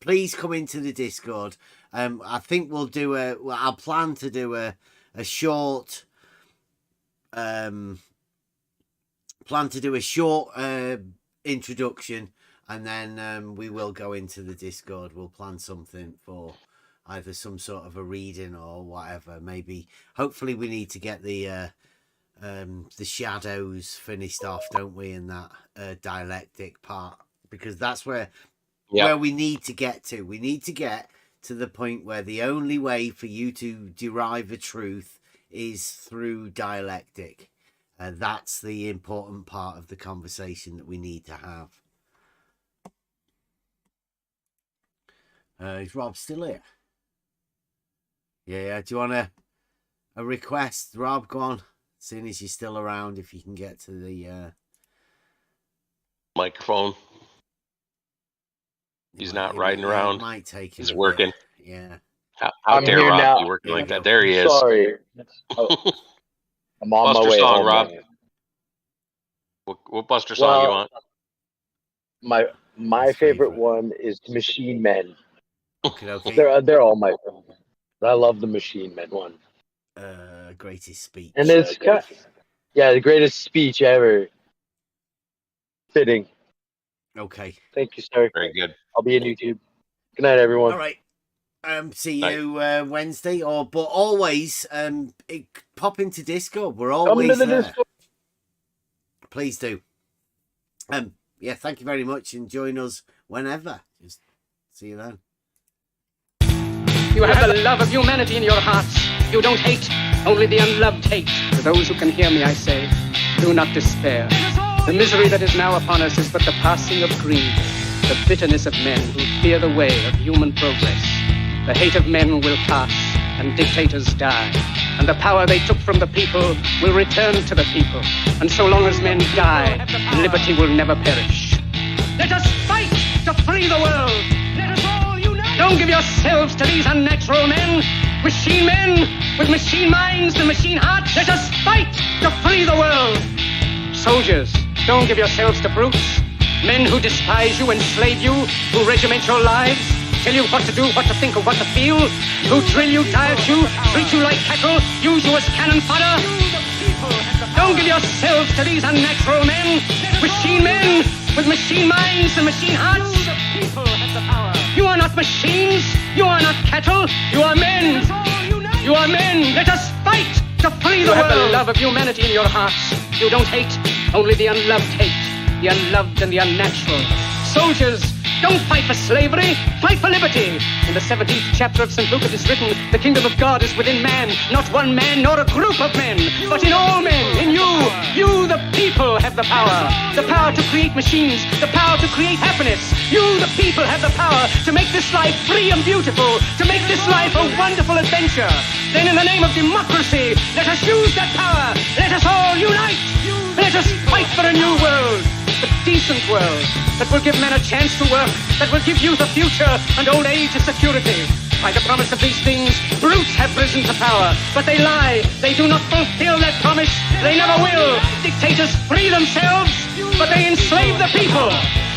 S2: please come into the Discord. I think we'll do I'll plan to do a short introduction, and then we will go into the Discord. We'll plan something for either some sort of a reading or whatever. Maybe, hopefully, we need to get the shadows finished off, don't we, in that dialectic part, because that's where we need to get to. We need to get to the point where the only way for you to derive a truth is through dialectic. That's the important part of the conversation that we need to have. Is Rob still here? Yeah. Do you want a request, Rob? Go on. As soon as you're still around, if you can get to the
S6: microphone. He's not riding around.
S2: Might take
S6: He's working.
S2: Bit. Yeah.
S6: How dare Rob be working like that? There he is.
S20: Sorry. I'm on
S6: Buster
S20: my way
S6: song,
S20: home,
S6: Rob.
S20: man.
S6: What Buster song you want?
S20: My favorite one is Machine Men.
S2: Okay.
S20: They're all my favorite. But I love the Machine Men one.
S2: Greatest speech.
S20: And it's the greatest speech ever. Fitting.
S2: Okay.
S20: Thank you, sir.
S6: Very good.
S20: I'll be in YouTube. Good night, everyone.
S2: All right. See you Wednesday, but always pop into Discord. We're always there. Discord. Please do. Yeah, thank you very much, and join us whenever. Just see you then.
S21: You have the love of humanity in your hearts. You don't hate, only the unloved hate. To those who can hear me, I say, do not despair. The misery that is now upon us is but the passing of greed, the bitterness of men who fear the way of human progress. The hate of men will pass, and dictators die, and the power they took from the people will return to the people. And so long as men die, liberty will never perish. Let us fight to free the world. Let us all unite. Don't give yourselves to these unnatural men, machine men with machine minds and machine hearts. Let us fight to free the world. Soldiers, don't give yourselves to brutes, men who despise you, enslave you, who regiment your lives, tell you what to do, what to think, or what to feel, who drill you, diet you, treat you like cattle, use you as cannon fodder. Don't give yourselves to these unnatural men with machine minds and machine hearts. You are not machines, you are not cattle, you are men. You are men. Let us fight to free the world. You have the love of humanity in your hearts. You don't hate, only the unloved hate, the unloved and the unnatural. Soldiers, don't fight for slavery, fight for liberty. And the 17th chapter of St. Luke it is written, the kingdom of God is within man, not one man nor a group of men, but in all men, in you. You, the people, have the power to create machines, the power to create happiness. You, the people, have the power to make this life free and beautiful, to make this life a wonderful adventure. Then in the name of democracy, let us use that power. Let us all unite. Let us fight for a new world, a decent world, that will give men a chance to work, that will give youth a future and old age a security. By the promise of these things, brutes have risen to power, but they lie. They do not fulfill that promise. They never will. Dictators free themselves, but they enslave the people.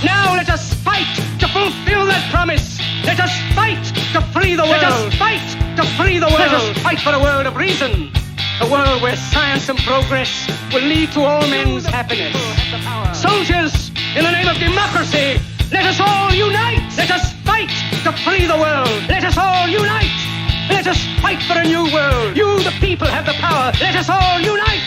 S21: Now let us fight to fulfill that promise. Let us fight to free the world. Let us fight to free the world. Let us fight for a world of reason. A world where science and progress will lead to all men's happiness. Soldiers, in the name of democracy, let us all unite. Let us fight to free the world. Let us all unite. Let us fight for a new world. You, the people, have the power. Let us all unite.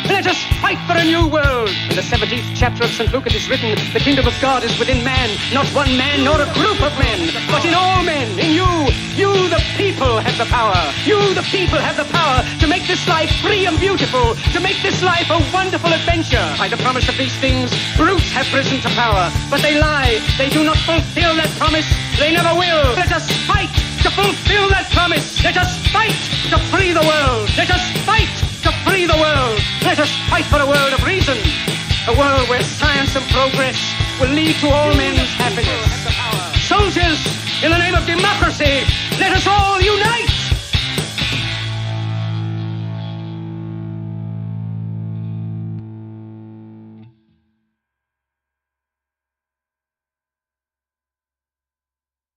S21: Let us fight for a new world. In the 17th chapter of St. Luke it is written, the kingdom of God is within man, not one man nor a group of men, but in all men, in you. You, the people, have the power. You, the people, have the power to make this life free and beautiful, to make this life a wonderful adventure. By the promise of these things, brutes have risen to power, but they lie. They do not fulfill that promise. They never will. Let us fight to fulfill that promise. Let us fight to free the world. Let us fight to free the world. Let us fight for a world of reason, a world where science and progress will lead to all men's happiness. Soldiers, in the name of democracy, let us all unite.